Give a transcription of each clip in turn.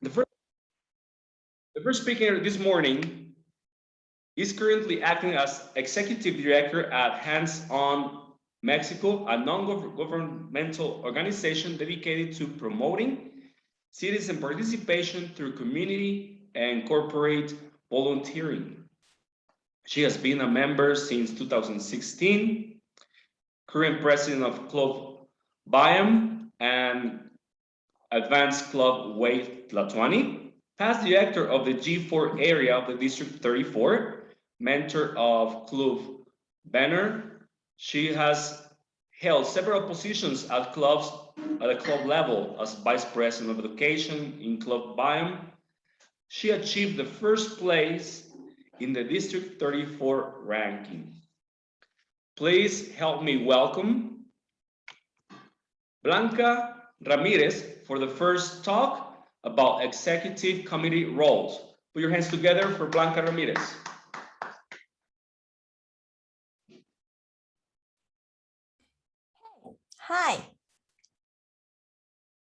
The first speaker this morning is currently acting as executive director at Hands On Mexico, a non-governmental organization dedicated to promoting citizen participation through community and corporate volunteering. She has been a member since 2016, current president of Club Bayam and Advanced Club Wave Tlatuani, past director of the G4 area of the District 34, mentor of Club Banner. She has held several positions at the club level as vice president of education in Club Bayam. She achieved the first place in the District 34 ranking. Please help me welcome Blanca Ramirez for the first talk about executive committee roles. Put your hands together for Blanca Ramirez. Hi.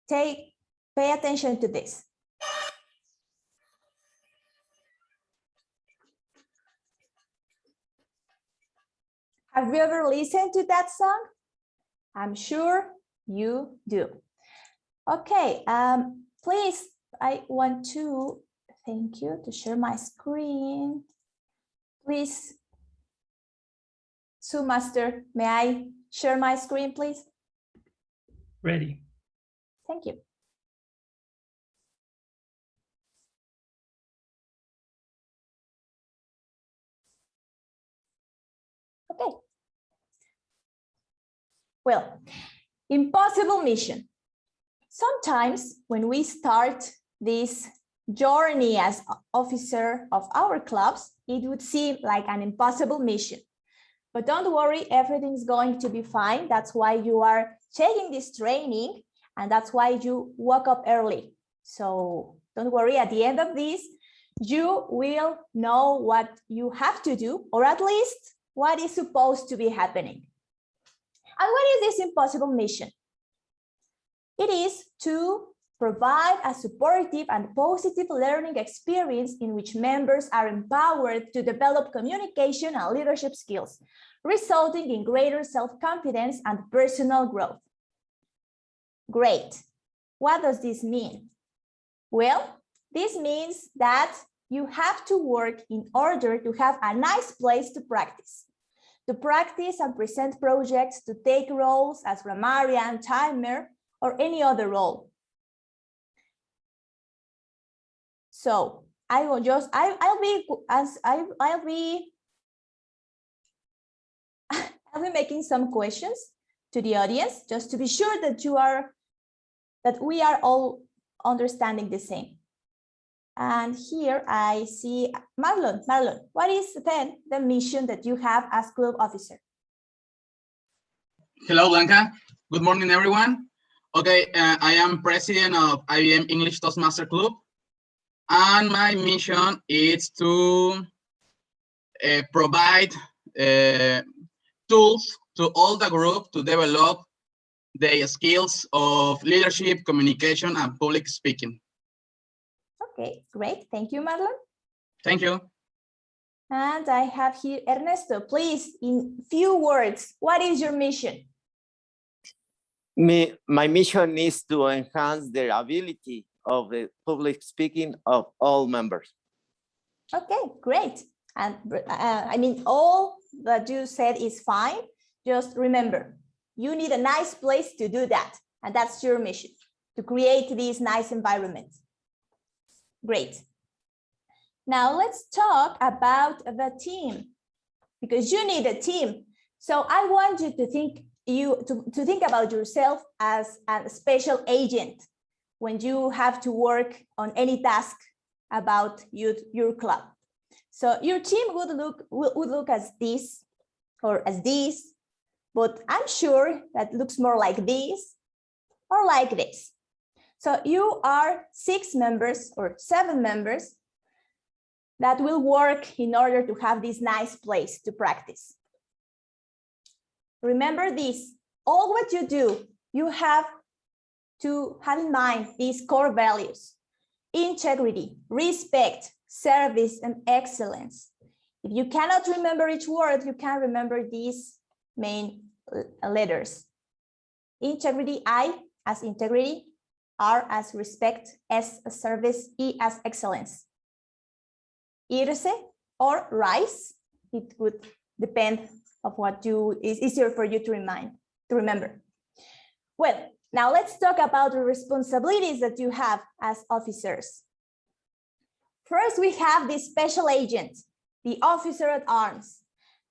Pay attention to this. Have you ever listened to that song? I'm sure you do. Okay, please, I want to, thank you, to share my screen. Please, Zoom Master, may I share my screen, please? Ready. Thank you. Okay. Well, impossible mission. Sometimes when we start this journey as officer of our clubs, it would seem like an impossible mission. But don't worry, everything's going to be fine. That's why you are taking this training, and that's why you woke up early. So don't worry, at the end of this, you will know what you have to do, or at least what is supposed to be happening. And what is this impossible mission? It is to provide a supportive and positive learning experience in which members are empowered to develop communication and leadership skills, resulting in greater self-confidence and personal growth. Great. What does this mean? Well, this means that you have to work in order to have a nice place to practice and present projects, to take roles as grammarian, timer, or any other role. So I'll be making some questions to the audience just to be sure that we are all understanding the same. And here I see Marlon. Marlon, what is then the mission that you have as club officer? Hello, Blanca. Good morning, everyone. Okay, I am president of IBM English Toastmaster Club, and my mission is to provide tools to all the group to develop the skills of leadership, communication, and public speaking. Okay, great. Thank you, Marlon. Thank you. And I have here Ernesto. Please, in few words, what is your mission? My mission is to enhance the ability of the public speaking of all members. Okay, great. And I mean, all that you said is fine. Just remember, you need a nice place to do that. And that's your mission, to create this nice environment. Great. Now let's talk about the team, because you need a team. So I want you to think about yourself as a special agent when you have to work on any task about your club. So your team would look as this or as this, but I'm sure that looks more like this or like this. So you are 6 members or 7 members that will work in order to have this nice place to practice. Remember this, all what you do, you have to have in mind these core values. integrity, respect, service, and excellence. If you cannot remember each word, you can remember these main letters. Integrity, I as integrity, R as respect, S as service, E as excellence. Irse or rise, it would depend of what is easier for you to remember. Well, now let's talk about the responsibilities that you have as officers. First, we have the special agent, the officer at arms.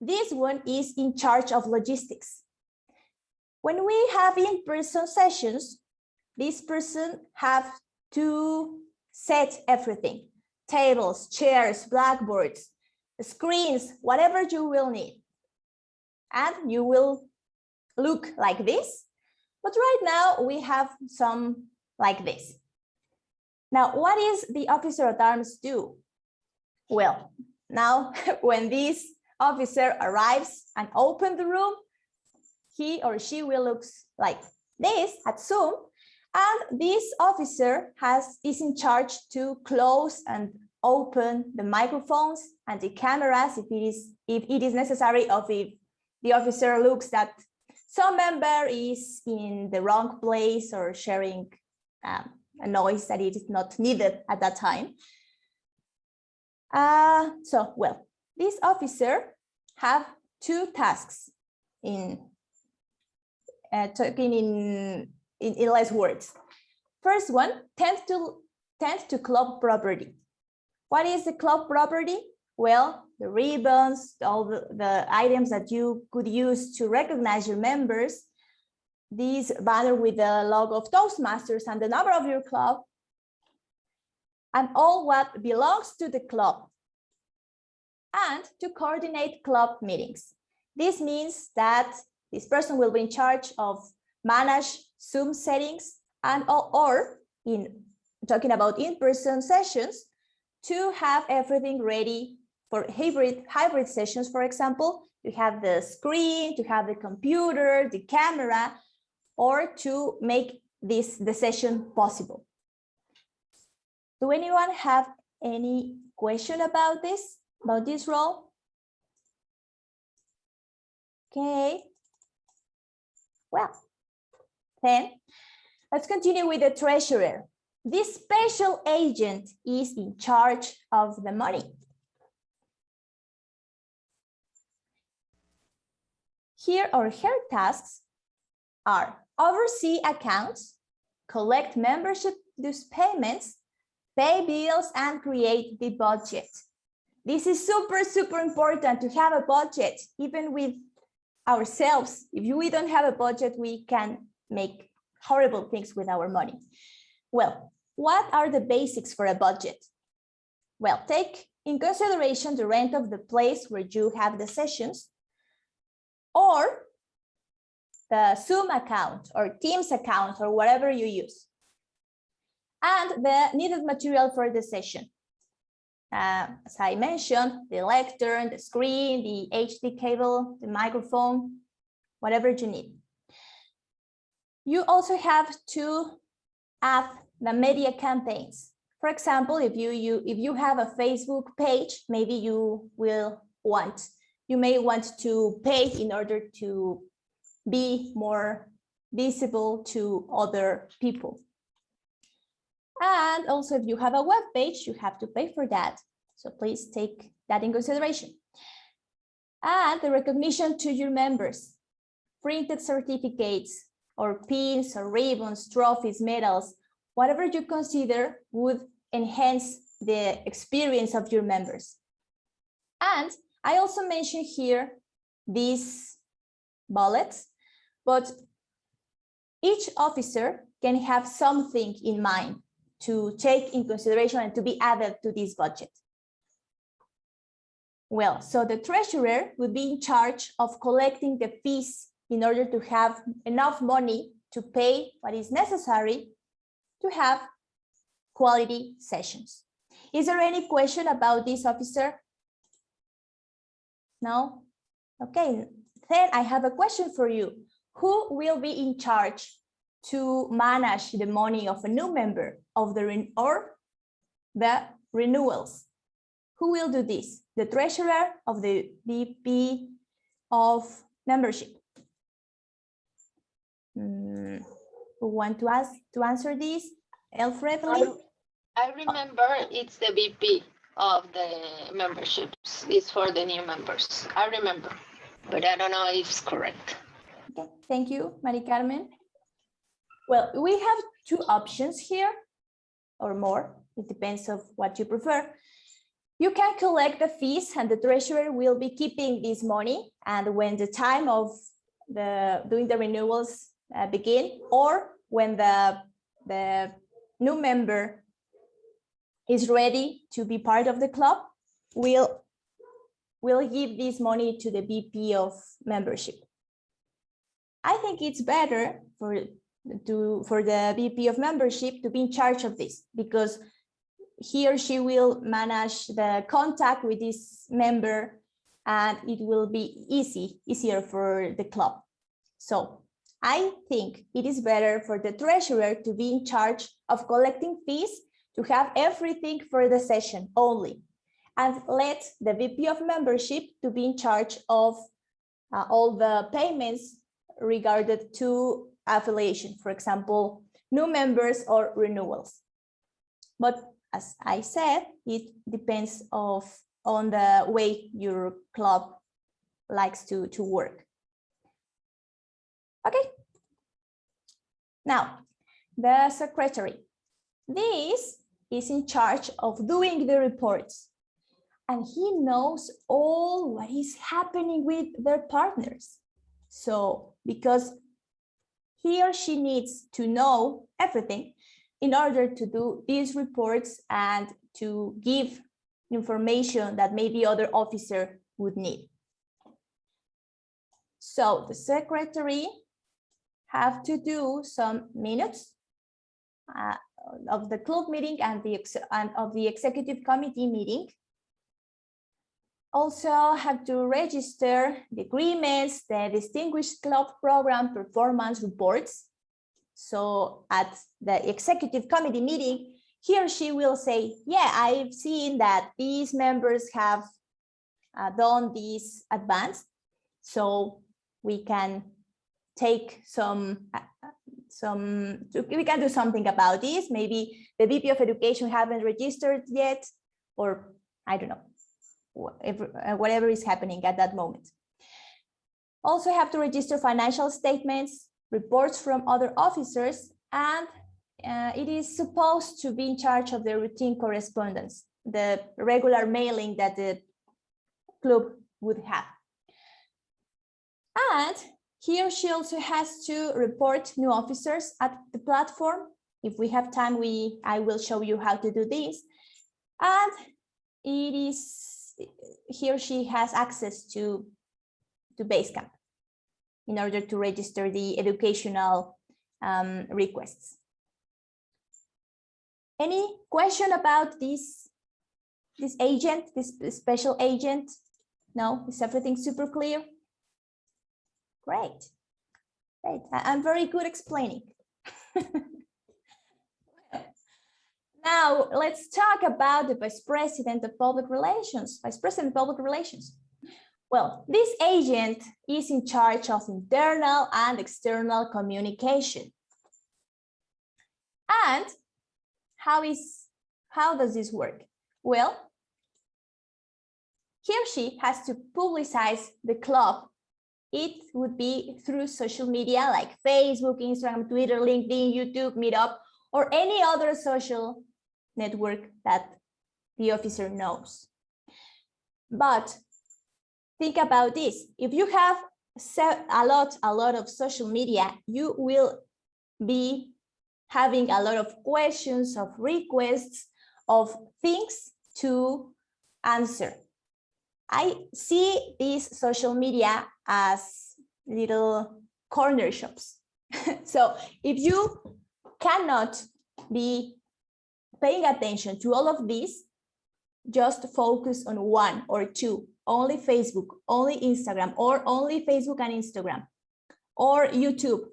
This one is in charge of logistics. When we have in-person sessions, this person have to set everything: tables, chairs, blackboards, screens, whatever you will need. And you will look like this. But right now we have some like this. Now, what is the officer at arms do? Well, now when this officer arrives and opens the room, he or she will look like this at Zoom. And this officer is in charge to close and open the microphones and the cameras if it is necessary, or if the officer looks that some member is in the wrong place or sharing a noise that it is not needed at that time. Well, this officer have two tasks in talking in less words. First one, tend to club property. What is the club property? Well, the ribbons, all the items that you could use to recognize your members, this banner with the logo of Toastmasters and the number of your club, and all what belongs to the club, and to coordinate club meetings. This means that this person will be in charge of manage Zoom settings and or in talking about in-person sessions, to have everything ready for hybrid sessions. For example, you have the screen, to have the computer, the camera, or to make the session possible. Do anyone have any question about this role? Okay. Well, then let's continue with the treasurer. This special agent is in charge of the money. Here or her tasks are oversee accounts, collect membership dues payments, pay bills, and create the budget. This is super important to have a budget, even with ourselves. If we don't have a budget, we can make horrible things with our money. Well, what are the basics for a budget? Well, take in consideration the rent of the place where you have the sessions, or the Zoom account or Teams account or whatever you use, and the needed material for the session. As I mentioned, the lectern, the screen, the HD cable, the microphone, whatever you need. You also have to add the media campaigns. For example, if you have a Facebook page, maybe you may want to pay in order to be more visible to other people. And also, if you have a web page, you have to pay for that. So please take that in consideration. And the recognition to your members, printed certificates or pins or ribbons, trophies, medals, whatever you consider would enhance the experience of your members. And I also mentioned here these bullets, but each officer can have something in mind to take in consideration and to be added to this budget. Well, so the treasurer would be in charge of collecting the fees in order to have enough money to pay what is necessary to have quality sessions. Is there any question about this officer? No? Okay, then I have a question for you. Who will be in charge to manage the money of a new member or the renewals. Who will do this? The treasurer of the VP of membership. Who want to answer this? Alfred? I remember it's the VP of the memberships. It's for the new members. I remember, but I don't know if it's correct. Okay, thank you, Mari Carmen. Well, we have two options here, or more. It depends on what you prefer. You can collect the fees and the treasurer will be keeping this money. And when the time of doing the renewals begin, or when the new member is ready to be part of the club, we'll give this money to the VP of membership. I think it's better for the VP of membership to be in charge of this, because he or she will manage the contact with this member and it will be easier for the club. So I think it is better for the treasurer to be in charge of collecting fees, to have everything for the session only, and let the VP of membership to be in charge of all the payments regarding to affiliation, for example, new members or renewals. But as I said, it depends on the way your club likes to work. Okay. Now, the secretary. This is in charge of doing the reports, and he knows all what is happening with their partners. So, because he or she needs to know everything in order to do these reports and to give information that maybe other officer would need. So the secretary have to do some minutes of the club meeting and of the executive committee meeting. Also have to register the agreements, the distinguished club program performance reports. So at the executive committee meeting, he or she will say, yeah, I've seen that these members have done this advance. So we can take we can do something about this. Maybe the VP of education haven't registered yet, or I don't know, whatever is happening at that moment. Also have to register financial statements, reports from other officers, and it is supposed to be in charge of the routine correspondence, the regular mailing that the club would have. And he or she also has to report new officers at the platform. If we have time, I will show you how to do this. And he or she has access to Basecamp in order to register the educational requests. Any question about this agent, this special agent? No, is everything super clear? Great. I'm very good explaining. Now let's talk about the Vice President of Public Relations. Vice President of Public Relations. Well, this agent is in charge of internal and external communication. And how does this work? Well, he or she has to publicize the club. It would be through social media like Facebook, Instagram, Twitter, LinkedIn, YouTube, Meetup, or any other social network that the officer knows. But think about this. If you have a lot of social media, you will be having a lot of questions, of requests, of things to answer. I see these social media as little corner shops. So if you cannot be paying attention to all of these, just focus on one or two, only Facebook, only Instagram, or only Facebook and Instagram, or YouTube.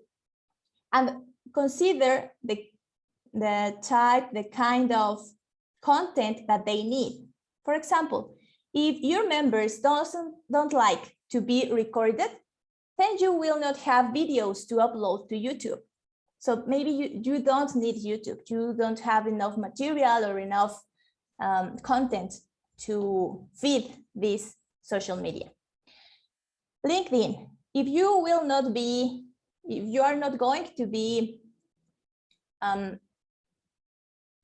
And consider the kind of content that they need. For example, if your members don't like to be recorded, then you will not have videos to upload to YouTube. So maybe you don't need YouTube. You don't have enough material or enough content to feed this social media. LinkedIn, if you are not going to be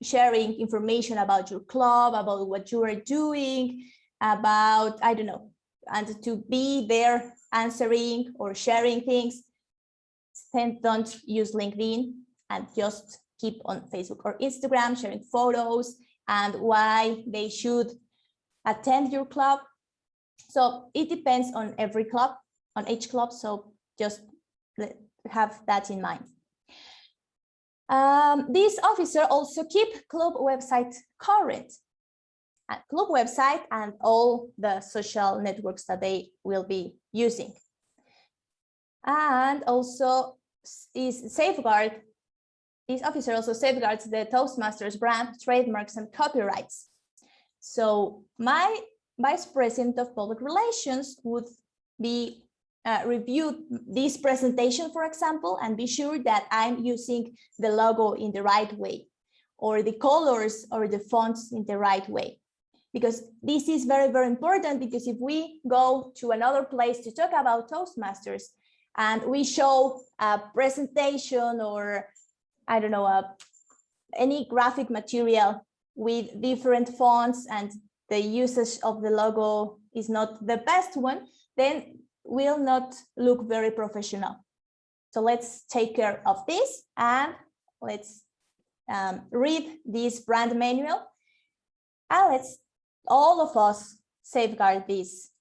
sharing information about your club, about what you are doing, about, I don't know, and to be there answering or sharing things, then don't use LinkedIn and just keep on Facebook or Instagram sharing photos and why they should attend your club. So it depends on every club, on each club. So just have that in mind. This officer also keep club website current, club website and all the social networks that they will be using. And also this officer also safeguards the Toastmasters brand, trademarks, and copyrights. So my Vice President of Public Relations would be review this presentation, for example, and be sure that I'm using the logo in the right way, or the colors or the fonts in the right way. Because this is very, very important, because if we go to another place to talk about Toastmasters and we show a presentation or, I don't know, any graphic material with different fonts and the usage of the logo is not the best one, then will not look very professional. So let's take care of this and let's read this brand manual, and let's all of us safeguard this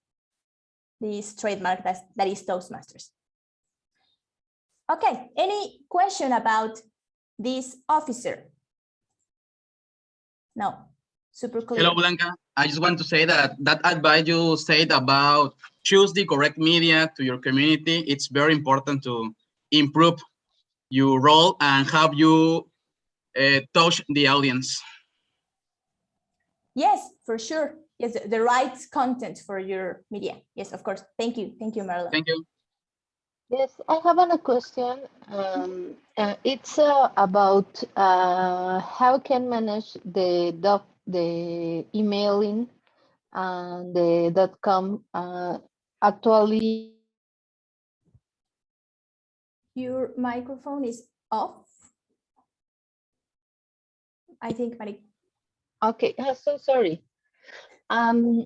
trademark that is Toastmasters. Okay, any question about this officer? No, super clear. Hello, Blanca. I just want to say that advice you said about choose the correct media to your community, it's very important to improve your role and how you touch the audience. Yes, for sure. Yes, the right content for your media. Yes, of course. Thank you, Marlon. Thank you. Yes, I have a question. It's about how can manage the emailing and the .com. Actually, Your microphone is off. I think, Mari. okay. So sorry. My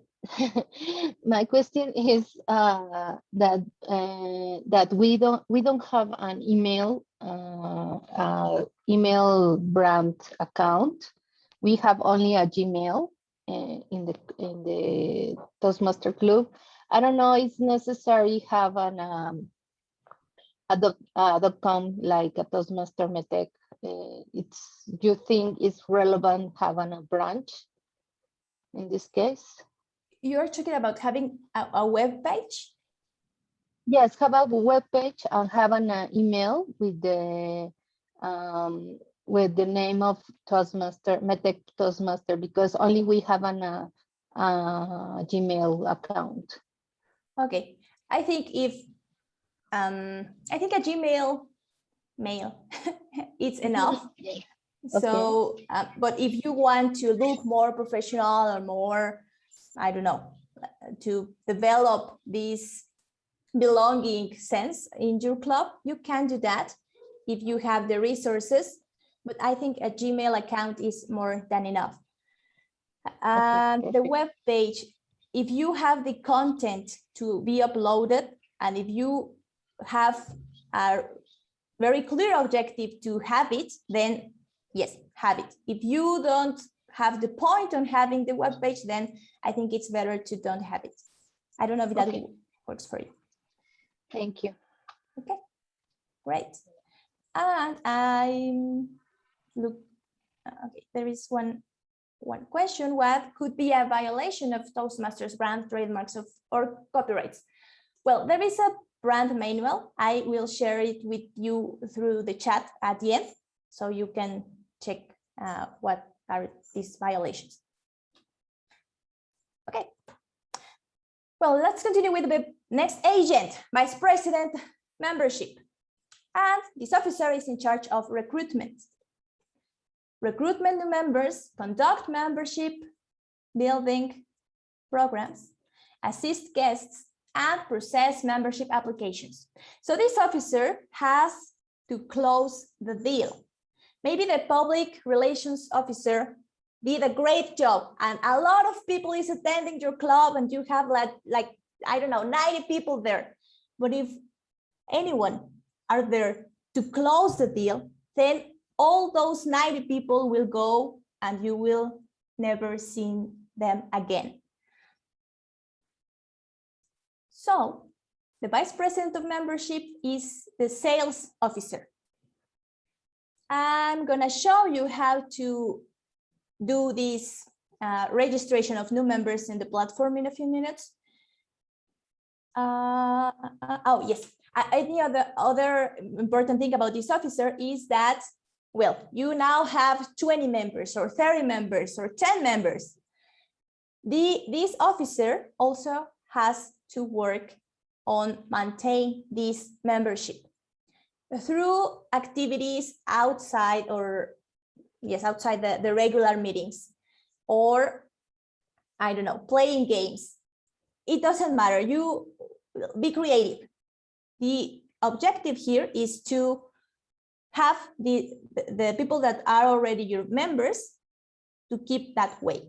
question is that we don't have an email email brand account. We have only a Gmail in the Toastmaster Club. I don't know. It's necessary have an .com like a Toastmaster Metec. Do you think it's relevant having a branch in this case? You're talking about having a web page? Yes, have a web page and have an email with the name of Toastmaster, Metec Toastmaster, because only we have an Gmail account. Okay, I think if I think a Gmail mail it's enough. Okay. So, but if you want to look more professional or more, I don't know, to develop this belonging sense in your club, you can do that if you have the resources. But I think a Gmail account is more than enough. And the web page, if you have the content to be uploaded, and if you have a very clear objective to have it, then yes, have it. If you don't have the point on having the web page, then I think it's better to don't have it. I don't know if that works for you. Thank you. Okay, great. And I look, okay, there is one question. What could be a violation of Toastmasters brand, trademarks, or copyrights? Well, there is a brand manual. I will share it with you through the chat at the end, so you can check what are these violations. Okay. Well, let's continue with the next agent, vice president membership. And this officer is in charge of recruitment. Recruitment new members, conduct membership building programs, assist guests, and process membership applications. So this officer has to close the deal. Maybe the public relations officer did a great job and a lot of people is attending your club and you have like I don't know, 90 people there. But if anyone are there to close the deal, then all those 90 people will go and you will never see them again. So the vice president of membership is the sales officer. I'm gonna show you how to do this registration of new members in the platform in a few minutes. Oh yes, I think the other important thing about this officer is that, well, you now have 20 members or 30 members or 10 members. This officer also has to work on maintain this membership through activities outside or yes, outside the regular meetings, or I don't know, playing games. It doesn't matter, you be creative. The objective here is to have the people that are already your members to keep that way.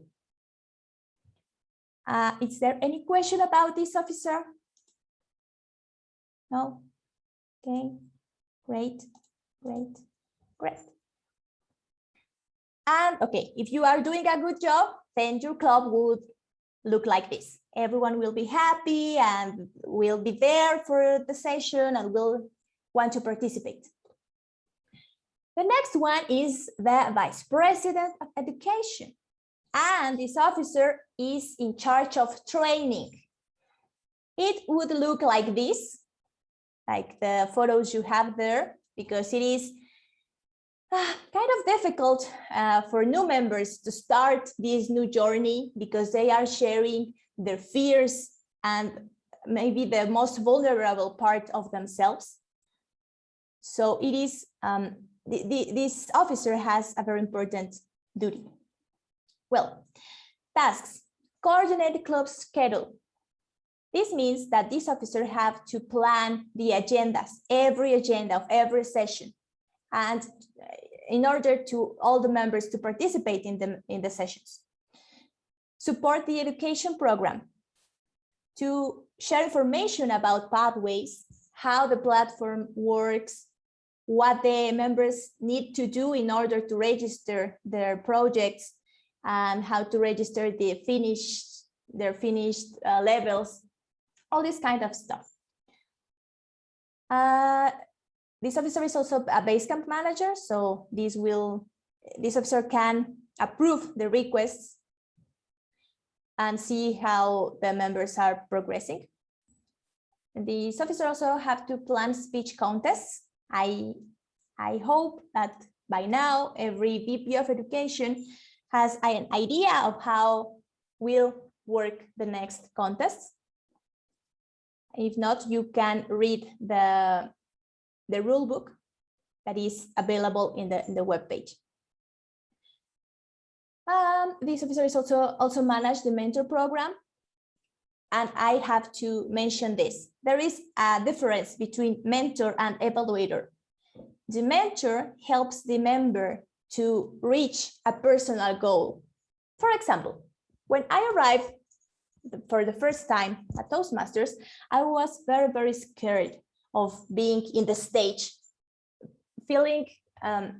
Is there any question about this officer? No? Okay, great. And okay, if you are doing a good job, then your club would look like this. Everyone will be happy and will be there for the session and will want to participate. The next one is the vice president of education. And this officer is in charge of training. It would look like this, like the photos you have there, because it is kind of difficult for new members to start this new journey because they are sharing their fears and maybe the most vulnerable part of themselves. So it is, this officer has a very important duty. Well, tasks, coordinate the club's schedule. This means that this officer have to plan the agendas, every agenda of every session, and in order to all the members to participate in the sessions. Support the education program, to share information about pathways, how the platform works, what the members need to do in order to register their projects, and how to register their finished levels, all this kind of stuff. This officer is also a Basecamp manager, so this officer can approve the requests and see how the members are progressing. This officer also have to plan speech contests. I hope that by now every VP of education has an idea of how will work the next contest. If not, you can read the rule book that is available in the web page. This officer is also manage the mentor program. And I have to mention this. There is a difference between mentor and evaluator. The mentor helps the member to reach a personal goal. For example, when I arrived for the first time at Toastmasters, I was very, very scared of being in the stage. Feeling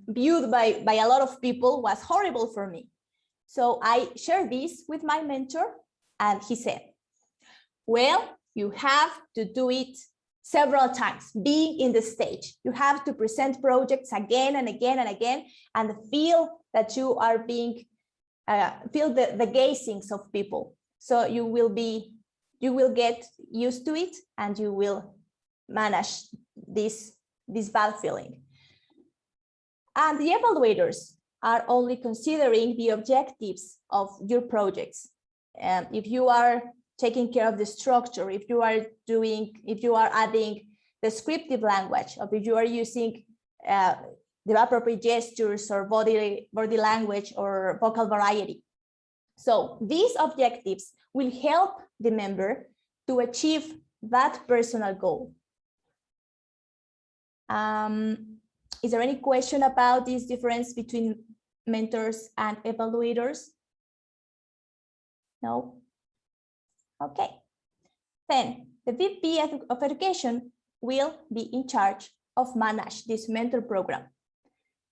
viewed by a lot of people was horrible for me. So I shared this with my mentor and he said, well, you have to do it several times, being in the stage. You have to present projects again and again and again and feel that you are being, feel the gazings of people. So you will get used to it and you will manage this bad feeling. And the evaluators are only considering the objectives of your projects. If you are taking care of the structure, if you are adding descriptive language, or if you are using the appropriate gestures or body language or vocal variety. So these objectives will help the member to achieve that personal goal. Is there any question about this difference between mentors and evaluators? No? Okay. Then the VP of Education will be in charge of manage this mentor program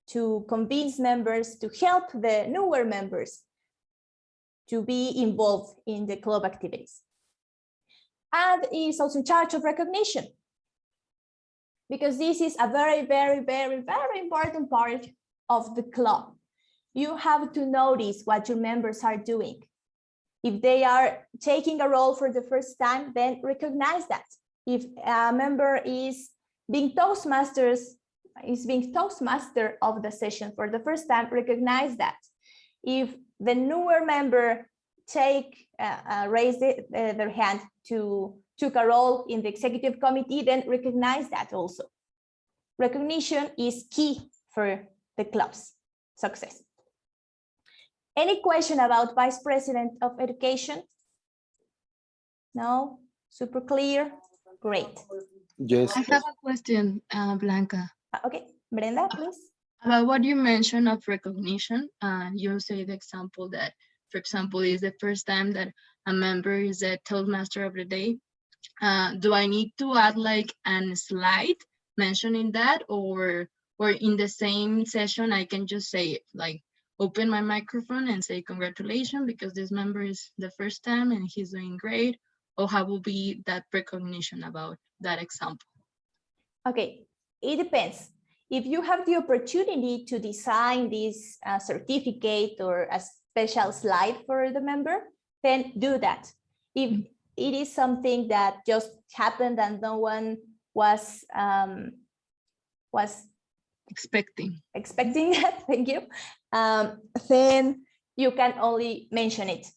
to convince members, to help the newer members to be involved in the club activities. And is also in charge of recognition, because this is a very, very, very, very important part of the club. You have to notice what your members are doing. If they are taking a role for the first time, then recognize that. If a member is being Toastmaster of the session for the first time, recognize that. If the newer member raised their hand took a role in the executive committee, then recognize that also. Recognition is key for the club's success. Any question about Vice President of Education? No? Super clear? Great. Yes. I have a question, Blanca. Okay, Brenda, please. About what you mentioned of recognition, you say the example that, for example, is the first time that a member is a Toastmaster of the day. Do I need to add like a slide mentioning that, or in the same session I can just say it, like open my microphone and say congratulations because this member is the first time and he's doing great, or how will be that recognition about that example? Okay, it depends. If you have the opportunity to design this certificate or a special slide for the member, then do that. If it is something that just happened and no one was Expecting that, thank you, then you can only mention it.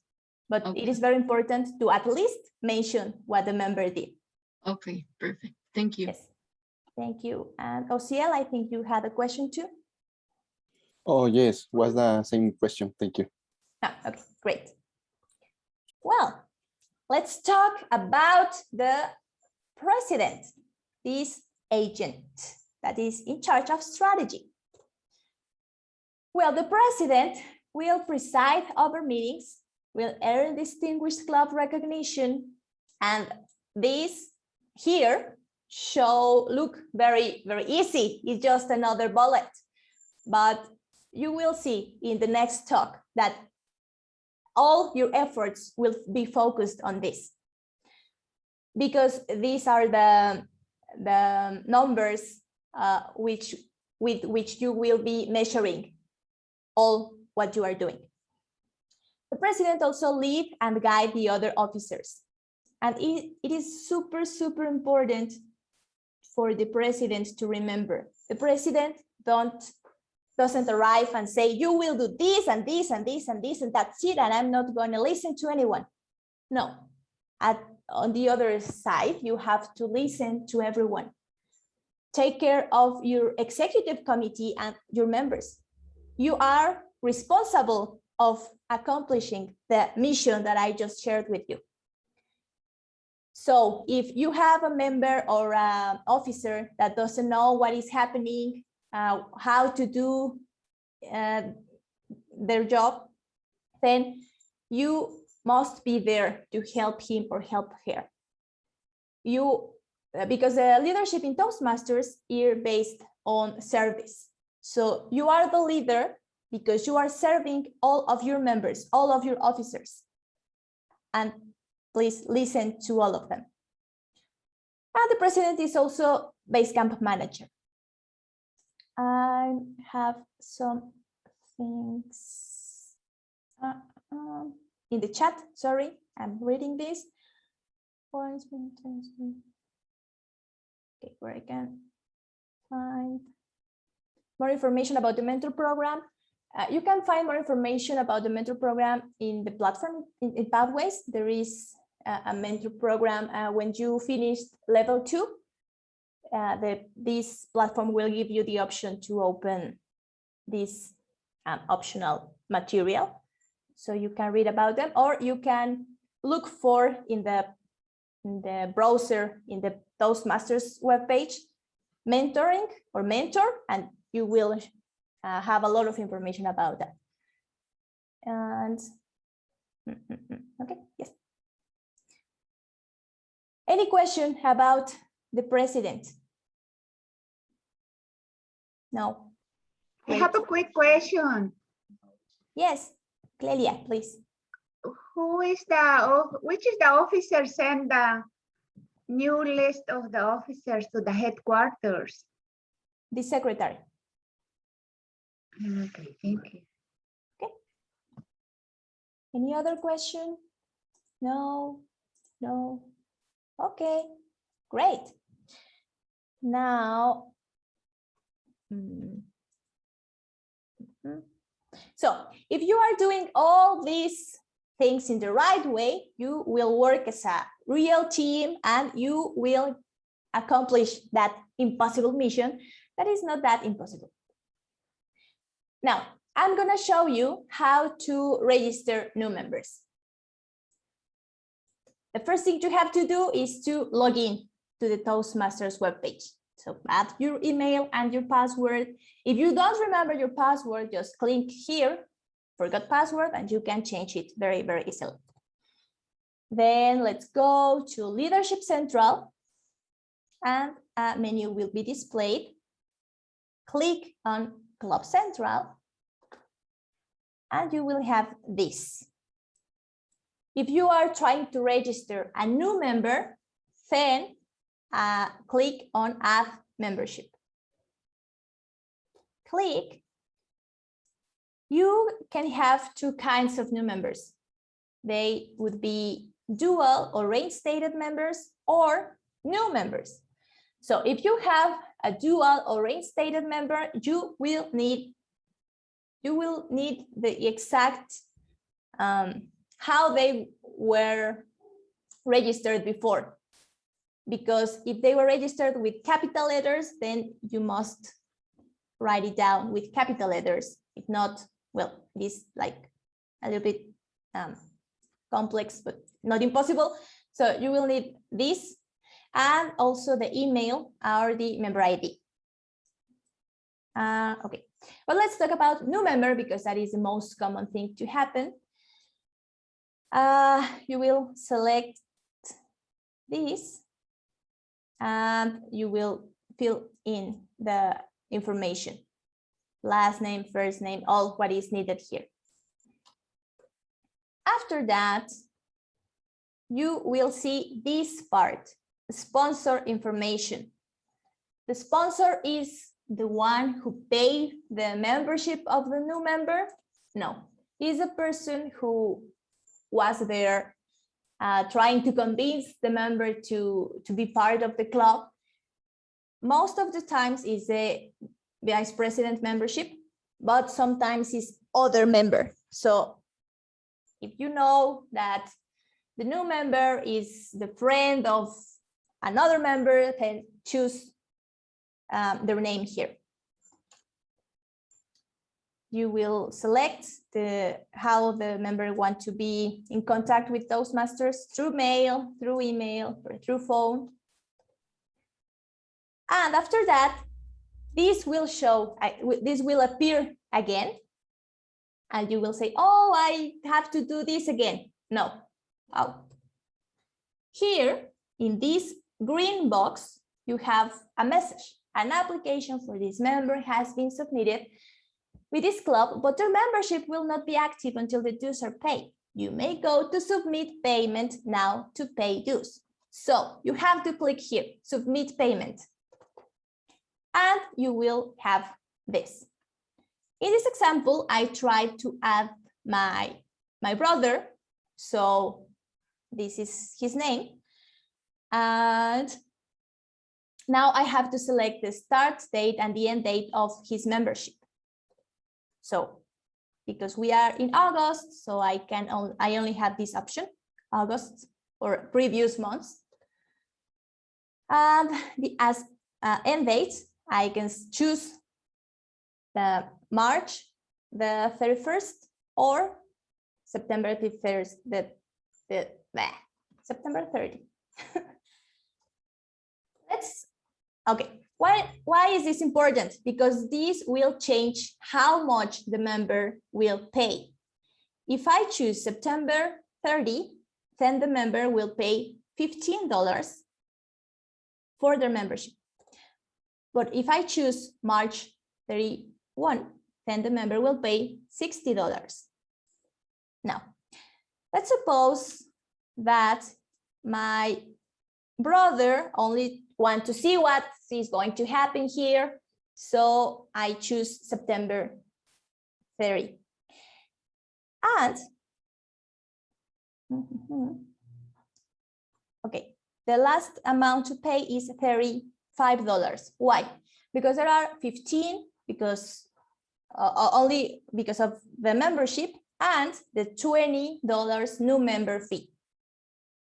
But Okay. it is very important to at least mention what the member did. Okay, perfect. Thank you. Yes, thank you. And Ociel, I think you had a question too. Oh, yes, was the same question. Thank you. Okay, great. Well, let's talk about the president, this agent that is in charge of strategy. Well, the president will preside over meetings, will earn distinguished club recognition, and this here look very, very easy. It's just another bullet, but you will see in the next talk that all your efforts will be focused on this, because these are the numbers with which you will be measuring all what you are doing. The president also lead and guide the other officers. And it is super, super important for the president to remember. The president doesn't arrive and say, you will do this and this and this and this, and that's it, and I'm not going to listen to anyone. No. On the other side, you have to listen to everyone. Take care of your executive committee and your members. You are responsible of accomplishing the mission that I just shared with you. So if you have a member or an officer that doesn't know what is happening, how to do their job, then you must be there to help him or help her. Because the leadership in Toastmasters is based on service. So you are the leader because you are serving all of your members, all of your officers. And please listen to all of them. And the president is also base camp manager. I have some things in the chat. Sorry, I'm reading this. Okay, where I can find more information about the mentor program. You can find more information about the mentor program in the platform in Pathways. There is a mentor program when you finish level 2. This platform will give you the option to open this optional material. So you can read about them, or you can look for in the browser, in the Toastmasters webpage, mentoring or mentor, and you will have a lot of information about that. And okay, yes. Any question about the president? No. I have a quick question. Yes, Clelia, please. Which is the officer send the new list of the officers to the headquarters? The secretary. Okay, thank you. Okay. Any other question? No, no. Okay, great. Now, so if you are doing all these things in the right way, you will work as a real team and you will accomplish that impossible mission that is not that impossible. Now, I'm going to show you how to register new members. The first thing you have to do is to log in to the Toastmasters webpage. So add your email and your password. If you don't remember your password, just click here, forgot password, and you can change it very, very easily. Then let's go to Leadership Central, and a menu will be displayed. Click on Club Central, and you will have this. If you are trying to register a new member, then click on Add Membership. Click. You can have two kinds of new members. They would be dual or reinstated members or new members. So if you have a dual or reinstated member, you will need the exact how they were registered before. Because if they were registered with capital letters, then you must write it down with capital letters. If not, well, it is like a little bit complex, but not impossible. So you will need this and also the email or the member ID. Okay, well, let's talk about new member because that is the most common thing to happen. You will select this and you will fill in the information, last name, first name, all what is needed here. After that, you will see this part, sponsor information. The sponsor is the one who paid the membership of the new member? No, he's a person who was there trying to convince the member to be part of the club. Most of the times is a vice president membership, but sometimes is other member. So if you know that the new member is the friend of another member, then choose their name here. You will select how the member wants to be in contact with Toastmasters through mail, through email, or through phone. And after that, this will show, this will appear again. And you will say, oh, I have to do this again. No. Oh. Here in this green box, you have a message. An application for this member has been submitted with this club, but their membership will not be active until the dues are paid. You may go to submit payment now to pay dues. So you have to click here, submit payment. And you will have this. In this example, I tried to add my brother. So this is his name. And now I have to select the start date and the end date of his membership. So because we are in August, so I only have this option, August or previous months. And as end dates, I can choose the March the 31st or September the 1st, September 30. Okay. Why is this important? Because this will change how much the member will pay. If I choose September 30, then the member will pay $15 for their membership. But if I choose March 31, then the member will pay $60. Now, let's suppose that my brother only wants to see what is going to happen here, so I choose September 30. And okay, the last amount to pay is $35. Why? Because there are 15 because only because of the membership and the $20 new member fee.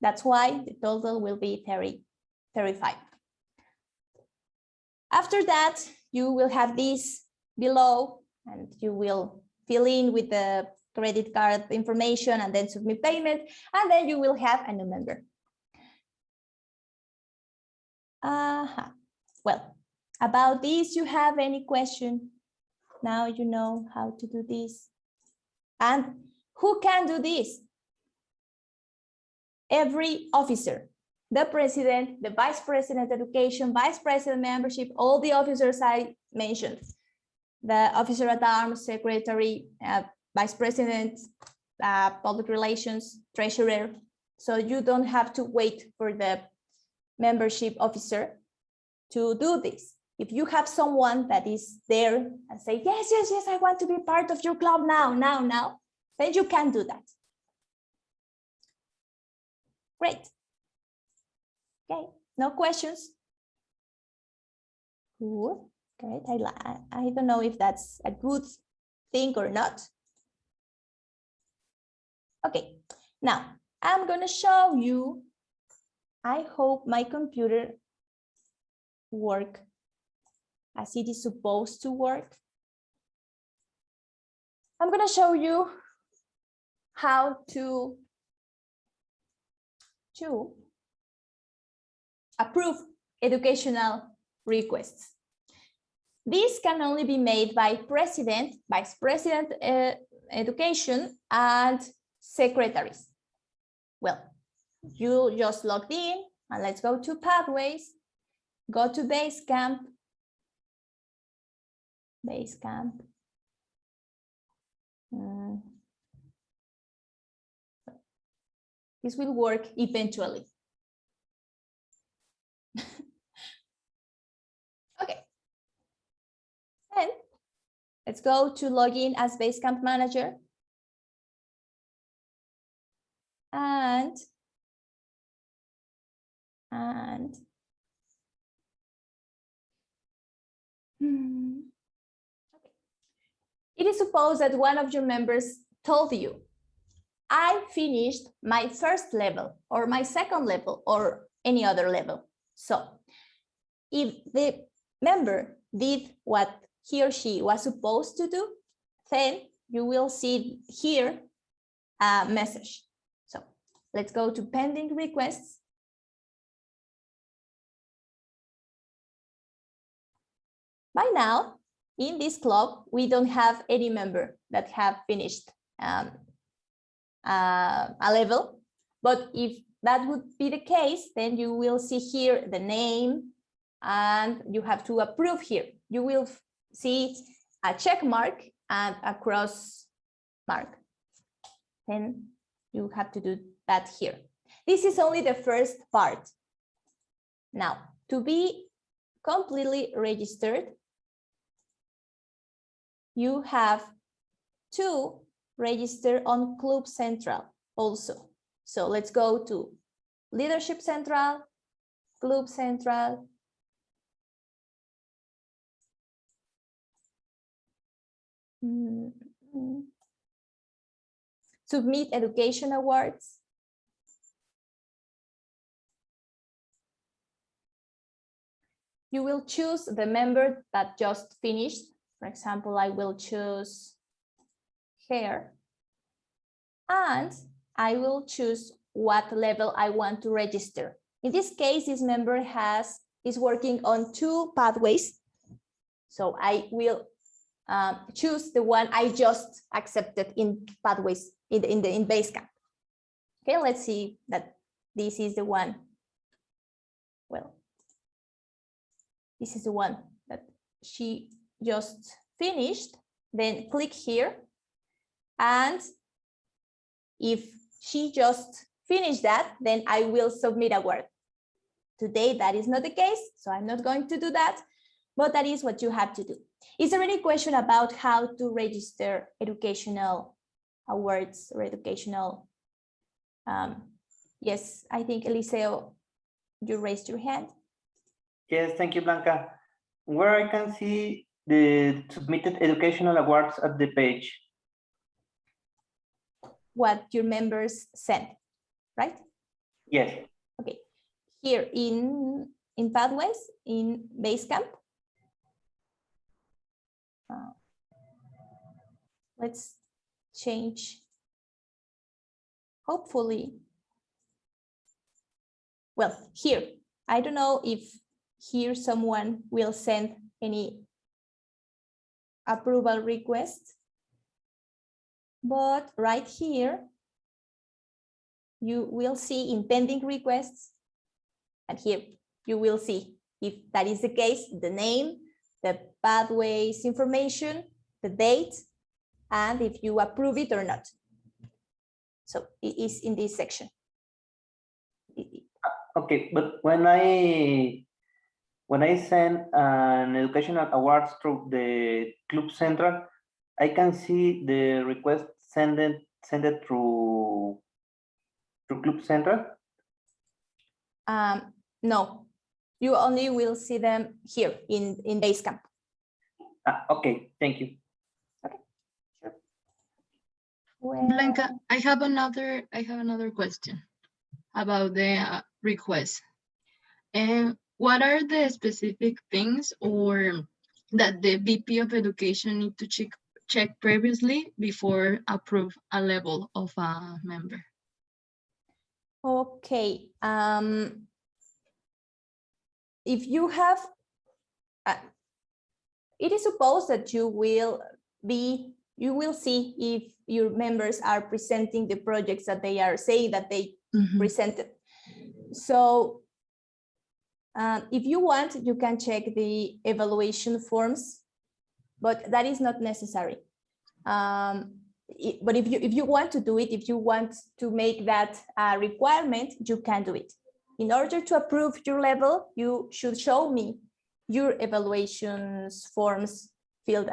That's why the total will be 35. After that, you will have this below and you will fill in with the credit card information and then submit payment, and then you will have a new member. Well, about this, you have any question? Now you know how to do this. And who can do this? Every officer, the president, the vice president education, vice president membership, all the officers I mentioned, the officer at arms, secretary, vice president, public relations, treasurer. So you don't have to wait for the membership officer to do this. If you have someone that is there and say, yes, yes, yes, I want to be part of your club now, then you can do that. Great. Okay, no questions? Good, great. I don't know if that's a good thing or not. Okay, now I'm gonna show you, I hope my computer work as it is supposed to work. I'm gonna show you how to approve educational requests. This can only be made by president, vice president education, and secretaries. Well, you just logged in, and let's go to pathways, go to Basecamp. This will work eventually. Okay. And let's go to login as Basecamp manager. And okay. It is supposed that one of your members told you, I finished my first level or my second level or any other level. So if the member did what he or she was supposed to do, then you will see here a message. So let's go to pending requests. By now, in this club, we don't have any member that have finished a level, but if that would be the case, then you will see here the name and you have to approve here. You will see a check mark and a cross mark. Then you have to do that here. This is only the first part. Now, to be completely registered, you have to register on Club Central also. So let's go to Leadership Central, Club Central. submit education awards. You will choose the member that just finished. For example, I will choose here. And I will choose what level I want to register. In this case, this member is working on 2 pathways. So I will choose the one I just accepted in pathways in Basecamp. Okay, let's see that this is the one. Well, this is the one that she just finished. Then click here. And if she just finished that, then I will submit a word. Today, that is not the case, so I'm not going to do that, but that is what you have to do. Is there any question about how to register educational awards or educational? Yes, I think Eliseo, you raised your hand. Yes, thank you, Blanca. Where I can see the submitted educational awards at the page. What your members sent, right? Yes. Okay, here in Pathways, in Basecamp. Let's change, hopefully. Well, here, I don't know if here someone will send any approval request, but right here, you will see in pending requests, and here you will see if that is the case, the name, the pathways information, the date, and if you approve it or not. So it is in this section. Okay, but when I send an educational awards through the Club Central, I can see the request send it through Club Central. No, you only will see them here in Basecamp. Okay, thank you. Okay, sure. Well, Blanca, I have another question about the request. And what are the specific things or that the VP of Education need to check previously before approve a level of a member? okay. If you have, it is supposed that you will see if your members are presenting the projects that they are saying that they presented. So if you want, you can check the evaluation forms, but that is not necessary. But if you want to do it, if you want to make that a requirement, you can do it. In order to approve your level, you should show me your evaluations forms filled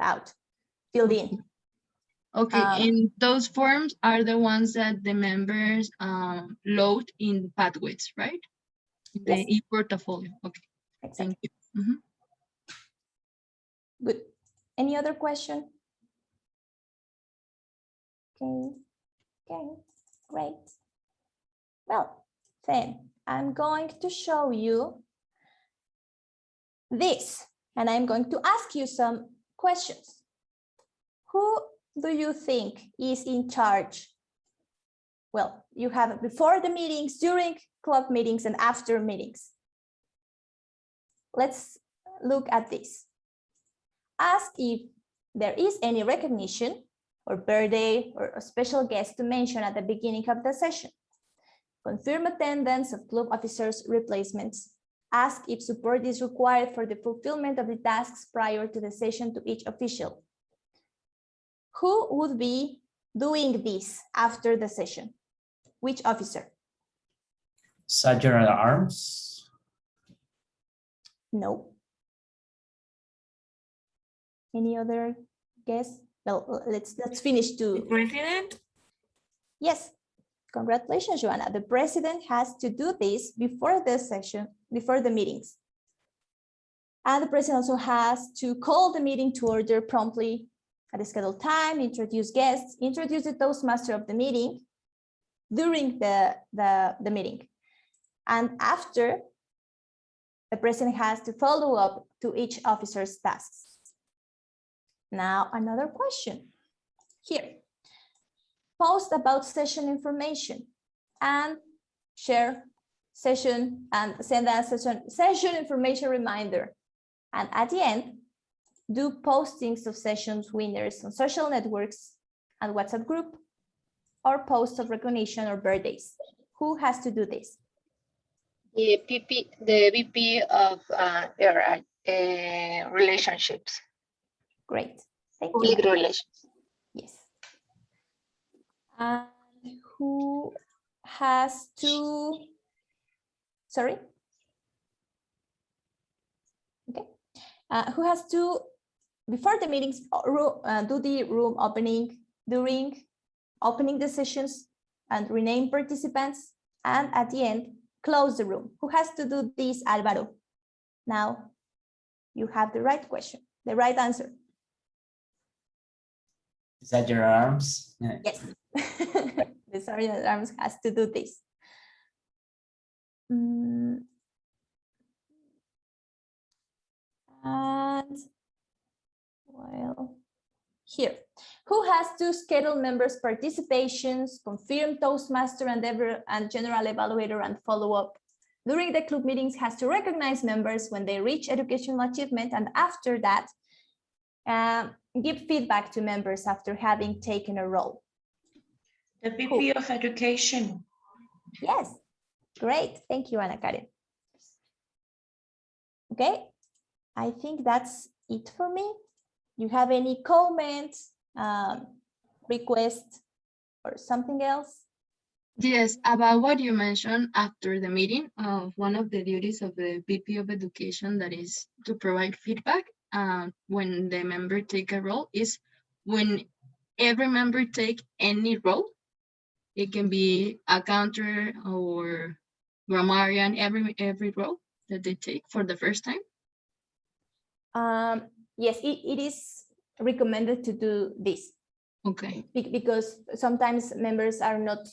in. Okay, and those forms are the ones that the members load in Pathways, right? The Yes. e-portfolio. Okay, Exactly. thank you. Good. Any other question? Okay, great. Well, then I'm going to show you this, and I'm going to ask you some questions. Who do you think is in charge? Well, you have it before the meetings, during club meetings, and after meetings. Let's look at this. Ask if there is any recognition or birthday or a special guest to mention at the beginning of the session. Confirm attendance of club officers' replacements. Ask if support is required for the fulfillment of the tasks prior to the session to each official. Who would be doing this after the session? Which officer? Sergeant at Arms. No. Any other guess? Well, let's finish to. The president? Yes. Congratulations, Joanna. The president has to do this before the session, before the meetings. And the president also has to call the meeting to order promptly at the scheduled time, introduce guests, introduce the Toastmaster of the meeting during the meeting. And after, the president has to follow up to each officer's tasks. Now, another question here. Post about session information and share session and send a session information reminder. And at the end, do postings of sessions winners on social networks and WhatsApp group, or posts of recognition or birthdays. Who has to do this? The VP of relationships. Great, thank Public you. relations. Yes. And who has to, sorry? Okay. Who has to, before the meetings, do the room opening, during opening the sessions, and rename participants, and at the end, close the room. Who has to do this, Alvaro? Now, you have the right question, the right answer. Sergeant at Arms. Yes, the Sergeant at Arms has to do this. And well, here, who has to schedule members' participations, confirm Toastmaster and general evaluator, and follow up? During the club meetings, has to recognize members when they reach educational achievement, and after that, give feedback to members after having taken a role. The VP of Education. Yes, great. Thank you, Ana Karen. Okay, I think that's it for me. You have any comments, requests, or something else? Yes, about what you mentioned after the meeting, one of the duties of the VP of Education, that is to provide feedback when the member take a role, is when every member take any role. It can be a counter or grammarian, every role that they take for the first time. Yes, it is recommended to do this. Okay. Because sometimes members are not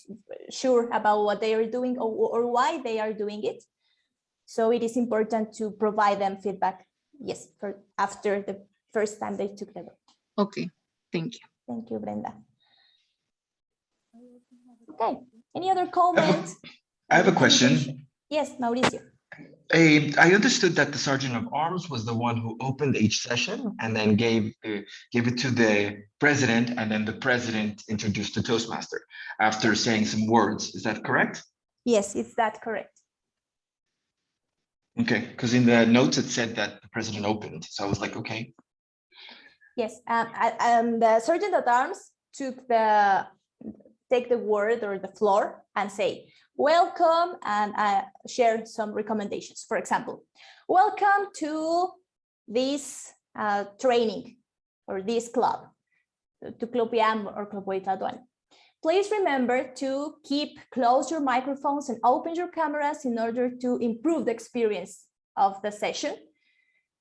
sure about what they are doing or why they are doing it. So it is important to provide them feedback, yes, for after the first time they took the role. Okay, thank you. Thank you, Brenda. Okay, any other comments? I have a question. Yes, Mauricio. I understood that the Sergeant of Arms was the one who opened each session and then gave it to the president, and then the president introduced the Toastmaster after saying some words. Is that correct? Yes, is that correct? Okay, because in the notes it said that the president opened, so I was like, okay. Yes, the Sergeant at Arms take the word or the floor and say, welcome, and share some recommendations. For example, welcome to this training or this club, to Club IAM or Club Boitaduan. Please remember to close your microphones and open your cameras in order to improve the experience of the session.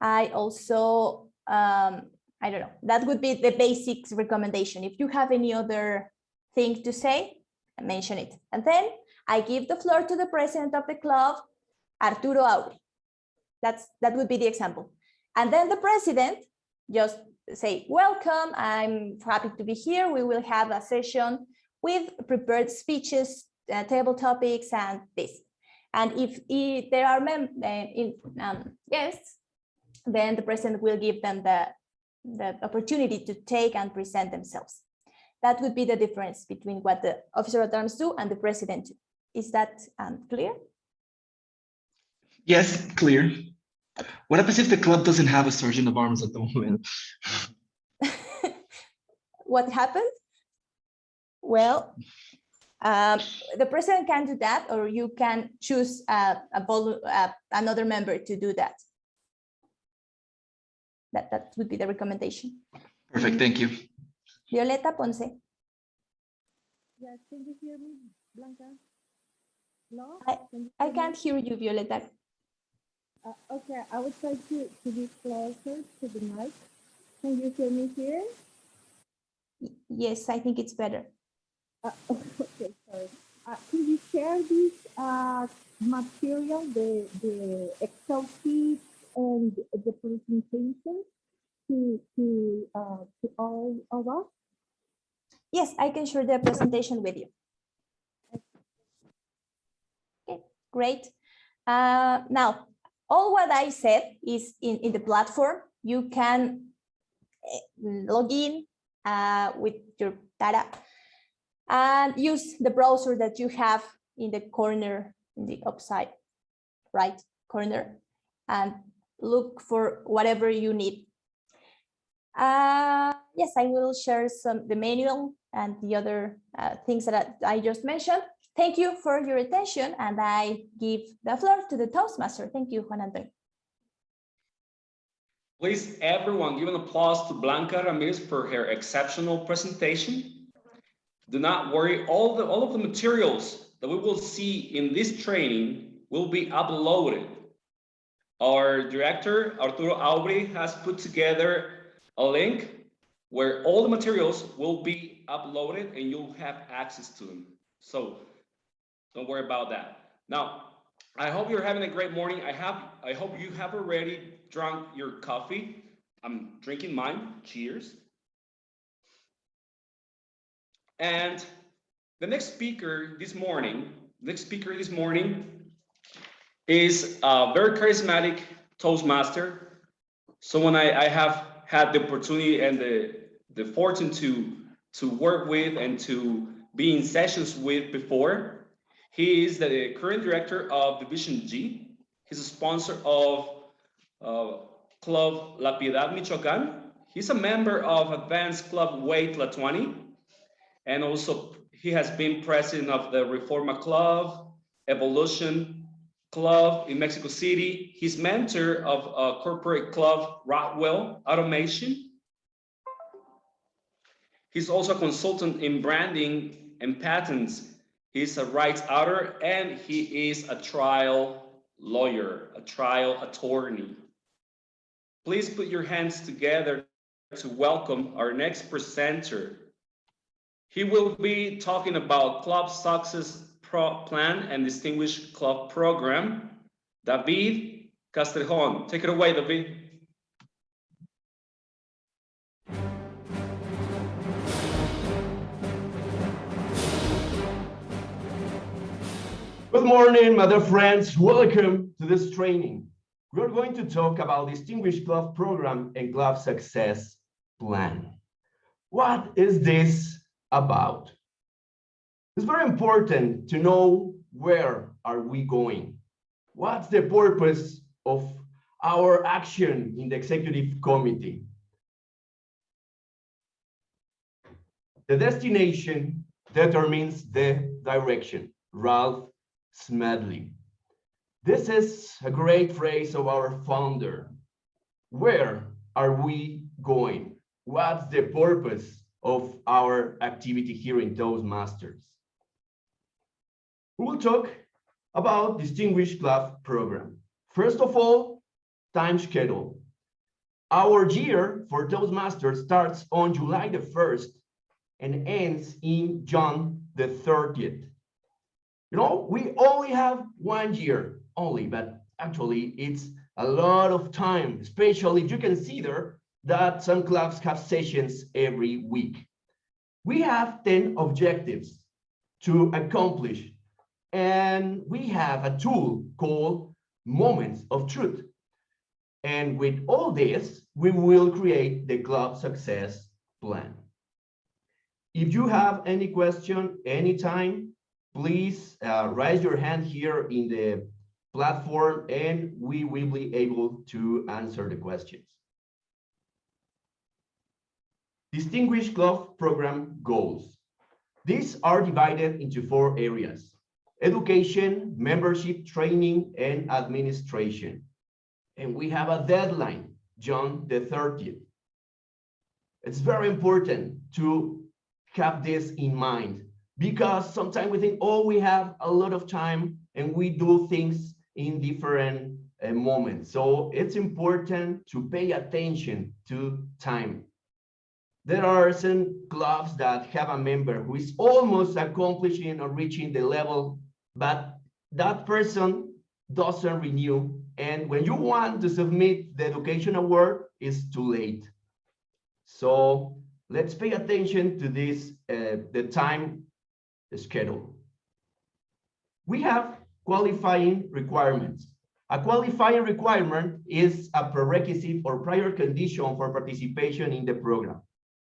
I also, I don't know, that would be the basics recommendation. If you have any other thing to say, mention it. And then I give the floor to the president of the club, Arturo Auri. That would be the example. And then the president just say, welcome, I'm happy to be here. We will have a session with prepared speeches, table topics, and this. And if there are guests, then the president will give them the opportunity to take and present themselves. That would be the difference between what the officer at arms do and the president do. Is that clear? Yes, clear. What happens if the club doesn't have a Sergeant of Arms at the moment? What happened? Well, the president can do that, or you can choose another member to do that. That would be the recommendation. Perfect, thank you. Violeta Ponce. Yes, can you hear me, Blanca? No? I can't hear you, Violeta. Okay, I will try to be closer to the mic. Can you hear me here? Yes, I think it's better. Okay, sorry. Can you share this material, the Excel sheet and the presentation to all of us? Yes, I can share the presentation with you. Okay, great. Now, all what I said is in the platform. You can log in with your data and use the browser that you have in the corner, in the upside right corner, and look for whatever you need. Yes, I will share the manual and the other things that I just mentioned. Thank you for your attention, and I give the floor to the Toastmaster. Thank you, Juan Antonio. Please, everyone, give an applause to Blanca Ramirez for her exceptional presentation. Do not worry, all of the materials that we will see in this training will be uploaded. Our director, Arturo Aubry, has put together a link where all the materials will be uploaded and you'll have access to them. So don't worry about that. Now, I hope you're having a great morning. I hope you have already drunk your coffee. I'm drinking mine. Cheers. And the next speaker this morning is a very charismatic Toastmaster. Someone I have had the opportunity and the fortune to work with and to be in sessions with before. He is the current director of Division G. He's a sponsor of Club La Piedad Michoacán. He's a member of Advanced Club Weight La 20. And also he has been president of the Reforma Club, Evolution Club in Mexico City. He's mentor of corporate club Rockwell Automation. He's also a consultant in branding and patents. He's a rights author, and he is a trial lawyer, a trial attorney. Please put your hands together to welcome our next presenter. He will be talking about Club Success Plan and Distinguished Club Program. David Castrejon, take it away, David. Good morning, my dear friends. Welcome to this training. We're going to talk about Distinguished Club Program and Club Success Plan. What is this about? It's very important to know where are we going. What's the purpose of our action in the executive committee? The destination determines the direction. Ralph Smedley. This is a great phrase of our founder. Where are we going? What's the purpose of our activity here in Toastmasters? We will talk about Distinguished Club Program. First of all, time schedule. Our year for Toastmasters starts on July the 1st and ends in June the 30th. You know, we only have 1 year only, but actually it's a lot of time, especially if you consider that some clubs have sessions every week. We have 10 objectives to accomplish, and we have a tool called Moments of Truth. And with all this, we will create the Club Success Plan. If you have any question anytime, please raise your hand here in the platform and we will be able to answer the questions. Distinguished Club Program goals. These are divided into 4 areas: education, membership, training, and administration. And we have a deadline, June the 30th. It's very important to have this in mind, because sometimes we think, oh, we have a lot of time and we do things in different moments. So it's important to pay attention to time. There are some clubs that have a member who is almost accomplishing or reaching the level, but that person doesn't renew. And when you want to submit the education award, it's too late. So let's pay attention to this, the time schedule. We have qualifying requirements. A qualifying requirement is a prerequisite or prior condition for participation in the program.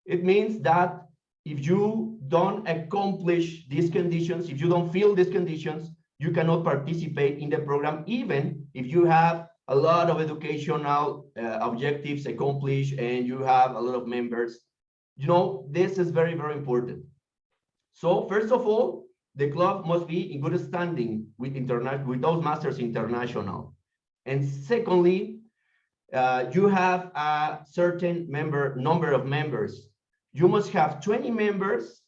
It means that if you don't accomplish these conditions, if you don't fill these conditions, you cannot participate in the program, even if you have a lot of educational objectives accomplished and you have a lot of members. You know, this is very, very important. So first of all, the club must be in good standing with Toastmasters International. And secondly, you have a certain number of members. You must have 20 members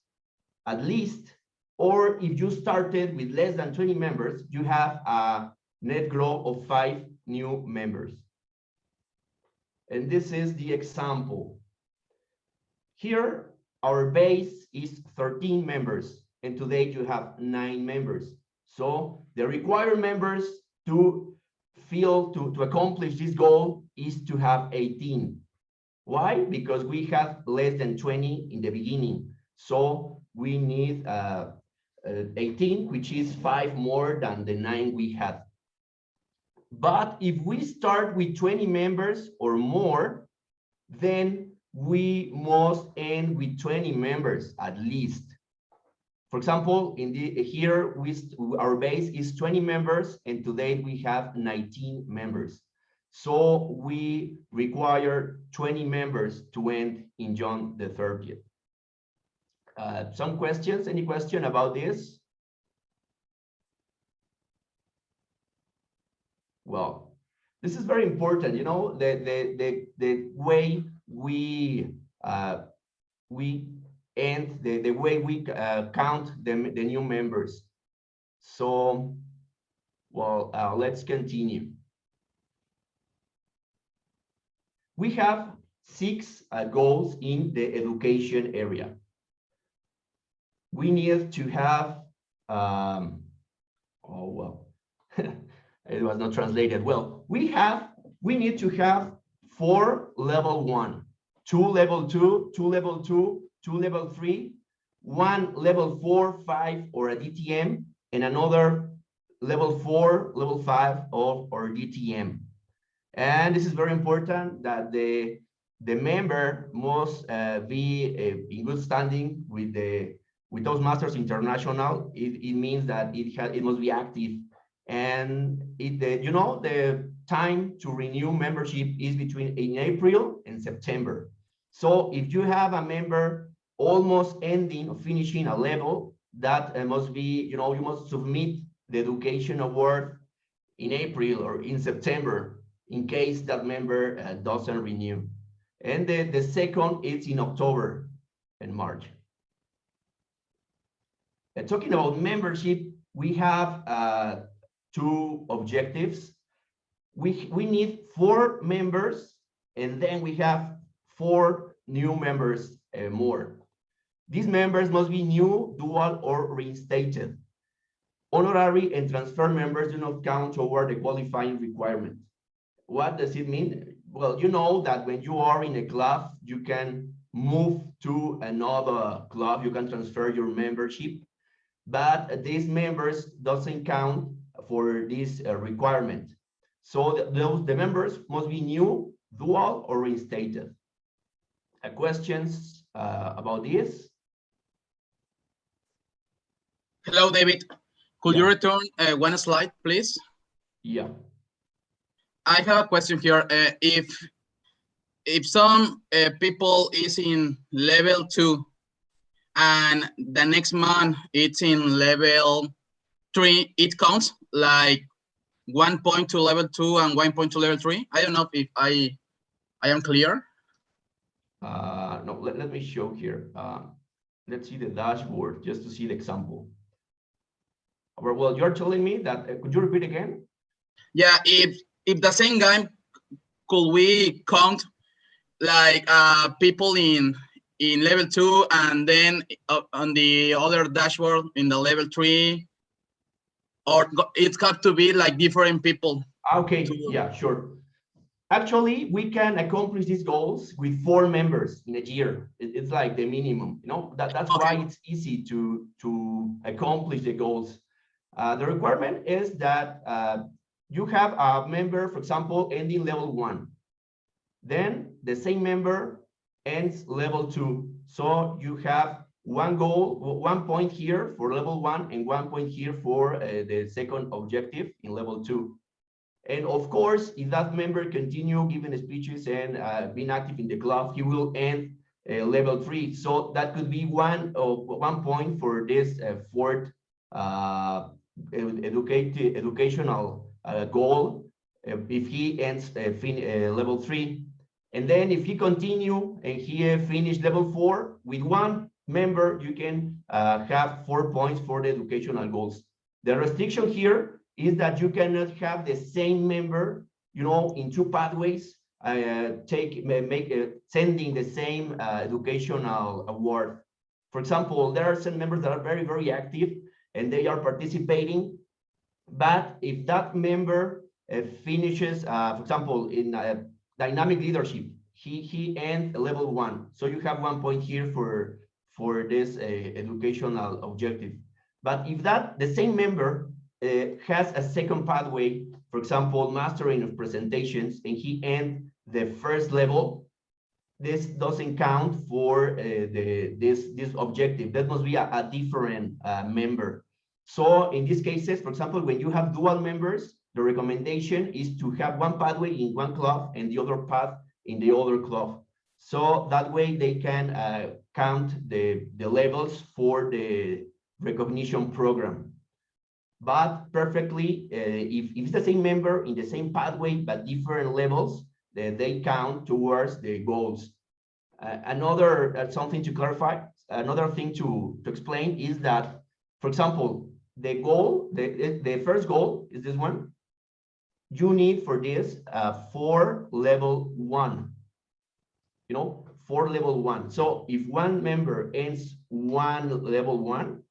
at least, or if you started with less than 20 members, you have a net growth of 5 new members. And this is the example. Here, our base is 13 members, and today you have 9 members. So the required members to accomplish this goal is to have 18. Why? Because we have less than 20 in the beginning. So we need 18, which is 5 more than the 9 we had. But if we start with 20 members or more, then we must end with 20 members at least. For example, here our base is 20 members, and today we have 19 members. So we require 20 members to end in June the 30th. Some questions? Any question about this? Well, this is very important. You know, the way we end, the way we count the new members. So, well, let's continue. We have 6 goals in the education area. We need to have, oh, well, it was not translated well. We need to have 4 level 1, 2 level 2, 2 level 2, 2 level 3, 1 level 4, 5, or a DTM, and another level 4, level 5 of or DTM. And this is very important that the member must be in good standing with Toastmasters International. It means that it must be active, and you know, the time to renew membership is in April and September. So if you have a member almost ending or finishing a level, that must be, you know, you must submit the education award in April or in September in case that member doesn't renew. And the second is in October and March. Talking about membership, we have 2 objectives. We need 4 members, and then we have 4 new members more. These members must be new, dual, or reinstated. Honorary and transfer members do not count toward the qualifying requirement. What does it mean? Well, you know that when you are in a club, you can move to another club, you can transfer your membership, but these members doesn't count for this requirement. So the members must be new, dual, or reinstated. Questions about this? Hello, David. Could you return 1 slide, please? Yeah. I have a question here. If some people is in level 2 and the next month it's in level 3, it counts like 1 point to level 2 and 1 point to level 3. I don't know if I am clear. No, let me show here. Let's see the dashboard just to see the example. Well, you're telling me that, could you repeat again? Yeah, if the same guy, could we count like people in in level 2, and then on the other dashboard in the level 3, or it's got to be like different people? Okay, yeah, sure. Actually, we can accomplish these goals with 4 members in a year. It's like the minimum, you know, that's why it's easy to accomplish the goals. The requirement is that you have a member, for example, ending level 1. Then the same member ends level 2. So you have 1 goal, 1 point here for level 1 and 1 point here for the second objective in level 2. And of course, if that member continue giving speeches and being active in the club, he will end level 3. So that could be 1 point for this fourth educational goal if he ends level 3. And then if he continue and he finish level 4 with 1 member, you can have 4 points for the educational goals. The restriction here is that you cannot have the same member, you know, in 2 pathways, sending the same educational award. For example, there are some members that are very, very active and they are participating. But if that member finishes, for example, in dynamic leadership, he ends level 1. So you have 1 point here for this educational objective. But if the same member has a second pathway, for example, mastering of presentations, and he ends the first level, this doesn't count for this objective. That must be a different member. So in these cases, for example, when you have dual members, the recommendation is to have 1 pathway in 1 club and the other path in the other club. So that way they can count the levels for the recognition program. But perfectly, if it's the same member in the same pathway but different levels, then they count towards the goals. Another something to clarify, another thing to explain is that, for example, the goal, the first goal is this one. You need for this 4 level 1. You know, 4 level 1. So if 1 member ends 1 level 1,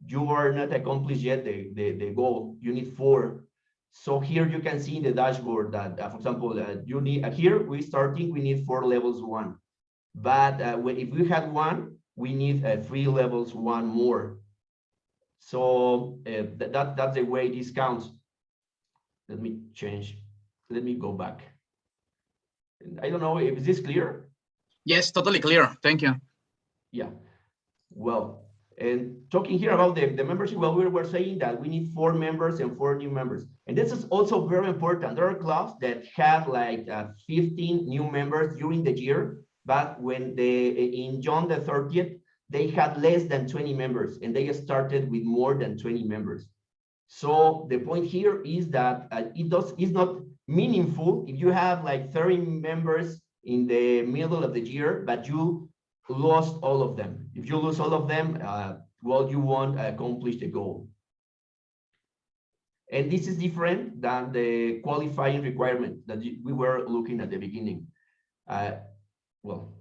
you are not accomplished yet the goal. You need 4. So here you can see in the dashboard that, for example, you need here we need 4 levels 1. But if we had 1, we need 3 levels 1 more. So that's the way this counts. Let me change. Let me go back. I don't know if this is clear. Yes, totally clear. Thank you. Yeah. Well. And talking here about the membership, well, we were saying that we need 4 members and 4 new members. And this is also very important. There are clubs that have like 15 new members during the year, but when in June the 30th, they had less than 20 members and they started with more than 20 members. So the point here is that it's not meaningful if you have like 30 members in the middle of the year, but you lost all of them. If you lose all of them, well, you won't accomplish the goal. And this is different than the qualifying requirement that we were looking at the beginning. Well,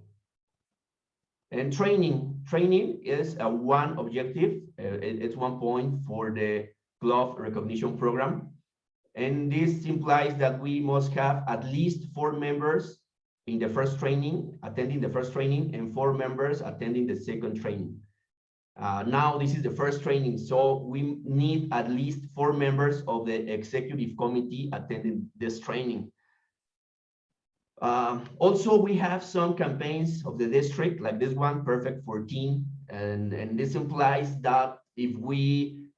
and training is a 1 objective. It's 1 point for the club recognition program. And this implies that we must have at least 4 members in the first training, attending the first training, and 4 members attending the second training. Now this is the first training, so we need at least 4 members of the executive committee attending this training. Also, we have some campaigns of the district, like this one, Perfect 14, and this implies that if we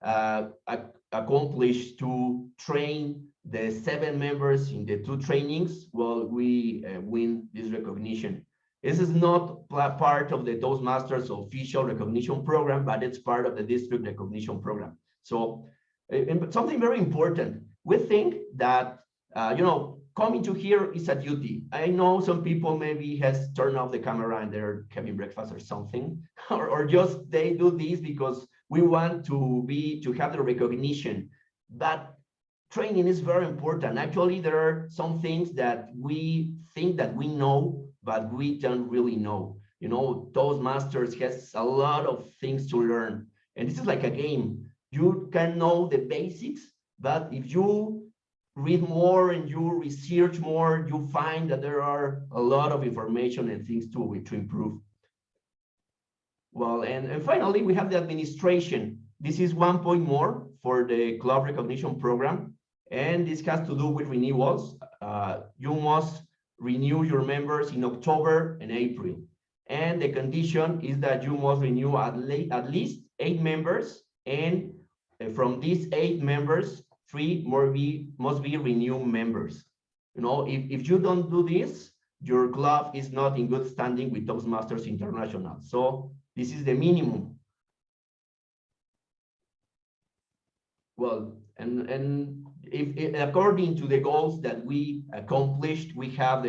accomplish to train the 7 members in the 2 trainings, well, we win this recognition. This is not part of the Toastmasters official recognition program, but it's part of the district recognition program. So something very important, we think that, you know, coming to here is a duty. I know some people maybe has turned off the camera and they're having breakfast or something, or just they do this because we want to have the recognition. But training is very important. Actually, there are some things that we think that we know, but we don't really know. You know, Toastmasters has a lot of things to learn. And this is like a game. You can know the basics, but if you read more and you research more, you find that there are a lot of information and things to improve. Well, and finally, we have the administration. This is 1 point more for the club recognition program. And this has to do with renewals. You must renew your members in October and April. And the condition is that you must renew at least 8 members. And from these 8 members, 3 more must be renewed members. You know, if you don't do this, your club is not in good standing with Toastmasters International. So this is the minimum. Well, and if according to the goals that we accomplished, we have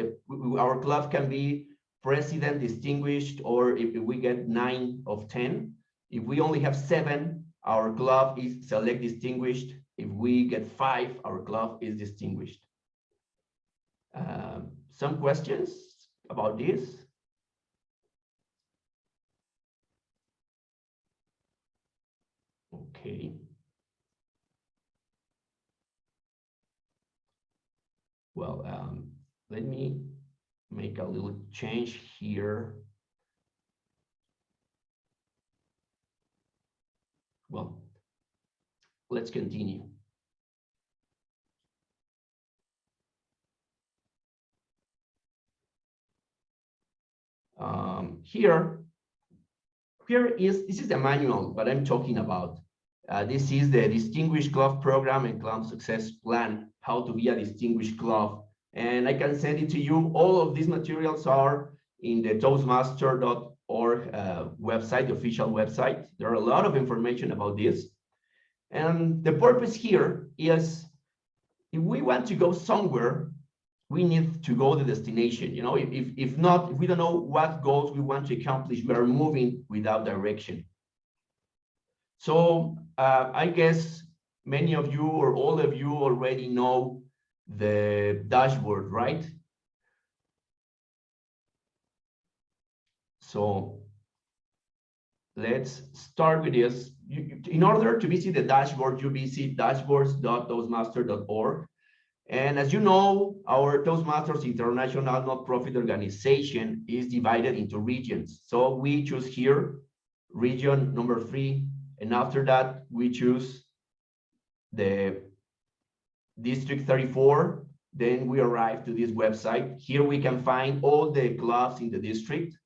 our club can be president distinguished, or if we get 9 of 10. If we only have 7, our club is select distinguished. If we get 5, our club is distinguished. Some questions about this? Okay. Well, let me make a little change here. Well, let's continue. This is the manual, but I'm talking about. This is the Distinguished Club Program and Club Success Plan, how to be a distinguished club. And I can send it to you. All of these materials are in the Toastmaster.org website, the official website. There are a lot of information about this. And the purpose here is, if we want to go somewhere, we need to go to the destination. You know, if not, if we don't know what goals we want to accomplish, we are moving without direction. So I guess many of you or all of you already know the dashboard, right? So let's start with this. In order to visit the dashboard, you visit dashboards.toastmaster.org. And as you know, our Toastmasters International not-profit organization is divided into regions. So we choose here region number 3. And after that, we choose the District 34. Then we arrive to this website. Here we can find all the clubs in the district.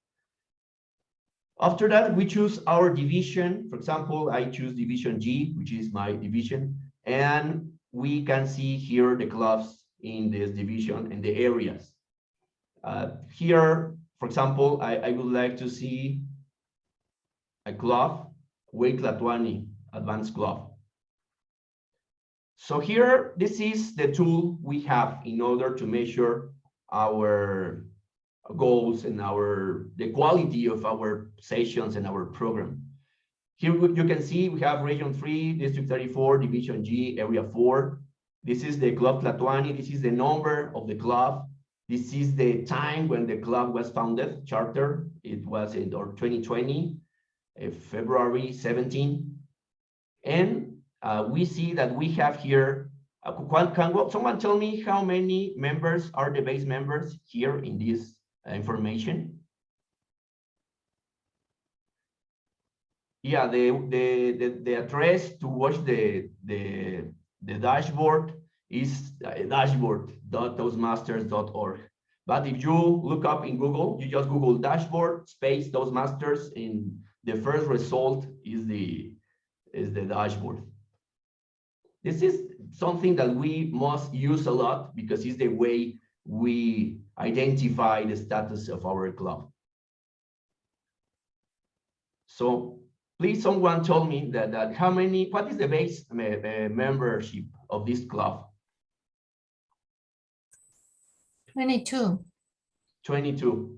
After that, we choose our division. For example, I choose Division G, which is my division. And we can see here the clubs in this division and the areas. Here, for example, I would like to see a club, Tlatuani Advanced Club. So here, this is the tool we have in order to measure our goals and the quality of our sessions and our program. Here you can see we have Region 3, District 34, Division G, Area 4. This is the Club Tlatuani. This is the number of the club. This is the time when the club was founded, charter. It was in 2020, February 17. And we see that we have here, can someone tell me how many members are the base members here in this information? Yeah, the address to watch the dashboard is dashboard.toastmasters.org. But if you look up in Google, you just Google dashboard space Toastmasters, and the first result is the dashboard. This is something that we must use a lot because it's the way we identify the status of our club. So please, someone told me that what is the base membership of this club? 22. 22.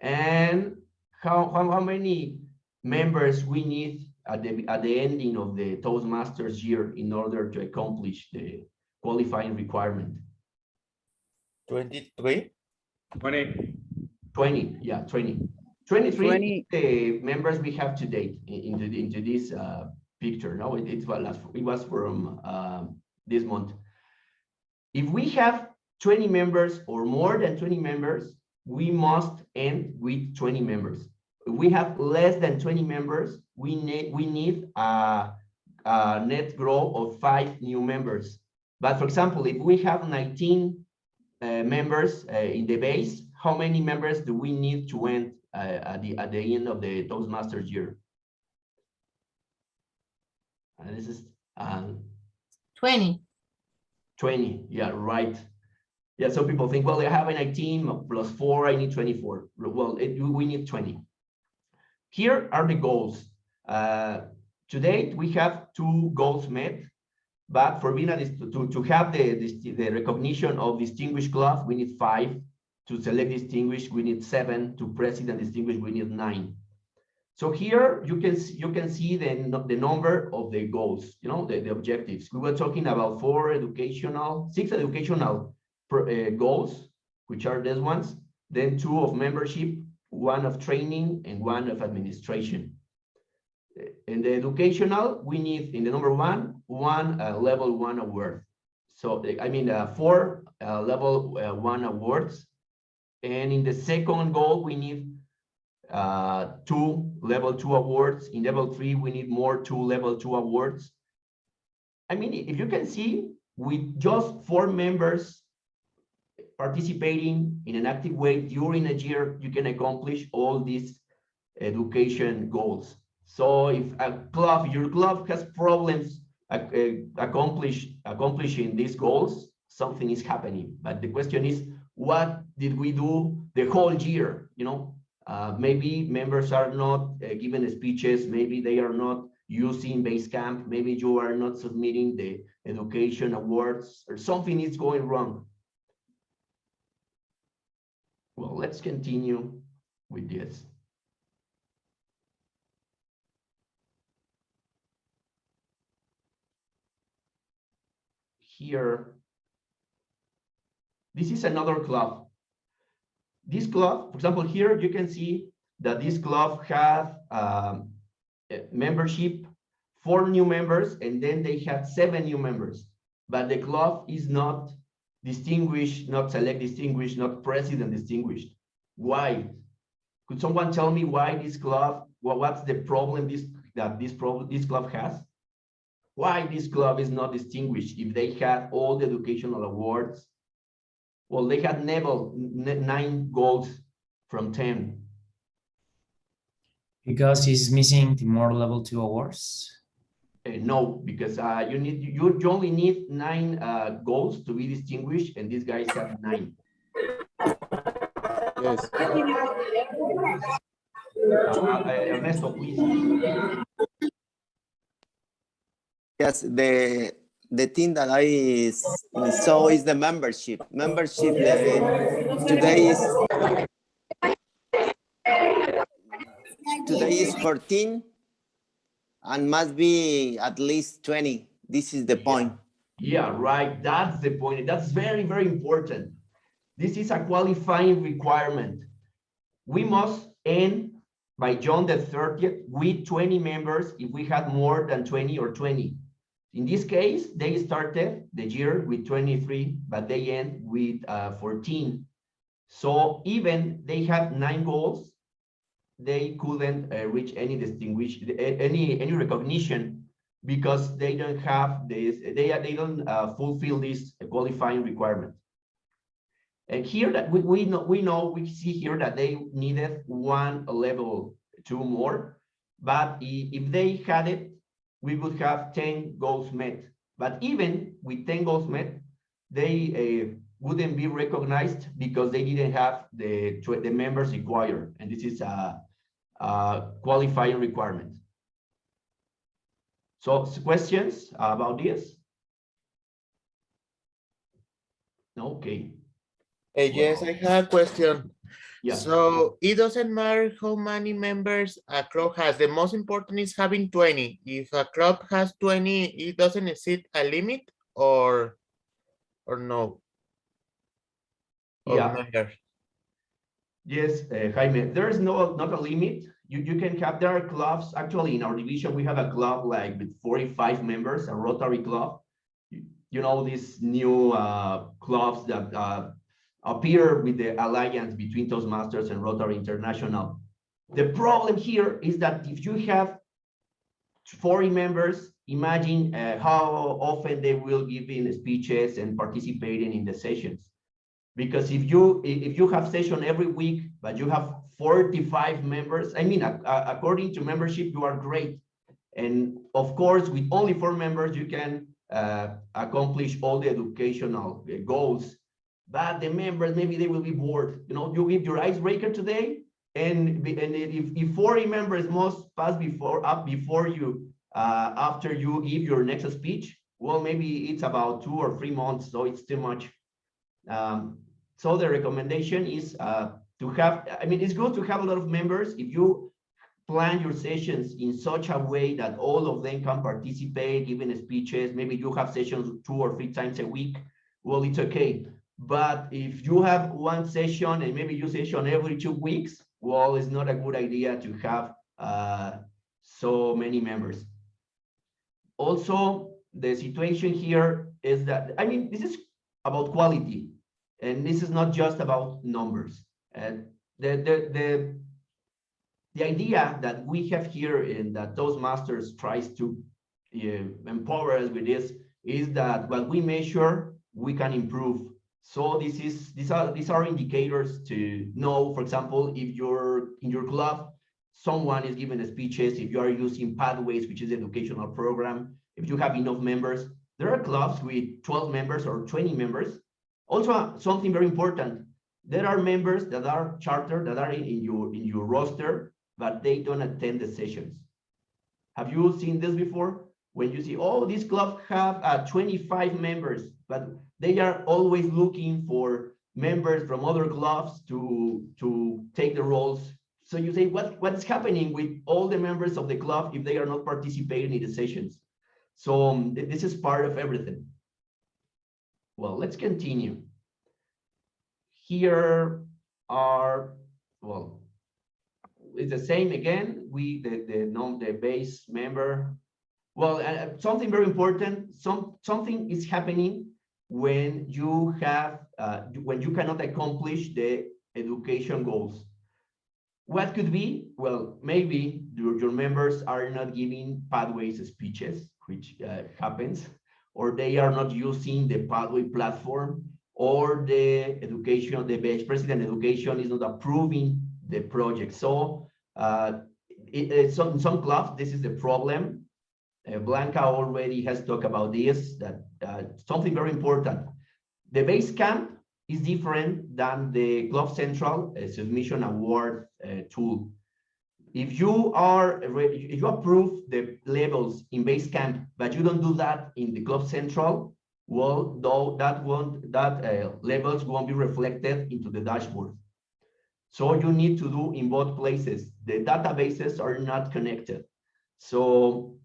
And how many members we need at the ending of the Toastmasters year in order to accomplish the qualifying requirement? 23? 20. 20, yeah, 20. 23 members we have to date into this picture. No, it was from this month. If we have 20 members or more than 20 members, we must end with 20 members. If we have less than 20 members, we need a net growth of 5 new members. But for example, if we have 19 members in the base, how many members do we need to end at the end of the Toastmasters year? This is 20. 20. Yeah, right. Yeah, some people think, well, I have an 19 plus 4, I need 24. Well, we need 20. Here are the goals. To date, we have 2 goals met, but for being to have the recognition of distinguished club, we need 5. To select distinguished, we need 7. To president distinguished, we need 9. So here you can see the number of the goals, the objectives. We were talking about 6 educational goals, which are these ones, then 2 of membership, 1 of training, and 1 of administration. In the educational, we need in the number 1 level 1 award. So I mean 4 level 1 awards, and in the second goal we need 2 level 2 awards. In level 3 we need more 2 level 2 awards. I mean, if you can see, with just 4 members participating in an active way during a year, you can accomplish all these education goals. So if your club has problems accomplishing these goals, something is happening. But the question is, what did we do the whole year? Maybe members are not giving speeches, maybe they are not using Basecamp, maybe you are not submitting the education awards, or something is going wrong. Well, let's continue with this. Here, this is another club. This club, for example, here you can see that this club have membership, 4 new members, and then they have 7 new members. But the club is not distinguished, not select distinguished, not president distinguished. Why? Could someone tell me why this club? What's the problem this club has? Why this club is not distinguished if they have all the educational awards? Well, they had 9 goals from 10. Because he's missing the more level 2 awards. No, because you only need 9 goals to be distinguished, and these guys have 9. Yes. Ernesto, please. Yes, the thing that I saw is the membership. Membership today is 14 and must be at least 20. This is the point. Yeah, right. That's the point. That's very, very important. This is a qualifying requirement. We must end by June the 30th with 20 members if we had more than 20 or 20. In this case, they started the year with 23, but they end with 14. So even they had 9 goals, they couldn't reach any any recognition because they don't have this. They don't fulfill this qualifying requirement. And here that we see here that they needed 1 level 2 more, but if they had it, we would have 10 goals met. But even with 10 goals met, they wouldn't be recognized because they didn't have the members required, and this is a qualifying requirement. So questions about this? Okay. Yes, I have a question. Yeah. So it doesn't matter how many members a club has. The most important is having 20. If a club has 20, it doesn't exceed a limit or no? Yeah. Members. Yes, Jaime, there is not a limit. You can have, there are clubs, actually in our division, we have a club like with 45 members, a Rotary club. You know, these new clubs that appear with the alliance between Toastmasters and Rotary International. The problem here is that if you have 40 members, imagine how often they will give in speeches and participating in the sessions. Because if you have session every week, but you have 45 members, I mean, according to membership, you are great. And of course, with only 4 members, you can accomplish all the educational goals. But the members, maybe they will be bored. You know, you give your icebreaker today, and if 40 members must pass before you, after you give your next speech, well, maybe it's about 2 or 3 months, so it's too much. So the recommendation is to have, I mean, it's good to have a lot of members. If you plan your sessions in such a way that all of them can participate, giving speeches, maybe you have sessions 2 or 3 times a week, well, it's okay. But if you have one session and maybe you session every 2 weeks, well, it's not a good idea to have so many members. Also, the situation here is that, I mean, this is about quality. And this is not just about numbers. The idea that we have here in that Toastmasters tries to empower us with this is that what we measure, we can improve. So these are indicators to know, for example, if you're in your club, someone is giving speeches, if you are using Pathways, which is an educational program, if you have enough members. There are clubs with 12 members or 20 members. Also, something very important, there are members that are chartered, that are in your roster, but they don't attend the sessions. Have you seen this before? When you see, oh, these clubs have 25 members, but they are always looking for members from other clubs to take the roles. So you say, what is happening with all the members of the club if they are not participating in the sessions? So this is part of everything. Well, let's continue. Here are, well, it's the same again. The base member. Well, something very important. Something is happening when you have when you cannot accomplish the education goals. What could be? Well, maybe your members are not giving Pathways speeches, which happens, or they are not using the Pathway platform, or the vice president education is not approving the project. So in some clubs, this is the problem. Blanca already has talked about this, that something very important. The base camp is different than the Club Central submission award tool. If you approve the levels in base camp, but you don't do that in the Club Central, well, though that levels won't be reflected into the dashboard. So you need to do in both places. The databases are not connected. So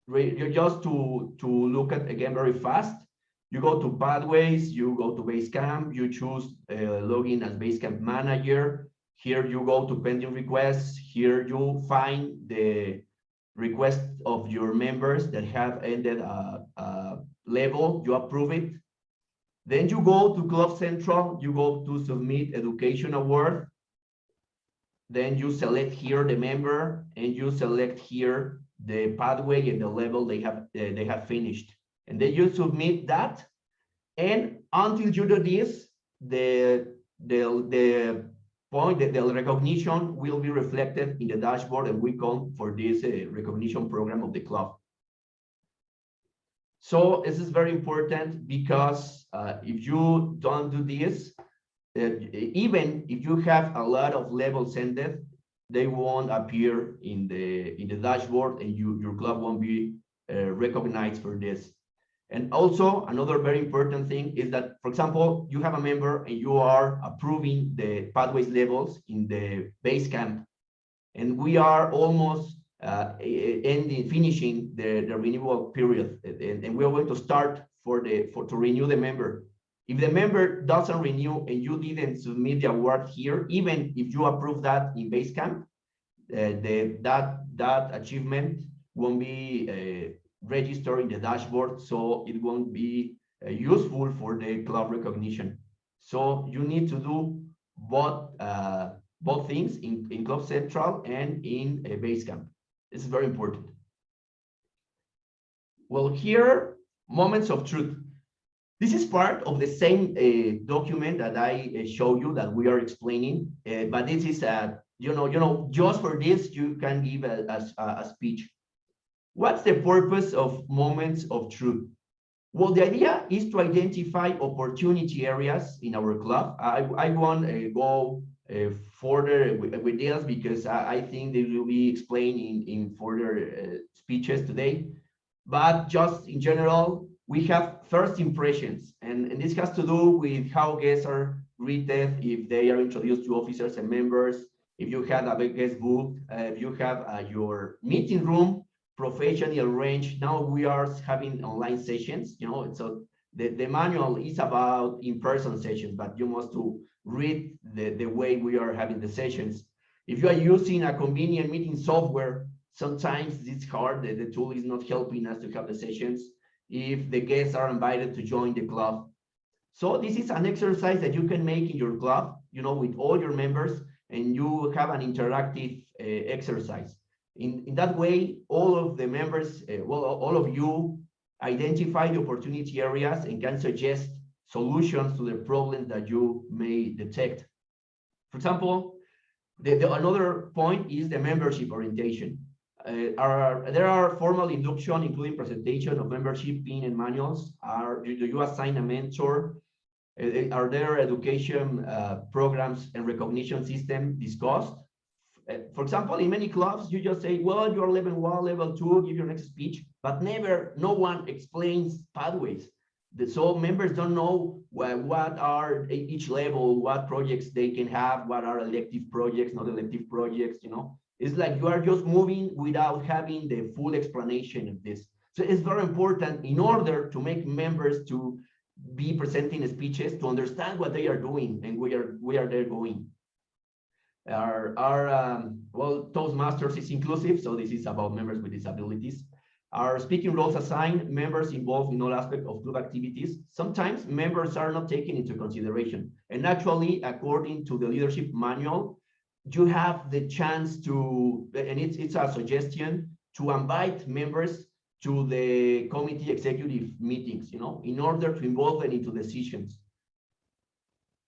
just to look at again very fast, you go to Pathways, you go to Basecamp, you choose login as Basecamp manager. Here you go to pending requests. Here you find the request of your members that have ended level, you approve it. Then you go to Club Central, you go to submit education award. Then you select here the member and you select here the pathway and the level they have finished. And then you submit that. And until you do this, the recognition will be reflected in the dashboard, and we come for this recognition program of the club. So this is very important because if you don't do this, even if you have a lot of levels ended, they won't appear in the dashboard, and your club won't be recognized for this. And also another very important thing is that, for example, you have a member and you are approving the pathways levels in the base camp, and we are almost finishing the renewal period, and we are going to start to renew the member. If the member doesn't renew and you didn't submit the award here, even if you approve that in Basecamp, that achievement won't be registered in the dashboard, so it won't be useful for the club recognition. So you need to do both things in Club Central and in Basecamp. This is very important. Well, here, moments of truth. This is part of the same document that I show you that we are explaining, but this is just for this you can give a speech. What's the purpose of moments of truth? Well, the idea is to identify opportunity areas in our club. I won't go further with this because I think they will be explained in further speeches today. But just in general, we have first impressions, and this has to do with how guests are greeted, if they are introduced to officers and members, if you have a guest book, if you have your meeting room professionally arranged. Now we are having online sessions, so the manual is about in-person sessions, but you must to read the way we are having the sessions. If you are using a convenient meeting software, sometimes it's hard, the tool is not helping us to have the sessions if the guests are invited to join the club. So this is an exercise that you can make in your club, with all your members, and you have an interactive exercise. In that way, all of the members, all of you identify the opportunity areas and can suggest solutions to the problems that you may detect. For example, another point is the membership orientation. There are formal induction, including presentation of membership pin and manuals. Do you assign a mentor? Are there education programs and recognition system discussed? For example, in many clubs, you just say, well, you're level 1, level 2, give your next speech, but no one explains pathways. So members don't know what are each level, what projects they can have, what are elective projects, not elective projects, It's like you are just moving without having the full explanation of this. So it's very important in order to make members to be presenting speeches to understand what they are doing and where they're going. Well, Toastmasters is inclusive, so this is about members with disabilities. Our speaking roles assign members involved in all aspects of club activities. Sometimes members are not taken into consideration. And actually, according to the leadership manual, you have the chance to, and it's a suggestion, to invite members to the committee executive meetings, in order to involve them into decisions.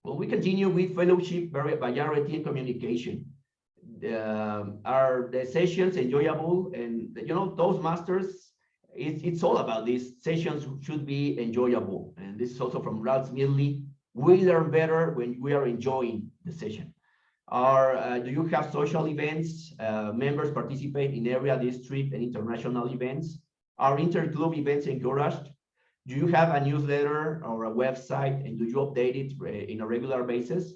Well, we continue with fellowship, variety, and communication. Are the sessions enjoyable? And Toastmasters, it's all about this. Sessions should be enjoyable. And this is also from Ralph Smedley. We learn better when we are enjoying the session. Do you have social events? Members participate in area, district, and international events. Are inter-club events encouraged? Do you have a newsletter or a website, and do you update it in a regular basis?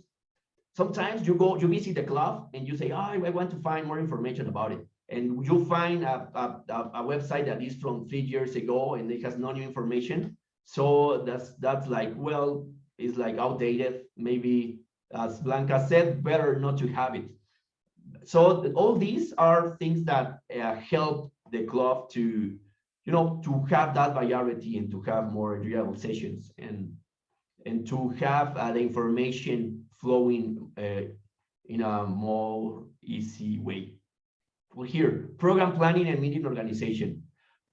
Sometimes you visit the club and you say, oh, I want to find more information about it. And you find a website that is from 3 years ago and it has no new information. So that's like, well, it's like outdated. Maybe, as Blanca said, better not to have it. So all these are things that help the club to have that variety and to have more enjoyable sessions and to have the information flowing in a more easy way. Well, here, program planning and meeting organization.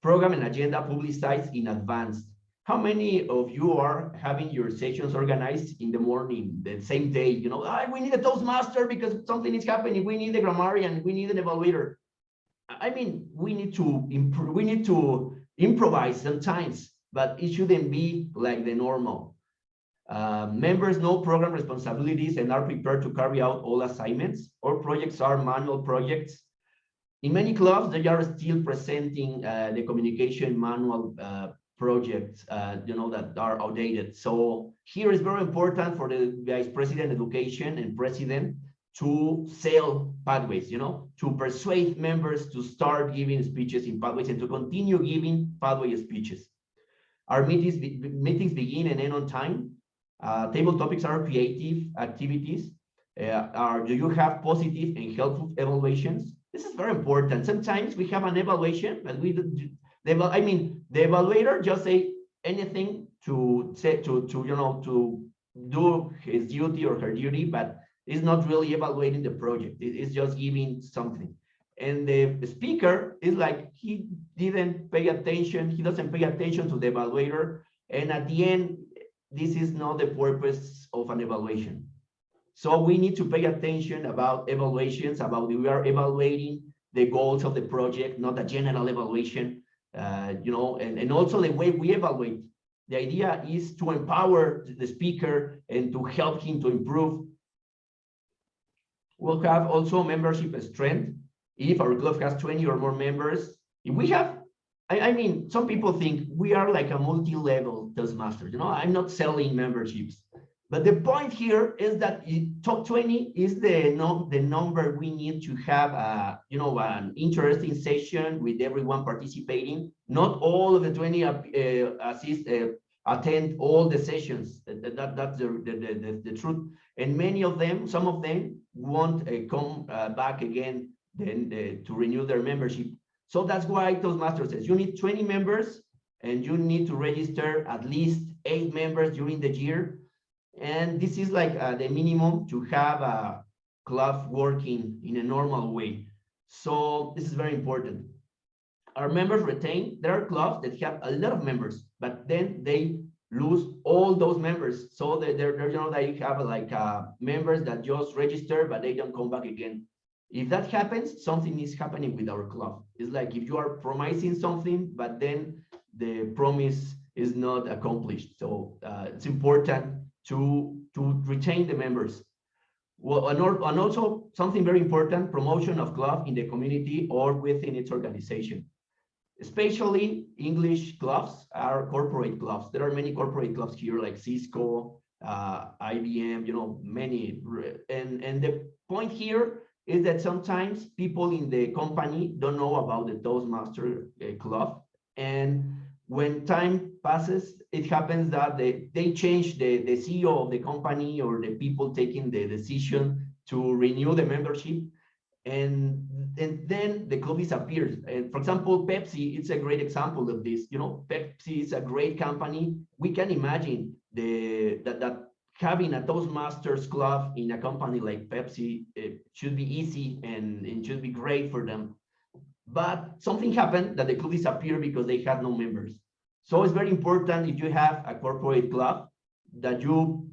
Program and agenda publicized in advance. How many of you are having your sessions organized in the morning, the same day? We need a Toastmaster because something is happening. We need a grammarian. We need an evaluator. I mean, we need to improve. We need to improvise sometimes, but it shouldn't be like the normal. Members know program responsibilities and are prepared to carry out all assignments. All projects are manual projects. In many clubs, they are still presenting the communication manual projects, that are outdated. So here is very important for the vice president education and president to sell pathways, to persuade members to start giving speeches in pathways and to continue giving pathway speeches. Our meetings begin and end on time. Table topics are creative activities. Do you have positive and helpful evaluations? This is very important. Sometimes we have an evaluation, but we the evaluator just say anything to say to do his duty or her duty, but it's not really evaluating the project. It's just giving something. And the speaker is like he didn't pay attention. He doesn't pay attention to the evaluator. And at the end, this is not the purpose of an evaluation. So we need to pay attention about evaluations, about we are evaluating the goals of the project, not a general evaluation, and also the way we evaluate. The idea is to empower the speaker and to help him to improve. We'll have also membership strength. If our club has 20 or more members, if we have, some people think we are like a multi-level Toastmasters. I'm not selling memberships. But the point here is that top 20 is the number we need to have an interesting session with everyone participating. Not all of the 20 attend all the sessions. That's the truth. And many of them, some of them won't come back again then to renew their membership. So that's why Toastmasters says you need 20 members and you need to register at least 8 members during the year. And this is like the minimum to have a club working in a normal way. So this is very important. Our members retain. There are clubs that have a lot of members, but then they lose all those members. So they have like members that just register, but they don't come back again. If that happens, something is happening with our club. It's like if you are promising something, but then the promise is not accomplished. So it's important to retain the members. Well, and also something very important, promotion of club in the community or within its organization. Especially English clubs are corporate clubs. There are many corporate clubs here like Cisco, IBM, many. And the point here is that sometimes people in the company don't know about the Toastmaster club. And when time passes, it happens that they change the CEO of the company or the people taking the decision to renew the membership. And then the club disappears. And for example, Pepsi, it's a great example of this. Pepsi is a great company. We can imagine that having a Toastmasters club in a company like Pepsi, it should be easy and it should be great for them. But something happened that the club disappeared because they had no members. So it's very important if you have a corporate club that you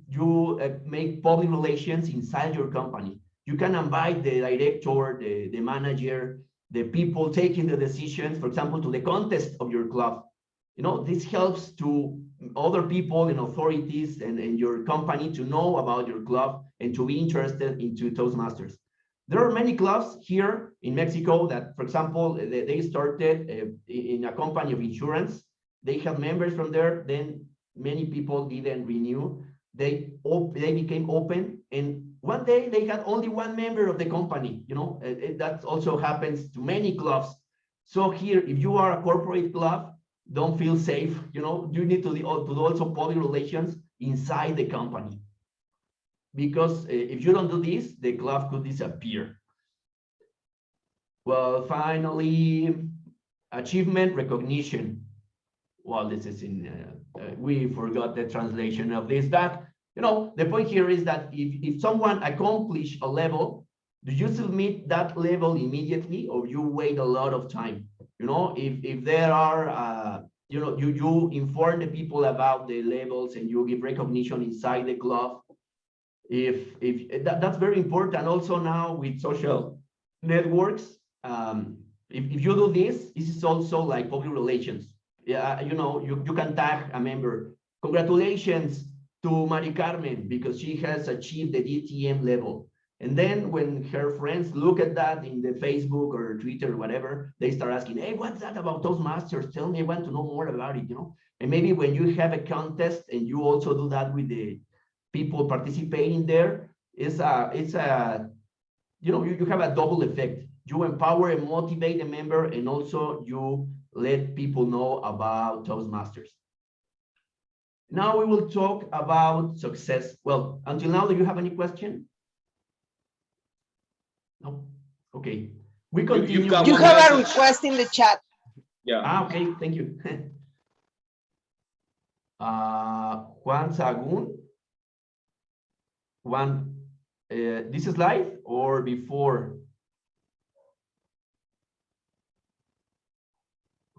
make public relations inside your company. You can invite the director, the manager, the people taking the decisions, for example, to the contest of your club. This helps to other people and authorities and your company to know about your club and to be interested into Toastmasters. There are many clubs here in Mexico that, for example, they started in a company of insurance. They have members from there. Then many people didn't renew. They became open, and one day they had only one member of the company. That also happens to many clubs. So here, if you are a corporate club, don't feel safe. You need to do also public relations inside the company. Because if you don't do this, the club could disappear. Well, finally, achievement recognition. Well, this is we forgot the translation of this, but the point here is that if someone accomplish a level, do you submit that level immediately or you wait a lot of time? If there are, you inform the people about the levels and you give recognition inside the club. That's very important. Also now with social networks, if you do this is also like public relations. Yeah, you can tag a member. Congratulations to Mari Carmen because she has achieved the DTM level. And then when her friends look at that in the Facebook or Twitter or whatever, they start asking, hey, what's that about Toastmasters? Tell me, I want to know more about it, And maybe when you have a contest and you also do that with the people participating there, you have a double effect. You empower and motivate the member, and also you let people know about Toastmasters. Now we will talk about success. Well, until now, do you have any question? No? Okay. We continue. You have a request in the chat. Yeah. Ah, okay, thank you. Juan Sagun. Juan, this is live or before?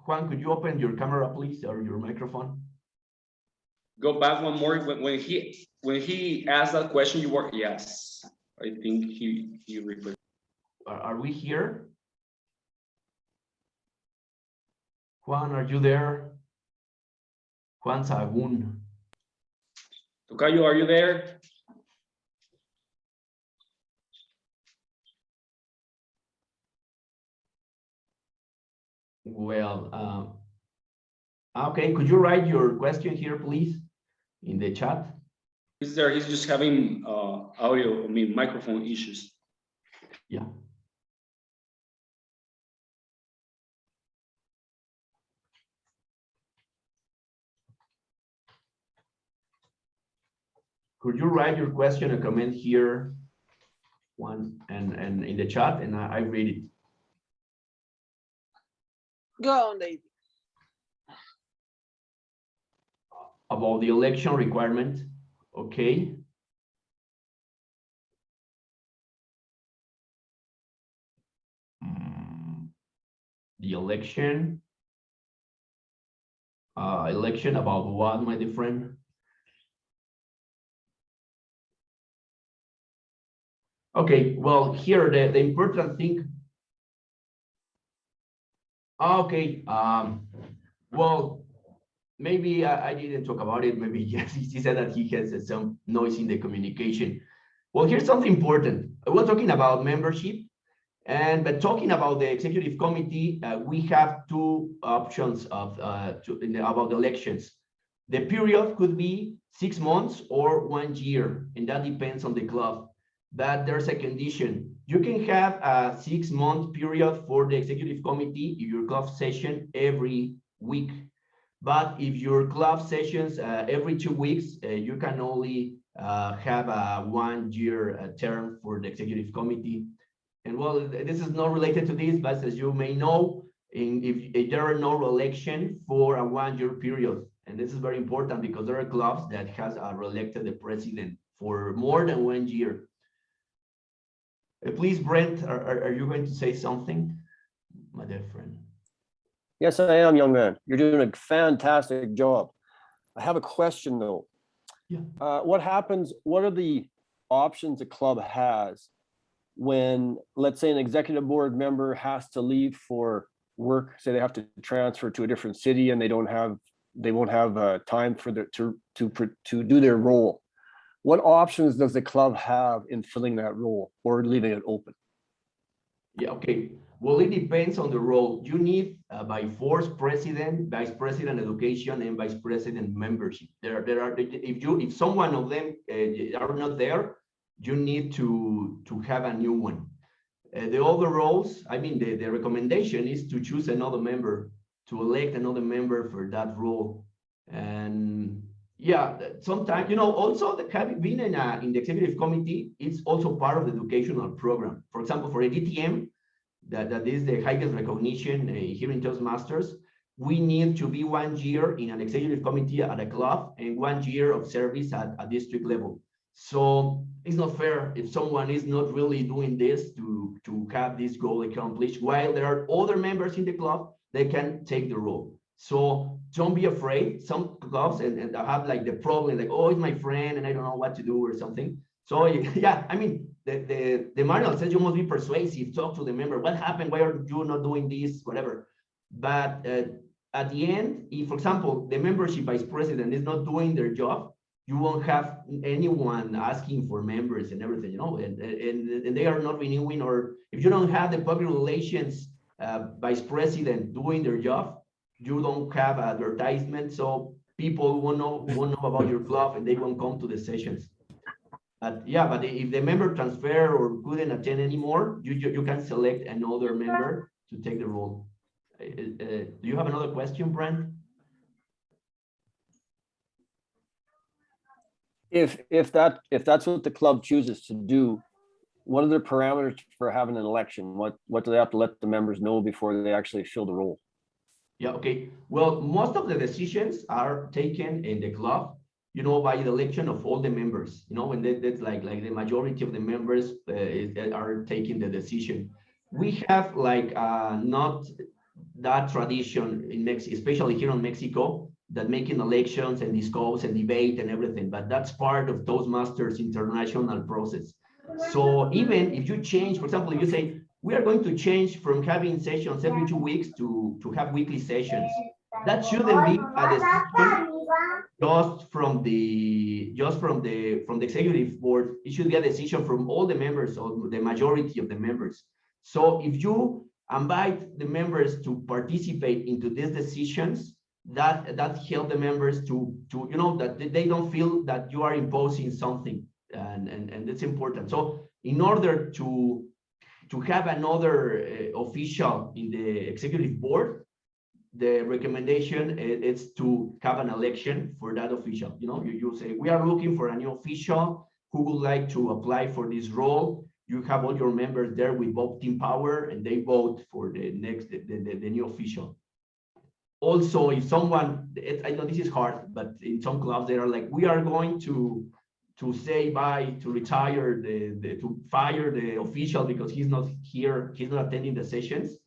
Juan, could you open your camera, please, or your microphone? Go back one more. When he asked that question, you were yes. I think he replied. Are we here? Juan, are you there? Juan Sagun. Tocayo, are you there? Well, okay, could you write your question here, please, in the chat? He's there. He's just having audio, microphone issues. Yeah. Could you write your question and comment here, one and in the chat, and I read it. Go on, David. About the election requirement, okay. The election. Election about what, my dear friend? Okay, well, here the important thing. Okay, well, maybe I didn't talk about it. Maybe yes, he said that he has some noise in the communication. Well, here's something important. We're talking about membership, but talking about the executive committee, we have two options of about elections. The period could be 6 months or 1 year, and that depends on the club. But there's a condition. You can have a 6-month period for the executive committee in your club session every week. But if your club sessions every 2 weeks, you can only have a 1 year term for the executive committee. And well, this is not related to this, but as you may know, if there are no election for a 1 year period, and this is very important because there are clubs that has re-elected the president for more than 1 year. Please, Brent, are you going to say something, my dear friend? Yes, I am, young man. You're doing a fantastic job. I have a question though. Yeah. What are the options a club has when, let's say, an executive board member has to leave for work, say they have to transfer to a different city and they won't have time for to do their role? What options does the club have in filling that role or leaving it open? Yeah, okay. Well, it depends on the role. You need by force president, vice president education, and vice president membership. If some one of them are not there, you need to have a new one. The other roles, I mean, the recommendation is to choose another member, to elect another member for that role. And yeah, sometimes, you know, also being in the executive committee, it's also part of the educational program. For example, for a DTM, that is the highest recognition here in Toastmasters, we need to be 1 year in an executive committee at a club and 1 year of service at a district level. So it's not fair if someone is not really doing this to have this goal accomplished, while there are other members in the club that can take the role. So don't be afraid. Some clubs and have like the problem, like, oh, it's my friend and I don't know what to do or something. So yeah, I mean, the manual says you must be persuasive, talk to the member. What happened? Why are you not doing this? Whatever. But at the end, if, for example, the membership vice president is not doing their job, you won't have anyone asking for members and everything, you know, and they are not renewing, or if you don't have the public relations vice president doing their job, you don't have advertisement, so people won't know about your club and they won't come to the sessions. Yeah, but if the member transfer or couldn't attend anymore, you can select another member to take the role. Do you have another question, Brent? If that's what the club chooses to do, what are the parameters for having an election? What do they have to let the members know before they actually fill the role? Yeah, okay. Well, most of the decisions are taken in the club, by the election of all the members, and that's like the majority of the members are taking the decision. We have not that tradition in Mexico, especially here in Mexico, that making elections and discuss and debate and everything, but that's part of Toastmasters international process. So even if you change, for example, if you say, we are going to change from having sessions every 2 weeks to have weekly sessions, that shouldn't be a decision from the executive board. It should be a decision from all the members or the majority of the members. So if you invite the members to participate into these decisions, that help the members to that they don't feel that you are imposing something, and it's important. So in order to have another official in the executive board, the recommendation is to have an election for that official. You say, we are looking for a new official who would like to apply for this role. You have all your members there with voting power, and they vote for the new official. Also, if someone, I know this is hard, but in some clubs they are like, we are going to say bye, to retire, to fire the official because he's not here, he's not attending the sessions.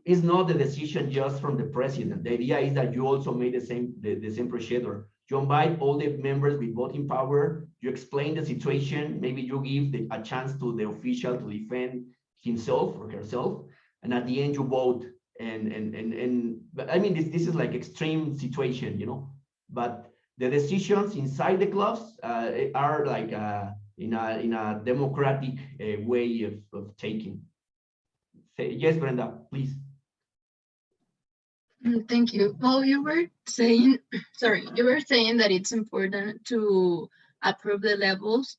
It's not the decision just from the president. The idea is that you also made the same procedure. You invite all the members with voting power, you explain the situation, maybe you give a chance to the official to defend himself or herself, and at the end you vote. But I mean, this is like extreme situation, but the decisions inside the clubs are like in a democratic way of taking. Yes, Brenda, please. Thank you. Well, you were saying, that it's important to approve the levels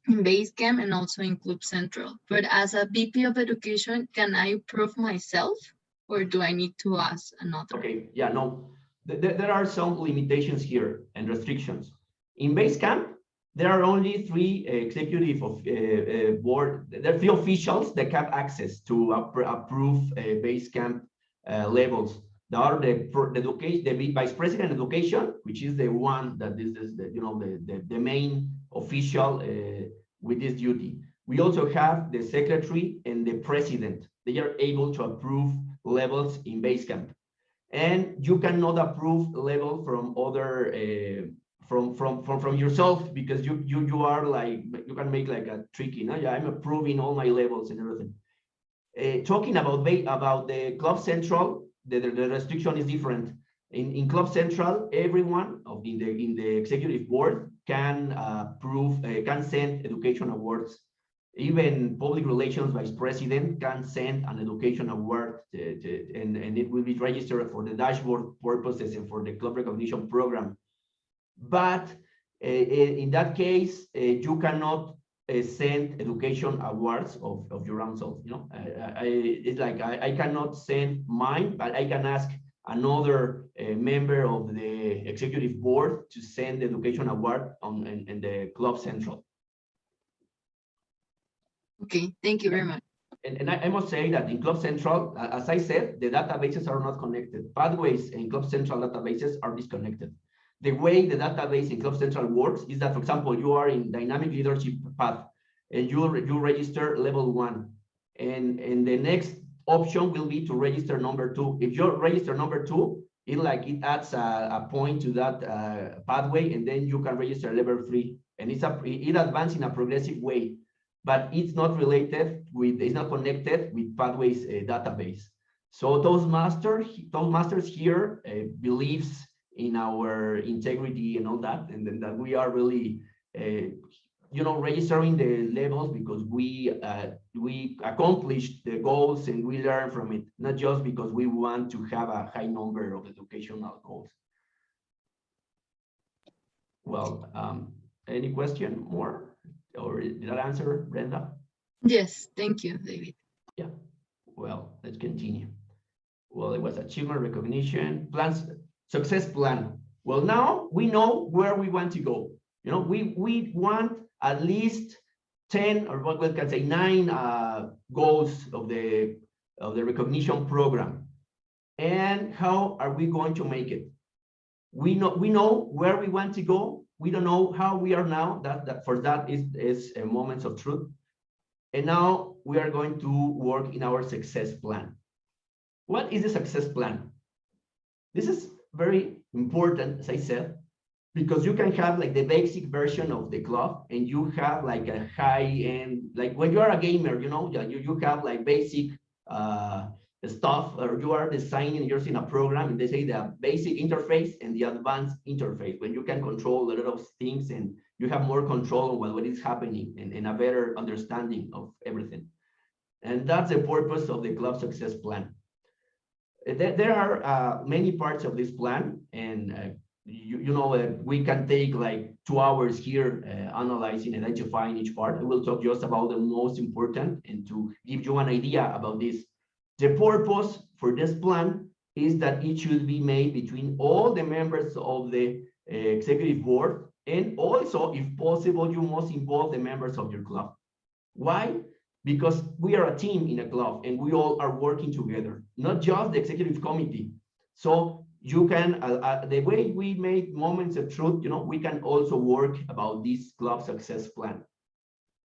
in Basecamp and also in Club Central. But as a VP of Education, can I approve myself, or do I need to ask another? Okay, yeah, no. There are some limitations here and restrictions. In Basecamp, there are only 3 executive of board. There are 3 officials that have access to approve Basecamp levels. There are the vice president of education, which is the one that is the main official with this duty. We also have the secretary and the president. They are able to approve levels in Basecamp, and you cannot approve level from other from yourself, because you are like, you can make like a tricky. Yeah, I'm approving all my levels and everything. Talking about the Club Central, the restriction is different. In Club Central, everyone in the executive board can can send education awards. Even public relations vice president can send an education award, and it will be registered for the dashboard purposes and for the club recognition program. But in that case, you cannot send education awards of your own self. It's like I cannot send mine, but I can ask another member of the executive board to send the education award in the Club Central. Okay, thank you very much. And I must say that in Club Central, as I said, the databases are not connected. Pathways in Club Central databases are disconnected. The way the database in Club Central works is that, for example, you are in dynamic leadership path and you register level 1, and the next option will be to register number 2. If you register number 2, it adds a point to that pathway, and then you can register level 3, and it advances in a progressive way, but it's not connected with Pathways database. So Toastmasters here believes in our integrity and all that, and then that we are really registering the levels because we accomplished the goals and we learn from it, not just because we want to have a high number of educational goals. Well, any question more, or did that answer, Brenda? Yes, thank you, David. Yeah, well, let's continue. Well, it was achievement recognition, plans, success plan. Well, now we know where we want to go. You know, we want at least 10 or what we can say 9 goals of the recognition program. And how are we going to make it? We know where we want to go. We don't know how we are now. That for that is a moments of truth. And now we are going to work in our success plan. What is the success plan? This is very important, as I said, because you can have like the basic version of the club and you have like a high end, like when you are a gamer, you know, you have like basic stuff, or you are designing using a program, and they say the basic interface and the advanced interface, when you can control a lot of things and you have more control on what is happening and a better understanding of everything. And that's the purpose of the club success plan. There are many parts of this plan, and you know, we can take like 2 hours here analyzing and identifying each part. I will talk just about the most important and to give you an idea about this. The purpose for this plan is that it should be made between all the members of the executive board, and also, if possible, you must involve the members of your club. Why? Because we are a team in a club and we all are working together, not just the executive committee. So you can, the way we made moments of truth, you know, we can also work about this club success plan.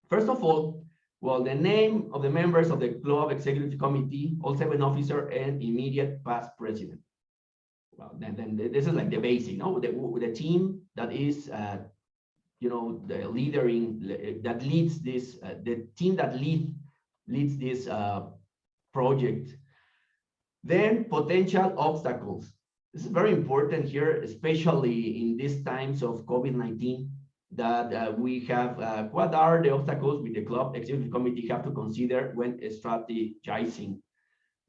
First of all, well, the name of the members of the club executive committee, all 7 officers and immediate past president. Well, then this is like the basic, no? The team that is, you know, the leadering that leads this, the team that leads this project. Then potential obstacles. This is very important here, especially in these times of COVID-19, that we have, what are the obstacles with the club executive committee have to consider when strategizing?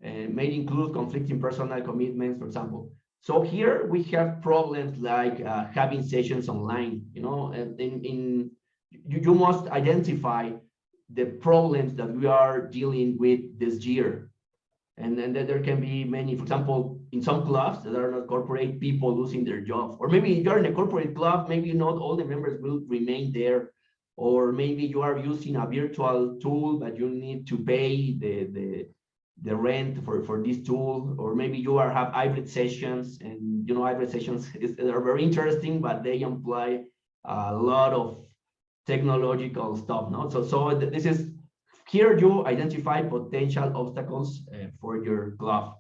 May include conflicting personal commitments, for example. So here we have problems like having sessions online, you know, and you must identify the problems that we are dealing with this year. And then there can be many, for example, in some clubs that are not corporate, people losing their jobs. Or maybe you're in a corporate club, maybe not all the members will remain there. Or maybe you are using a virtual tool, but you need to pay the rent for this tool. Or maybe you have hybrid sessions, and you know, hybrid sessions are very interesting, but they imply a lot of technological stuff. No? So this is, here you identify potential obstacles for your club.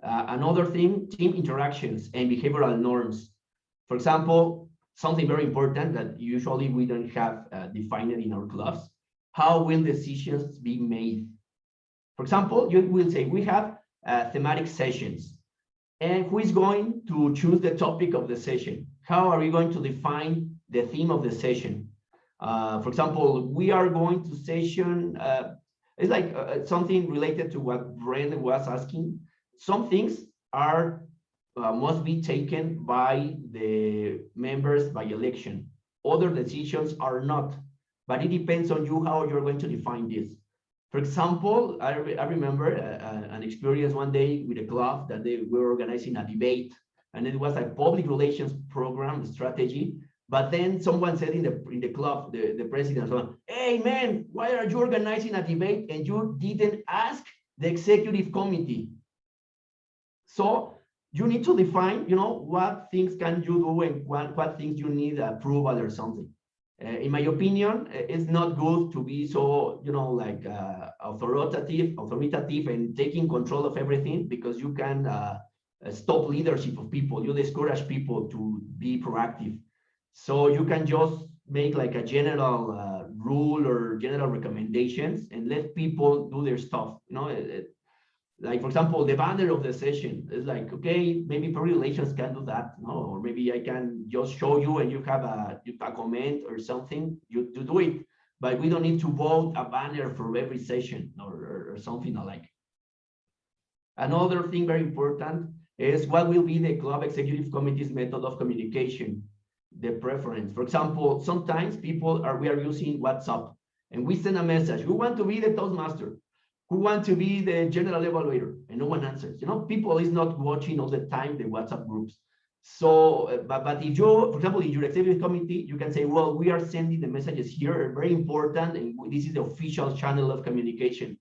Another thing, team interactions and behavioral norms. For example, something very important that usually we don't have defined in our clubs. How will decisions be made? For example, you will say we have thematic sessions, and who is going to choose the topic of the session? How are we going to define the theme of the session? For example, we are going to session, it's like something related to what Brandon was asking. Some things are must be taken by the members by election. Other decisions are not, but it depends on you how you're going to define this. For example, I remember an experience one day with a club that they were organizing a debate, and it was a public relations program strategy. But then someone said in the club, the president, so, hey man, why are you organizing a debate and you didn't ask the executive committee? So you need to define, you know, what things can you do and what things you need approval or something. In my opinion, it's not good to be so, you know, like authoritative and taking control of everything, because you can stop leadership of people. You discourage people to be proactive. So you can just make like a general rule or general recommendations and let people do their stuff. You know, like for example, the banner of the session is like, okay, maybe public relations can do that, no? Or maybe I can just show you and you have a comment or something, you do it, but we don't need to vote a banner for every session or something like. Another thing very important is what will be the club executive committee's method of communication. The preference. For example, sometimes we are using WhatsApp and we send a message. Who want to be the Toastmaster? Who want to be the general evaluator? And no one answers. You know, people is not watching all the time the WhatsApp groups. So, but if you, for example, in your executive committee, you can say, well, we are sending the messages here, very important, and this is the official channel of communication.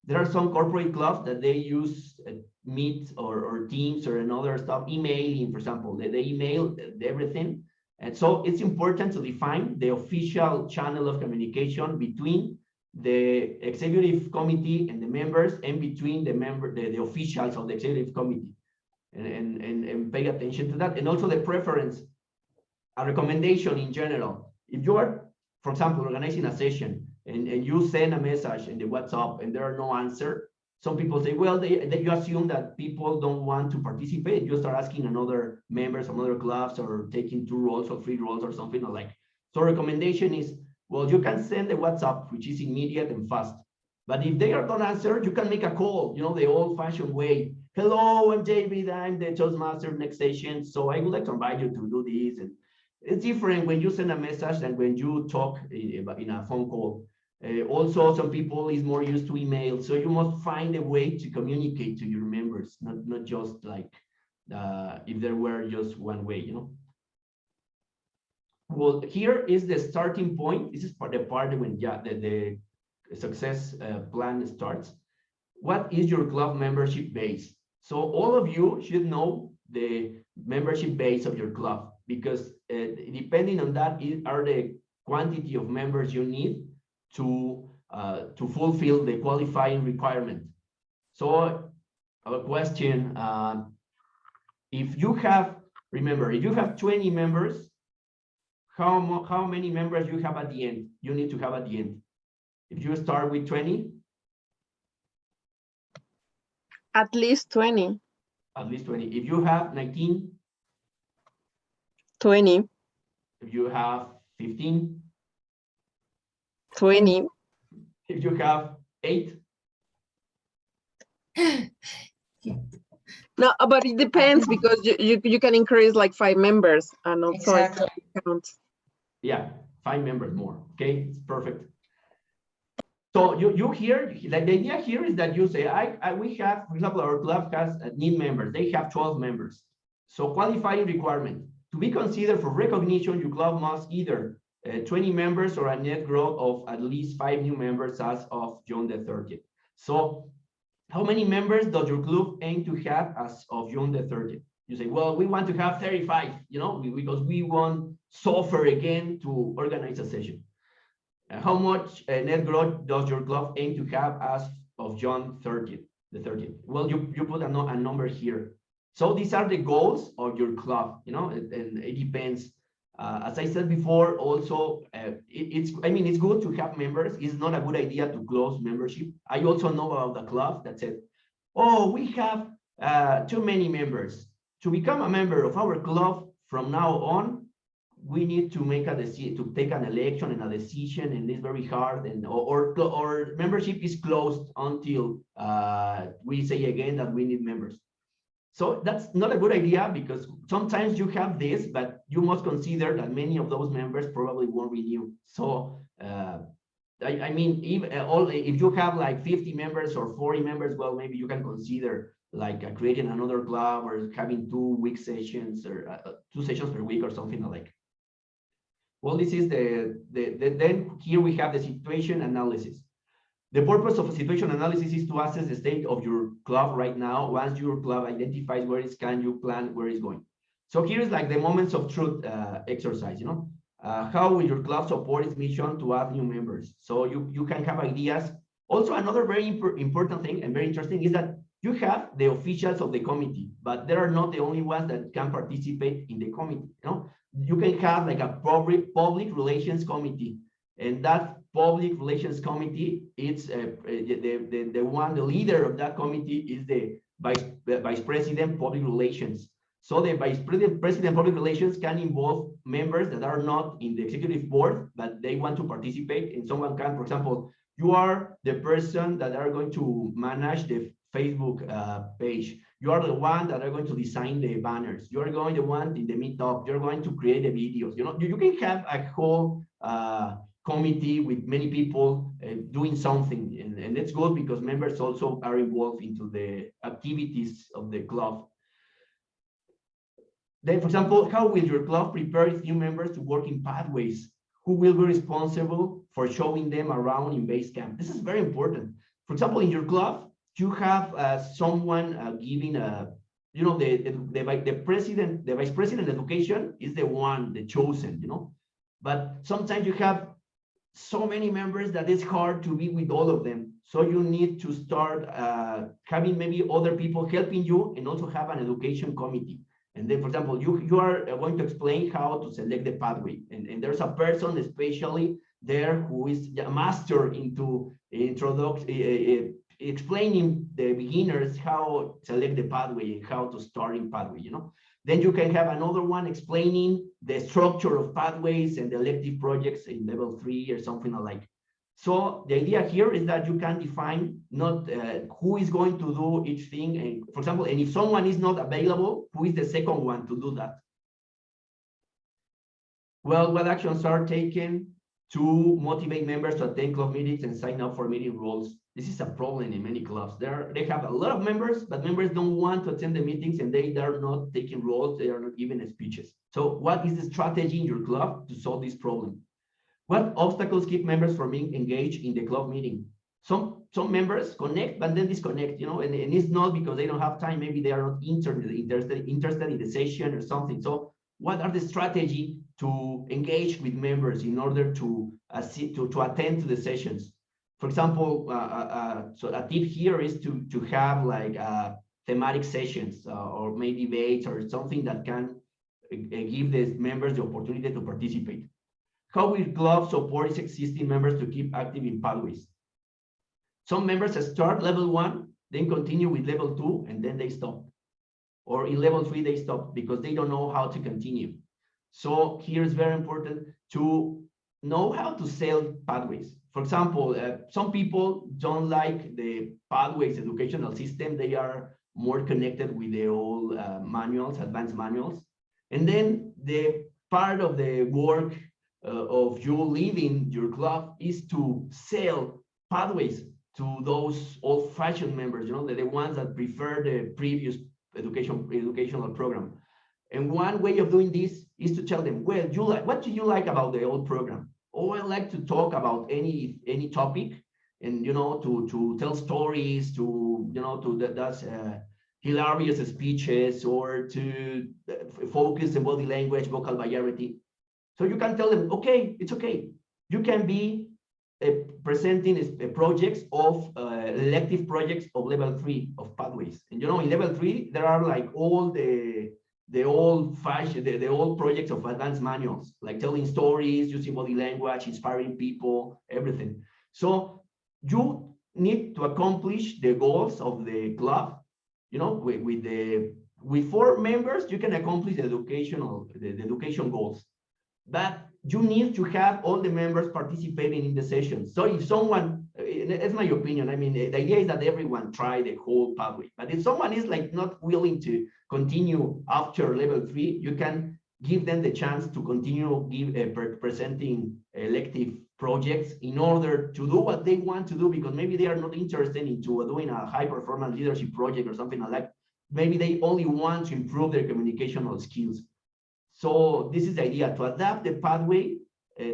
There are some corporate clubs that they use Meet or Teams or another stuff, emailing, for example, they email everything. And so it's important to define the official channel of communication between the executive committee and the members, and between the officials of the executive committee, and pay attention to that. And also the preference, a recommendation in general. If you are, for example, organizing a session and you send a message in the WhatsApp and there are no answer, some people say, well, you assume that people don't want to participate. You start asking another members from other clubs, or taking 2 roles or 3 roles or something like. So recommendation is, well, you can send a WhatsApp, which is immediate and fast. But if they are not answered, you can make a call, you know, the old-fashioned way. Hello, I'm David, I'm the Toastmaster next session. So I would like to invite you to do this. And it's different when you send a message than when you talk in a phone call. Also, some people is more used to email. So you must find a way to communicate to your members, not just like if there were just one way, you know. Well, here is the starting point. This is the part when the success plan starts. What is your club membership base? So all of you should know the membership base of your club, because depending on that are the quantity of members you need to fulfill the qualifying requirement. So a question, if you have, remember, if you have 20 members, how many members you have at the end? You need to have at the end. If you start with 20, At least 20. at least 20. If you have 19, 20. if you have 15, 20. if you have 8. No, but it depends, because you can increase like 5 members and also Exactly. count. Yeah, 5 members more. Okay, it's perfect. So you hear, like the idea here is that you say, we have, for example, our club has need members. They have 12 members. So qualifying requirement to be considered for recognition, your club must either 20 members or a net growth of at least 5 new members as of June the 30th. So how many members does your club aim to have as of June the 30th? You say, well, we want to have 35, you know, because we want suffer again to organize a session. How much net growth does your club aim to have as of June 30th, the 30th? Well, you put a number here. So these are the goals of your club, you know, and it depends. As I said before, also, it's good to have members. It's not a good idea to close membership. I also know about the club that said, oh, we have too many members. To become a member of our club from now on, we need to make a decision, to take an election and a decision, and it's very hard, and or membership is closed until we say again that we need members. So that's not a good idea, because sometimes you have this, but you must consider that many of those members probably won't renew. So I mean, if you have like 50 members or 40 members, well, maybe you can consider like creating another club, or having 2 week sessions, or 2 sessions per week or something like. Well, this is then here we have the situation analysis. The purpose of a situation analysis is to assess the state of your club right now. Once your club identifies where it's can, you plan where it's going. So here's like the moments of truth exercise, you know. How will your club support its mission to add new members? So you can have ideas. Also, another very important thing and very interesting is that you have the officials of the committee, but they are not the only ones that can participate in the committee, you know. You can have like a public relations committee, and that public relations committee, it's the leader of that committee is the vice president public relations. So the vice president public relations can involve members that are not in the executive board, but they want to participate. And someone can, for example, you are the person that are going to manage the Facebook page. You are the one that are going to design the banners. You are going to one in the meetup. You're going to create the videos. You know, you can have a whole committee with many people doing something, and it's good because members also are involved into the activities of the club. Then, for example, how will your club prepare its new members to work in pathways? Who will be responsible for showing them around in base camp? This is very important. For example, in your club, you have someone giving a, you know, the president, the vice president of education is the one, the chosen, you know. But sometimes you have so many members that it's hard to be with all of them. So you need to start having maybe other people helping you and also have an education committee. And then, for example, you are going to explain how to select the pathway. And there's a person especially there who is a master into explaining the beginners how to select the pathway and how to start in pathway, you know. Then you can have another one explaining the structure of pathways and the elective projects in level 3 or something like. So the idea here is that you can define not who is going to do each thing. And for example, and if someone is not available, who is the second one to do that? Well, what actions are taken to motivate members to attend club meetings and sign up for meeting roles? This is a problem in many clubs. They have a lot of members, but members don't want to attend the meetings and they are not taking roles, they are not giving speeches. So what is the strategy in your club to solve this problem? What obstacles keep members from being engaged in the club meeting? Some members connect, but then disconnect, you know, and it's not because they don't have time. Maybe they are not interested in the session or something. So what are the strategy to engage with members in order to attend to the sessions? For example, so a tip here is to have like thematic sessions or maybe debates or something that can give the members the opportunity to participate. How will club support its existing members to keep active in pathways? Some members start level 1, then continue with level 2, and then they stop. Or in level 3, they stop because they don't know how to continue. So here is very important to know how to sell pathways. For example, some people don't like the pathways educational system. They are more connected with the old manuals, advanced manuals. And then the part of the work of you leading your club is to sell pathways to those old-fashioned members, you know, the ones that prefer the previous educational program. And one way of doing this is to tell them, well, what do you like about the old program? Oh, I like to talk about any topic, and you know, to tell stories, to you know, that's hilarious speeches, or to focus on body language, vocal variety. So you can tell them, okay, it's okay. You can be presenting projects of elective projects of level 3 of pathways. And you know, in level 3, there are like all the old projects of advanced manuals, like telling stories, using body language, inspiring people, everything. So you need to accomplish the goals of the club. You know, with 4 members, you can accomplish the education goals. But you need to have all the members participating in the session. So if someone, that's my opinion, I mean, the idea is that everyone try the whole pathway. But if someone is like not willing to continue after level 3, you can give them the chance to continue presenting elective projects in order to do what they want to do, because maybe they are not interested into doing a high performance leadership project or something like that. Maybe they only want to improve their communicational skills. So this is the idea, to adapt the pathway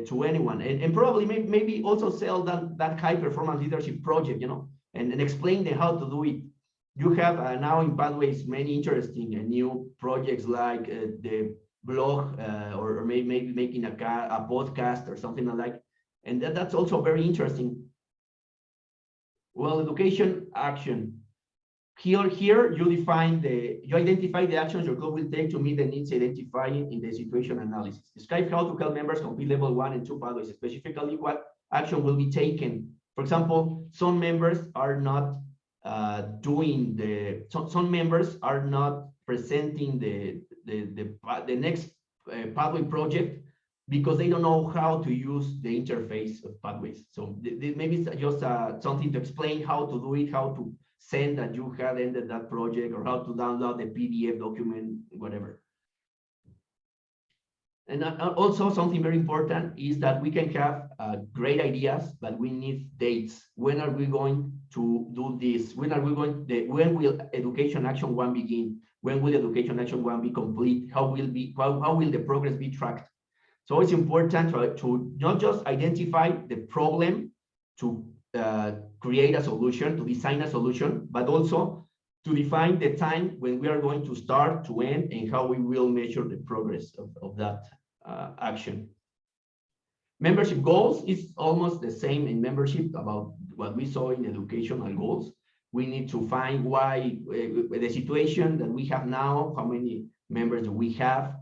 to anyone, and probably maybe also sell that high performance leadership project, you know, and explain them how to do it. You have now in Pathways many interesting new projects like the blog or maybe making a podcast or something like that. And that's also very interesting. Well, education action. Here you identify the actions your club will take to meet the needs identified in the situation analysis. Describe how to help members complete level 1 and 2 pathways, specifically what action will be taken. For example, some members are not some members are not presenting the next pathway project because they don't know how to use the interface of Pathways. So maybe it's just something to explain how to do it, how to send that you had ended that project, or how to download the PDF document, whatever. And also something very important is that we can have great ideas, but we need dates. When are we going to do this? When will Education Action 1 begin? When will education action one be complete? How will the progress be tracked? So it's important to not just identify the problem, to create a solution, to design a solution, but also to define the time when we are going to start, to end, and how we will measure the progress of that action. Membership goals is almost the same in membership about what we saw in educational goals. We need to find why the situation that we have now, how many members do we have?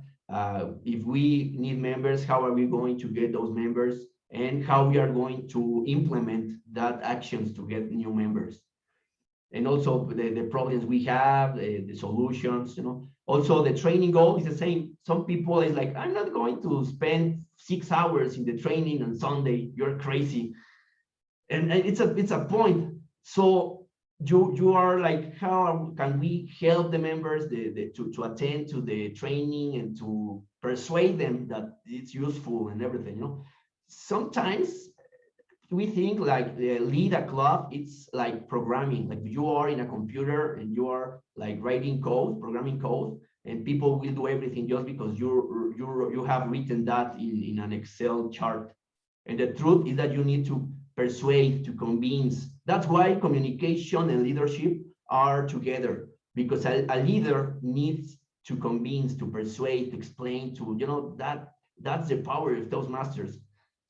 If we need members, how are we going to get those members? And how we are going to implement that actions to get new members. And also the problems we have, the solutions, you know. Also the training goal is the same. Some people is like, I'm not going to spend 6 hours in the training on Sunday, you're crazy. And it's a point. So you are like, how can we help the members to attend to the training and to persuade them that it's useful and everything, you know? Sometimes we think like lead a club, it's like programming, like you are in a computer and you are like writing code, programming code, and people will do everything just because you have written that in an Excel chart. And the truth is that you need to persuade, to convince. That's why communication and leadership are together, because a leader needs to convince, to persuade, to explain, to, you know, that's the power of Toastmasters.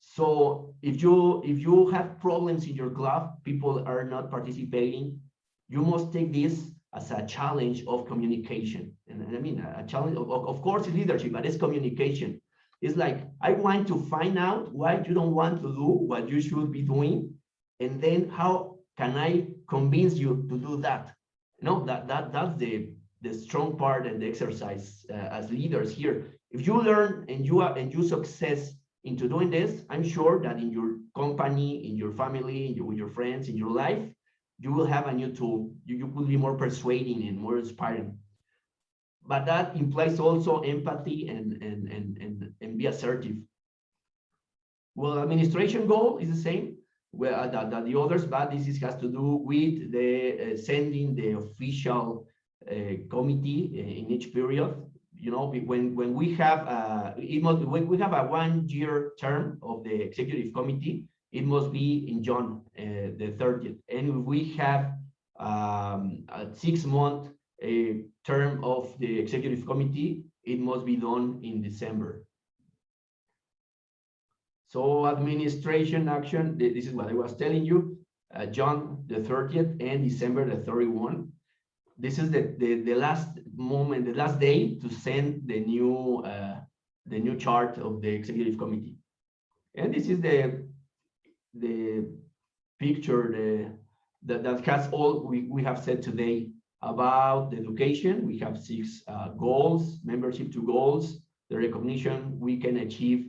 So if you have problems in your club, people are not participating, you must take this as a challenge of communication. And I mean, a challenge of course it's leadership, but it's communication. It's like, I want to find out why you don't want to do what you should be doing, and then how can I convince you to do that? You know, that's the strong part and the exercise as leaders here. If you learn and you success into doing this, I'm sure that in your company, in your family, with your friends, in your life, you will have a new tool. You will be more persuading and more inspiring. But that implies also empathy and be assertive. Well, administration goal is the same that the others, but this has to do with the sending the official committee in each period. You know, when we have when we have a 1-year term of the executive committee, it must be in June the 30th, and if we have a 6-month term of the executive committee, it must be done in December. So administration action, this is what I was telling you, June the 30th and December the 31. This is the last moment, the last day to send the new chart of the executive committee. And this is the picture that has all we have said today about the education. We have 6 goals, membership 2 goals, the recognition we can achieve,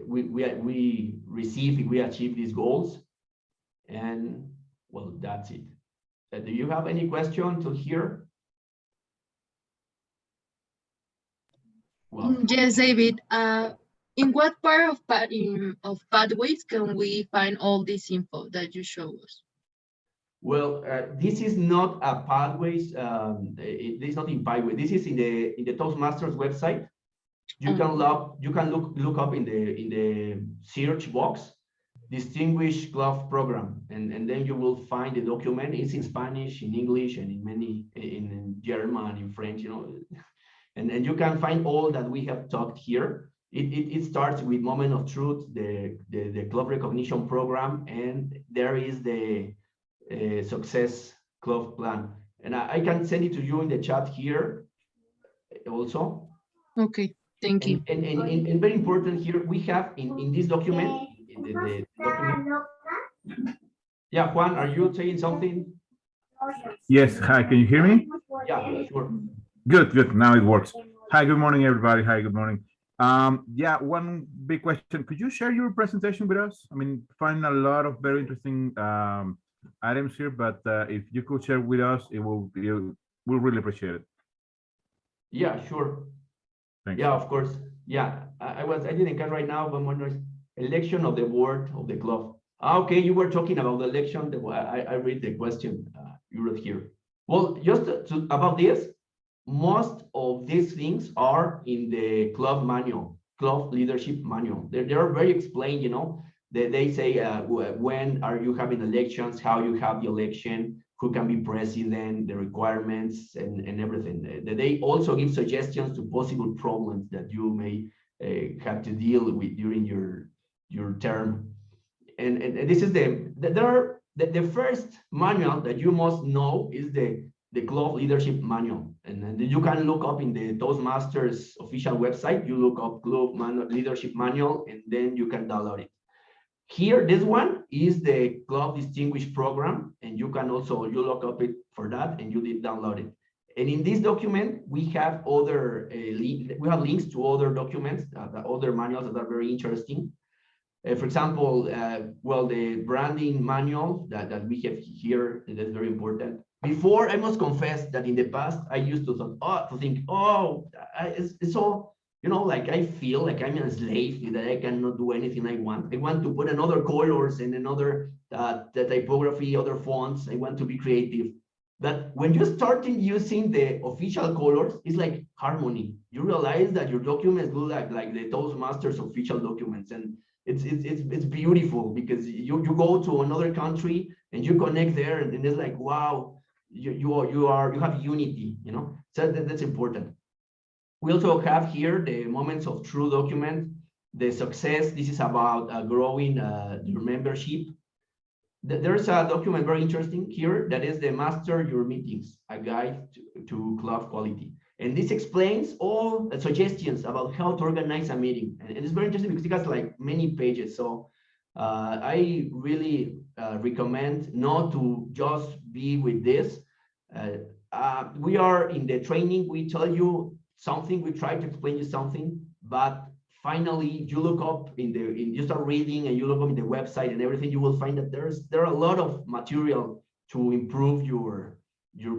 we receive if we achieve these goals. And well, that's it. Do you have any question to here? Well, yes, David. In what part of pathways can we find all this info that you show us? Well, this is not a pathways. This is not in pathways. This is in the Toastmasters website. You can look up in the search box, Distinguished Club Program, and then you will find the document. It's in Spanish, in English, and in German, in French, you know, and you can find all that we have talked here. It starts with Moment of Truth, the club recognition program, and there is the success club plan. And I can send it to you in the chat here also. Okay, thank you. And very important here, we have in this document, the document. Yeah, Juan, are you saying something? Yes, hi, can you hear me? Yeah, sure. Good, now it works. Hi, good morning, everybody. Hi, good morning. Yeah, one big question. Could you share your presentation with us? I mean, find a lot of very interesting items here, but if you could share with us, we'll really appreciate it. Yeah, sure. Thanks. Yeah, of course. Yeah, I didn't catch right now, but election of the board of the club. Okay, you were talking about the election. I read the question you wrote here. Well, just about this, most of these things are in the club manual, club leadership manual. They're very explained, you know. They say when are you having elections, how you have the election, who can be president, the requirements, and everything. They also give suggestions to possible problems that you may have to deal with during your term. And this is the first manual that you must know is the club leadership manual. And you can look up in the Toastmasters official website, you look up club leadership manual, and then you can download it. Here, this one is the club distinguished program, and you can also, you look up it for that and you did download it. And in this document, we have other we have links to other documents, other manuals that are very interesting. For example, well, the branding manual that we have here, that's very important. Before, I must confess that in the past, I used to think, it's so, you know, like I feel like I'm a slave, that I cannot do anything I want. I want to put another colors and another the typography, other fonts. I want to be creative. But when you start using the official colors, it's like harmony. You realize that your documents look like the Toastmasters official documents, and it's beautiful because you go to another country and you connect there, and it's like, wow, you have unity, you know. So that's important. We also have here the moments of true document, the success. This is about growing your membership. There's a document very interesting here that is the Master Your Meetings, a guide to club quality. And this explains all the suggestions about how to organize a meeting. And it's very interesting because it has like many pages. So I really recommend not to just be with this. We are in the training, we tell you something, we try to explain you something, but finally you look up you start reading and you look up in the website and everything, you will find that there are a lot of material to improve your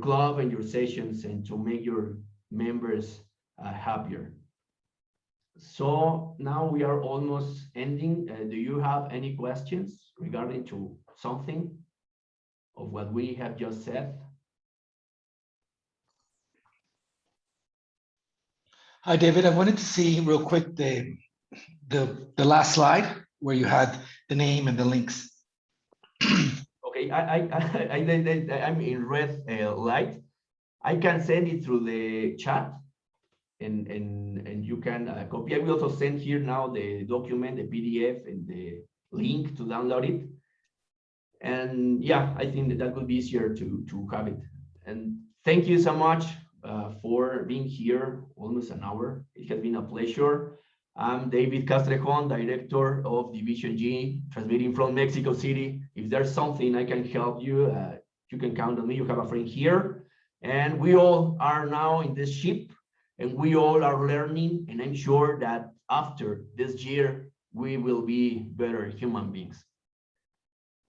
club and your sessions and to make your members happier. So now we are almost ending. Do you have any questions regarding to something of what we have just said? Hi, David. I wanted to see real quick the last slide where you had the name and the links. Okay, I'm in red light. I can send it through the chat, and you can copy. I will also send here now the document, the PDF, and the link to download it. And yeah, I think that would be easier to have it. And thank you so much for being here, almost an hour. It has been a pleasure. I'm David Castrejon, Director of Division G, transmitting from Mexico City. If there's something I can help you, you can count on me. You have a friend here. And we all are now in this ship, and we all are learning. And I'm sure that after this year, we will be better human beings.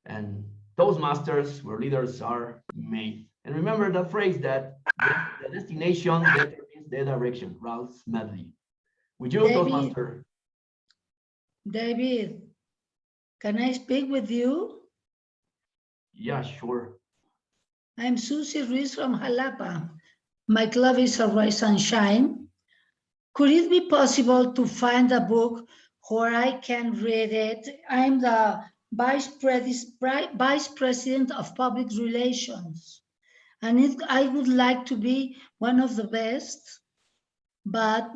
And Toastmasters, where leaders are made. And remember that phrase that the destination determines the direction, Ralph Smedley. With you, Toastmaster. David, can I speak with you? Yeah, sure. I'm Susie Ruiz from Jalapa. My club is Rise and Shine. Could it be possible to find a book where I can read it? I'm the Vice President of Public Relations. And I would like to be one of the best, but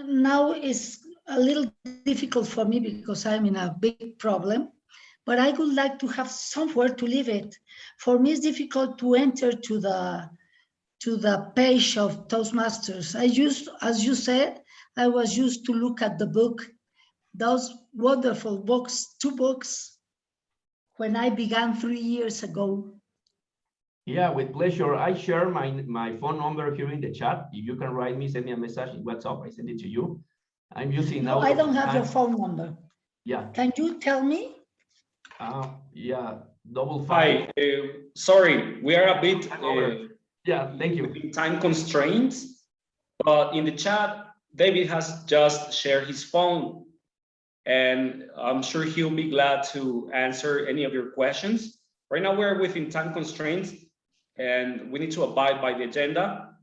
now it's a little difficult for me because I'm in a big problem, but I would like to have somewhere to leave it. For me, it's difficult to enter to the page of Toastmasters. As you said, I was used to look at the book, those wonderful books, 2 books, when I began 3 years ago. Yeah, with pleasure. I share my phone number here in the chat. If you can write me, send me a message in WhatsApp, I send it to you. I'm using now. I don't have your phone number. Yeah. Can you tell me? Yeah, 55. Hi, sorry, we are a bit yeah, thank you. Time constraints, but in the chat, David has just shared his phone, and I'm sure he'll be glad to answer any of your questions. Right now, we're within time constraints, and we need to abide by the agenda.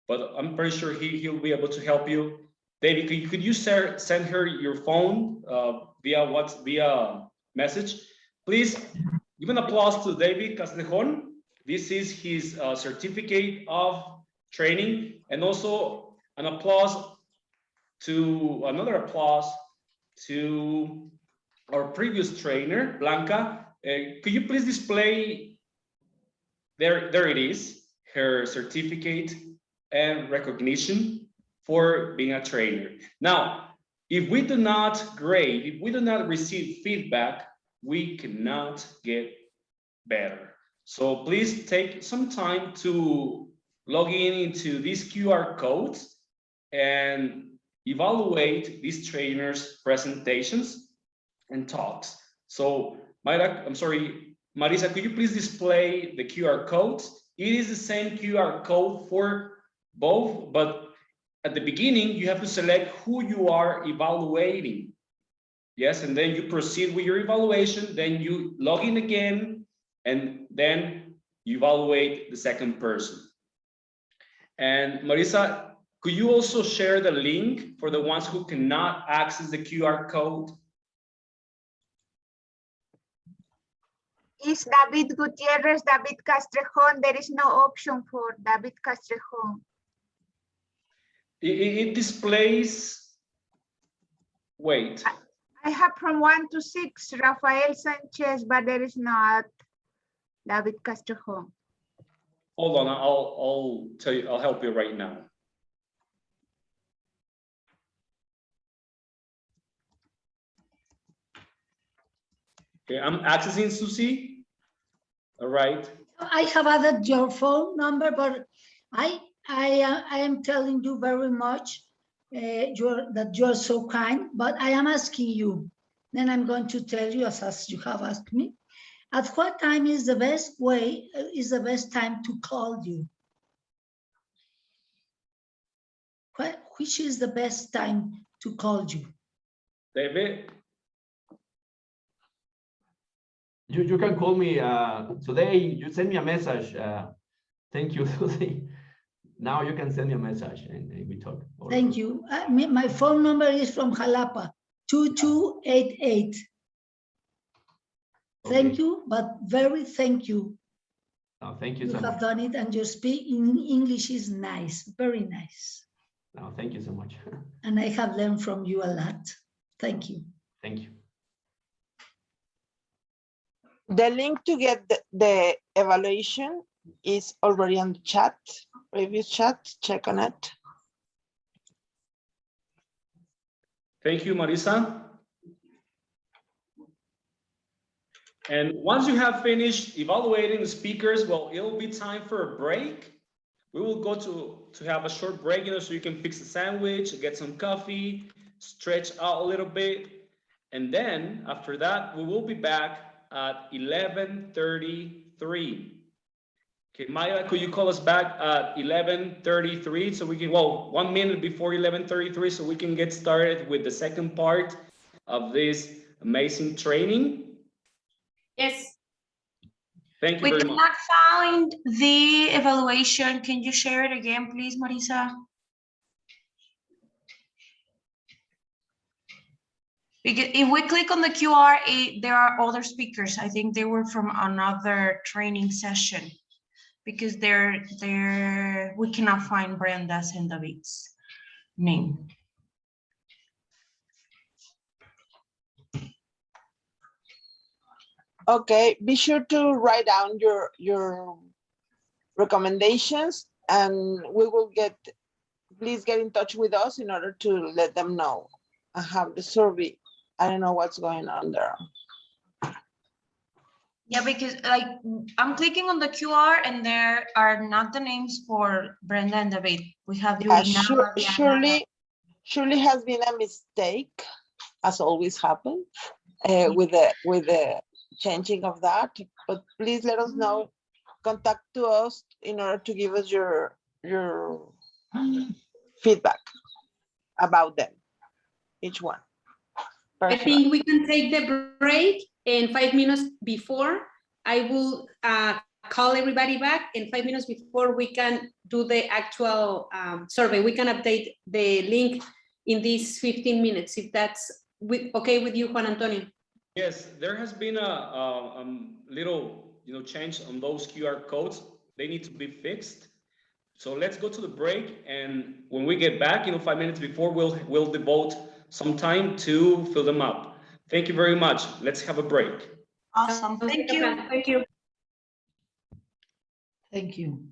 but I'm pretty sure he'll be able to help you. David, could you send her your phone via message? Please give an applause to David Castejon. This is his certificate of training, and also another applause to our previous trainer, Blanca. Could you please display, there it is, her certificate and recognition for being a trainer. Now, if we do not grade, if we do not receive feedback, we cannot get better. So please take some time to log into these QR codes and evaluate these trainers' presentations and talks. So Marisa, could you please display the QR codes? It is the same QR code for both, but at the beginning, you have to select who you are evaluating. Yes, and then you proceed with your evaluation, then you log in again, and then you evaluate the second person. And Marisa, could you also share the link for the ones who cannot access the QR code? Is David Gutierrez, David Castrejon? There is no option for David Castrejon. It displays, wait. I have from 1 to 6, Rafael Sanchez, but there is not David Castrejon. Hold on, I'll tell you, I'll help you right now. Okay, I'm accessing Susie. All right. I have added your phone number, but I am telling you very much that you're so kind, but I am asking you, then I'm going to tell you as you have asked me, at what time is the best time to call you? Which is the best time to call you? David? You can call me today. You send me a message. Thank you, Susie. Now you can send me a message and we talk. Thank you. My phone number is from Jalapa, 2288. Okay. Thank you, but very thank you. Oh, thank you so much. You have done it, and your speaking English is nice, very nice. No, thank you so much. And I have learned from you a lot. Thank you. Thank you. The link to get the evaluation is already on the chat, previous chat, check on it. Thank you, Marisa. And once you have finished evaluating the speakers, well, it'll be time for a break. We will go to have a short break, so you can fix a sandwich, get some coffee, stretch out a little bit. And then after that, we will be back at 11:33. Okay, Maya, could you call us back at 11:33 so we can, 1 minute before 11:33 so we can get started with the second part of this amazing training? Yes. Thank you very much. We cannot find the evaluation. Can you share it again, please, Marisa? Because if we click on the QR, there are other speakers. I think they were from another training session because we cannot find Brenda's and David's name. Okay, be sure to write down your recommendations, and we will please get in touch with us in order to let them know and have the survey. I don't know what's going on there. Yeah, because I'm clicking on the QR and there are not the names for Brenda and David. We have surely has been a mistake, as always happens with the changing of that. But please let us know. Contact to us in order to give us your feedback about them, each one. I think we can take the break, and 5 minutes before, I will call everybody back, and 5 minutes before we can do the actual survey. We can update the link in these 15 minutes, if that's okay with you, Juan Antonio. Yes, there has been a little, change on those QR codes. They need to be fixed. So let's go to the break, and when we get back, 5 minutes before, we'll devote some time to fill them up. Thank you very much. Let's have a break. Awesome. Thank you. Thank you. Thank you.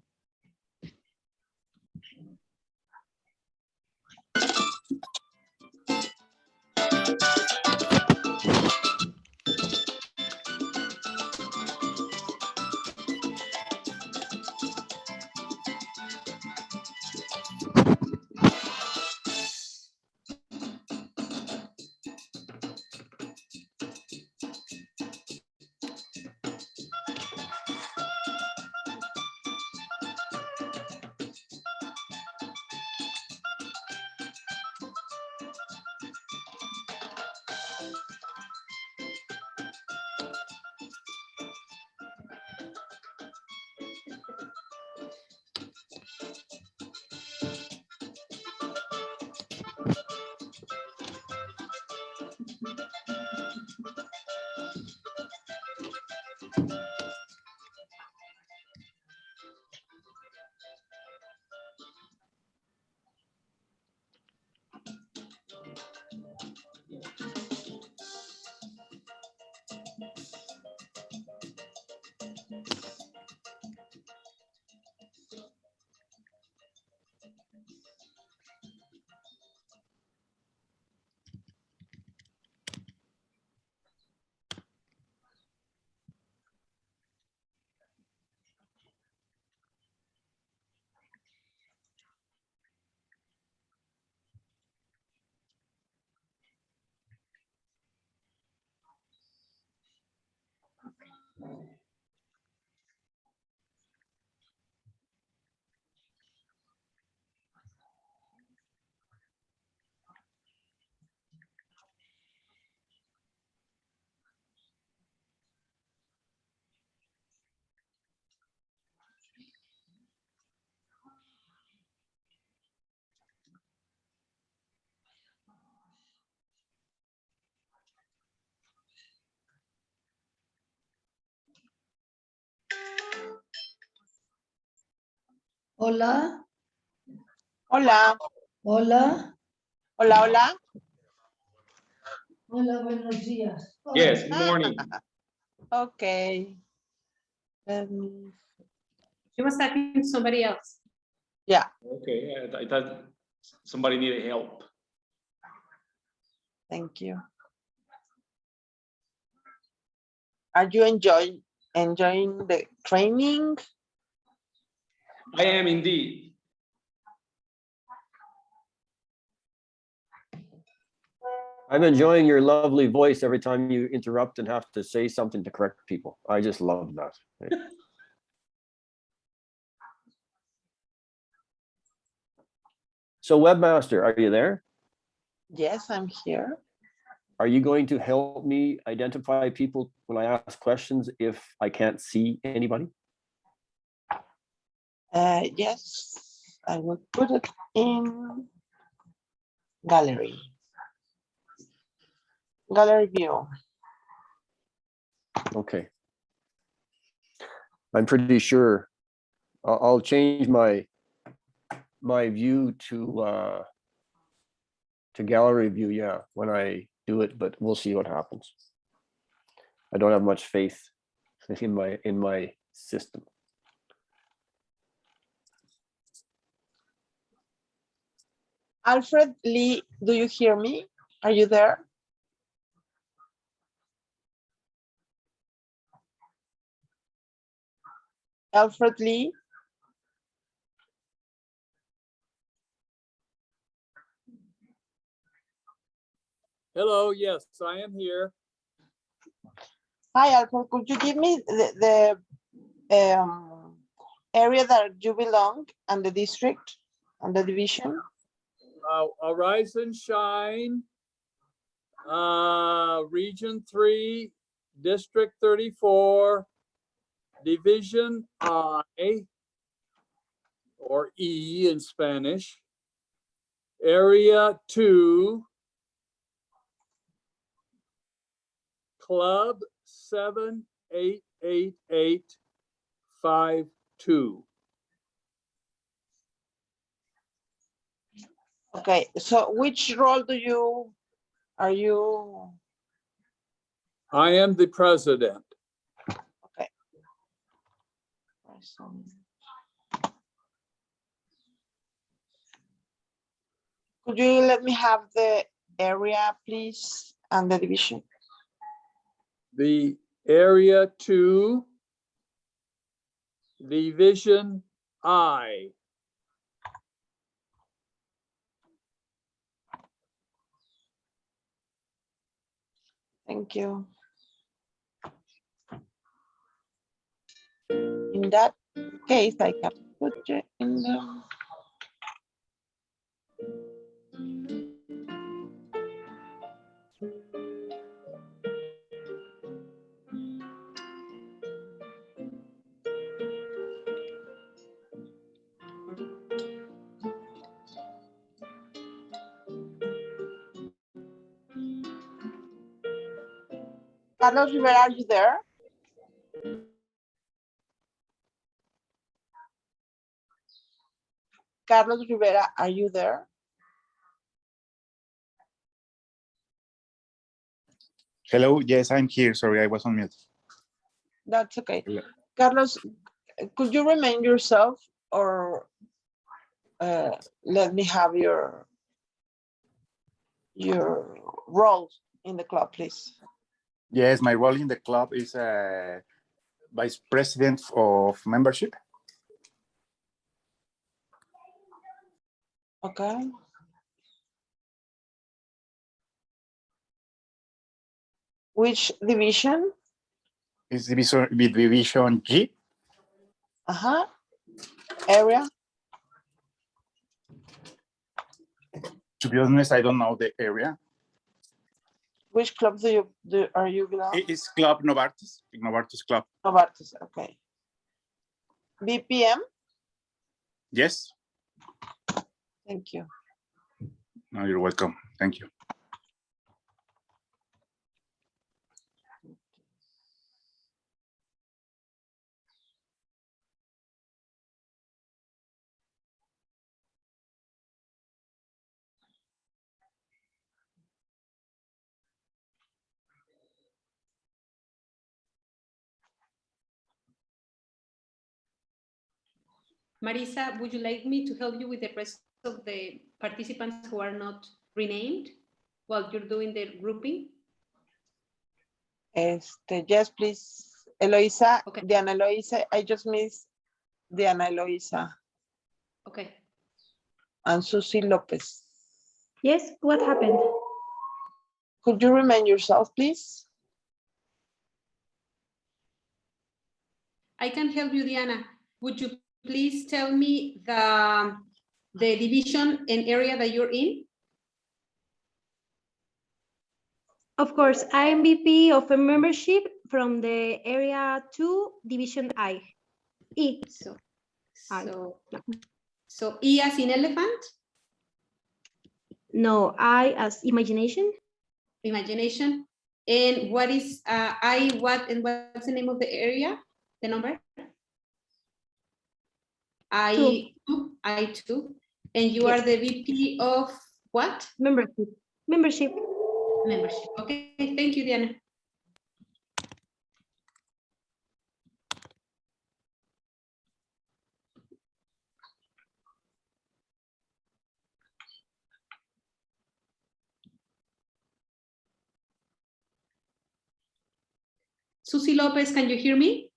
Hola. Hola. Hola. Hola, hola. Hola, buenos días. Yes, good morning. Okay. You must have been somebody else. Yeah. Okay, I thought somebody needed help. Thank you. Are you enjoying the training? I am indeed. I'm enjoying your lovely voice every time you interrupt and have to say something to correct people. I just love that. So Webmaster, are you there? Yes, I'm here. Are you going to help me identify people when I ask questions if I can't see anybody? Yes, I will put it in gallery. Gallery view. Okay. I'm pretty sure I'll change my view to gallery view, yeah, when I do it, but we'll see what happens. I don't have much faith in my system. Alfred Lee, do you hear me? Are you there? Alfred Lee? Hello, yes, I am here. Hi, Alfred, could you give me the area that you belong and the district and the division? Arise and Shine, Region 3, District 34, Division I, or E in Spanish, Area 2, Club 788852. Okay, so which role are you? I am the president. Okay. Could you let me have the area, please, and the division? The Area 2, Division I. Thank you. In that case, I can put you in the. Carlos Rivera, are you there? Carlos Rivera, are you there? Hello, yes, I'm here. Sorry, I was on mute. That's okay. Hello. Carlos, could you remain yourself or let me have your role in the club, please? Yes, my role in the club is vice president of membership. Okay. Which division? It's division G. Uh-huh. Area? To be honest, I don't know the area. Which club are you belong? It's Club Novartis, Novartis Club. Novartis, okay. BPM? Yes. Thank you. No, you're welcome. Thank you. Marisa, would you like me to help you with the rest of the participants who are not renamed while you're doing the grouping? Yes, please. Eloisa, okay. Diana Eloisa, I just missed Diana Eloisa. Okay. And Susie Lopez. Yes, what happened? Could you remind yourself, please? I can help you, Diana. Would you please tell me the division and area that you're in? Of course, I am VP of a membership from the Area 2, Division I. E. So E as in elephant? No, I as imagination. Imagination. And what is I, what, and what's the name of the area? The number? I2. And you are the VP of what? Membership. Membership. Membership. Okay, thank you, Diana. Susie Lopez, can you hear me?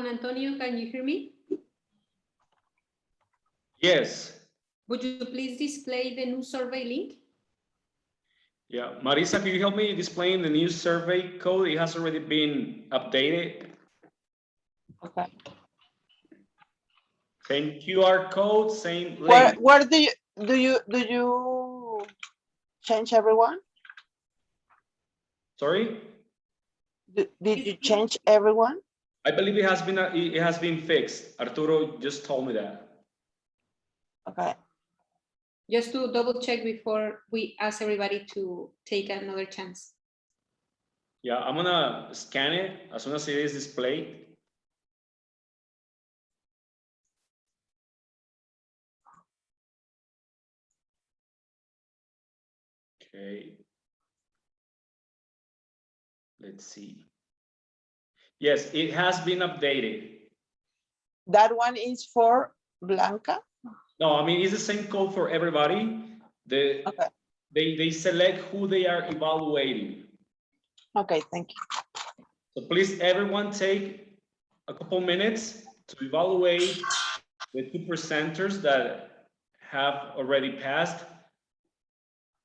Juan Antonio, can you hear me? Yes. Would you please display the new survey link? Yeah, Marisa, can you help me displaying the new survey code? It has already been updated. Okay. Same QR code, same link. Where do you change everyone? Sorry? Did you change everyone? I believe it has been fixed. Arturo just told me that. Okay. Just to double check before we ask everybody to take another chance. Yeah, I'm gonna scan it as soon as it is displayed. Okay. Let's see. Yes, it has been updated. That one is for Blanca? No, I mean, it's the same code for everybody. They select who they are evaluating. Okay, thank you. So please, everyone take a couple minutes to evaluate the 2 presenters that have already passed.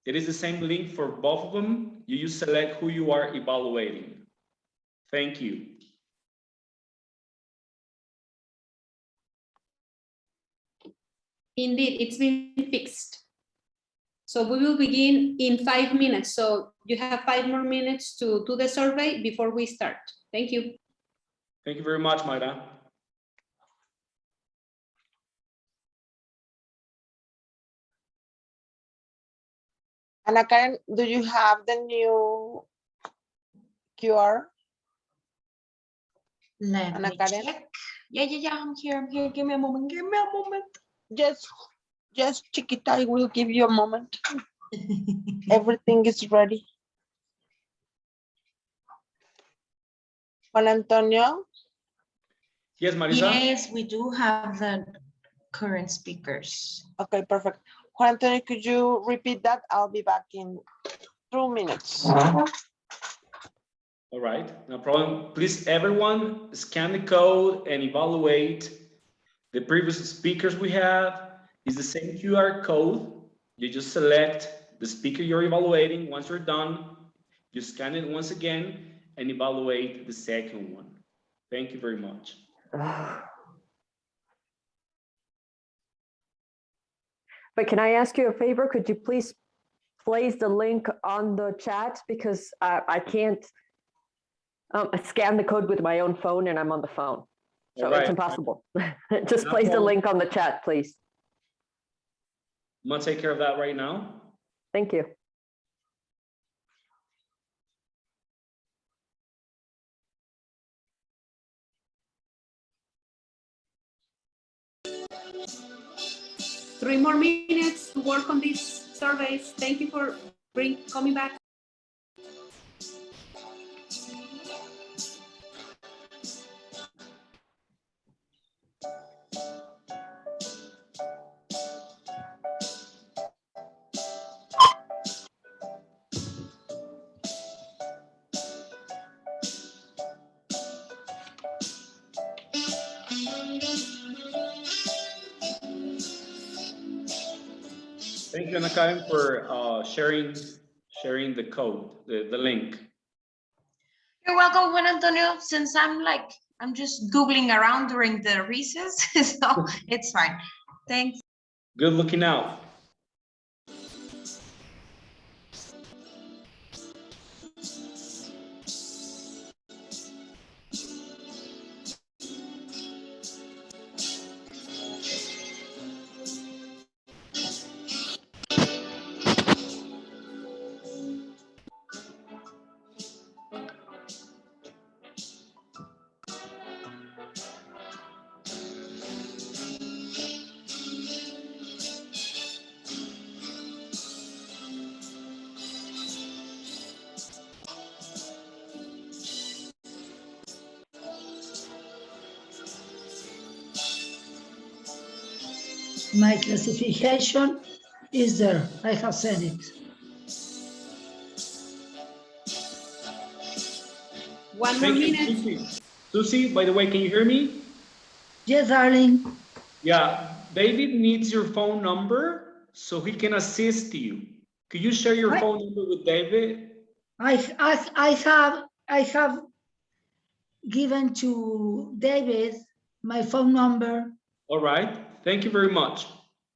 It is the same link for both of them. You just select who you are evaluating. Thank you. Indeed, it's been fixed. So we will begin in 5 minutes. So you have 5 more minutes to do the survey before we start. Thank you. Thank you very much, Mayra. Ana Karen, do you have the new QR? Let Ana me Karen? check. Yeah, I'm here. Give me a moment. Just Chiquita, I will give you a moment. Everything is ready. Juan Antonio? Yes, Marisa? Yes, we do have the current speakers. Okay, perfect. Juan Antonio, could you repeat that? I'll be back in 2 minutes. All right, no problem. Please, everyone, scan the code and evaluate the previous speakers we have. It's the same QR code. You just select the speaker you're evaluating. Once you're done, you scan it once again and evaluate the second one. Thank you very much. But can I ask you a favor? Could you please place the link on the chat, because I can't scan the code with my own phone and I'm on the phone. So Right. it's impossible. Just No place the problem. link on the chat, please. I'm gonna take care of that right now. Thank you. Three more minutes to work on these surveys. Thank you for coming back. Thank you, Ana Karen, for sharing the code, the link. You're welcome, Juan Antonio. Since I'm just Googling around during the recess, so it's fine. Thanks. Good looking out. My classification is there. I have sent it. One more minute. Susie, by the way, can you hear me? Yes, darling. Yeah, David needs your phone number so he can assist you. Could you share your phone number with David? I have given to David my phone number. All right, thank you very much.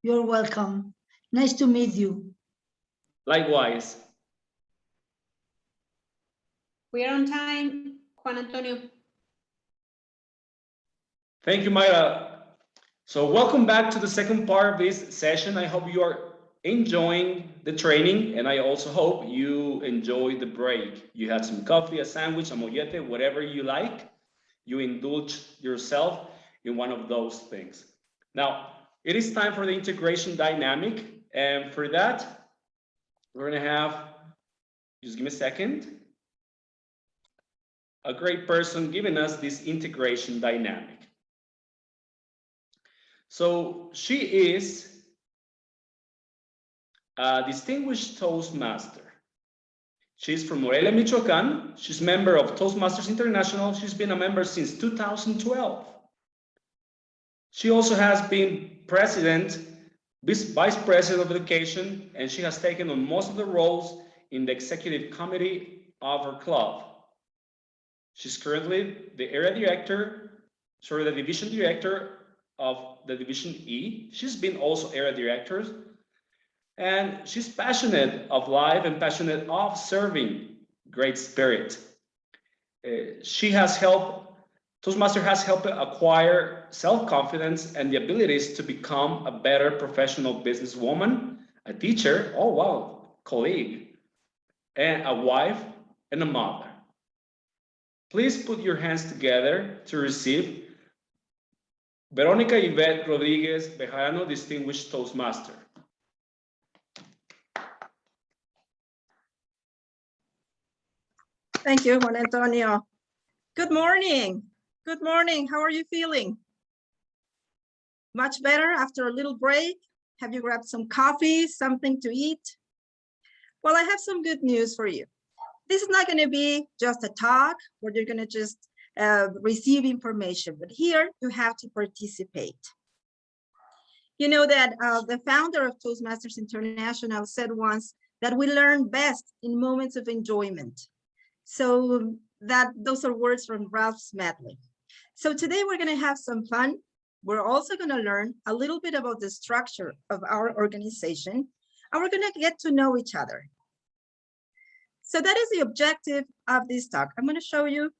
You're welcome. Nice to meet you. Likewise. We are on time, Juan Antonio. Thank you, Mayra. So welcome back to the second part of this session. I hope you are enjoying the training, and I also hope you enjoy the break. You had some coffee, a sandwich, a mollete, whatever you like. You indulge yourself in one of those things. Now, it is time for the integration dynamic. And for that, we're going to have, just give me a second, a great person giving us this integration dynamic. So she is a distinguished Toastmaster. She's from Morelia, Michoacan. She's a member of Toastmasters International. She's been a member since 2012. She also has been vice president of education, and she has taken on most of the roles in the executive committee of her club. She's currently the the division director of the Division E. She's been also area director, and she's passionate of life and passionate of serving. Great spirit. Toastmaster has helped acquire self-confidence and the abilities to become a better professional businesswoman, a teacher, oh wow, colleague, and a wife and a mother. Please put your hands together to receive Veronica Yvette Rodriguez Bejarano, Distinguished Toastmaster. Thank you, Juan Antonio. Good morning. Good morning. How are you feeling? Much better after a little break? Have you grabbed some coffee, something to eat? Well, I have some good news for you. This is not going to be just a talk where you're going to just receive information, but here you have to participate. You know that the founder of Toastmasters International said once that we learn best in moments of enjoyment. So those are words from Ralph Smedley. So today we're going to have some fun. We're also going to learn a little bit about the structure of our organization, and we're going to get to know each other. So that is the objective of this talk. I'm going to show you.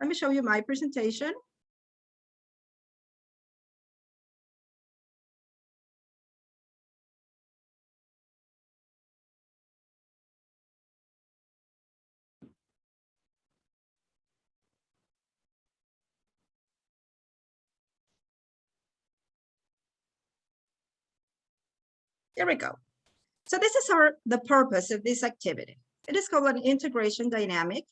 Let me show you my presentation. Here we go. So this is the purpose of this activity. It is called an integration dynamic.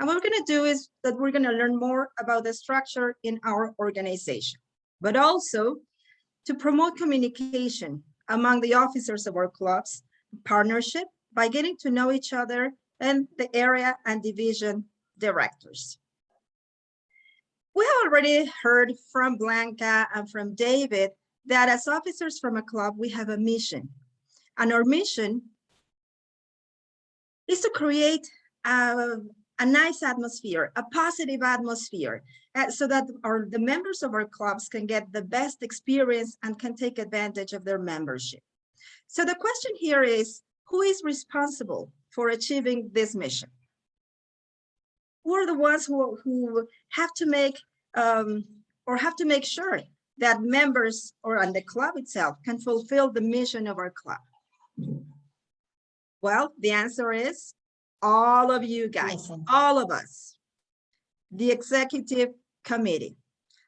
And what we're going to do is that we're going to learn more about the structure in our organization, but also to promote communication among the officers of our clubs, partnership by getting to know each other and the area and division directors. We have already heard from Blanca and from David that as officers from a club, we have a mission. And our mission is to create a nice atmosphere, a positive atmosphere, so that the members of our clubs can get the best experience and can take advantage of their membership. So the question here is, who is responsible for achieving this mission? Who are the ones who have to make sure that members and the club itself can fulfill the mission of our club? Well, the answer is all of you guys, all of us. The executive committee,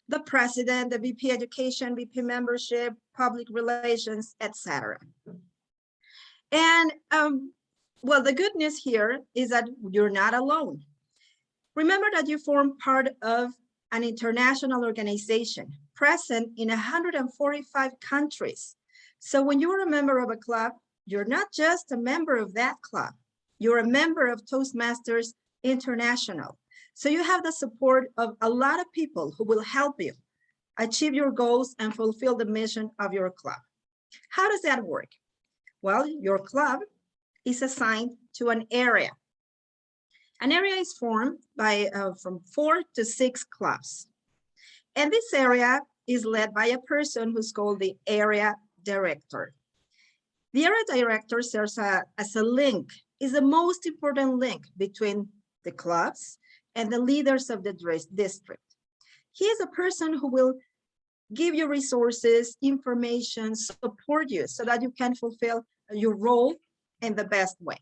the president, the VP education, VP membership, public relations, etc. And well, the good news here is that you're not alone. Remember that you form part of an international organization present in 145 countries. So when you're a member of a club, you're not just a member of that club. You're a member of Toastmasters international. So you have the support of a lot of people who will help you achieve your goals and fulfill the mission of your club. How does that work? Well, your club is assigned to an area. An area is formed by from 4 to 6 clubs. And this area is led by a person who's called the area director. The area director serves as a link, is the most important link between the clubs and the leaders of the district. He is a person who will give you resources, information, support you so that you can fulfill your role in the best way.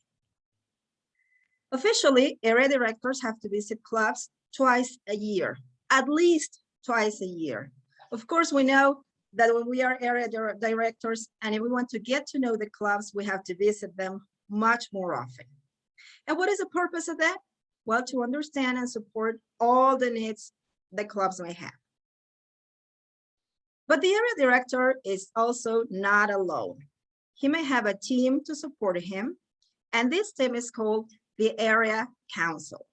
Officially, area directors have to visit clubs twice a year, at least twice a year. Of course, we know that when we are area directors and if we want to get to know the clubs, we have to visit them much more often. And what is the purpose of that? Well, to understand and support all the needs the clubs may have. But the area director is also not alone. He may have a team to support him, and this team is called the area council.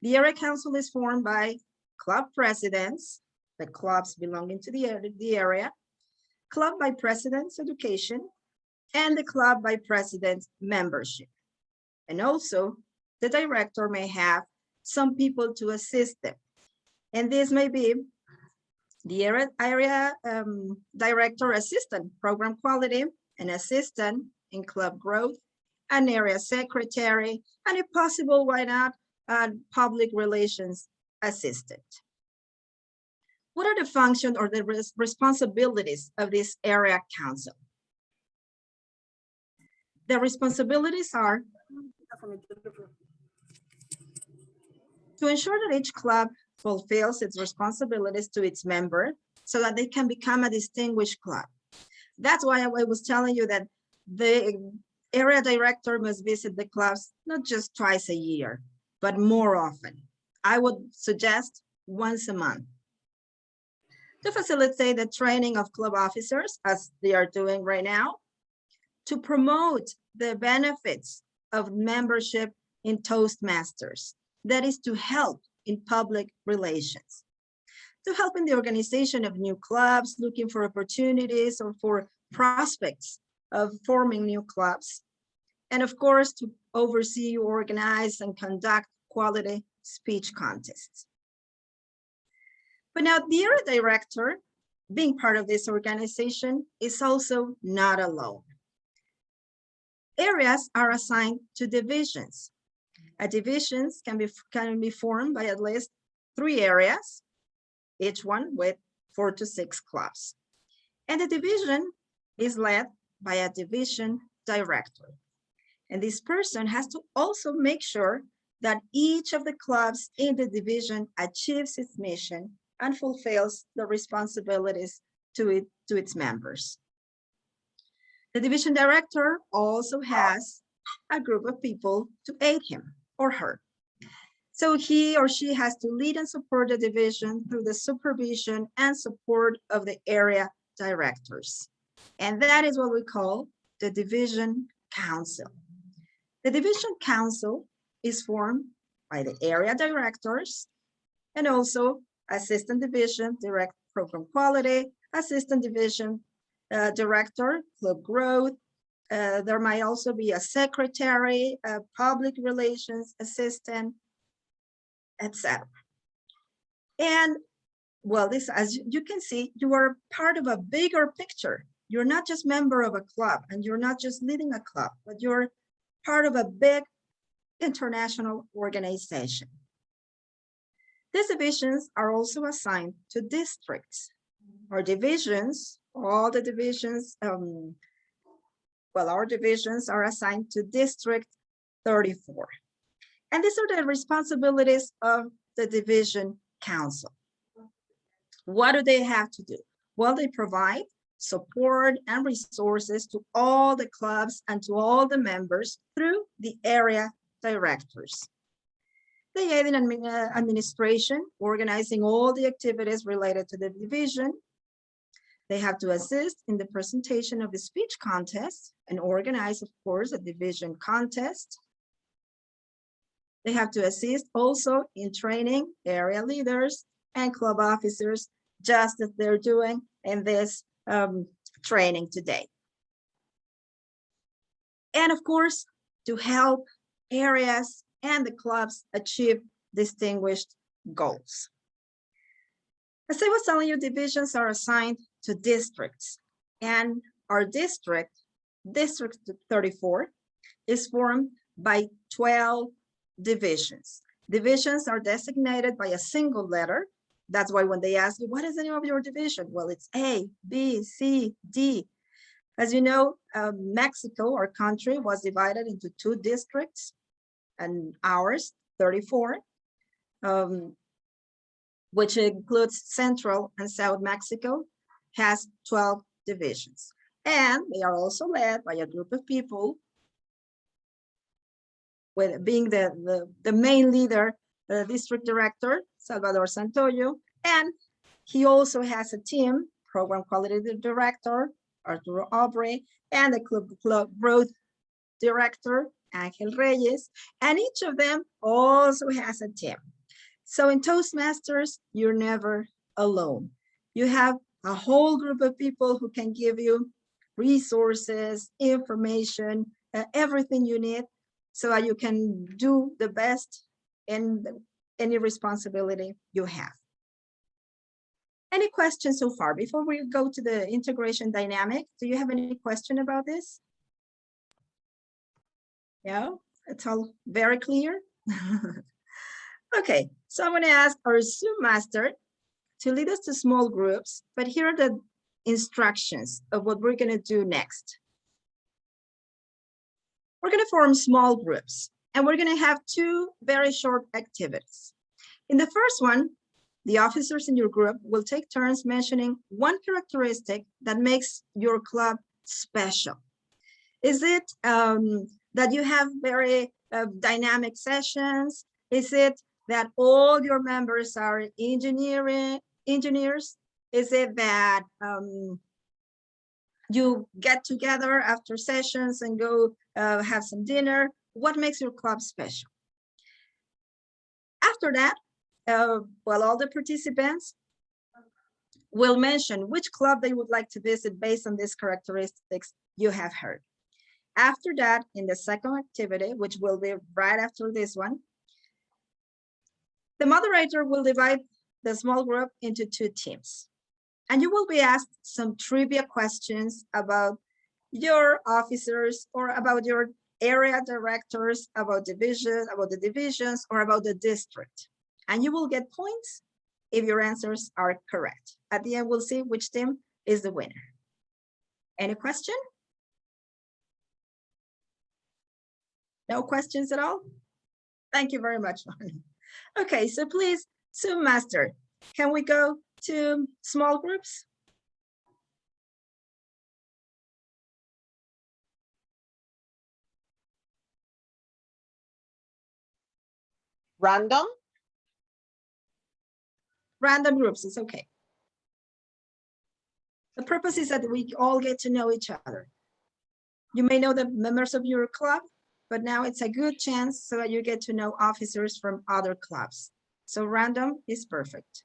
The area council is formed by club presidents, the clubs belonging to the area, club by president's education, and the club by president's membership. And also, the director may have some people to assist them. And this may be the area director assistant, program quality, an assistant in club growth, an area secretary, and if possible, why not, public relations assistant. What are the functions or the responsibilities of this area council? The responsibilities are to ensure that each club fulfills its responsibilities to its member so that they can become a distinguished club. That's why I was telling you that the area director must visit the clubs not just twice a year, but more often. I would suggest once a month. To facilitate the training of club officers, as they are doing right now, to promote the benefits of membership in Toastmasters, that is to help in public relations, to help in the organization of new clubs, looking for opportunities or for prospects of forming new clubs, and of course, to oversee, organize, and conduct quality speech contests. But now the area director, being part of this organization, is also not alone. Areas are assigned to divisions. Divisions can be formed by at least 3 areas, each one with 4 to 6 clubs. And the division is led by a division director. And this person has to also make sure that each of the clubs in the division achieves its mission and fulfills the responsibilities to its members. The division director also has a group of people to aid him or her. So he or she has to lead and support the division through the supervision and support of the area directors. And that is what we call the division council. The division council is formed by the area directors and also assistant division, direct program quality, assistant division director, club growth. There might also be a secretary, a public relations assistant, etc. And well, this, as you can see, you are part of a bigger picture. You're not just member of a club and you're not just leading a club, but you're part of a big international organization. These divisions are also assigned to districts or divisions. All the divisions, well, our divisions are assigned to District 34. And these are the responsibilities of the division council. What do they have to do? Well, they provide support and resources to all the clubs and to all the members through the area directors. They aid in administration, organizing all the activities related to the division. They have to assist in the presentation of the speech contest and organize, of course, a division contest. They have to assist also in training area leaders and club officers, just as they're doing in this training today. And of course, to help areas and the clubs achieve distinguished goals. As I was telling you, divisions are assigned to districts, and our district 34, is formed by 12 divisions. Divisions are designated by a single letter. That's why when they ask you, what is the name of your division? Well, it's A, B, C, D. As you know, Mexico, our country, was divided into 2 districts, and ours, 34, which includes Central and South Mexico, has 12 divisions. And they are also led by a group of people, with being the main leader, the district director, Salvador Santoyo, and he also has a team, program quality director, Arturo Aubrey, and the club growth director, Angel Reyes, and each of them also has a team. So in Toastmasters, you're never alone. You have a whole group of people who can give you resources, information, everything you need, so that you can do the best in any responsibility you have. Any questions so far? Before we go to the integration dynamic, do you have any question about this? Yeah, it's all very clear. Okay, so I'm going to ask our Zoom master to lead us to small groups, but here are the instructions of what we're going to do next. We're going to form small groups, and we're going to have 2 very short activities. In the first one, the officers in your group will take turns mentioning one characteristic that makes your club special. Is it that you have very dynamic sessions? Is it that all your members are engineers? Is it that you get together after sessions and go have some dinner? What makes your club special? After that, well, all the participants will mention which club they would like to visit based on these characteristics you have heard. After that, in the second activity, which will be right after this one, the moderator will divide the small group into 2 teams. And you will be asked some trivia questions about your officers or about your area directors, about the divisions, or about the district. And you will get points if your answers are correct. At the end, we'll see which team is the winner. Any question? No questions at all? Thank you very much. Okay, so please, Zoom master, can we go to small groups? Random? Random groups, it's okay. The purpose is that we all get to know each other. You may know the members of your club, but now it's a good chance so that you get to know officers from other clubs. So random is perfect.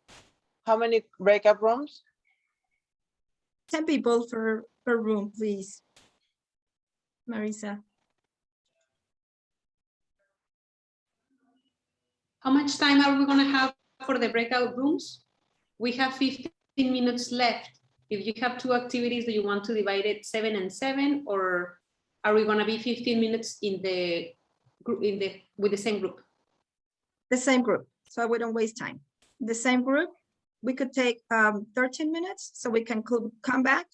How many breakout rooms? 10 people per room, please. Marisa. How much time are we going to have for the breakout rooms? We have 15 minutes left. If you have 2 activities, do you want to divide it 7 and 7, or are we going to be 15 minutes in the group with the same group? The same group, so we don't waste time. The same group, we could take 13 minutes, so we can come back,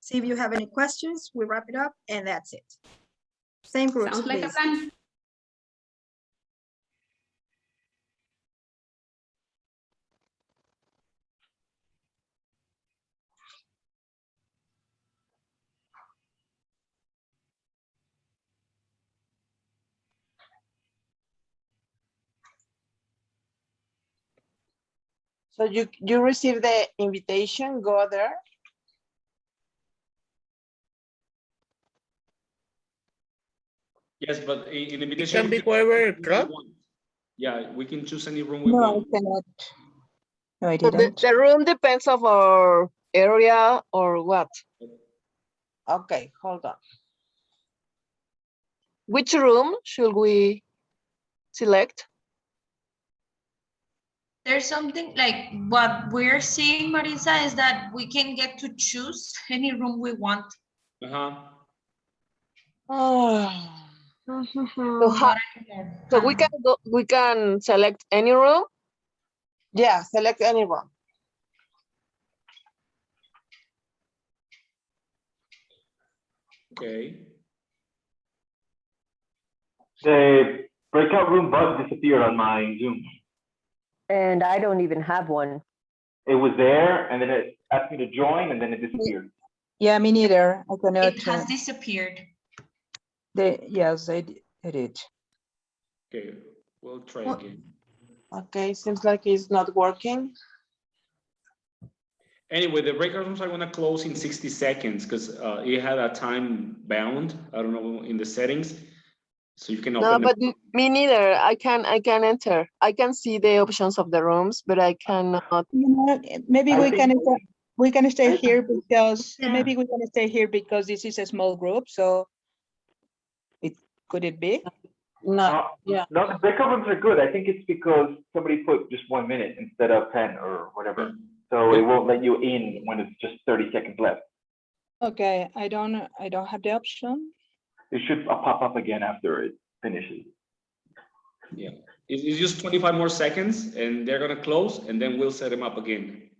see if you have any questions, we wrap it up, and that's it. Same group. Sounds like a plan. So you receive the invitation, go there. Yes, but in It invitation, can be whoever club. Yeah, we can choose any room we No, I want. cannot. No, I So didn't. the room depends of our area or what? Okay, hold on. Which room should we select? There's something like what we're seeing, Marisa, is that we can get to choose any room we want. So we can select any room? Yeah, select any room. Okay. The breakout room button disappeared on my Zoom. And I don't even have one. It was there, and then it asked me to join, and then it disappeared. Yeah, me neither. I cannot. It has disappeared. Yes, I did. Okay, we'll try again. Okay, seems like it's not working. Anyway, the breakout rooms are gonna close in 60 seconds because it had a time bound. I don't know in the settings. So you can open No, them. but me neither. I can enter. I can see the options of the rooms, but I cannot. You know, maybe we can stay here because maybe we can stay here because this is a small group. So could it be? No, the breakout rooms are good. I think it's because somebody put just 1 minute instead of 10 or whatever. So it won't let you in when it's just 30 seconds left. Okay, I don't have the option. It should pop up again after it finishes. Yeah, it's just 25 more seconds and they're gonna close and then we'll set them up again.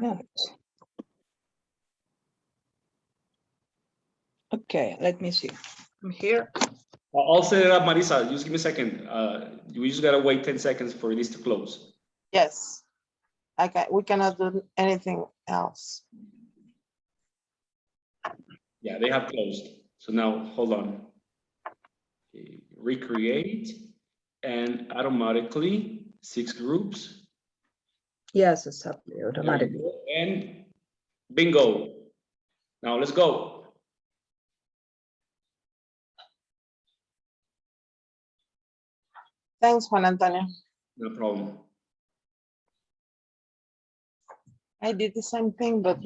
Yeah. Okay, let me see. I'm here. I'll set it up, Marisa. Just give me a second. We just gotta wait 10 seconds for this to close. Yes. We cannot do anything else. Yeah, they have closed. So now hold on. Okay, recreate and automatically 6 groups. Yes, exactly. Automatically. And bingo. Now let's go. Thanks, Juan Antonio. No problem. I did the same thing, but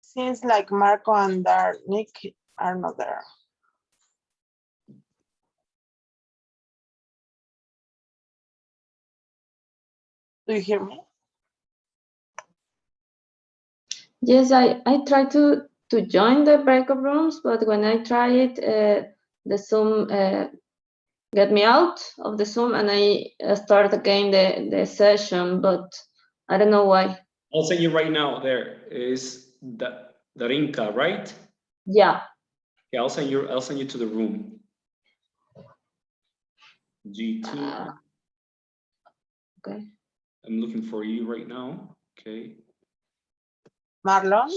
seems like Marco and Nick are not there. Do you hear me? Yes, I try to join the breakout rooms, but when I try it, the Zoom get me out of the Zoom and I start again the session, but I don't know why. I'll send you right now. There is the Darinka, right? Yeah. Yeah, I'll send you to the room. GT. Okay. I'm looking for you right now. Okay. Marlon?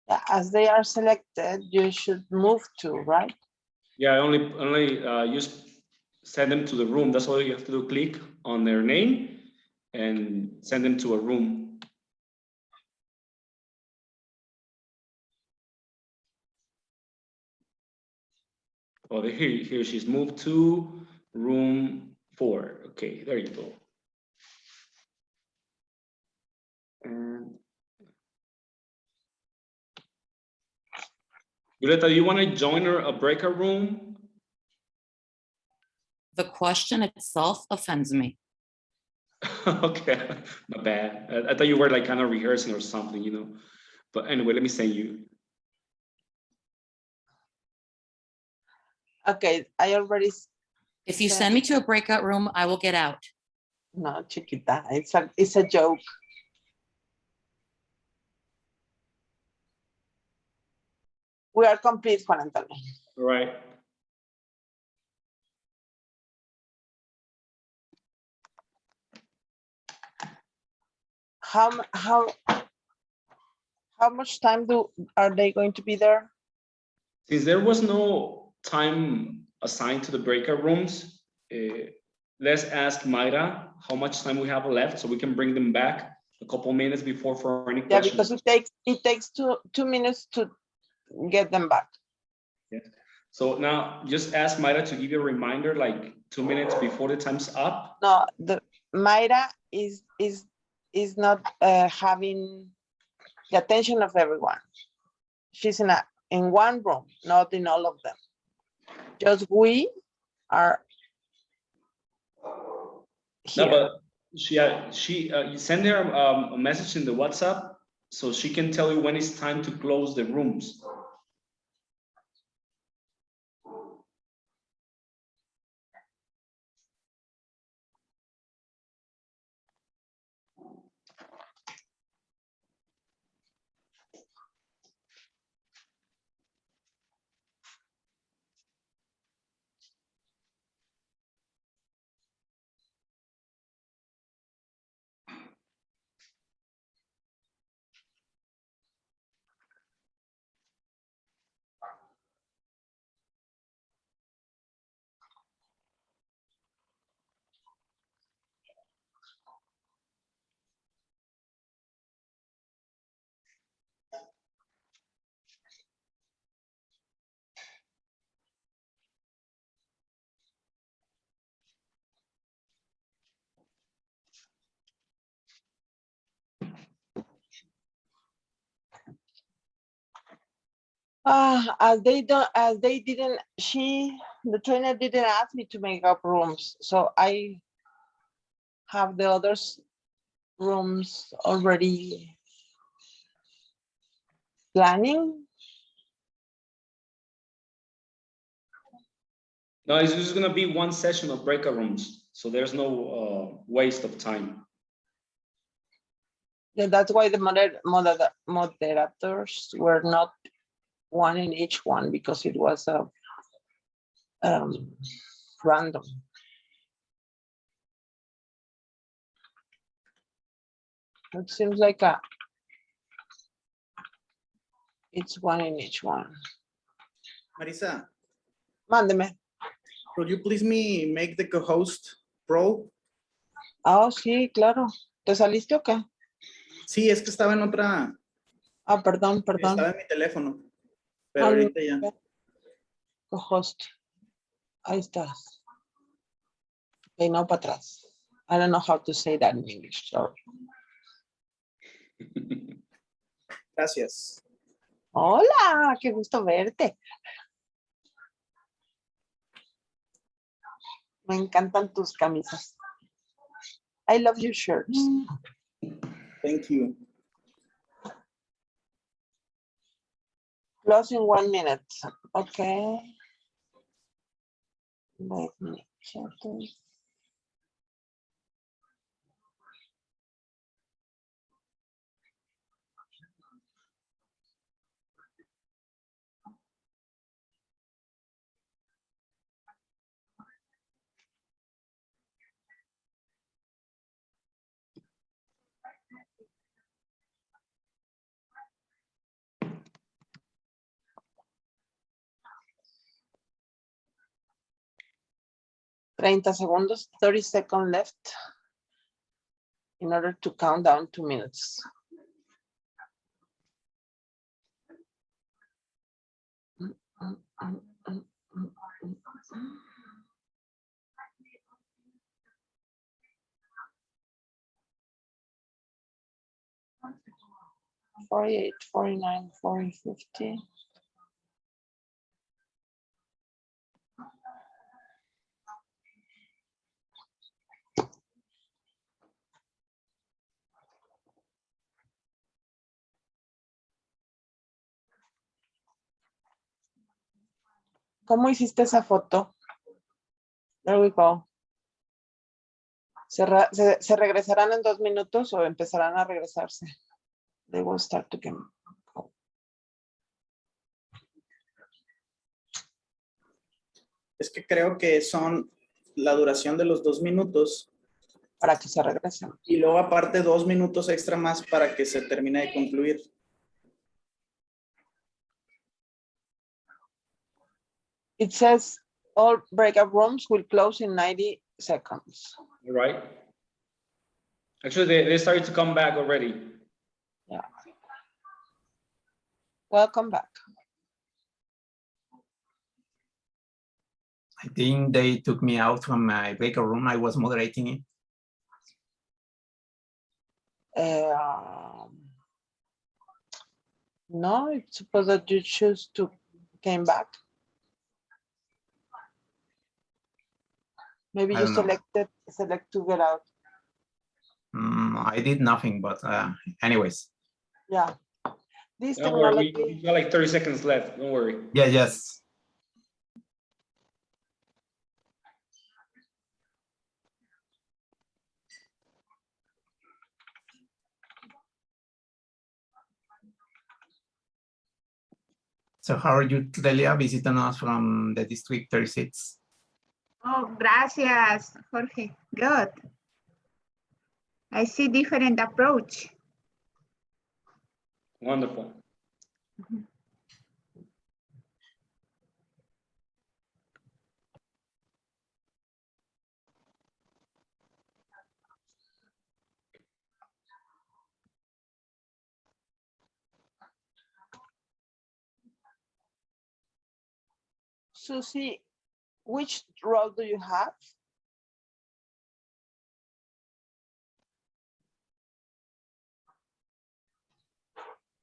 Yeah, as they are selected, you should move to, right? Yeah, only just send them to the room. That's all you have to do. Click on their name and send them to a room. Oh, here she's moved to room 4. Okay, there you go. And Violeta, do you want to join a breakout room? The question itself offends me. Okay, my bad. I thought you were like kind of rehearsing or something, you know. But anyway, let me send you. Okay, I already. If you send me to a breakout room, I will get out. No, chiquita, it's a joke. We are complete, Juan Antonio. All right. How much time are they going to be there? Since there was no time assigned to the breakout rooms, let's ask Mayra how much time we have left so we can bring them back a couple minutes before for any Yeah, questions. because it takes two minutes to get them back. Yeah. So now just ask Mayra to give you a reminder like 2 minutes before the time's up. No, the Mayra is not having the attention of everyone. She's in one room, not in all of them. Just we are here. No, but she send her a message in the WhatsApp so she can tell you when it's time to close the rooms. The trainer didn't ask me to make up rooms, so I have the others rooms already planning. No, it's just gonna be one session of breakout rooms, so there's no waste of time. Yeah, that's why the moderators were not one in each one, because it was random. It seems like it's one in each one. Marisa, Mándeme. could you please make the co-host pro? Oh, sí, claro. ¿Te saliste o qué? Sí, es que estaba en otra. Ah, perdón. Estaba en mi teléfono. Pero ahorita ya. Co-host. Ahí está. Okay, no para atrás. I don't know how to say that in English, sorry. Gracias. Hola, qué gusto verte. Me encantan tus camisas. I love your shirts. Thank you. Close in 1 minute. Okay. Let me check this. Segundos, 30 seconds left in order to count down 2 minutes. 48, 49, 40, 50. ¿Cómo hiciste esa foto? There we go. ¿Se regresarán en 2 minutos o empezarán a regresarse? They will start to come. Es que creo que son la duración de los 2 minutos. Para que se regresen. Y luego aparte 2 minutos extra más para que se termine de concluir. It says all breakout rooms will close in 90 seconds. All right. Actually, they started to come back already. Yeah. Welcome back. I think they took me out from my breakout room. I was moderating it. No, it's supposed that you choose to came back. Maybe you select to get out. I did nothing, but anyways. Yeah. This Don't worry, technology. we got like 30 seconds left. Don't worry. Yeah, yes. So how are you, Delia, visiting us from the District 36? Oh, gracias, Jorge. Good. I see different approach. Wonderful. Susie, which role do you have?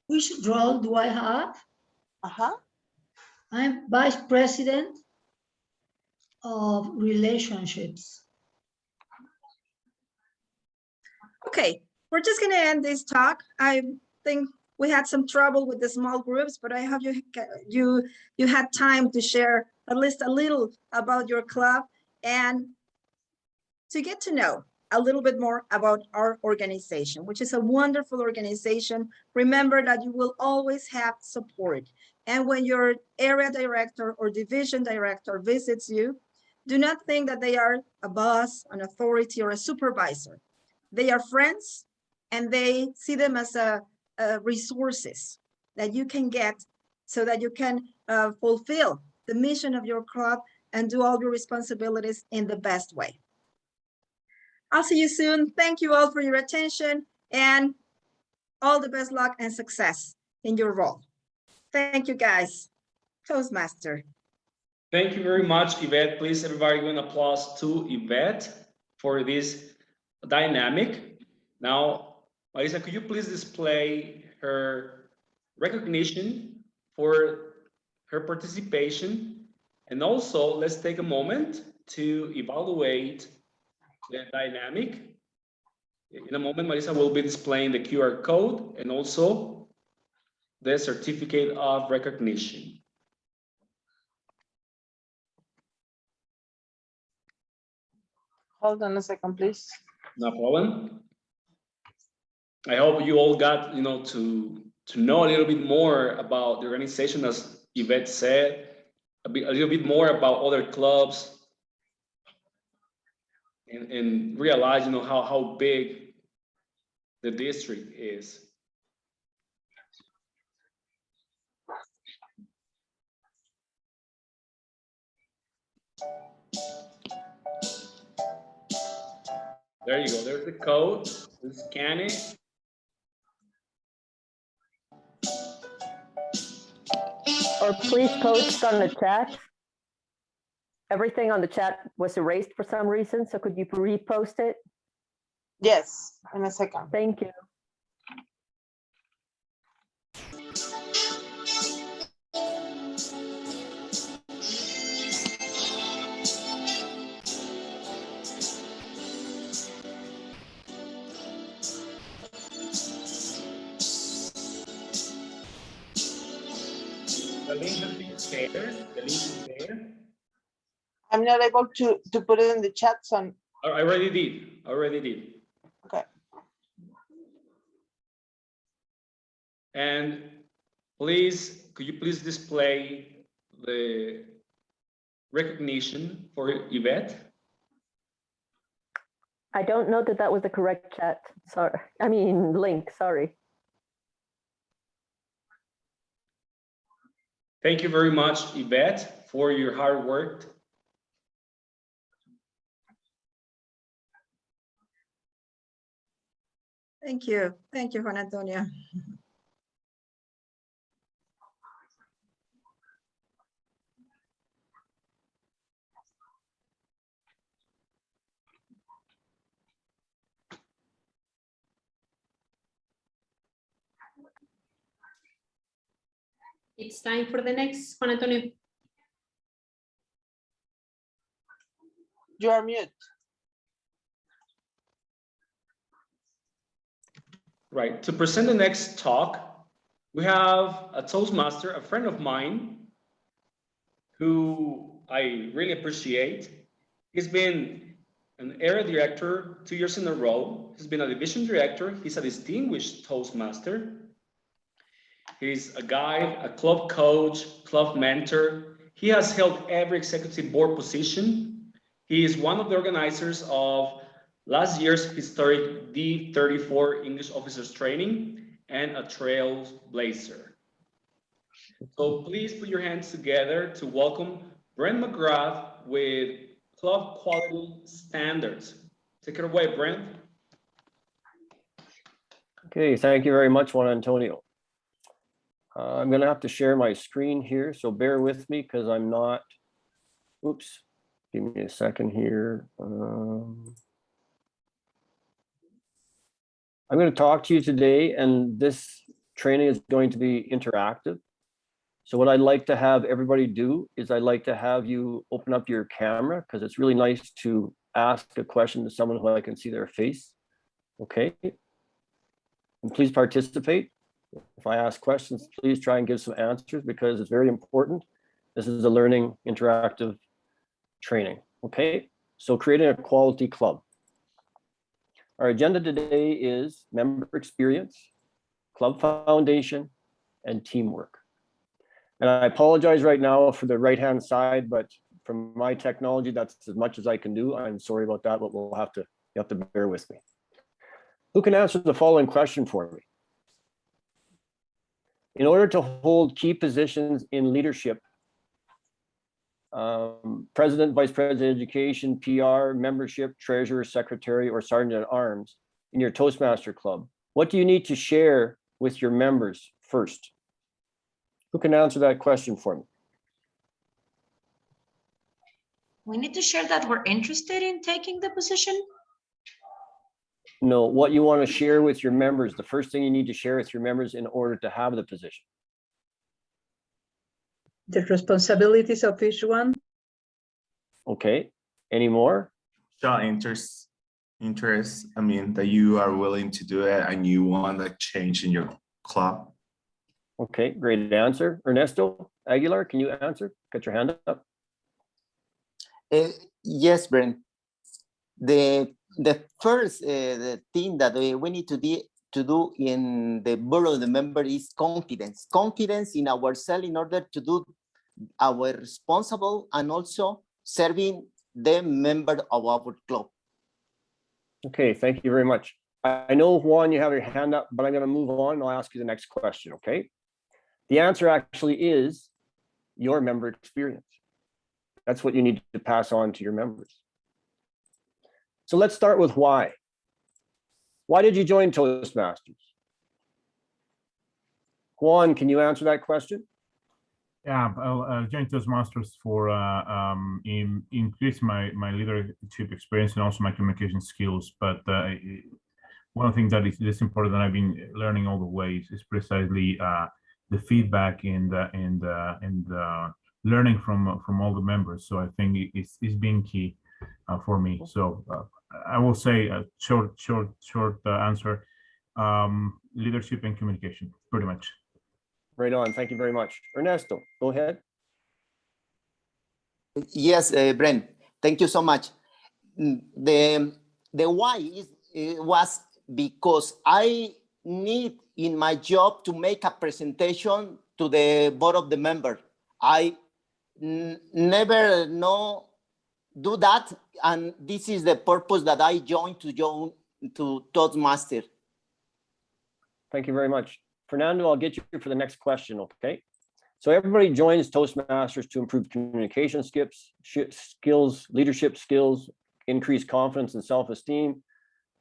Which role do I have? I'm Vice President of Relationships. Okay, we're just going to end this talk. I think we had some trouble with the small groups, but I hope you had time to share at least a little about your club and to get to know a little bit more about our organization, which is a wonderful organization. Remember that you will always have support. And when your area director or division director visits you, do not think that they are a boss, an authority, or a supervisor. They are friends, and they see them as resources that you can get so that you can fulfill the mission of your club and do all your responsibilities in the best way. I'll see you soon. Thank you all for your attention and all the best luck and success in your role. Thank you, guys. Toastmaster. Thank you very much, Yvette. Please, everybody, give an applause to Yvette for this dynamic. Now, Marisa, could you please display her recognition for her participation? And also, let's take a moment to evaluate the dynamic. In a moment, Marisa will be displaying the QR code and also the certificate of recognition. Hold on a second, please. No problem. I hope you all got, to know a little bit more about the organization, as Yvette said, a little bit more about other clubs, and realize, how big the district is. There you go. There's the code. Just scan it. Or please post on the chat. Everything on the chat was erased for some reason, so could you repost it? Yes, in a second. Thank you. The link has been shared. The link is there. I'm not able to put it in the chat, so. I already did. Okay. And please, could you please display the recognition for Yvette? I don't know that that was the correct chat. Sorry. I mean, link, sorry. Thank you very much, Yvette, for your hard work. Thank you. Thank you, Juan Antonio. It's time for the next, Juan Antonio. You are mute. Right, to present the next talk, we have a Toastmaster, a friend of mine, who I really appreciate. He's been an area director 2 years in a row. He's been a division director. He's a distinguished Toastmaster. He's a guide, a club coach, club mentor. He has held every executive board position. He is one of the organizers of last year's historic D34 English Officers Training and a trailblazer. So please put your hands together to welcome Brent McGrath with Club Quality Standards. Take it away, Brent. Okay, thank you very much, Juan Antonio. I'm going to have to share my screen here, so bear with me because I'm not, oops, give me a second here. I'm going to talk to you today, and this training is going to be interactive. So what I'd like to have everybody do is I'd like to have you open up your camera because it's really nice to ask a question to someone who I can see their face. Okay. And please participate. If I ask questions, please try and give some answers because it's very important. This is a learning interactive training. Okay. So creating a quality club. Our agenda today is member experience, club foundation, and teamwork. And I apologize right now for the right-hand side, but from my technology, that's as much as I can do. I'm sorry about that, but you have to bear with me. Who can answer the following question for me? In order to hold key positions in leadership, president, vice president, education, PR, membership, treasurer, secretary, or sergeant at arms in your Toastmaster club, what do you need to share with your members first? Who can answer that question for me? We need to share that we're interested in taking the position. No, what you want to share with your members, the first thing you need to share with your members in order to have the position. The responsibilities of each one. Okay, any more? Show interest, I mean, that you are willing to do it and you want a change in your club. Okay, great answer. Ernesto Aguilar, can you answer? Got your hand up. Yes, Brent. The first the thing that we need to do in the board of the member is confidence. Confidence in ourselves in order to do our responsible and also serving the member of our club. Okay, thank you very much. I know, Juan, you have your hand up, but I'm going to move on and I'll ask you the next question, okay? The answer actually is your member experience. That's what you need to pass on to your members. So let's start with why. Why did you join Toastmasters? Juan, can you answer that question? Yeah, I joined Toastmasters for increase my leadership experience and also my communication skills. But one thing that is important that I've been learning all the way is precisely the feedback and learning from all the members. So I think it's been key for me. So I will say a short answer: leadership and communication, pretty much. Right on. Thank you very much. Ernesto, go ahead. Yes, Brent, thank you so much. The why was because I need in my job to make a presentation to the board of the member. I never know do that, and this is the purpose that I joined to Toastmaster. Thank you very much. Fernando, I'll get you for the next question, okay? So everybody joins Toastmasters to improve communication skills, leadership skills, increase confidence and self-esteem,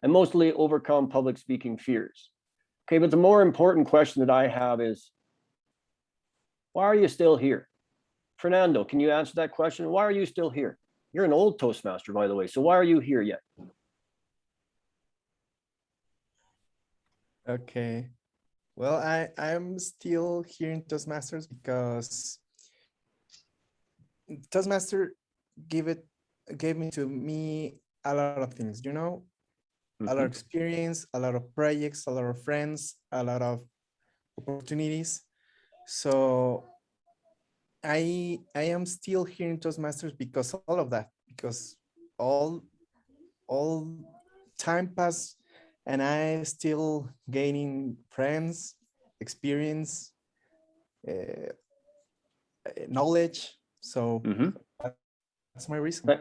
and mostly overcome public speaking fears. Okay, but the more important question that I have is, why are you still here? Fernando, can you answer that question? Why are you still here? You're an old Toastmaster, by the way, so why are you here yet? Okay. Well, I'm still here in Toastmasters because Toastmaster gave me a lot of things, you know, a lot of experience, a lot of projects, a lot of friends, a lot of opportunities. So I am still here in Toastmasters because all of that, because all time passed and I still gaining friends, experience, knowledge. So that's my reason.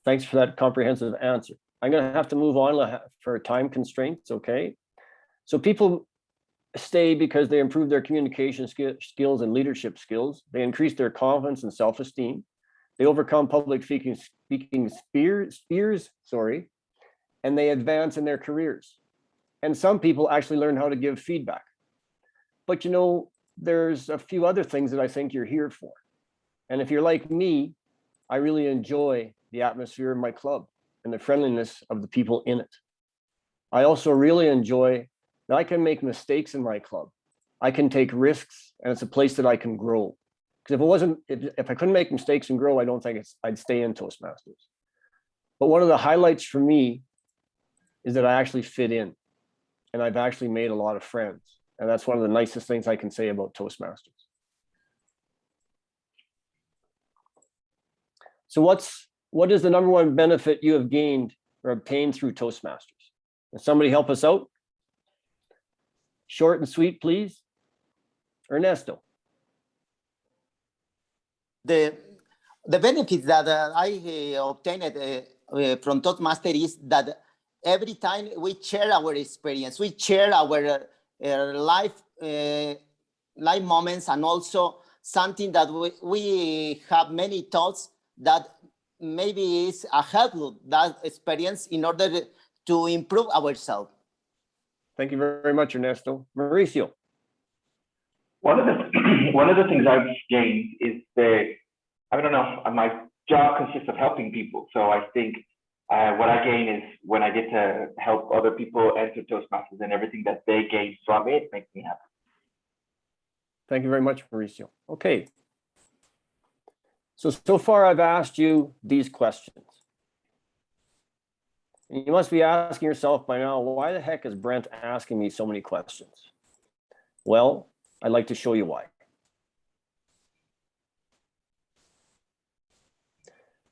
Thanks for that comprehensive answer. I'm going to have to move on for time constraints, okay? So people stay because they improve their communication skills and leadership skills. They increase their confidence and self-esteem. They overcome public speaking fears, and they advance in their careers. And some people actually learn how to give feedback. But you know, there's a few other things that I think you're here for. And if you're like me, I really enjoy the atmosphere in my club and the friendliness of the people in it. I also really enjoy that I can make mistakes in my club. I can take risks, and it's a place that I can grow. Because if I couldn't make mistakes and grow, I don't think I'd stay in Toastmasters. But one of the highlights for me is that I actually fit in, and I've actually made a lot of friends. And that's one of the nicest things I can say about Toastmasters. So what is the number one benefit you have gained or obtained through Toastmasters? Can somebody help us out? Short and sweet, please. Ernesto. The benefits that I obtained from Toastmaster is that every time we share our experience, we share our life moments, and also something that we have many thoughts that maybe is a help that experience in order to improve ourselves. Thank you very much, Ernesto. Mauricio. One of the things I've gained is I don't know, my job consists of helping people. So I think what I gain is when I get to help other people enter Toastmasters, and everything that they gain from it makes me happy. Thank you very much, Mauricio. Okay. So far I've asked you these questions. And you must be asking yourself by now, why the heck is Brent asking me so many questions? Well, I'd like to show you why.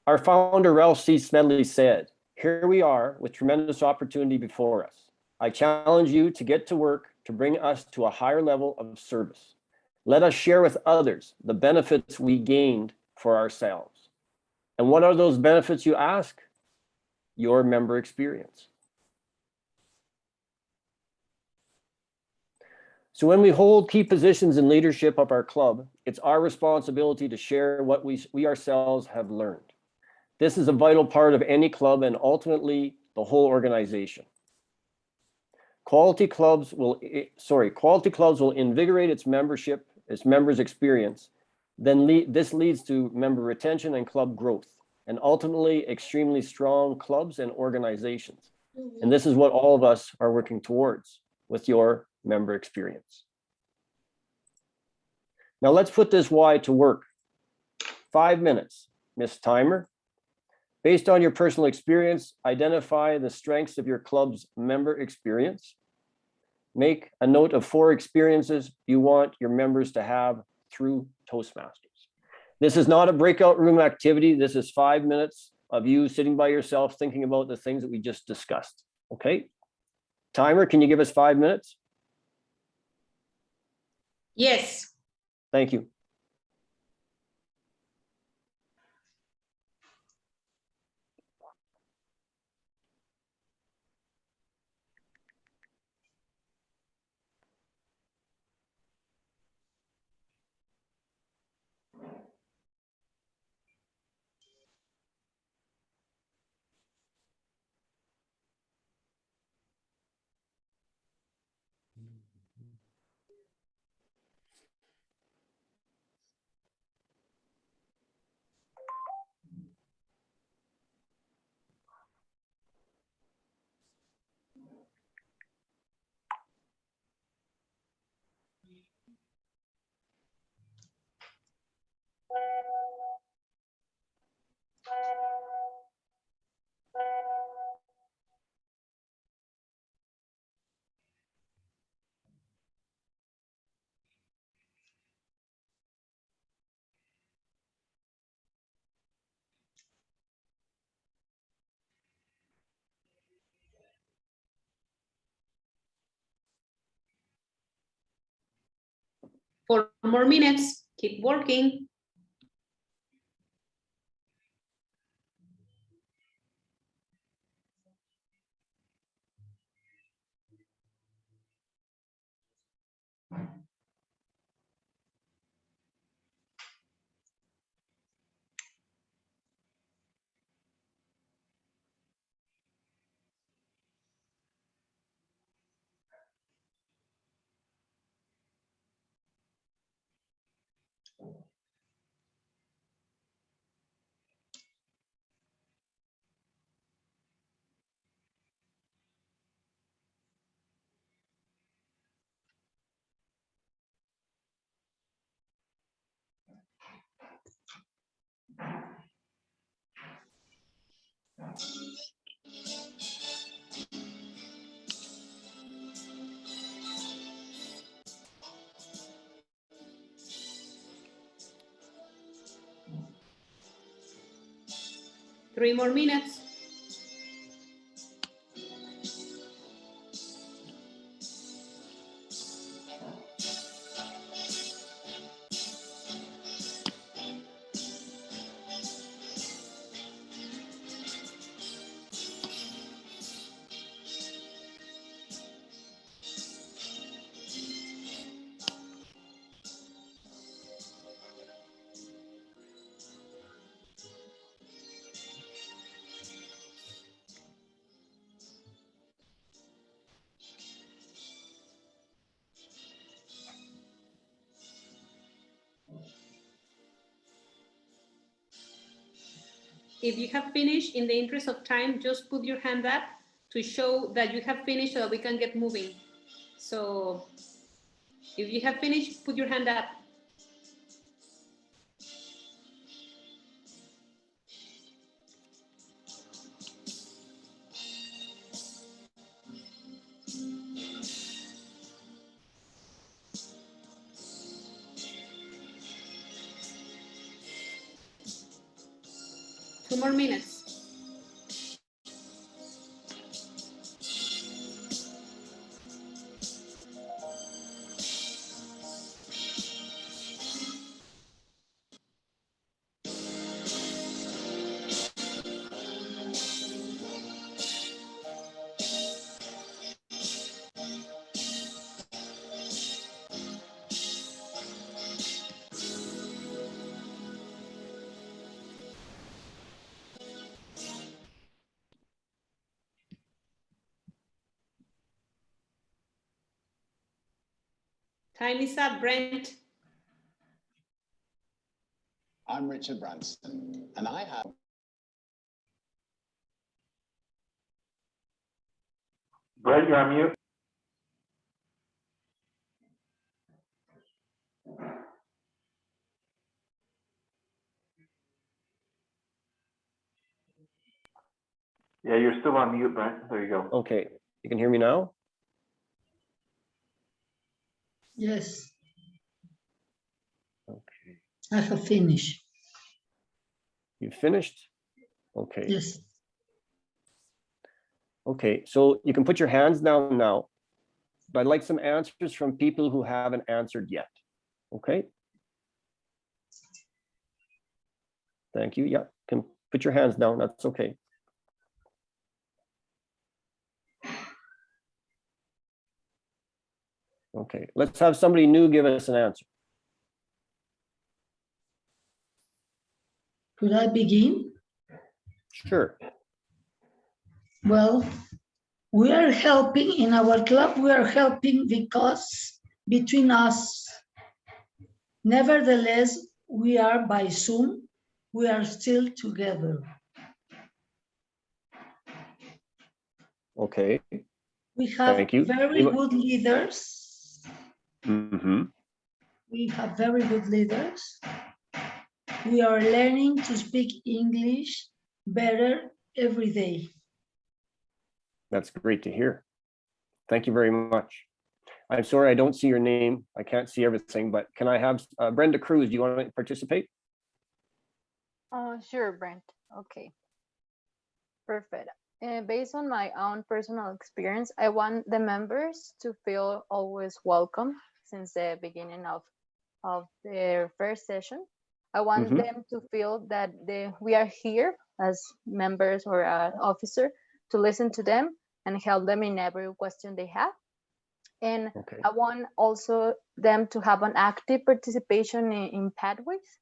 Our founder, Ralph C. Smedley, said, "Here we are with tremendous opportunity before us. I challenge you to get to work to bring us to a higher level of service. Let us share with others the benefits we gained for ourselves." And what are those benefits, you ask? Your member experience. So when we hold key positions in leadership of our club, it's our responsibility to share what we ourselves have learned. This is a vital part of any club and ultimately the whole organization. Quality clubs will invigorate its membership, its members' experience. Then this leads to member retention and club growth, and ultimately extremely strong clubs and organizations. And this is what all of us are working towards with your member experience. Now let's put this why to work. 5 minutes, Miss Timer. Based on your personal experience, identify the strengths of your club's member experience. make a note of 4 experiences you want your members to have through Toastmasters. This is not a breakout room activity. This is 5 minutes of you sitting by yourself thinking about the things that we just discussed. Okay. Timer, can you give us 5 minutes? Yes. Thank you. Four more minutes. Keep working. Three more minutes. If you have finished, in the interest of time, just put your hand up to show that you have finished so that we can get moving. So if you have finished, put your hand up. Two more minutes. Time is up, Brent. I'm Richard Branson, and I have... Brett, you're on mute. Yeah, you're still on mute, Brent. There you go. Okay, you can hear me now? Yes, Okay, I have finished. you finished? Okay. Yes. Okay, so you can put your hands down now, but I'd like some answers from people who haven't answered yet. Okay. Thank you. Yeah, can put your hands down. That's okay. Okay, let's have somebody new give us an answer. Could I begin? Sure. Well, we are helping in our club. We are helping because between us. Nevertheless, we are by Zoom. We are still together. Okay. We have Thank you. very good leaders. Mm-hmm. We have very good leaders. We are learning to speak English better every day. That's great to hear. Thank you very much. I'm sorry, I don't see your name. I can't see everything, but can I have Brenda Cruz? Do you want to participate? Sure, Brent. Okay. Perfect. Based on my own personal experience, I want the members to feel always welcome since the beginning of their first session. I want them to feel that we are here as members or an officer to listen to them and help them in every question they have. And I want also them to have an active participation in pathways.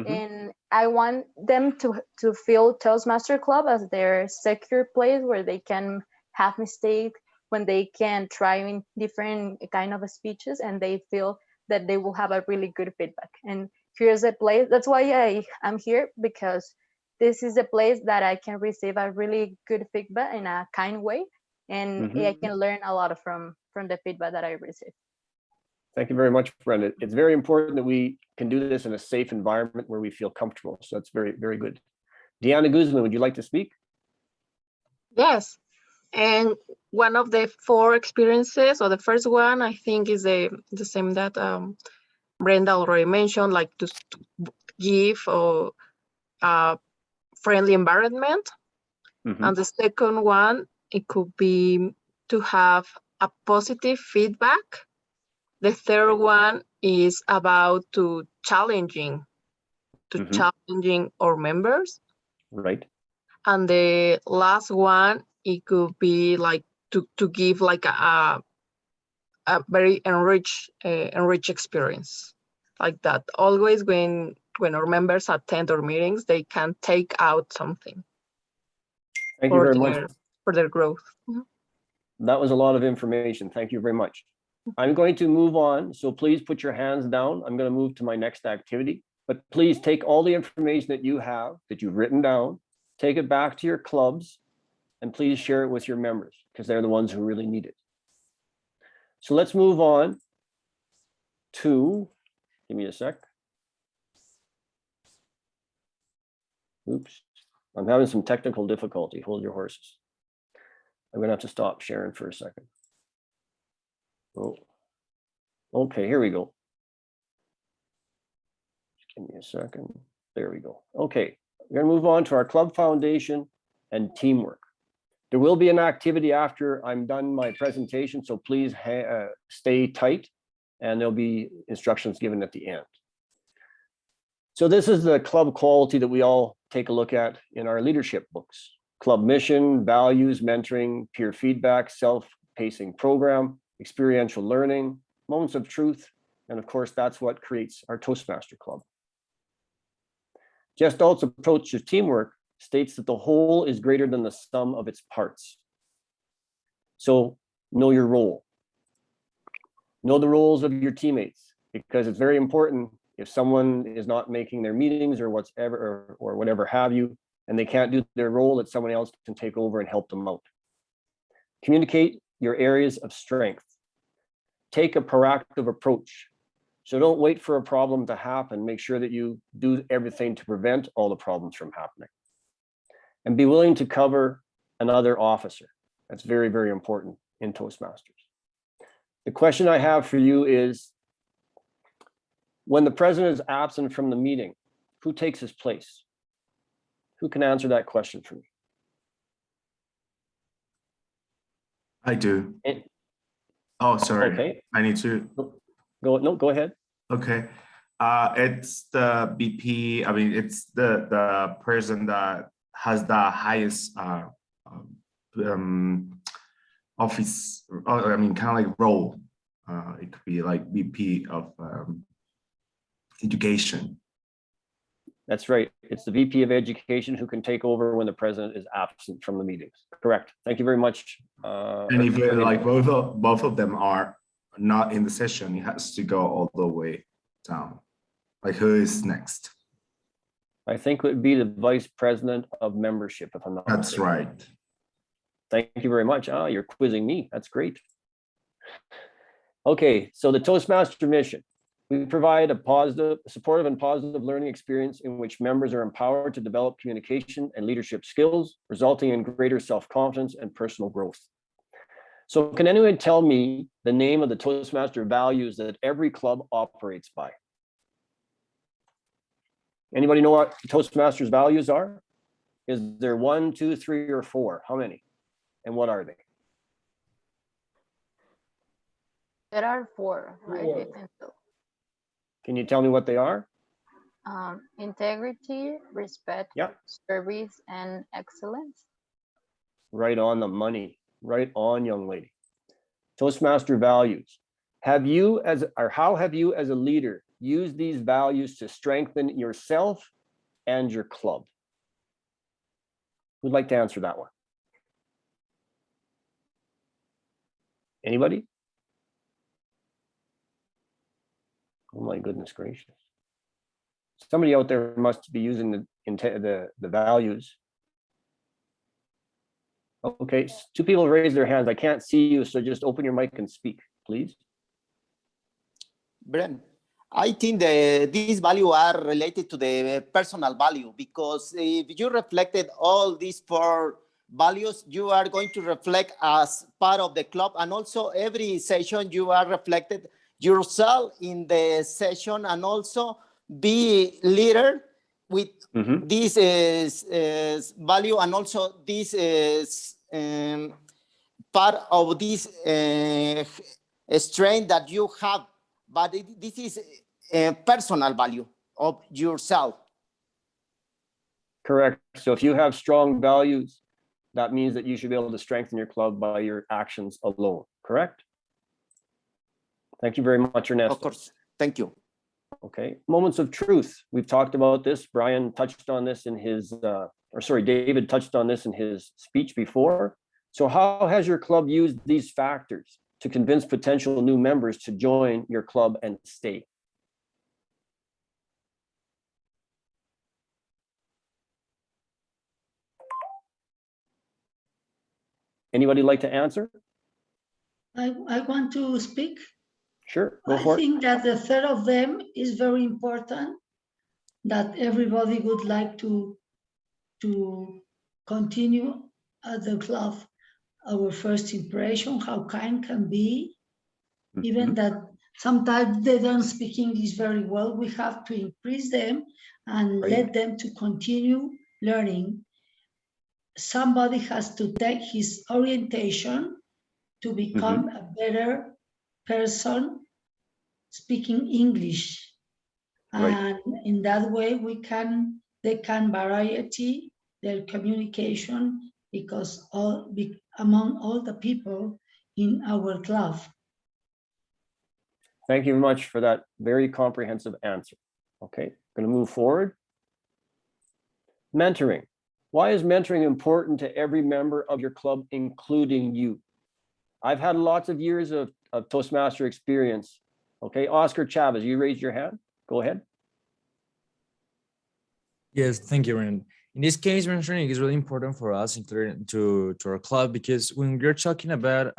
And I want them to feel Toastmaster Club as their secure place where they can have mistakes, when they can try in different kind of speeches and they feel that they will have a really good feedback. And here's a place, that's why I'm here, because this is a place that I can receive a really good feedback in a kind way. And I can learn a lot from the feedback that I receive. Thank you very much, Brenda. It's very important that we can do this in a safe environment where we feel comfortable. So that's very, very good. Deanna Guzman, would you like to speak? Yes. And one of the 4 experiences, or the first one, I think is the same that Brenda already mentioned, like to give a friendly environment. And the second one, it could be to have a positive feedback. The third one is about challenging our members. Right. And the last one, it could be like to give like a very enriched experience, like that. Always when our members attend our meetings, they can take out something. Thank you very much for their growth. That was a lot of information. Thank you very much. I'm going to move on, so please put your hands down. I'm going to move to my next activity, but please take all the information that you have, that you've written down, take it back to your clubs, and please share it with your members because they're the ones who really need it. So let's move on to, give me a sec. Oops, I'm having some technical difficulty. Hold your horses. I'm going to have to stop sharing for a second. Oh, okay, here we go. Just give me a second. There we go. Okay, we're going to move on to our club foundation and teamwork. There will be an activity after I'm done my presentation, so please stay tight, and there'll be instructions given at the end. So this is the club quality that we all take a look at in our leadership books. Club mission, values, mentoring, peer feedback, self-pacing program, experiential learning, moments of truth, and of course, that's what creates our Toastmaster Club. Gestált's approach to teamwork states that the whole is greater than the sum of its parts. So know your role. Know the roles of your teammates, because it's very important if someone is not making their meetings or whatever, or whatever have you, and they can't do their role, that someone else can take over and help them out. Communicate your areas of strength. Take a proactive approach. So don't wait for a problem to happen. Make sure that you do everything to prevent all the problems from happening. And be willing to cover another officer. That's very, very important in Toastmasters. The question I have for you is, when the president is absent from the meeting, who takes his place? Who can answer that question for me? I do. And- Oh, sorry. Okay. I need to. Go ahead. Okay. It's the BP. I mean, it's the person that has the highest office. I mean, kind of like role. It could be like VP of education. That's right. It's the VP of Education who can take over when the president is absent from the meetings. Correct. Thank you very much. And if like both of them are not in the session, it has to go all the way down. Like, who is next? I think it would be the vice president of membership, if I'm not That's mistaken. right. Thank you very much. Ah, you're quizzing me. That's great. Okay, so the Toastmaster mission. We provide a supportive and positive learning experience in which members are empowered to develop communication and leadership skills, resulting in greater self-confidence and personal growth. So can anyone tell me the name of the Toastmaster values that every club operates by? Anybody know what Toastmasters values are? Is there 1, 2, 3, or 4? How many? And what are they? There are 4, right? I think so. Can you tell me what they are? Integrity, respect, service, and excellence. Right on the money. Right on, young lady. Toastmaster values. How have you as a leader used these values to strengthen yourself and your club? Who'd like to answer that one? Anybody? Oh my goodness gracious. Somebody out there must be using the values. Okay, 2 people raise their hands. I can't see you, so just open your mic and speak, please. Bren, I think these values are related to the personal value, because if you reflected all these 4 values, you are going to reflect as part of the club, and also every session you are reflected yourself in the session, and also be leader with this value, and also this is part of this strength that you have, but this is a personal value of yourself. Correct. So if you have strong values, that means that you should be able to strengthen your club by your actions alone, correct? Thank you very much, Ernesto. Of course. Thank you. Okay. Moments of truth. We've talked about this. Brian touched on this in his, David touched on this in his speech before. So how has your club used these factors to convince potential new members to join your club and stay? Anybody like to answer? I want to speak. Sure, go for it. I think that the third of them is very important, that everybody would like to continue at the club. Our first impression, how kind can be, even that sometimes they don't speak English very well. We have to increase them and let them to continue learning. Somebody has to take his orientation to become a better person speaking English. And in that way, they can variety their communication, because among all the people in our club. Thank you very much for that very comprehensive answer. Okay, going to move forward. Mentoring. Why is mentoring important to every member of your club, including you? I've had lots of years of Toastmaster experience. Okay, Oscar Chavez, you raised your hand. Go ahead. Yes, thank you, Ren. In this case, mentoring is really important for us to our club, because when we're talking about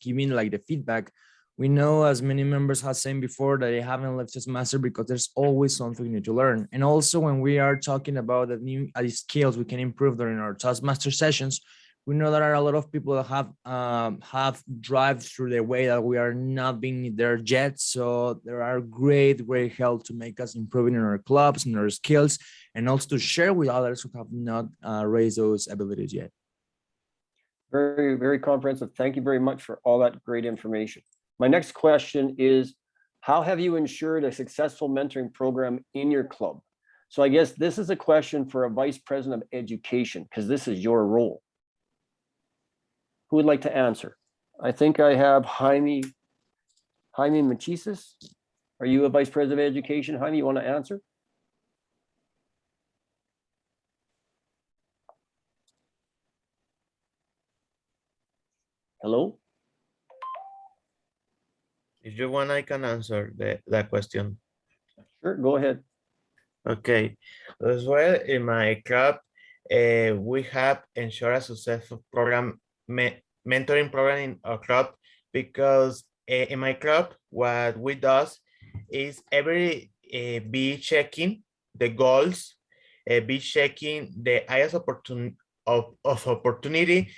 giving like the feedback, we know, as many members have said before, that they haven't left Toastmaster because there's always something new to learn. And also when we are talking about the new skills we can improve during our Toastmaster sessions, We know there are a lot of people that have drive through the way that we are not being there yet. So there are great help to make us improving in our clubs and our skills, and also to share with others who have not raised those abilities yet. Very, very comprehensive. Thank you very much for all that great information. My next question is, how have you ensured a successful mentoring program in your club? So I guess this is a question for a vice president of education, because this is your role. Who would like to answer? I think I have Jaime Machisis. Are you a vice president of education? Jaime, you want to answer? Hello? If you want, I can answer that question. Sure, go ahead. Okay. As well, in my club, we have ensured a successful program, mentoring program in our club, because in my club, what we do is every be checking the goals, be checking the areas of opportunity,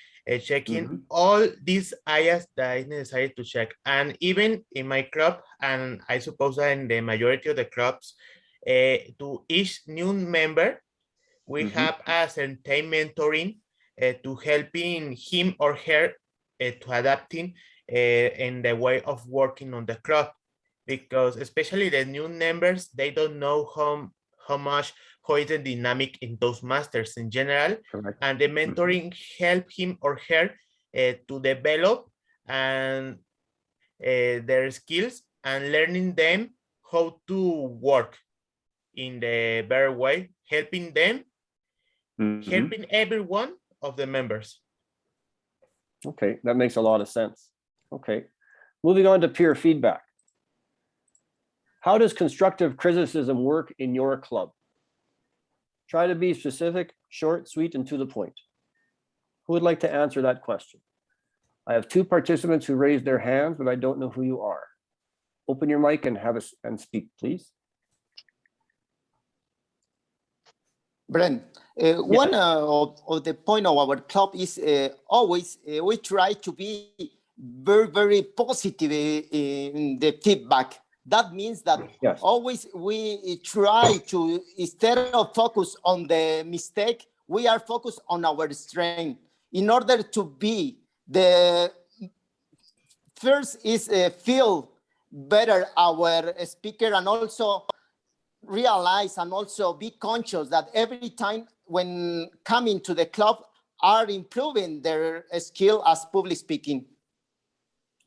checking all these areas that is necessary to check. And even in my club, and I suppose that in the majority of the clubs, to each new member, we have a certain mentoring to helping him or her to adapting in the way of working on the club, because especially the new members, they don't know how is the dynamic in Toastmasters in general. Correct. And the mentoring help him or her to develop and their skills and learning them how to work in the better way, helping them, helping every one of the members. Okay, that makes a lot of sense. Okay, moving on to peer feedback. How does constructive criticism work in your club? Try to be specific, short, sweet, and to the point. Who would like to answer that question? I have two participants who raised their hands, but I don't know who you are. Open your mic and speak, please. Brent, one of the point of our club is always we try to be very, very positive in the feedback. That means that always we try to, instead of focus on the mistake, we are focused on our strength in order to be the first is feel better our speaker, and also realize and also be conscious that every time when coming to the club are improving their skill as public speaking.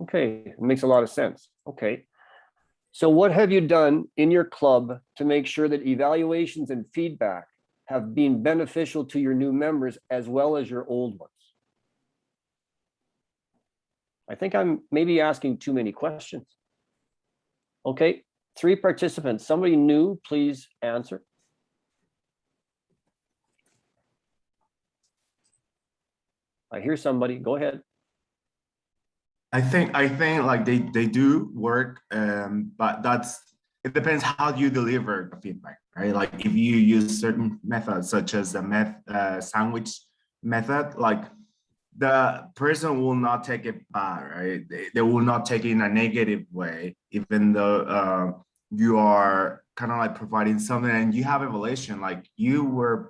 Okay, it makes a lot of sense. Okay. So what have you done in your club to make sure that evaluations and feedback have been beneficial to your new members as well as your old ones? I think I'm maybe asking too many questions. Okay, 3 participants. Somebody new, please answer. I hear somebody, go ahead. I think like they do work, but it depends how you deliver the feedback, right? Like if you use certain methods, such as the sandwich method, like the person will not take it bad, right? They will not take it in a negative way, even though you are kind of like providing something and you have evaluation. Like you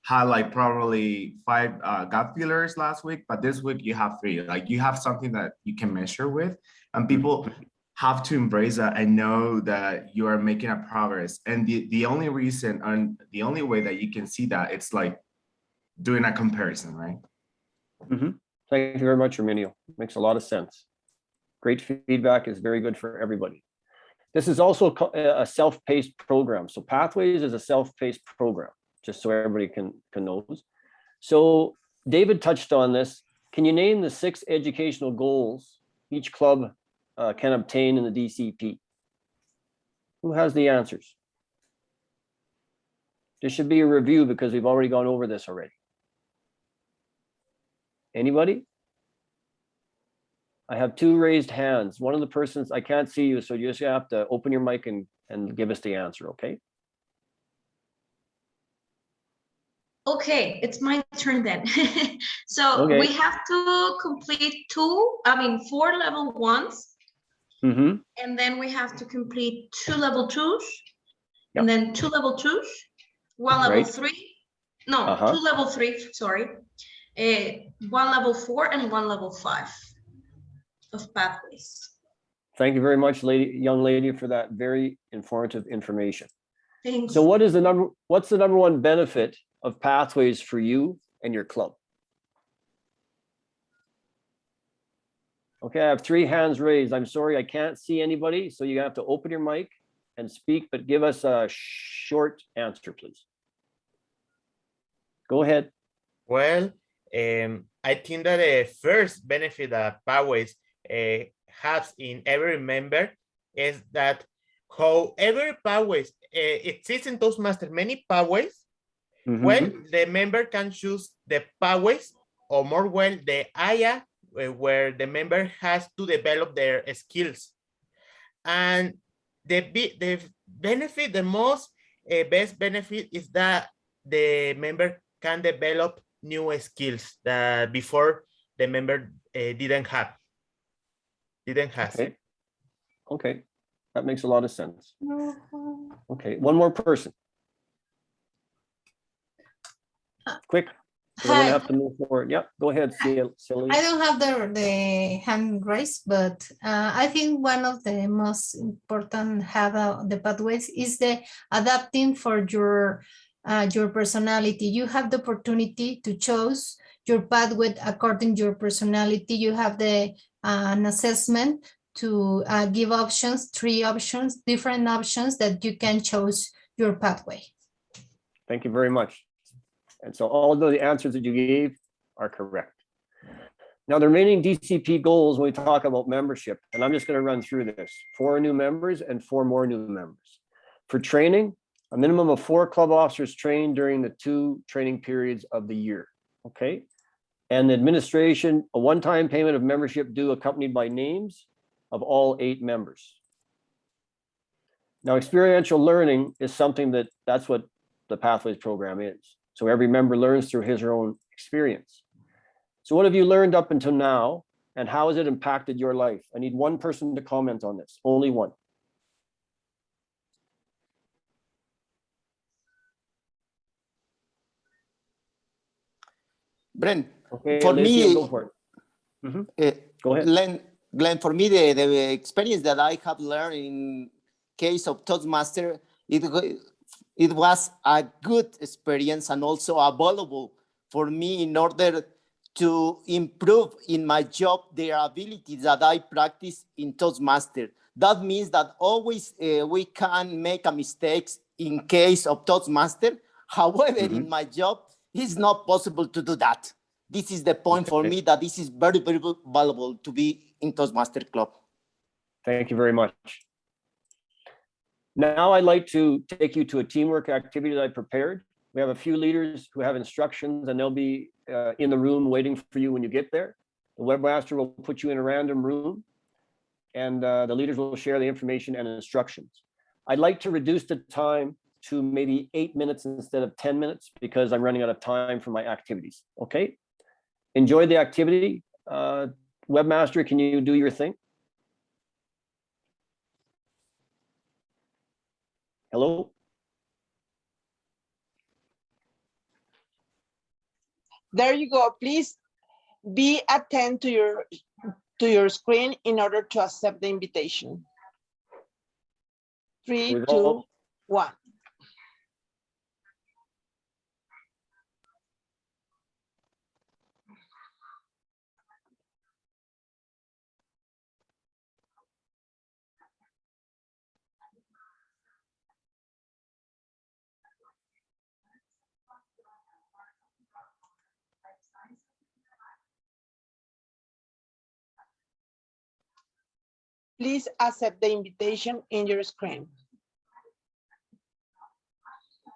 had like probably 5 gut feelers last week, but this week you have 3. Like you have something that you can measure with, and people have to embrace that and know that you are making a progress. And the only reason and the only way that you can see that, it's like doing a comparison, right? Thank you very much, Herminio. Makes a lot of sense. Great feedback is very good for everybody. This is also a self-paced program. So Pathways is a self-paced program, just so everybody can know. So David touched on this. Can you name the 6 educational goals each club can obtain in the DCP? Who has the answers? This should be a review because we've already gone over this already. Anybody? I have 2 raised hands. One of the persons, I can't see you, so you just have to open your mic and give us the answer, okay? Okay, it's my turn then. So Okay. we have to complete 4 level 1s, Mm-hmm. and then we have to complete 2 level 2s, and then 2 level 2s, 1 level Right. 3, no, Uh-huh. 2 level 3, sorry, 1 level 4, and 1 level 5 of pathways. Thank you very much, young lady, for that very informative information. Thanks. So what's the number one benefit of pathways for you and your club? Okay, I have 3 hands raised. I'm sorry, I can't see anybody, so you have to open your mic and speak, but give us a short answer, please. Go ahead. Well, I think that the first benefit that Pathways has in every member is that however Pathways exists in Toastmasters, many Pathways, well, the member can choose the Pathways, or more well, the area where the member has to develop their skills. And the benefit, the most best benefit is that the member can develop new skills that before the member didn't have. Okay. Okay, that makes a lot of sense. Okay, one more person. Quick, because I'm gonna have to move forward. Yep, go ahead, Celia. I don't have the hand raised, but I think one of the most important have the pathways is the adapting for your personality. You have the opportunity to choose your pathway according to your personality. You have the an assessment to give options, 3 options, different options that you can choose your pathway. Thank you very much. And so all of the answers that you gave are correct. Now, the remaining DCP goals when we talk about membership, and I'm just going to run through this: 4 new members and 4 more new members. For training, a minimum of 4 club officers trained during the 2 training periods of the year. Okay. And the administration, a one-time payment of membership due accompanied by names of all 8 members. Now, experiential learning is something that's what the Pathways program is. So every member learns through his or her own experience. So what have you learned up until now, and how has it impacted your life? I need one person to comment on this, only one. Brent, Okay, for Alicia, me, go for it. Go ahead. Glenn, for me, the experience that I have learned in case of Toastmaster, it was a good experience and also available for me in order to improve in my job the abilities that I practice in Toastmaster. That means that always we can make a mistakes in case of Toastmaster. However, in my job, it's not possible to do that. This is the point for me that this is very, very valuable to be in Toastmaster Club. Thank you very much. Now I'd like to take you to a teamwork activity that I prepared. We have a few leaders who have instructions, and they'll be in the room waiting for you when you get there. The webmaster will put you in a random room, and the leaders will share the information and instructions. I'd like to reduce the time to maybe 8 minutes instead of 10 minutes because I'm running out of time for my activities. Okay? Enjoy the activity. Webmaster, can you do your thing? Hello? There you go. Please be attentive to your screen in order to accept the invitation. 3, 2, 1. Please accept the invitation in your screen.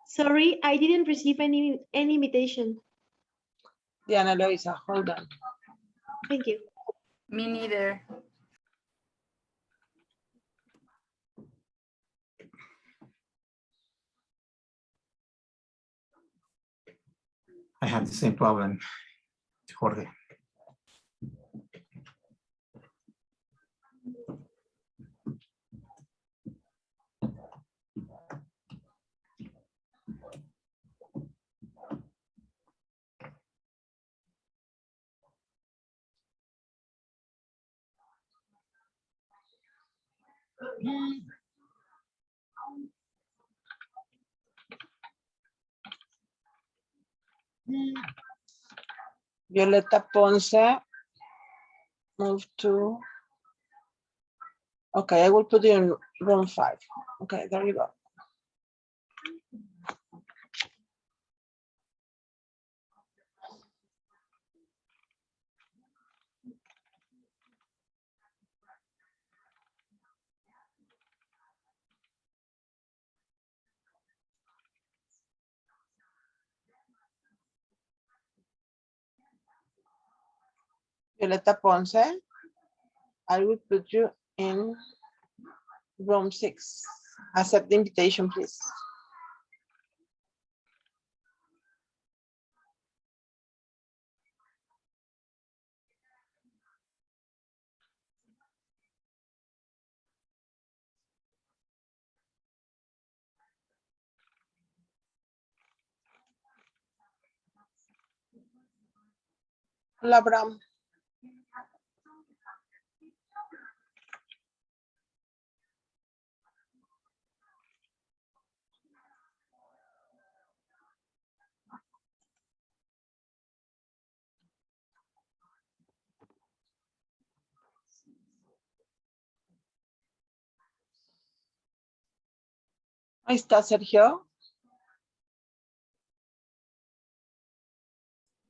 Sorry, I didn't receive any invitation. Diana Loisa, hold on. Thank you. Me neither. have the same problem, Jorge. Violeta Ponce, move to. Okay, I will put you in room 5. Okay, there you go. Violeta Ponce, I will put you in room 6. Accept the invitation, please. Hola, Abraham. Ahí está Sergio.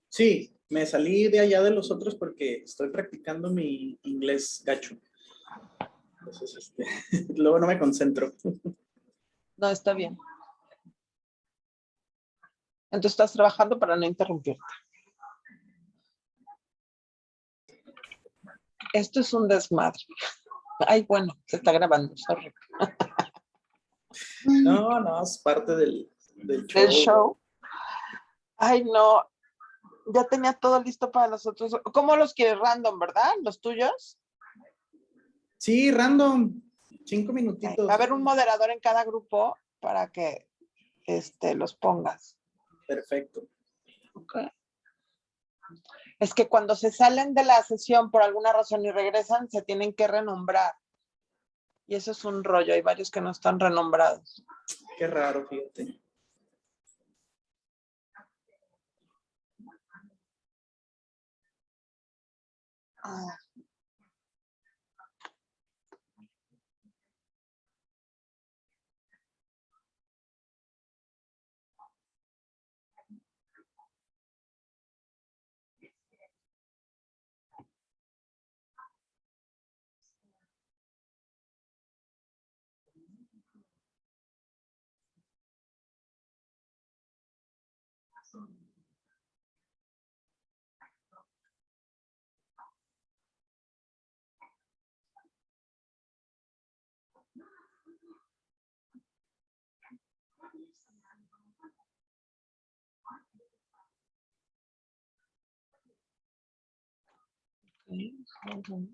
Sí, me salí de allá de los otros porque estoy practicando mi inglés gacho. Entonces, luego no me concentro. No, está bien. Entonces estás trabajando para no interrumpirte. Esto es un desmadre. Ay, bueno, se está grabando, sorry. No, es parte del show. Del show. Ay, no. Ya tenía todo listo para los otros. ¿Cómo los quieres? Random, ¿verdad? ¿Los tuyos? Sí, random. 5 minutitos. Va a haber un moderador en cada grupo para que los pongas. Perfecto. Okay. Es que cuando se salen de la sesión por alguna razón y regresan, se tienen que renombrar. Y eso es un rollo. Hay varios que no están renombrados. Qué raro, fíjate. Ah. Okay, hold on.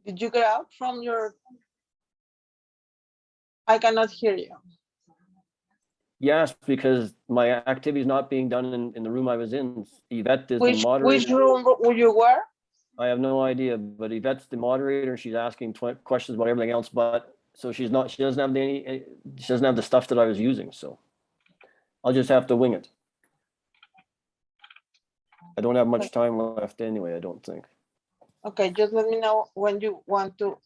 Did you get out from your? I cannot hear you. Yes, because my activity is not being done in the room I was in. Yvette is the Which moderator. room were you were? I have no idea, but Yvette's the moderator. She's asking questions about everything else, but so she doesn't have she doesn't have the stuff that I was using. So I'll just have to wing it. I don't have much time left anyway, I don't think. Okay, just let me know when you want to.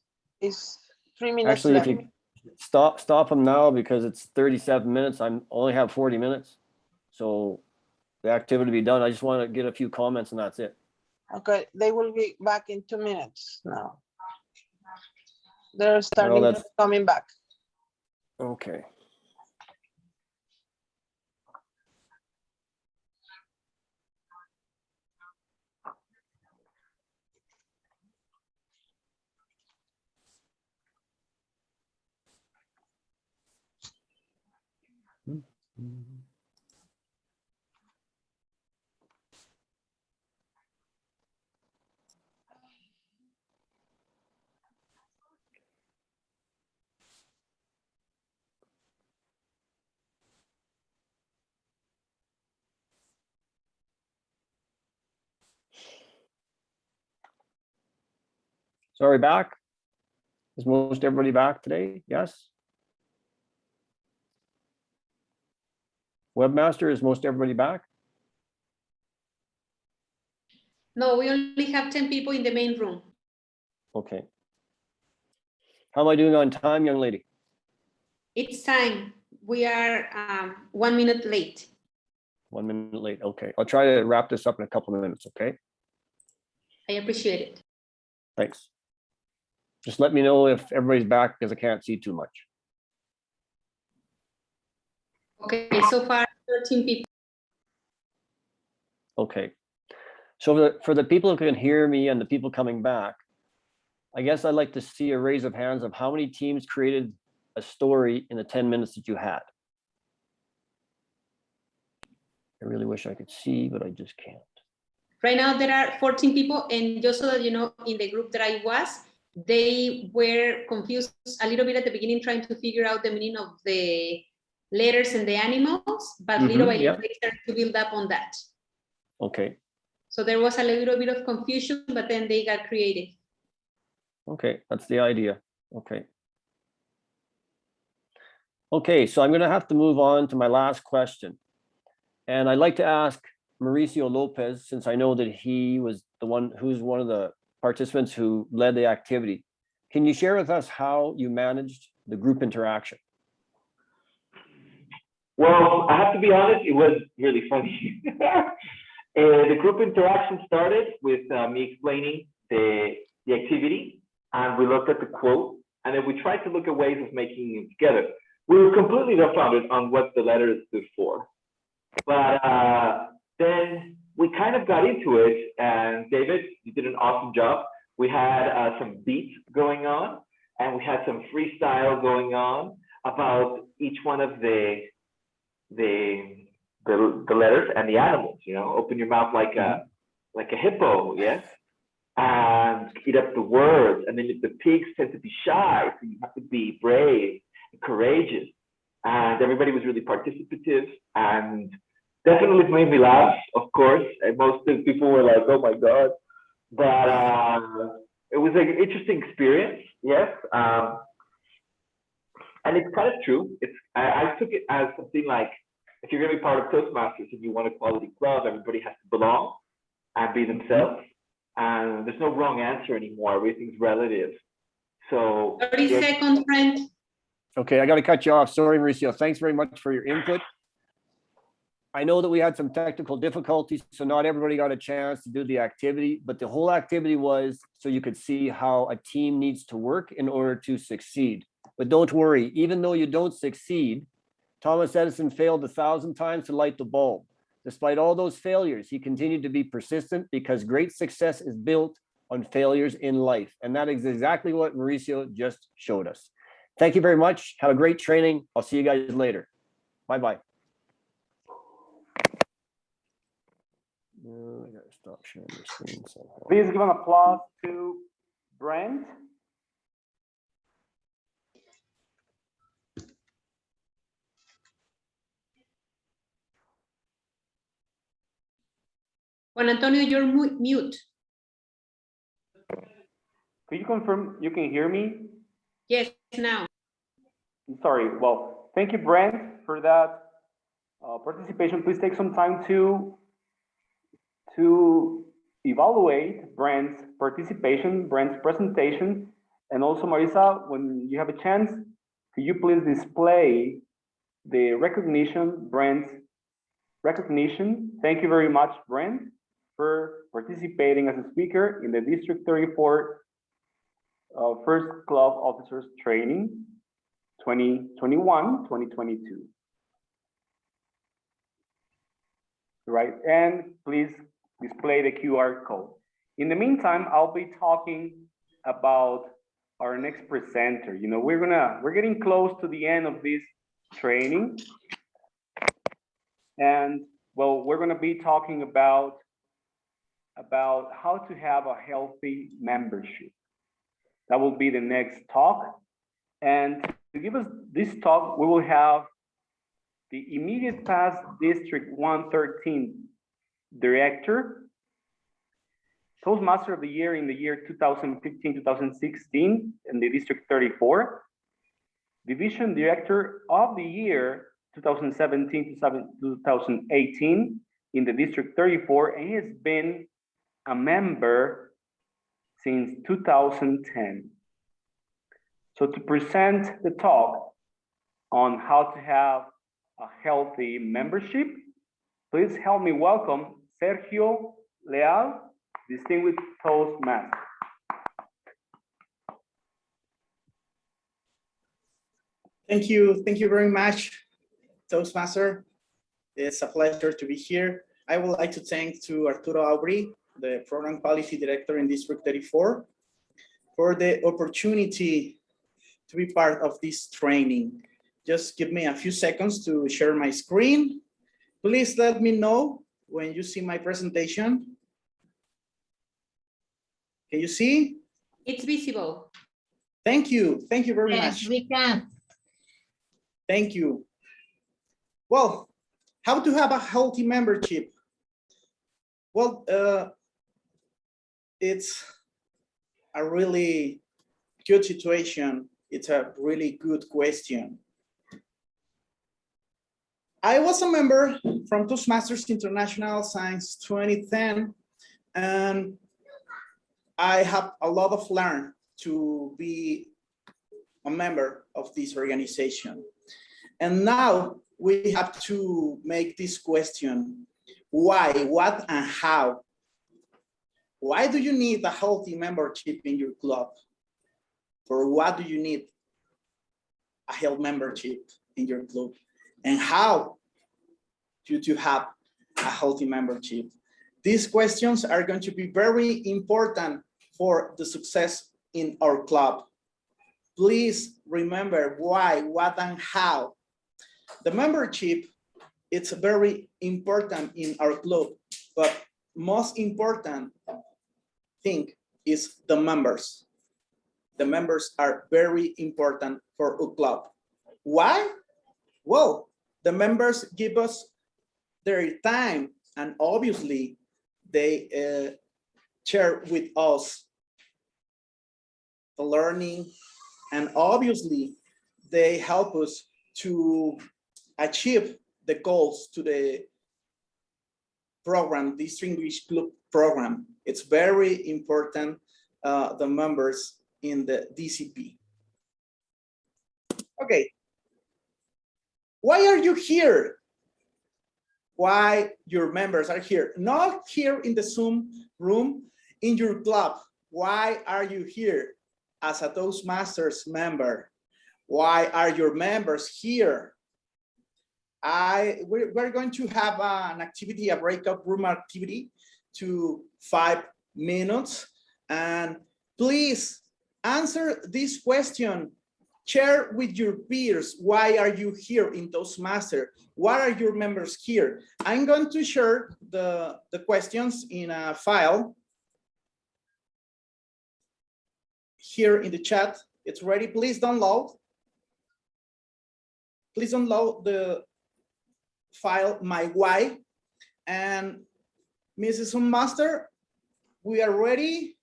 It's 3 minutes Actually, left. if you stop them now because it's 37 minutes, I only have 40 minutes. So the activity be done. I just want to get a few comments and that's it. Okay, they will be back in 2 minutes now. They're starting coming back. Okay. So are we back? Is most everybody back today? Yes? Webmaster, is most everybody back? No, we only have 10 people in the main room. Okay. How am I doing on time, young lady? It's time. We are 1 minute late. 1 minute late. Okay. I'll try to wrap this up in a couple of minutes. Okay. I appreciate it. Thanks. Just let me know if everybody's back because I can't see too much. Okay, so far 13 people. Okay. So for the people who can hear me and the people coming back, I guess I'd like to see a raise of hands of how many teams created a story in the 10 minutes that you had. I really wish I could see, but I just can't. Right now there are 14 people, and just so that you know, in the group that I was, they were confused a little bit at the beginning trying to figure out the meaning of the letters and the animals, but little by little they started to build up on that. Okay. So there was a little bit of confusion, but then they got creative. Okay, that's the idea. Okay. Okay, so I'm going to have to move on to my last question. And I'd like to ask Mauricio Lopez, since I know that he was the one who's one of the participants who led the activity. Can you share with us how you managed the group interaction? Well, I have to be honest, it was really funny. The group interaction started with me explaining the activity, and we looked at the quote, and then we tried to look at ways of making it together. We were completely dumbfounded on what the letters stood for. But then we kind of got into it, and David, you did an awesome job. We had some beats going on, and we had some freestyle going on about each one of the letters and the animals. You know, open your mouth like a hippo, yes, and eat up the words. And then the pigs tend to be shy, so you have to be brave and courageous. And everybody was really participative and definitely made me laugh, of course. And most of the people were like, oh my God. But it was an interesting experience, yes. And it's kind of true. I took it as something like, if you're going to be part of Toastmasters and you want a quality club, everybody has to belong and be themselves. And there's no wrong answer anymore. Everything's relative. So 30 seconds, friend. Okay, I got to cut you off. Sorry, Mauricio. Thanks very much for your input. I know that we had some technical difficulties, so not everybody got a chance to do the activity, but the whole activity was so you could see how a team needs to work in order to succeed. But don't worry, even though you don't succeed, Thomas Edison failed 1,000 times to light the bulb. Despite all those failures, he continued to be persistent because great success is built on failures in life. And that is exactly what Mauricio just showed us. Thank you very much. Have a great training. I'll see you guys later. Bye-bye. I gotta stop sharing the screen somehow. Please give an applause to Brent. Juan Antonio, you're mute. Could you confirm you can hear me? Yes, now. I'm sorry. Well, thank you, Brent, for that participation. Please take some time to evaluate Brent's participation, Brent's presentation, and also Marisa, when you have a chance, could you please display the recognition, Brent's recognition. Thank you very much, Brent, for participating as a speaker in the District 34 First Club Officers Training 2021-2022. Right, and please display the QR code. In the meantime, I'll be talking about our next presenter. You know, we're getting close to the end of this training. And well, we're gonna be talking about how to have a healthy membership. That will be the next talk. And to give us this talk, we will have the immediate past District 113 Director, Toastmaster of the Year in the year 2015-2016 in the District 34, Division Director of the Year 2017-2018 in the District 34, and he has been a member since 2010. So to present the talk on how to have a healthy membership, please help me welcome Sergio Leal, Distinguished Toastmaster. Thank you very much, Toastmaster. It's a pleasure to be here. I would like to thank to Arturo Aubry, the Program Policy Director in District 34, for the opportunity to be part of this training. Just give me a few seconds to share my screen. Please let me know when you see my presentation. Can you see? It's visible. Thank you very much. Yes, we can. Thank you. Well, how to have a healthy membership? Well, it's a really good situation. It's a really good question. I was a member from Toastmasters International since 2010, and I have a lot of learned to be a member of this organization. And now we have to make this question: why, what, and how? Why do you need a healthy membership in your club? For what do you need a health membership in your club? And how do you have a healthy membership? These questions are going to be very important for the success in our club. Please remember why, what, and how. The membership, it's very important in our club, but most important thing is the members. The members are very important for our club. Why? Well, the members give us their time, and obviously they share with us the learning, and obviously they help us to achieve the goals to the program, this English Club program. It's very important, the members in the DCP. Okay. Why are you here? Why your members are here? Not here in the Zoom room, in your club. Why are you here as a Toastmasters member? Why are your members here? We're going to have an activity, a breakout room activity to 5 minutes. And please answer this question. Share with your peers, why are you here in Toastmaster? Why are your members here? I'm going to share the questions in a file here in the chat. It's ready. Please download. Please download the file, my why, and Mrs. Master, we are ready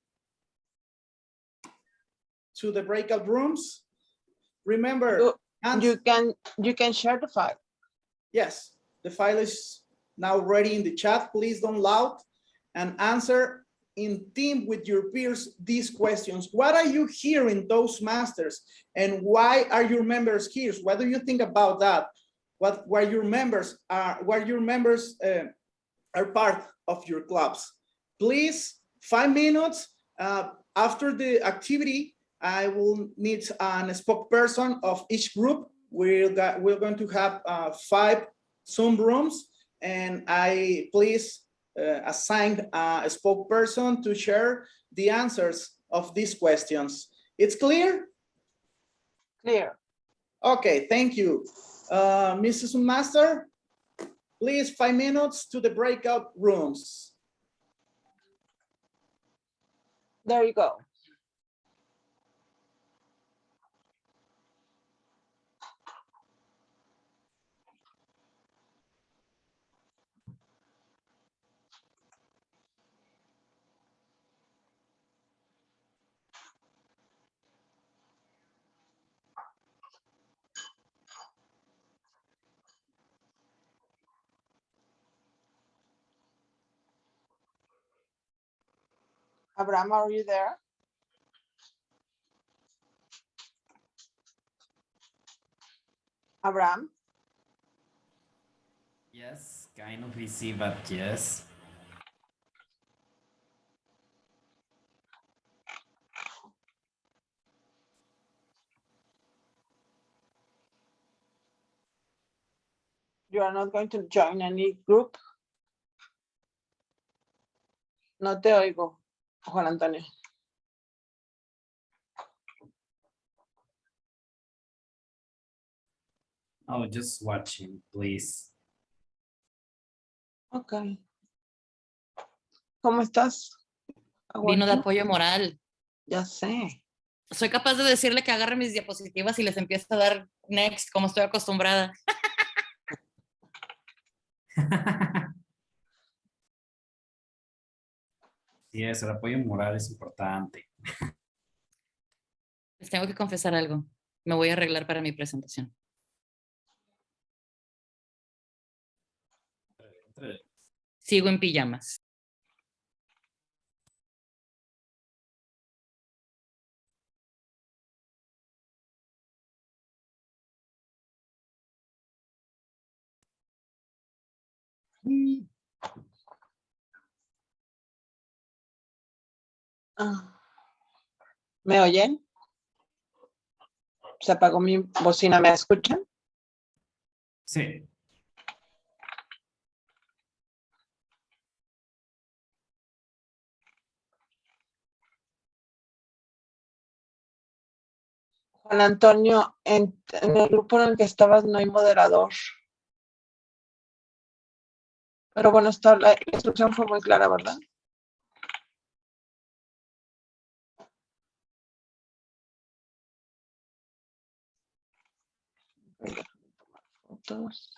to the breakout rooms. Remember, you can share the file. Yes, the file is now ready in the chat. Please don't loud and answer in team with your peers these questions. What are you hearing, Toastmasters, and why are your members here? What do you think about that? Why your members are part of your clubs? Please, 5 minutes after the activity. I will need a spokesperson of each group. We're going to have 5 Zoom rooms, and I please assign a spokesperson to share the answers of these questions. It's clear? Clear. Okay, thank you. Mrs. Master, please 5 minutes to the breakout rooms. There you go. Abraham, are you there? Abraham? Yes, kind of busy, but yes. You are not going to join any group? No te oigo, Juan Antonio. Oh, just watching, please. Ok. ¿Cómo estás? Vino de apoyo moral. Ya sé. Soy capaz de decirle que agarre mis diapositivas y les empiezo a dar next, como estoy acostumbrada. Sí, el apoyo moral es importante. Les tengo que confesar algo. Me voy a arreglar para mi presentación. Sigo en pijamas. ¿Me oyen? Se apagó mi bocina, ¿me escuchan? Sí. Juan Antonio, en el grupo en el que estabas no hay moderador. Pero bueno, la instrucción fue muy clara, ¿verdad? Fotos.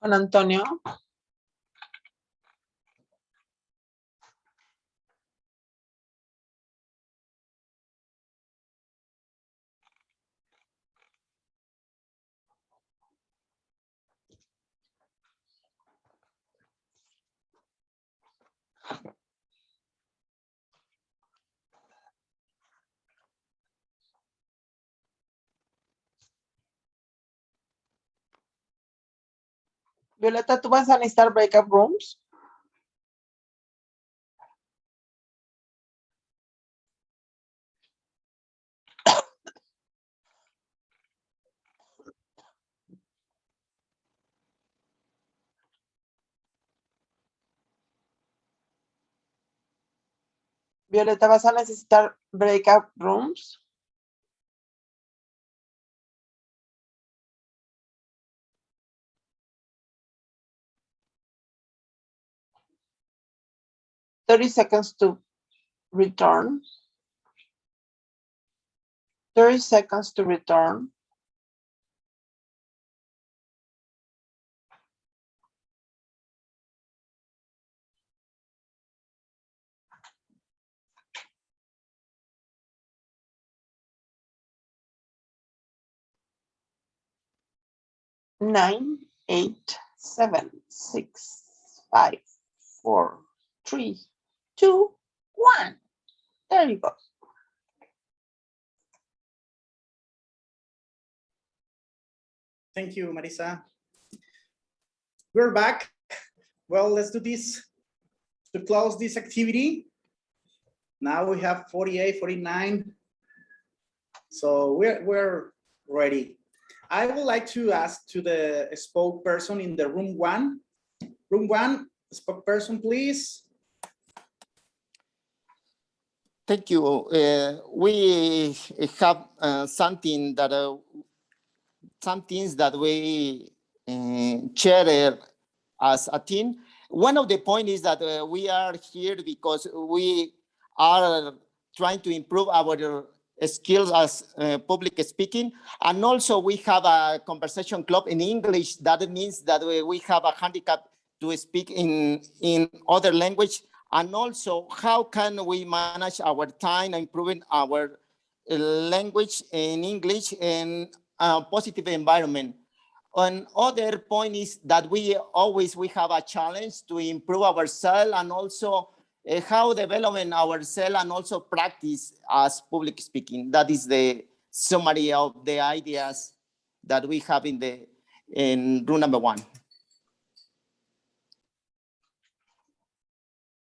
Juan Antonio. Violeta, ¿tú vas a necesitar breakup rooms? Violeta, ¿vas a necesitar breakup rooms? $30 to return. 30 seconds to return. Nine, 8, 7, 6, 5, 4, 3, 2, 1. There you go. Thank you, Marisa. We're back. Well, let's do this to close this activity. Now we have 48, 49. So we're ready. I would like to ask to the spokesperson in the room one. Room one, spokesperson, please. Thank you. We have something that some things that we share as a team. One of the points is that we are here because we are trying to improve our skills as public speaking, and also we have a conversation club in English. That means that we have a handicap to speak in other language, and also how can we manage our time improving our language in English in a positive environment. Another point is that we have a challenge to improve ourselves, and also how developing ourselves and also practice as public speaking. That is the summary of the ideas that we have in room number one.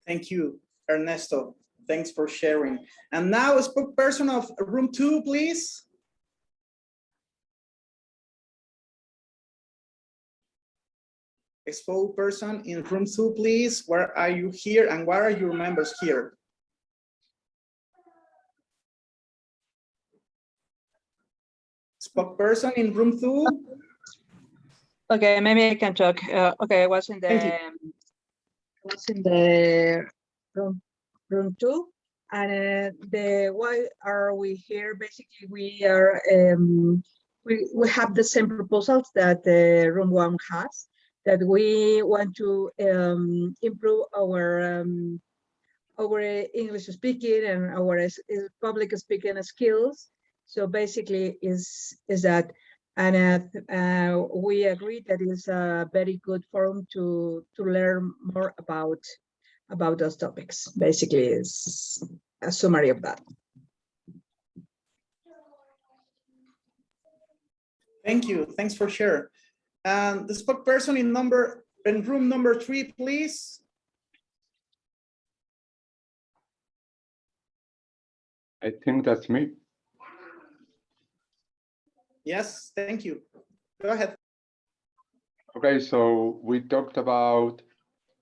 Thank you, Ernesto. Thanks for sharing. And now a spokesperson of room two, please. Spokesperson in room two, please. Where are you here and where are your members here? Spokesperson in room two. Okay, maybe I can talk. Okay, I was in the room two, and why are we here? Basically, we are we have the same proposals that room one has. That we want to improve our English speaking and our public speaking skills. So basically, is that, and we agree that is a very good forum to learn more about those topics. Basically, is a summary of that. Thank you. Thanks for sharing. And the spokesperson in room number 3, please. I think that's me. Yes, thank you. Go ahead. Okay, so we talked about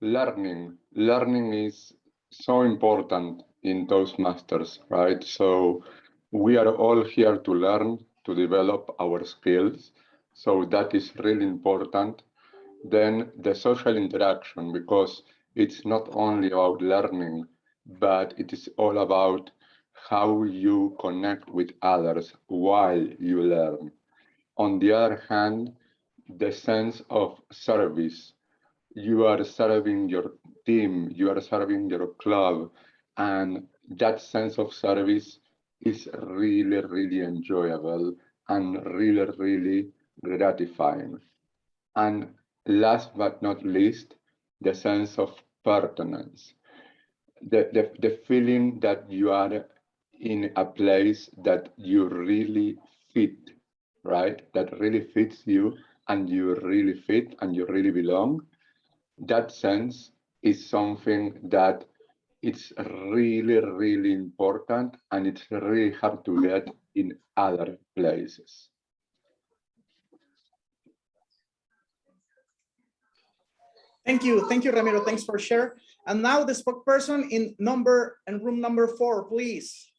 learning. Learning is so important in Toastmasters, right? So we are all here to learn, to develop our skills. So that is really important. Then the social interaction, because it's not only about learning, but it is all about how you connect with others while you learn. On the other hand, the sense of service. You are serving your team, you are serving your club, and that sense of service is really, really enjoyable and really, really gratifying. And last but not least, the sense of pertinence, the feeling that you are in a place that you really fit, right? That really fits you and you really fit and you really belong. That sense is something that it's really, really important and it's really hard to get in other places. Thank you, Ramiro. Thanks for sharing. And now the spokesperson in room number 4, please.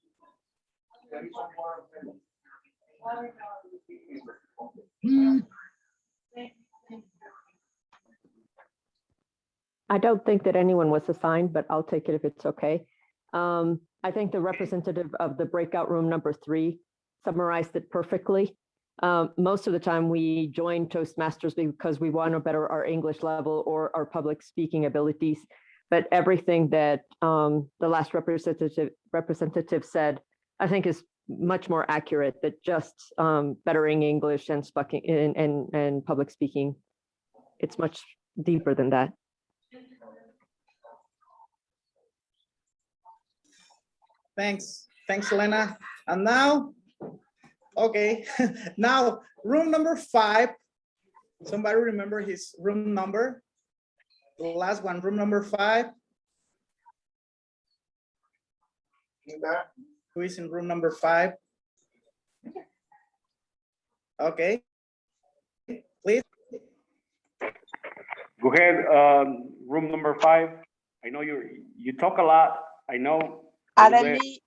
I don't think that anyone was assigned, but I'll take it if it's okay. I think the representative of the breakout room number 3 summarized it perfectly. Most of the time we join Toastmasters because we want to better our English level or our public speaking abilities. But everything that the last representative said, I think is much more accurate, that just bettering English and public speaking, it's much deeper than that. Thanks, Elena. And now, okay, now room number 5. Somebody remember his room number? The last one, room number 5. Who is in room number 5? Okay, please. Go ahead, room number 5. I know you talk a lot. I know. Arely,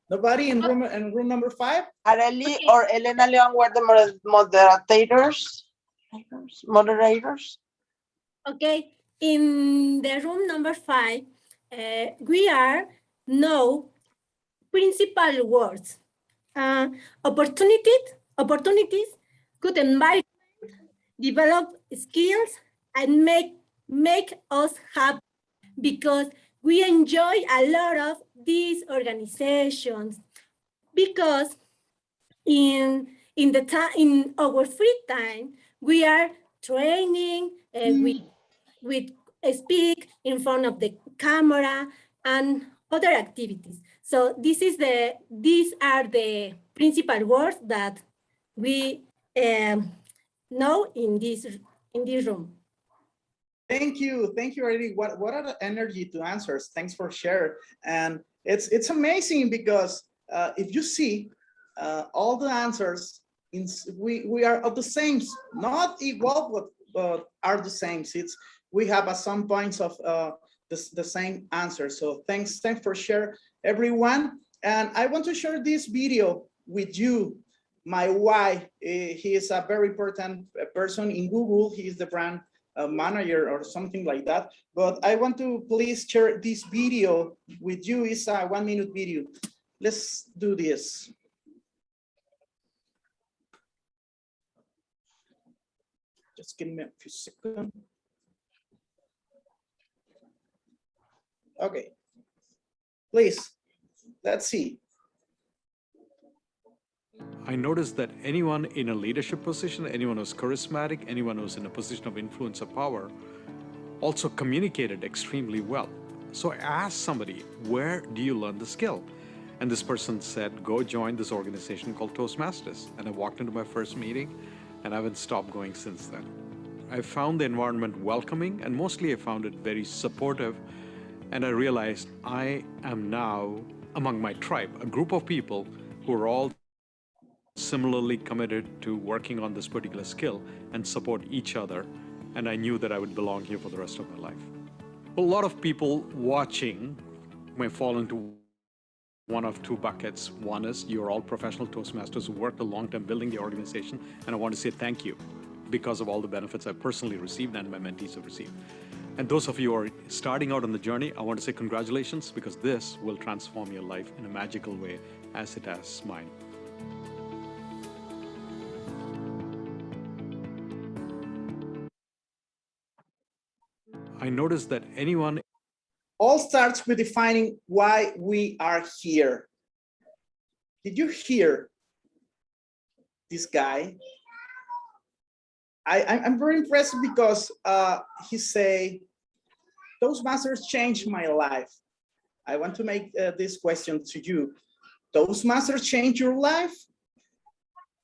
Nobody in room number 5? Arely or Elena Leon were the moderators. Okay, in the room number 5, we are know principal words, opportunities, good environment, develop skills, and make us happy, because we enjoy a lot of these organizations, because in our free time we are training, we speak in front of the camera and other activities. So these are the principal words that we know in this room. Thank you, Arely. What are the energy to answers? Thanks for sharing. And it's amazing because if you see all the answers, we are of the same, not equal, but are the same. We have at some points of the same answer. So thanks for sharing, everyone. And I want to share this video with you. My wife, he is a very important person in Google. He is the brand manager or something like that. But I want to please share this video with you. It's a 1-minute video. Let's do this. Just give me a few seconds. Okay, please, let's see. I noticed that anyone in a leadership position, anyone who's charismatic, anyone who's in a position of influence or power, also communicated extremely well. So I asked somebody, where do you learn the skill? And this person said, go join this organization called Toastmasters. And I walked into my first meeting and I haven't stopped going since then. I found the environment welcoming, and mostly I found it very supportive. And I realized I am now among my tribe, a group of people who are all similarly committed to working on this particular skill and support each other. And I knew that I would belong here for the rest of my life. A lot of people watching may fall into one of two buckets. One is you're all professional Toastmasters who worked a long time building the organization, and I want to say thank you because of all the benefits I've personally received and my mentees have received. And those of you who are starting out on the journey, I want to say congratulations, because this will transform your life in a magical way as it has mine. I noticed that anyone all starts with defining why we are here. Did you hear this guy? I'm very impressed because he say, Toastmasters changed my life. I want to make this question to you. Toastmasters changed your life?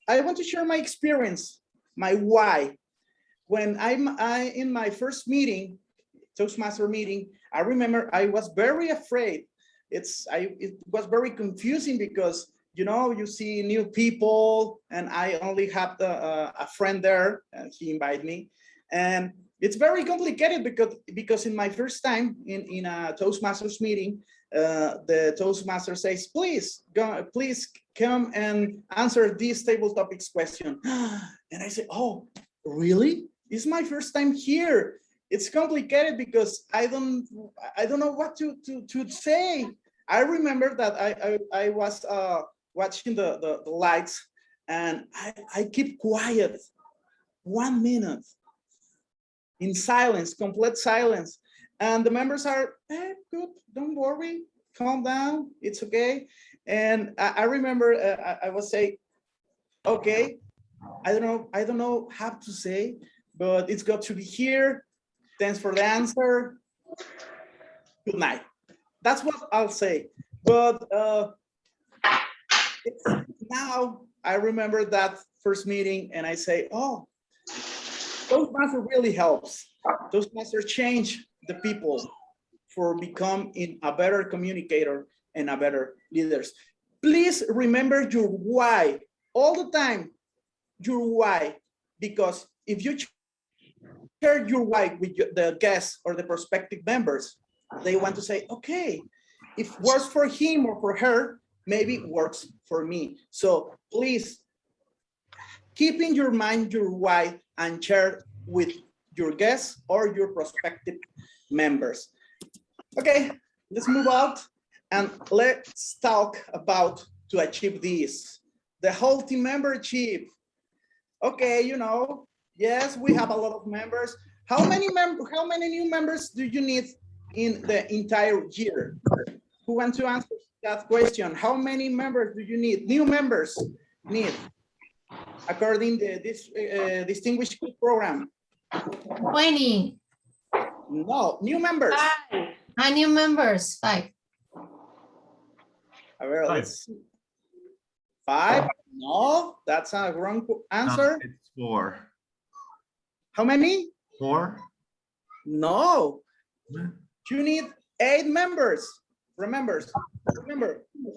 I want to share my experience, my why. When I'm in my first meeting, Toastmaster meeting, I remember I was very afraid. It was very confusing because, you know, you see new people and I only have a friend there and he invited me. And it's very complicated because in my first time in a Toastmasters meeting, the Toastmaster says, please come and answer this table topics question. And I say, oh, really? It's my first time here. It's complicated because I don't know what to say. I remember that I was watching the lights and I keep quiet 1 minute in silence, complete silence. And the members are, hey, good, don't worry, calm down, it's okay. And I remember I was saying, okay, I don't know how to say, but it's got to be here. Thanks for the answer. Good night. That's what I'll say. But now I remember that first meeting and I say, oh, Toastmaster really helps. Toastmaster change the people for becoming a better communicator and a better leaders. Please remember your why all the time, your why, because if you share your why with the guests or the prospective members, they want to say, okay, if it works for him or for her, maybe it works for me. So please keep in your mind your why and share with your guests or your prospective members. Okay, let's move out and let's talk about to achieve this. The whole team membership. Okay, you know, yes, we have a lot of members. How many new members do you need in the entire year? Who wants to answer that question? How many members do you need? New members need, according to this distinguished program? 20. No, new members. 5. New members, 5. Let's see. 5? No, that's a wrong answer. No, it's 4. How many? 4? No. You need 8 members. Remember,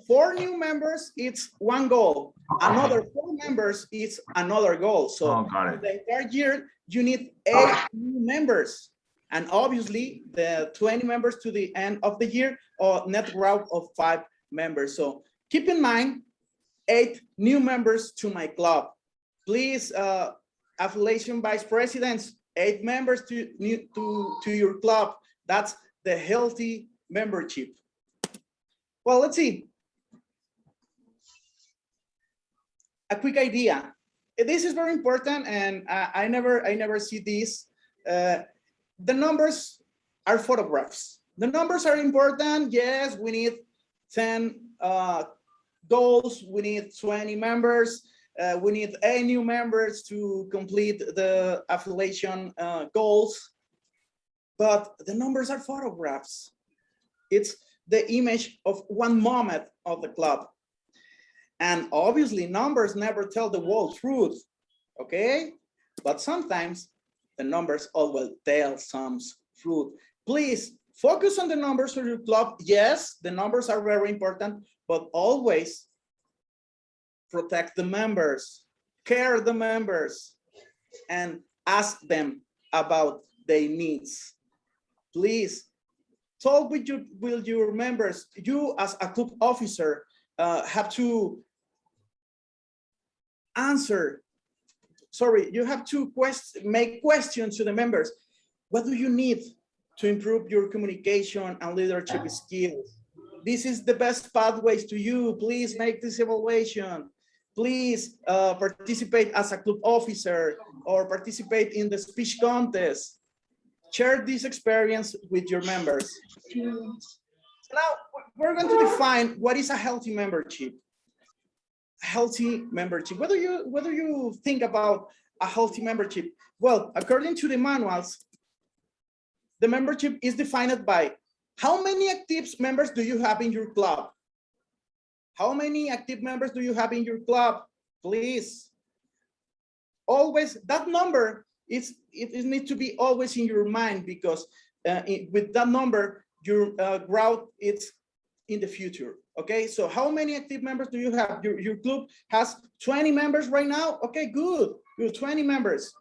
4 new members, it's 1 goal. Another 4 members, it's another goal. So got it. the entire year, you need 8 new members. And obviously, the 20 members to the end of the year, or net growth of 5 members. So keep in mind, 8 new members to my club. Please, affiliation vice presidents, 8 members to your club. That's the healthy membership. Well, let's see. A quick idea. This is very important, and I never see this. The numbers are photographs. The numbers are important. Yes, we need 10 goals. We need 20 members. We need 8 new members to complete the affiliation goals. But the numbers are photographs. It's the image of one moment of the club. And obviously numbers never tell the whole truth, okay? But sometimes the numbers always tell some truth. Please focus on the numbers of your club. Yes, the numbers are very important, but always protect the members, care the members, and ask them about their needs. Please talk with your members. You as a club officer have to answer. Sorry, you have to make questions to the members. What do you need to improve your communication and leadership skills? This is the best pathways to you. Please make this evaluation. Please participate as a club officer or participate in the speech contest. Share this experience with your members. So now we're going to define what is a healthy membership. Healthy membership. What do you think about a healthy membership? Well, according to the manuals, the membership is defined by how many active members do you have in your club? How many active members do you have in your club? Please. Always that number it needs to be always in your mind, because with that number, your growth is in the future. Okay, so how many active members do you have? Your club has 20 members right now. Okay, good. You have 20 members.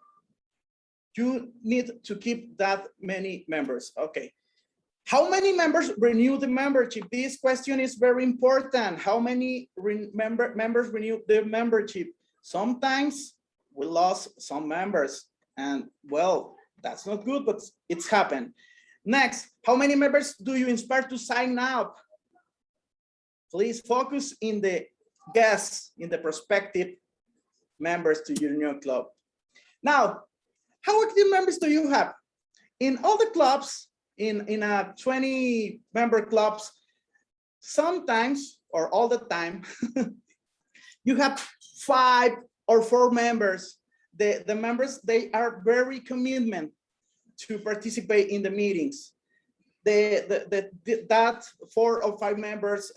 You need to keep that many members. Okay. How many members renew the membership? This question is very important. How many members renew the membership? Sometimes we lost some members, and well, that's not good, but it's happened. Next, how many members do you inspire to sign up? Please focus in the guests, in the prospective members to your new club. Now, how active members do you have? In all the clubs, in a 20 member clubs, sometimes or all the time, you have 5 or 4 members. The members, they are very commitment to participate in the meetings. That 4 or 5 members,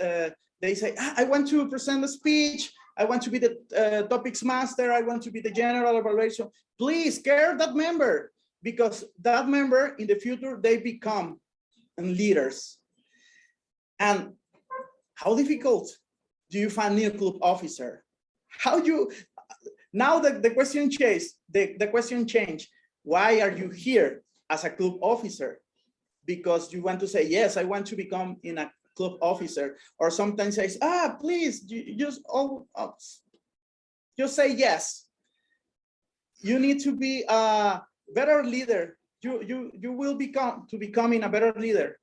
they say, I want to present a speech. I want to be the topics master. I want to be the general evaluation. Please care that member, because that member in the future, they become leaders. And how difficult do you find new club officer? Now the question changed. Why are you here as a club officer? Because you want to say, yes, I want to become in a club officer, or sometimes says, please, just say yes. You need to be a better leader. You will becoming a better leader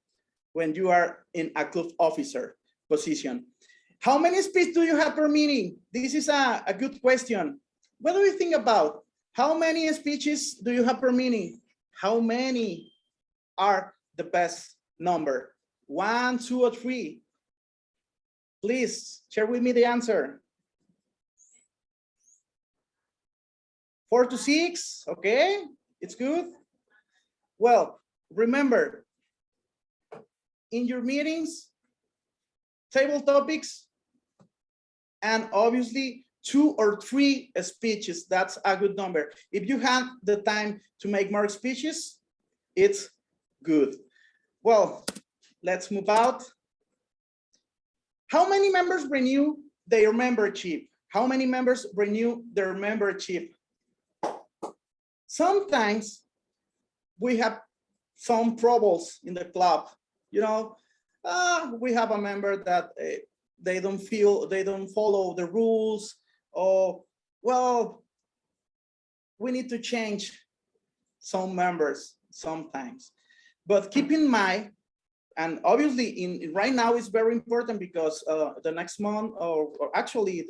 when you are in a club officer position. How many speeches do you have per meeting? This is a good question. What do you think about? How many speeches do you have per meeting? How many are the best number? 1, 2, or 3? Please share with me the answer. 4 to 6, okay, it's good. Well, remember, in your meetings, table topics, and obviously 2 or 3 speeches, that's a good number. If you have the time to make more speeches, it's good. Well, let's move out. How many members renew their membership? How many members renew their membership? Sometimes we have some troubles in the club. You know, we have a member that they don't follow the rules, or, well, we need to change some members sometimes. But keep in mind, and obviously right now it's very important, because the next month, or actually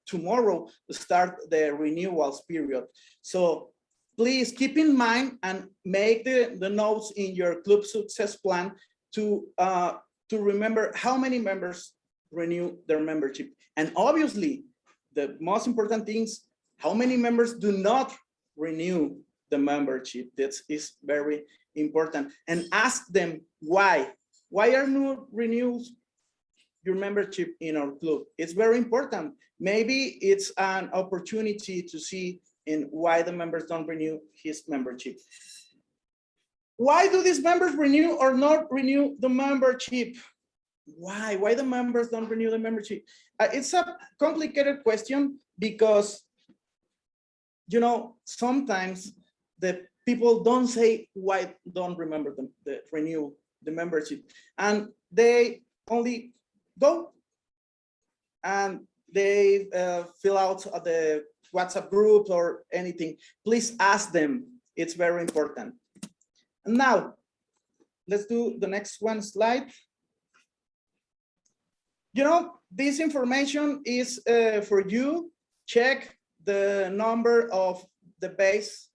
tomorrow, start the renewals period. So please keep in mind and make the notes in your club success plan to remember how many members renew their membership. And obviously, the most important things, how many members do not renew the membership. That is very important. And ask them why. Why are not renews your membership in our club? It's very important. Maybe it's an opportunity to see in why the members don't renew his membership. Why do these members renew or not renew the membership? Why the members don't renew the membership? It's a complicated question, because, you know, sometimes the people don't say why don't remember the renew the membership, and they only go and they fill out the WhatsApp group or anything. Please ask them. It's very important. And now, let's do the next one slide. You know, this information is for you. Check the number of the base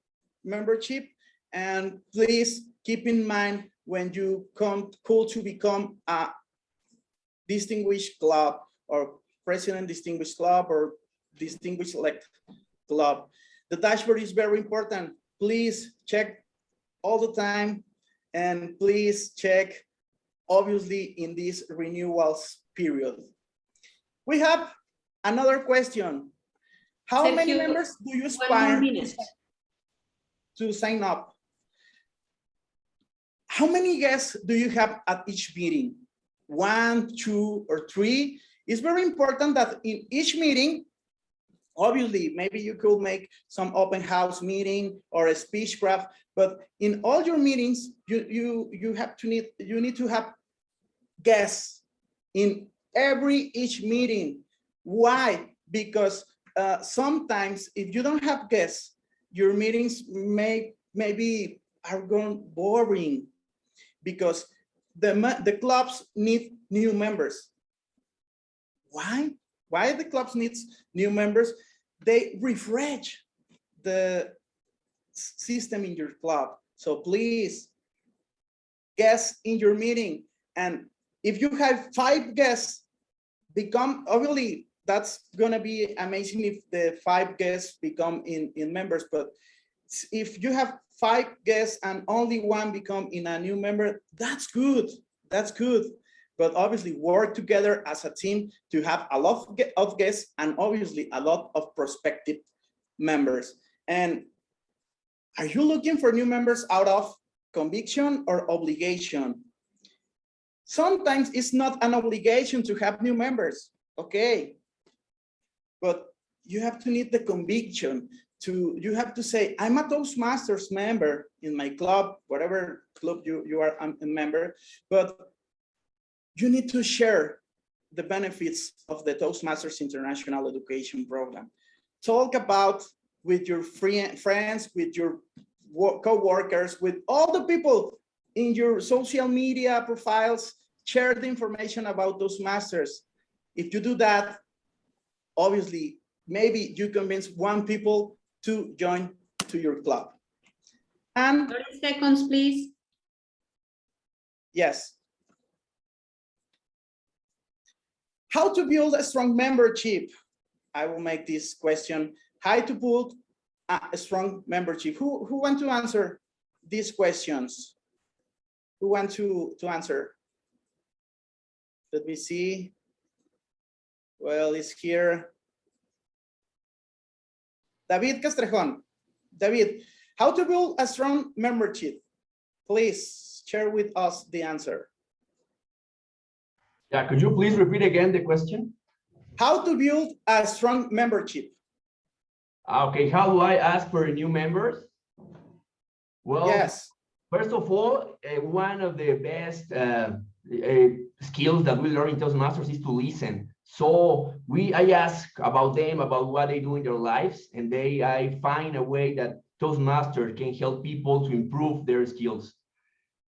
membership, and please keep in mind when you call to become a distinguished club or president distinguished club or distinguished elect club. The dashboard is very important. Please check all the time, and please check obviously in this renewals period. We have another question. How many Sergio, members do you 1 aspire more minute. to sign up? How many guests do you have at each meeting? 1, 2, or 3? It's very important that in each meeting, obviously, maybe you could make some open house meeting or a speech craft, but in all your meetings, you need to have guests in each meeting. Why? Because sometimes if you don't have guests, your meetings maybe are going boring, because the clubs need new members. Why? Why the clubs needs new members? They refresh the system in your club. So please, guests in your meeting. And if you have 5 guests, obviously that's gonna be amazing if the 5 guests become in members. But if you have 5 guests and only 1 become in a new member, that's good. That's good. But obviously work together as a team to have a lot of guests and obviously a lot of prospective members. And are you looking for new members out of conviction or obligation? Sometimes it's not an obligation to have new members, okay? But you have to need the conviction you have to say, I'm a Toastmasters member in my club, whatever club you are a member, but you need to share the benefits of the Toastmasters International Education Program. Talk about with your friends, with your co-workers, with all the people in your social media profiles, share the information about Toastmasters. If you do that, obviously, maybe you convince 1 people to join to your club. And 30 seconds, please. Yes. How to build a strong membership? I will make this question. How to build a strong membership? Who want to answer these questions? Who want to answer? Let me see. Well, it's here. David Castrejon. David, how to build a strong membership? Please share with us the answer. Yeah, could you please repeat again the question? How to build a strong membership? Okay, how do I ask for new members? Well, yes. First of all, one of the best skills that we learn in Toastmasters is to listen. So I ask about them, about what they do in their lives, and I find a way that Toastmasters can help people to improve their skills.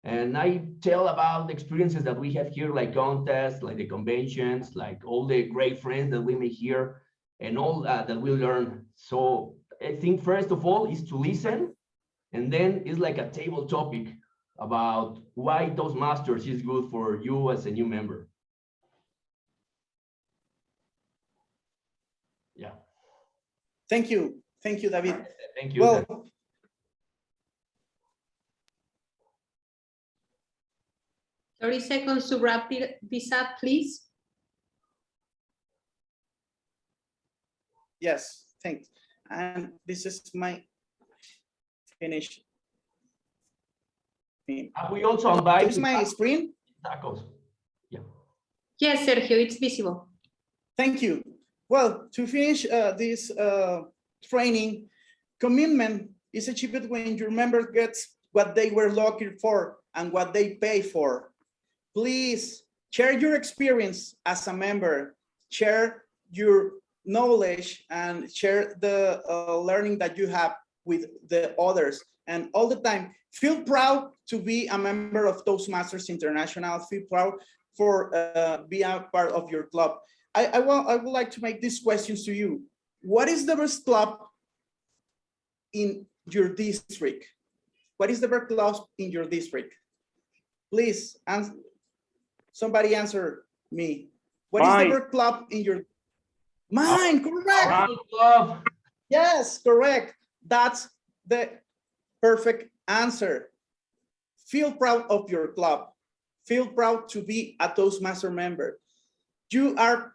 And I tell about the experiences that we have here, like contests, like the conventions, like all the great friends that we make here, and all that we learn. So I think first of all is to listen, and then it's like a table topic about why Toastmasters is good for you as a new member. Yeah. Thank you, David. Thank you. Well, "30 seconds to wrap this up, please." Yes, thanks. And this is my finish. We also invite. This is my screen. Tacos. Yeah. Yes, Sergio, it's visible. Thank you. Well, to finish this training, commitment is achieved when your member gets what they were looking for and what they pay for. Please share your experience as a member, share your knowledge, and share the learning that you have with the others. And all the time, feel proud to be a member of Toastmasters International. Feel proud for being a part of your club. I would like to make these questions to you. What is the best club in your district? What is the best club in your district? Please, somebody answer me. What is the best club in your? Mine, correct. Club. Yes, correct. That's the perfect answer. Feel proud of your club. Feel proud to be a Toastmaster member. You are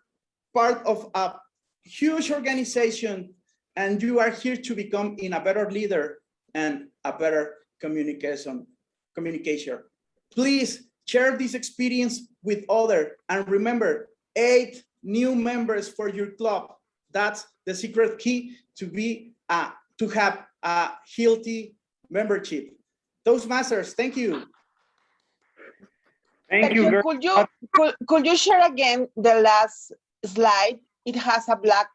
part of a huge organization, and you are here to become a better leader and a better communicator. Please share this experience with others, and remember, 8 new members for your club. That's the secret key to have a healthy membership. Toastmasters, thank you. Thank you very much. Could you share again the last slide? It has a black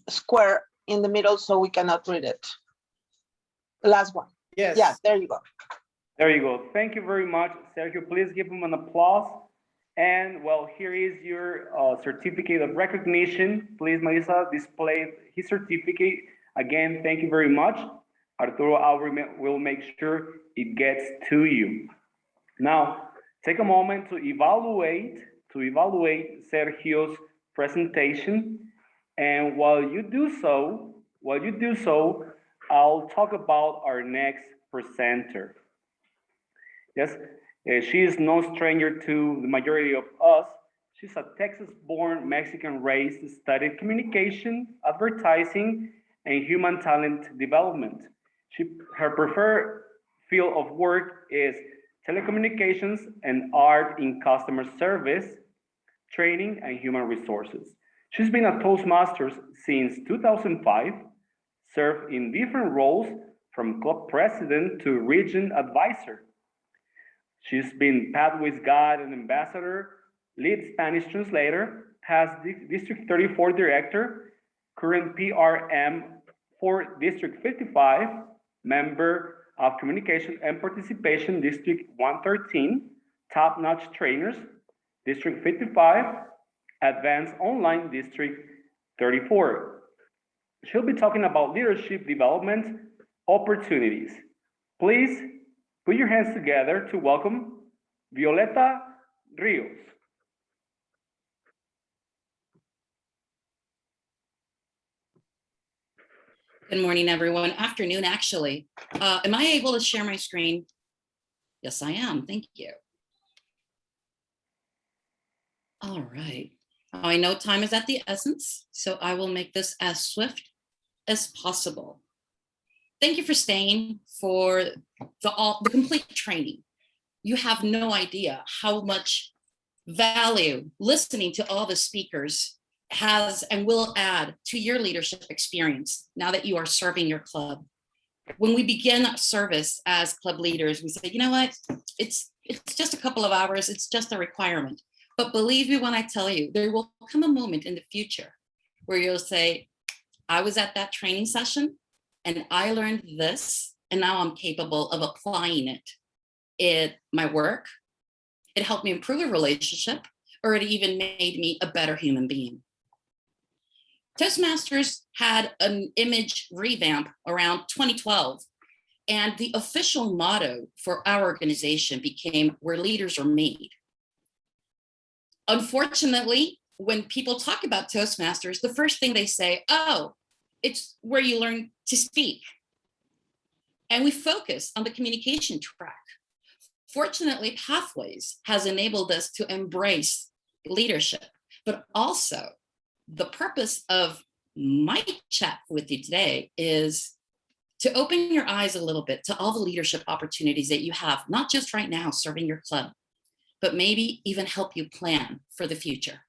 square in the middle, so we cannot read it. The last one. Yes. Yeah, there you go. There you go. Thank you very much, Sergio. Please give him an applause. And well, here is your certificate of recognition. Please, Marisa, display his certificate. Again, thank you very much. Arturo will make sure it gets to you. Now, take a moment to evaluate Sergio's presentation. And while you do so, I'll talk about our next presenter. Yes, she is no stranger to the majority of us. She's a Texas-born, Mexican-raised, studied communication, advertising, and human talent development. Her preferred field of work is telecommunications and art in customer service, training, and human resources. She's been a Toastmasters since 2005, served in different roles from club president to region advisor. She's been Pathways Guide and Ambassador, lead Spanish translator, past District 34 Director, current PRM for District 55, member of Communication and Participation District 113, top-notch trainers, District 55, Advanced Online District 34. She'll be talking about leadership development opportunities. Please put your hands together to welcome Violeta Rios. Good morning, everyone. Afternoon, actually. Am I able to share my screen? Yes, I am. Thank you. All right. I know time is at the essence, so I will make this as swift as possible. Thank you for staying for the complete training. You have no idea how much value listening to all the speakers has and will add to your leadership experience now that you are serving your club. When we begin service as club leaders, we say, you know what, it's just a couple of hours, it's just a requirement. But believe me when I tell you, there will come a moment in the future where you'll say, I was at that training session and I learned this, and now I'm capable of applying it in my work. It helped me improve a relationship, or it even made me a better human being. Toastmasters had an image revamp around 2012, and the official motto for our organization became, where leaders are made. Unfortunately, when people talk about Toastmasters, the first thing they say, oh, it's where you learn to speak. And we focus on the communication track. Fortunately, Pathways has enabled us to embrace leadership, but also the purpose of my chat with you today is to open your eyes a little bit to all the leadership opportunities that you have, not just right now serving your club, but maybe even help you plan for the future.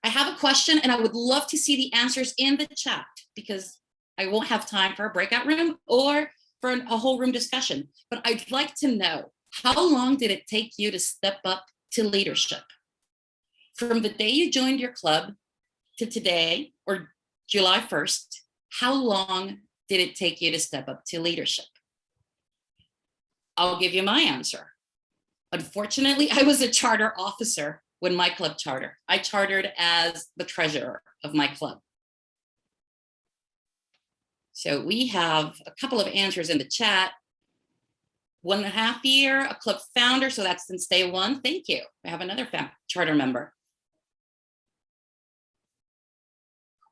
I have a question and I would love to see the answers in the chat because I won't have time for a breakout room or for a whole room discussion, but I'd like to know, how long did it take you to step up to leadership? From the day you joined your club to today, or July 1st, how long did it take you to step up to leadership? I'll give you my answer. Unfortunately, I was a charter officer when my club chartered. I chartered as the treasurer of my club. So we have a couple of answers in the chat. 1.5 years, a club founder, so that's since day one. Thank you. We have another charter member.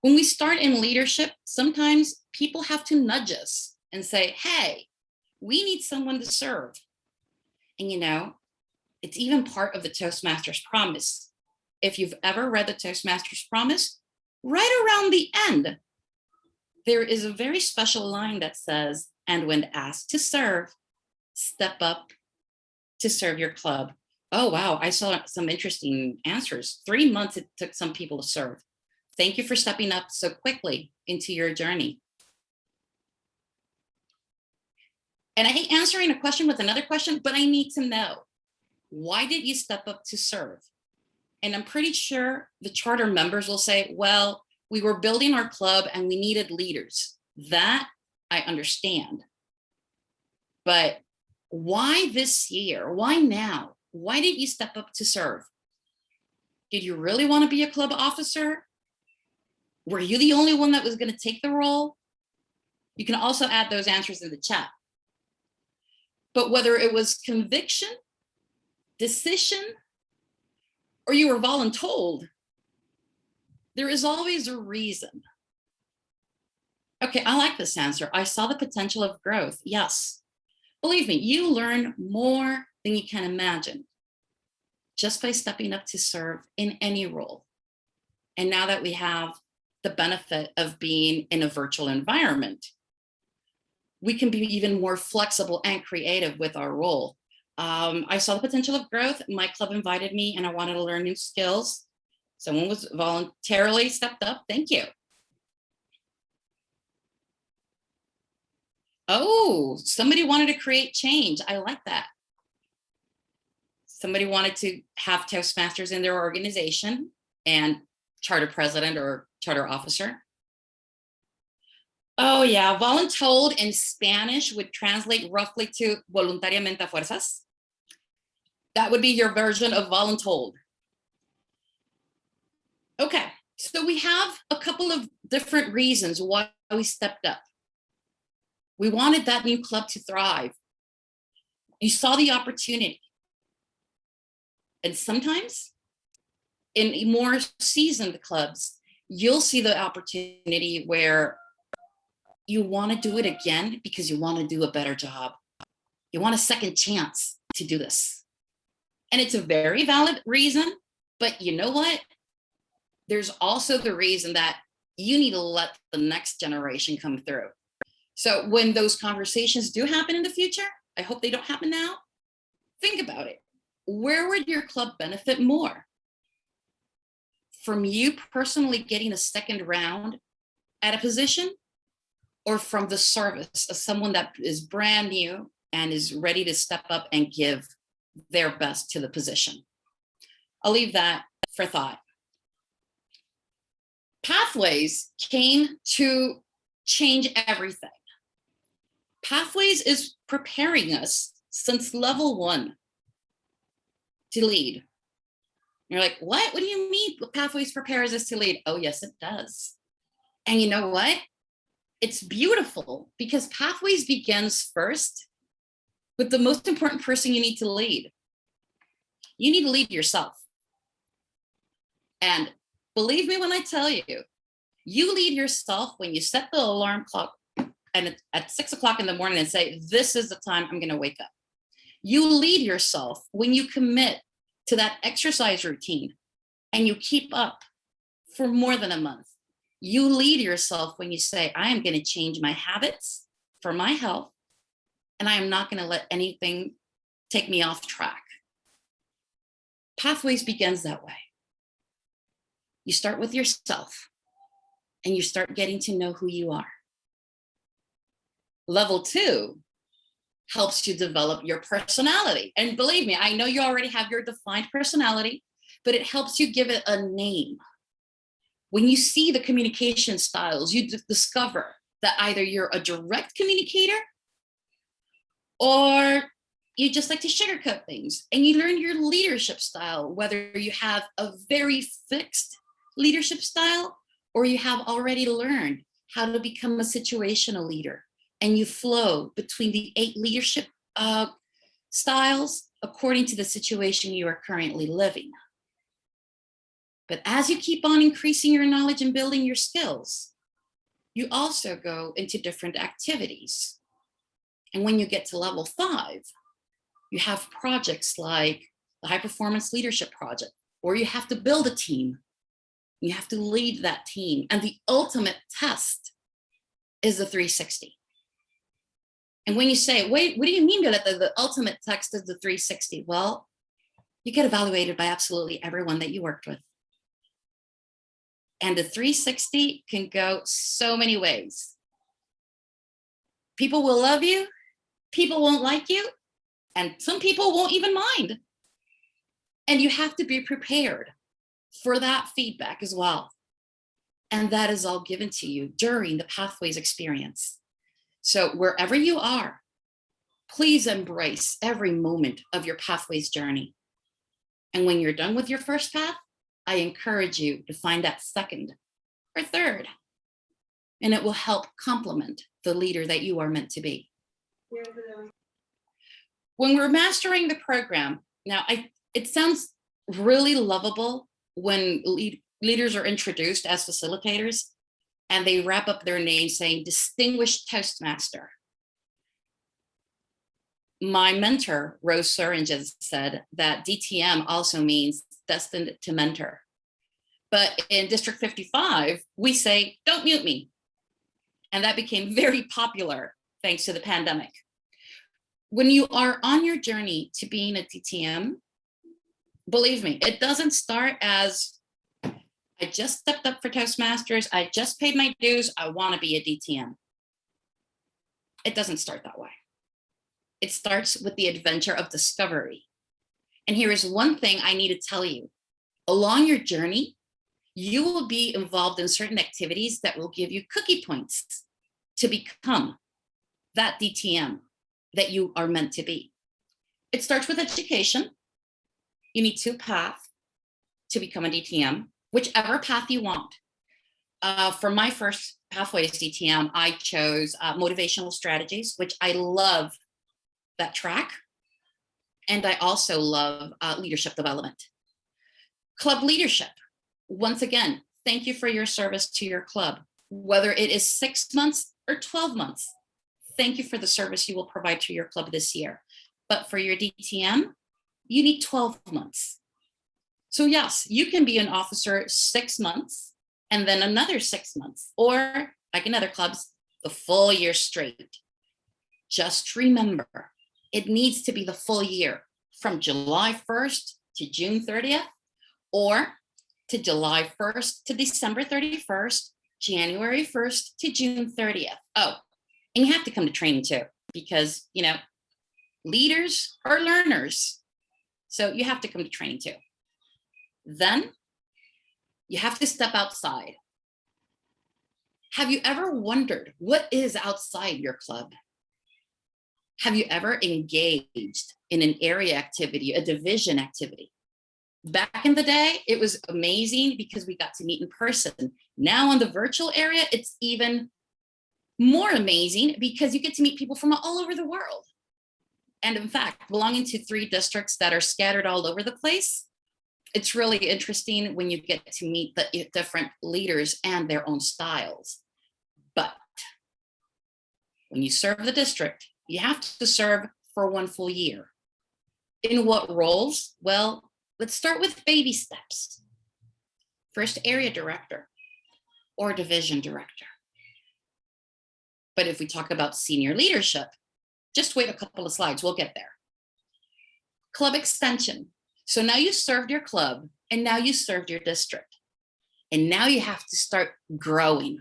When we start in leadership, sometimes people have to nudge us and say, hey, we need someone to serve. And you know, it's even part of the Toastmasters Promise. If you've ever read the Toastmasters Promise, right around the end, there is a very special line that says, and when asked to serve, step up to serve your club. Oh, wow, I saw some interesting answers. 3 months it took some people to serve. Thank you for stepping up so quickly into your journey. And I hate answering a question with another question, but I need to know, why did you step up to serve? And I'm pretty sure the charter members will say, well, we were building our club and we needed leaders. That I understand. But why this year? Why now? Why did you step up to serve? Did you really want to be a club officer? Were you the only one that was going to take the role? You can also add those answers in the chat. But whether it was conviction, decision, or you were voluntold, there is always a reason. Okay, I like this answer. I saw the potential of growth. Yes. Believe me, you learn more than you can imagine just by stepping up to serve in any role. And now that we have the benefit of being in a virtual environment, we can be even more flexible and creative with our role. I saw the potential of growth. My club invited me and I wanted to learn new skills. Someone was voluntarily stepped up. Thank you. Oh, somebody wanted to create change. I like that. Somebody wanted to have Toastmasters in their organization and charter president or charter officer. Oh yeah, voluntold in Spanish would translate roughly to voluntariamente a fuerzas. That would be your version of voluntold. Okay, so we have a couple of different reasons why we stepped up. We wanted that new club to thrive. You saw the opportunity. And sometimes in more seasoned clubs, you'll see the opportunity where you want to do it again because you want to do a better job. You want a second chance to do this. And it's a very valid reason, but you know what? There's also the reason that you need to let the next generation come through. So when those conversations do happen in the future, I hope they don't happen now, think about it. Where would your club benefit more? From you personally getting a second round at a position, or from the service of someone that is brand new and is ready to step up and give their best to the position? I'll leave that for thought. Pathways came to change everything. Pathways is preparing us since level 1 to lead. You're like, what? What do you mean Pathways prepares us to lead? Oh, yes, it does. And you know what? It's beautiful because Pathways begins first with the most important person you need to lead. You need to lead yourself. And believe me when I tell you, you lead yourself when you set the alarm clock and at 6 o'clock in the morning and say, this is the time I'm going to wake up. You lead yourself when you commit to that exercise routine and you keep up for more than a month. You lead yourself when you say, I am going to change my habits for my health, and I am not going to let anything take me off track. Pathways begins that way. You start with yourself and you start getting to know who you are. Level 2 helps you develop your personality. And believe me, I know you already have your defined personality, but it helps you give it a name. When you see the communication styles, you discover that either you're a direct communicator or you just like to sugarcoat things, and you learn your leadership style, whether you have a very fixed leadership style or you have already learned how to become a situational leader, and you flow between the 8 leadership styles according to the situation you are currently living. But as you keep on increasing your knowledge and building your skills, you also go into different activities. And when you get to level 5, you have projects like the High Performance Leadership Project, or you have to build a team. You have to lead that team. And the ultimate test is the 360. And when you say, wait, what do you mean that the ultimate test is the 360? Well, you get evaluated by absolutely everyone that you worked with. And the 360 can go so many ways. People will love you, people won't like you, and some people won't even mind. And you have to be prepared for that feedback as well. And that is all given to you during the Pathways experience. So wherever you are, please embrace every moment of your Pathways journey. And when you're done with your first path, I encourage you to find that second or third, and it will help complement the leader that you are meant to be. When we're mastering the program, now it sounds really lovable when leaders are introduced as facilitators and they wrap up their name saying Distinguished Toastmaster. My mentor, Rose Suringen, said that DTM also means destined to mentor. But in District 55, we say, don't mute me. And that became very popular thanks to the pandemic. When you are on your journey to being a DTM, believe me, it doesn't start as, I just stepped up for Toastmasters, I just paid my dues, I want to be a DTM. It doesn't start that way. It starts with the adventure of discovery. And here is one thing I need to tell you. Along your journey, you will be involved in certain activities that will give you cookie points to become that DTM that you are meant to be. It starts with education. You need 2 paths to become a DTM, whichever path you want. For my first Pathways DTM, I chose motivational strategies, which I love that track. And I also love leadership development. Club leadership. Once again, thank you for your service to your club. Whether it is 6 months or 12 months, thank you for the service you will provide to your club this year. But for your DTM, you need 12 months. So yes, you can be an officer 6 months and then another 6 months, or like in other clubs, the full year straight. Just remember, it needs to be the full year from July 1st to June 30th, or to July 1st to December 31st, January 1st to June 30th. Oh, and you have to come to training too, because, you know, leaders are learners. So you have to come to training too. Then you have to step outside. Have you ever wondered what is outside your club? Have you ever engaged in an area activity, a division activity? Back in the day, it was amazing because we got to meet in person. Now on the virtual area, it's even more amazing because you get to meet people from all over the world. And in fact, belonging to 3 districts that are scattered all over the place, it's really interesting when you get to meet the different leaders and their own styles. But when you serve the district, you have to serve for 1 full year. In what roles? Well, let's start with baby steps. First, area director or division director. But if we talk about senior leadership, just wait a couple of slides, we'll get there. Club extension. So now you served your club and now you served your district. And now you have to start growing.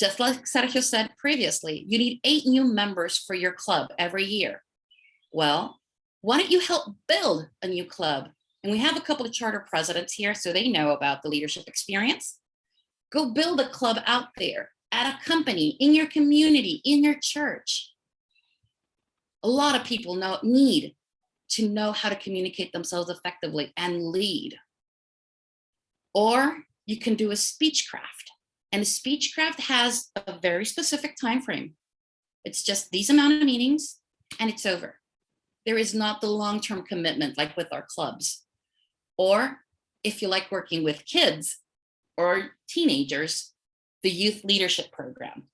Just like Sergio said previously, you need 8 new members for your club every year. Well, why don't you help build a new club? And we have a couple of charter presidents here, so they know about the leadership experience. Go build a club out there at a company, in your community, in your church. A lot of people need to know how to communicate themselves effectively and lead. Or you can do a speechcraft. And a speechcraft has a very specific time frame. It's just these amount of meetings and it's over. There is not the long-term commitment like with our clubs. Or if you like working with kids or teenagers, the youth leadership program.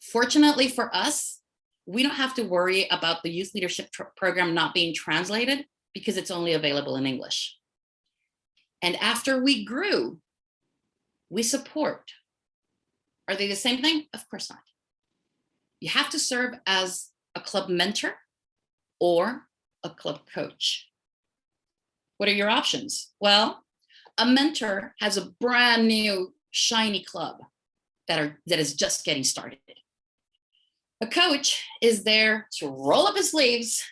Fortunately for us, we don't have to worry about the youth leadership program not being translated because it's only available in English. And after we grew, we support. Are they the same thing? Of course not. You have to serve as a club mentor or a club coach. What are your options? Well, a mentor has a brand new shiny club that is just getting started. A coach is there to roll up his sleeves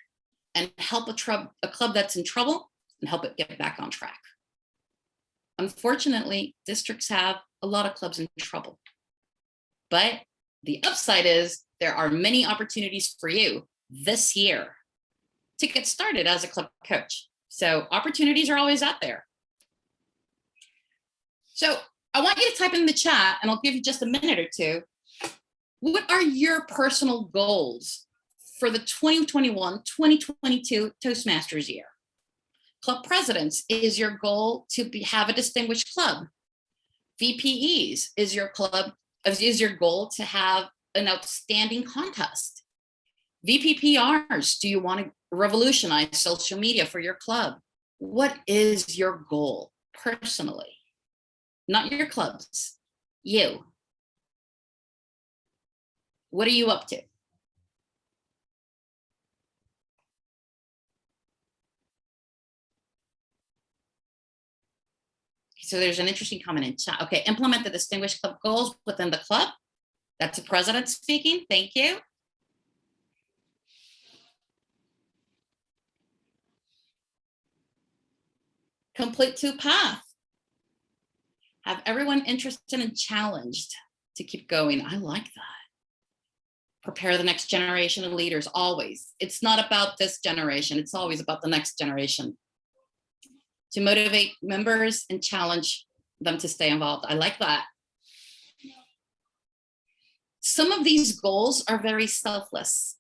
and help a club that's in trouble and help it get back on track. Unfortunately, districts have a lot of clubs in trouble. But the upside is there are many opportunities for you this year to get started as a club coach. So opportunities are always out there. So I want you to type in the chat and I'll give you just a minute or two. What are your personal goals for the 2021-2022 Toastmasters year? Club presidents, is your goal to have a distinguished club? VPEs, is your goal to have an outstanding contest? VPPRs, do you want to revolutionize social media for your club? What is your goal personally? Not your clubs, you. What are you up to? So there's an interesting comment in chat. Okay, implement the distinguished club goals within the club. That's a president speaking. Thank you. Complete 2 path. Have everyone interested and challenged to keep going. I like that. Prepare the next generation of leaders, always. It's not about this generation. It's always about the next generation. To motivate members and challenge them to stay involved. I like that. Some of these goals are very selfless,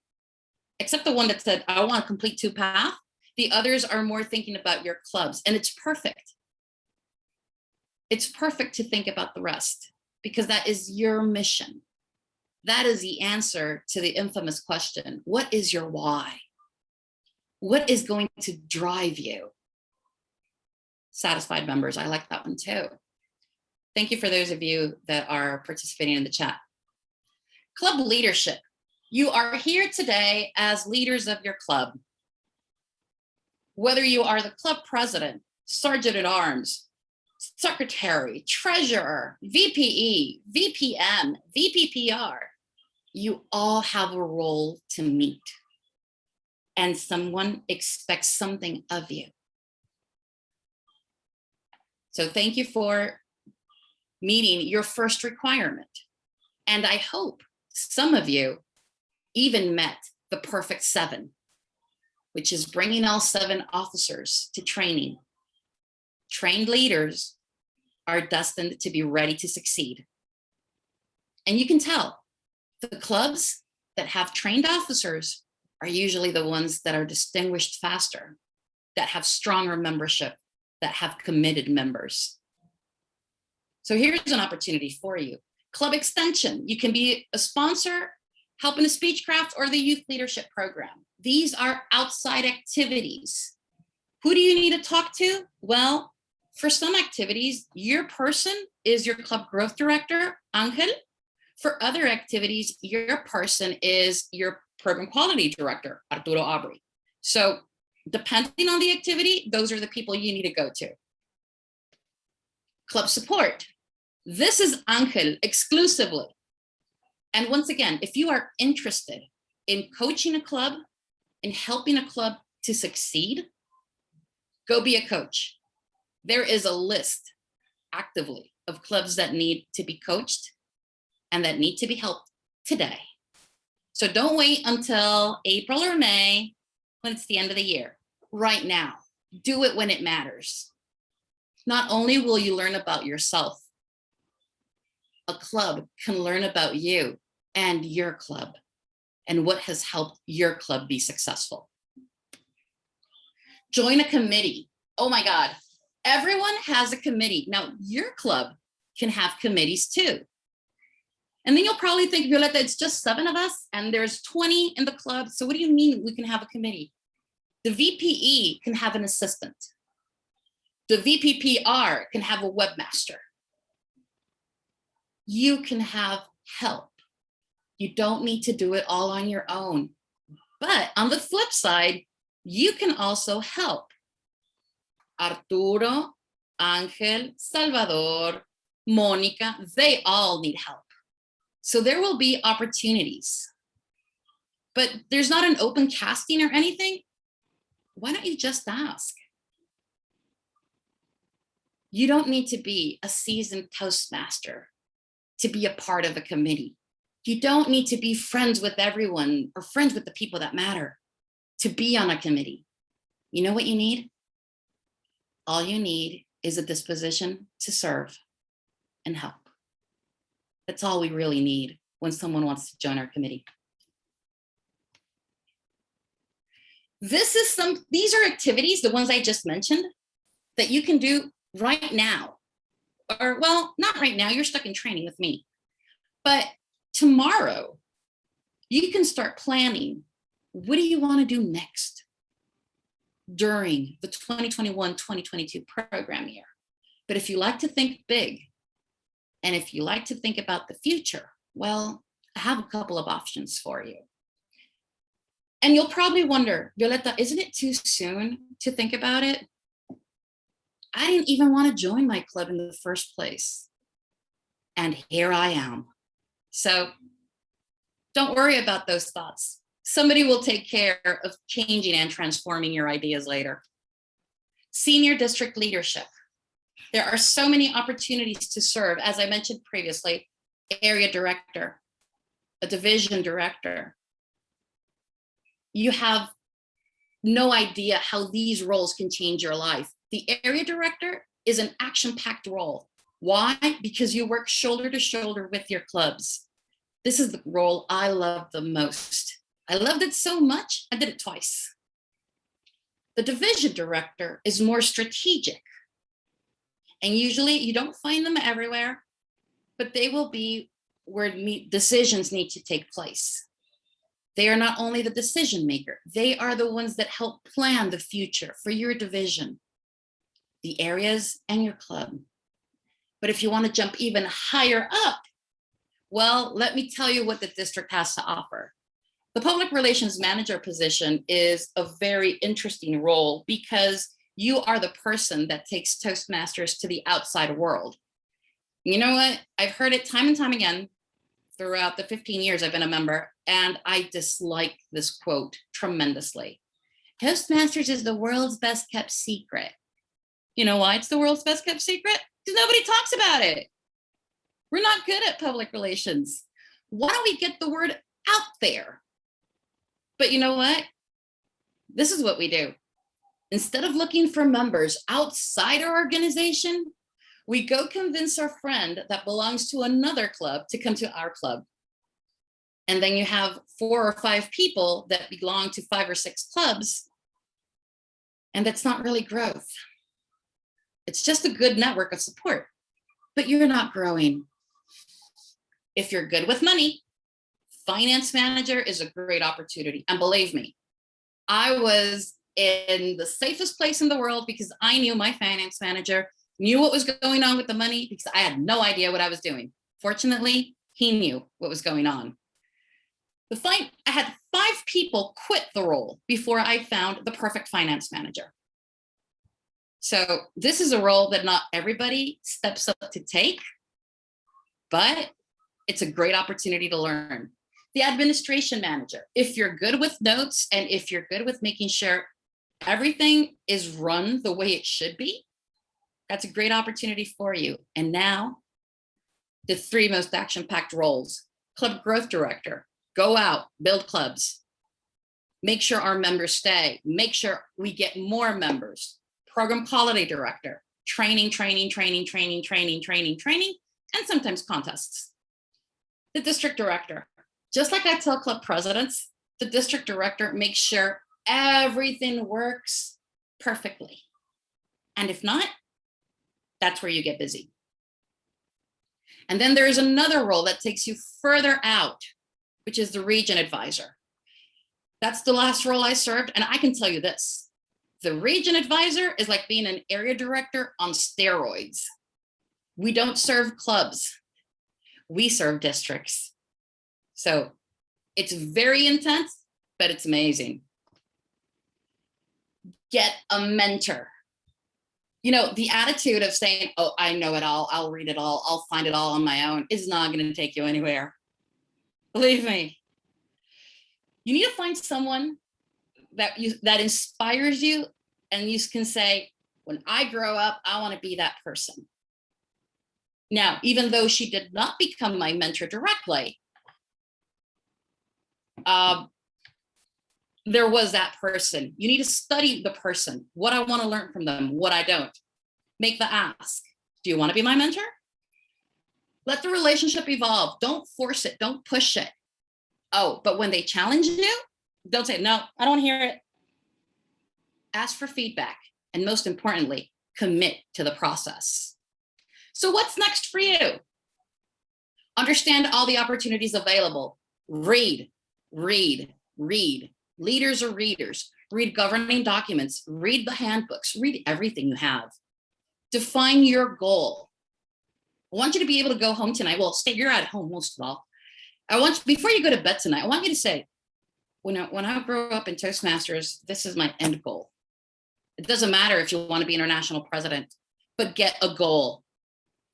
except the one that said, I want to complete 2 path. The others are more thinking about your clubs, and it's perfect. It's perfect to think about the rest because that is your mission. That is the answer to the infamous question, what is your why? What is going to drive you? Satisfied members, I like that one too. Thank you for those of you that are participating in the chat. Club leadership. You are here today as leaders of your club. Whether you are the club president, sergeant at arms, secretary, treasurer, VPE, VPM, VPPR, you all have a role to meet. And someone expects something of you. So thank you for meeting your first requirement. And I hope some of you even met the perfect 7, which is bringing all 7 officers to training. Trained leaders are destined to be ready to succeed. And you can tell the clubs that have trained officers are usually the ones that are distinguished faster, that have stronger membership, that have committed members. So here's an opportunity for you. Club extension, you can be a sponsor, help in a speechcraft or the youth leadership program. These are outside activities. Who do you need to talk to? Well, for some activities, your person is your club growth director, Angel. For other activities, your person is your program quality director, Arturo Aubrey. So depending on the activity, those are the people you need to go to. Club support. This is Angel exclusively. And once again, if you are interested in coaching a club, in helping a club to succeed, go be a coach. There is a list actively of clubs that need to be coached and that need to be helped today. So don't wait until April or May when it's the end of the year. Right now, do it when it matters. Not only will you learn about yourself, a club can learn about you and your club and what has helped your club be successful. Join a committee. Oh my God, everyone has a committee. Now your club can have committees too. And then you'll probably think, Violeta, it's just 7 of us and there's 20 in the club. So what do you mean we can have a committee? The VPE can have an assistant. The VPPR can have a webmaster. You can have help. You don't need to do it all on your own. But on the flip side, you can also help. Arturo, Angel, Salvador, Monica, they all need help. So there will be opportunities. But there's not an open casting or anything. Why don't you just ask? You don't need to be a seasoned Toastmaster to be a part of a committee. You don't need to be friends with everyone or friends with the people that matter to be on a committee. You know what you need? All you need is a disposition to serve and help. That's all we really need when someone wants to join our committee. These are activities, the ones I just mentioned, that you can do right now. Or, well, not right now, you're stuck in training with me. But tomorrow, you can start planning. What do you want to do next during the 2021-2022 program year? But if you like to think big, and if you like to think about the future, well, I have a couple of options for you. And you'll probably wonder, Violeta, isn't it too soon to think about it? I didn't even want to join my club in the first place. And here I am. So don't worry about those thoughts. Somebody will take care of changing and transforming your ideas later. Senior district leadership. There are so many opportunities to serve, as I mentioned previously, area director, a division director. You have no idea how these roles can change your life. The area director is an action-packed role. Why? Because you work shoulder to shoulder with your clubs. This is the role I love the most. I loved it so much, I did it twice. The division director is more strategic. And usually you don't find them everywhere, but they will be where decisions need to take place. They are not only the decision maker, they are the ones that help plan the future for your division, the areas, and your club. But if you want to jump even higher up, well, let me tell you what the district has to offer. The public relations manager position is a very interesting role because you are the person that takes Toastmasters to the outside world. You know what? I've heard it time and time again throughout the 15 years I've been a member, and I dislike this quote tremendously. Toastmasters is the world's best kept secret. You know why it's the world's best kept secret? Because nobody talks about it. We're not good at public relations. Why don't we get the word out there? But you know what? This is what we do. Instead of looking for members outside our organization, we go convince our friend that belongs to another club to come to our club. And then you have 4 or 5 people that belong to 5 or 6 clubs. And that's not really growth. It's just a good network of support, but you're not growing. If you're good with money, finance manager is a great opportunity. And believe me, I was in the safest place in the world because I knew my finance manager knew what was going on with the money because I had no idea what I was doing. Fortunately, he knew what was going on. I had 5 people quit the role before I found the perfect finance manager. So this is a role that not everybody steps up to take, but It's a great opportunity to learn. The administration manager, if you're good with notes and if you're good with making sure everything is run the way it should be, that's a great opportunity for you. And now, the 3 most action-packed roles. Club growth director, go out, build clubs. Make sure our members stay. Make sure we get more members. Program quality director, training, and sometimes contests. The district director, just like I tell club presidents, the district director makes sure everything works perfectly. And if not, that's where you get busy. And then there is another role that takes you further out, which is the region advisor. That's the last role I served. And I can tell you this, the region advisor is like being an area director on steroids. We don't serve clubs, we serve districts. So it's very intense, but it's amazing. Get a mentor. You know, the attitude of saying, oh, I know it all, I'll read it all, I'll find it all on my own is not going to take you anywhere. Believe me. You need to find someone that inspires you and you can say, when I grow up, I want to be that person. Now, even though she did not become my mentor directly, there was that person. You need to study the person, what I want to learn from them, what I don't. Make the ask. Do you want to be my mentor? Let the relationship evolve. Don't force it. Don't push it. Oh, but when they challenge you, don't say, no, I don't hear it. Ask for feedback. And most importantly, commit to the process. So what's next for you? Understand all the opportunities available. Read. Leaders are readers. Read governing documents. Read the handbooks. Read everything you have. Define your goal. I want you to be able to go home tonight. Well, you're at home most of all. I want you, before you go to bed tonight, I want you to say, when I grow up in Toastmasters, this is my end goal. It doesn't matter if you want to be international president, but get a goal.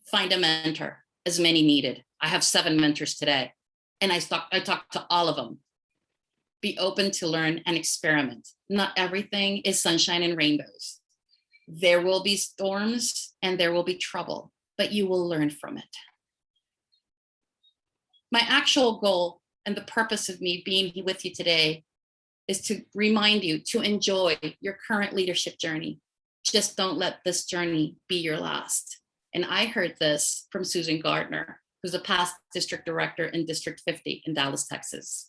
Find a mentor, as many needed. I have 7 mentors today, and I talk to all of them. Be open to learn and experiment. Not everything is sunshine and rainbows. There will be storms and there will be trouble, but you will learn from it. My actual goal and the purpose of me being with you today is to remind you to enjoy your current leadership journey. Just don't let this journey be your last. And I heard this from Susan Gardner, who's a past district director in District 50 in Dallas, Texas.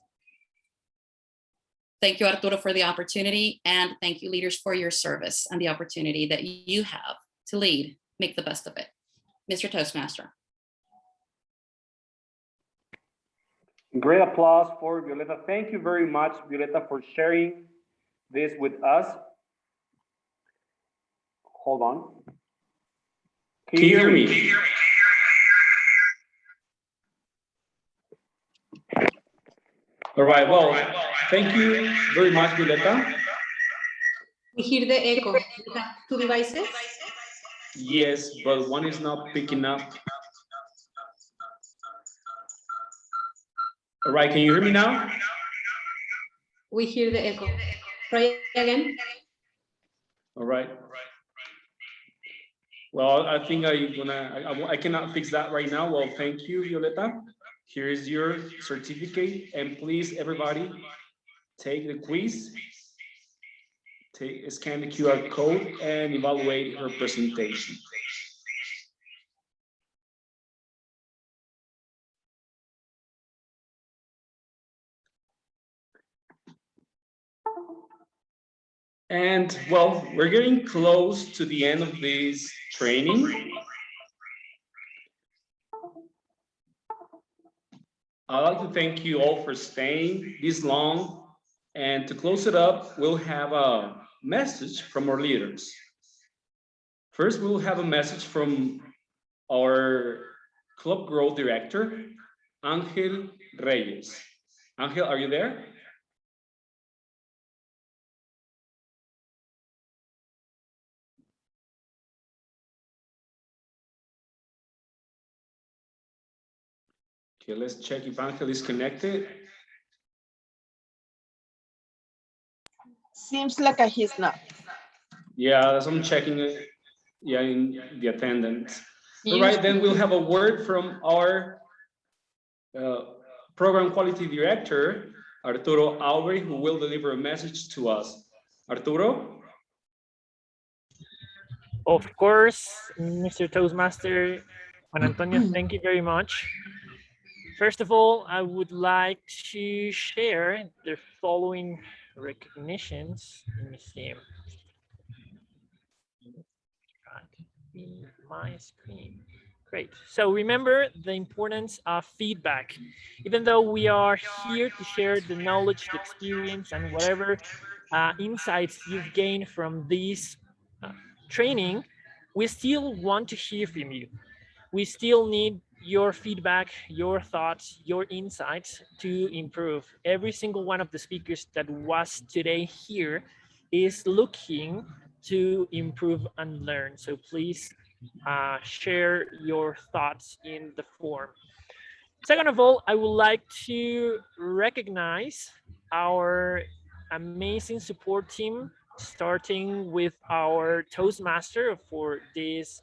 Thank you, Arturo, for the opportunity, and thank you, leaders, for your service and the opportunity that you have to lead. Make the best of it. Mr. Toastmaster. Great applause for Violeta. Thank you very much, Violeta, for sharing this with us. Hold on. Can you hear me? All right, well, thank you very much, Violeta. We hear the echo. We have 2 devices. Yes, but one is not picking up. All right, can you hear me now? We hear the echo. Try again. All right. Well, I think I cannot fix that right now. Well, thank you, Violeta. Here is your certificate, and please, everybody, take the quiz, scan the QR code, and evaluate her presentation. And well, we're getting close to the end of this training. I'd like to thank you all for staying this long. And to close it up, we'll have a message from our leaders. First, we'll have a message from our Club Growth Director, Angel Reyes. Angel, are you there? Okay, let's check if Angel is connected. Seems like he's not. Yeah, that's I'm checking it. Yeah, in the attendance. All right, then we'll have a word from our program quality director, Arturo Aubrey, who will deliver a message to us. Arturo? Of course, Mr. Toastmaster Juan Antonio, thank you very much. First of all, I would like to share the following recognitions. Let me see. My screen. Great. So remember the importance of feedback. Even though we are here to share the knowledge, the experience, and whatever insights you've gained from this training, we still want to hear from you. We still need your feedback, your thoughts, your insights to improve. Every single one of the speakers that was today here is looking to improve and learn. So please share your thoughts in the form. Second of all, I would like to recognize our amazing support team, starting with our Toastmaster for this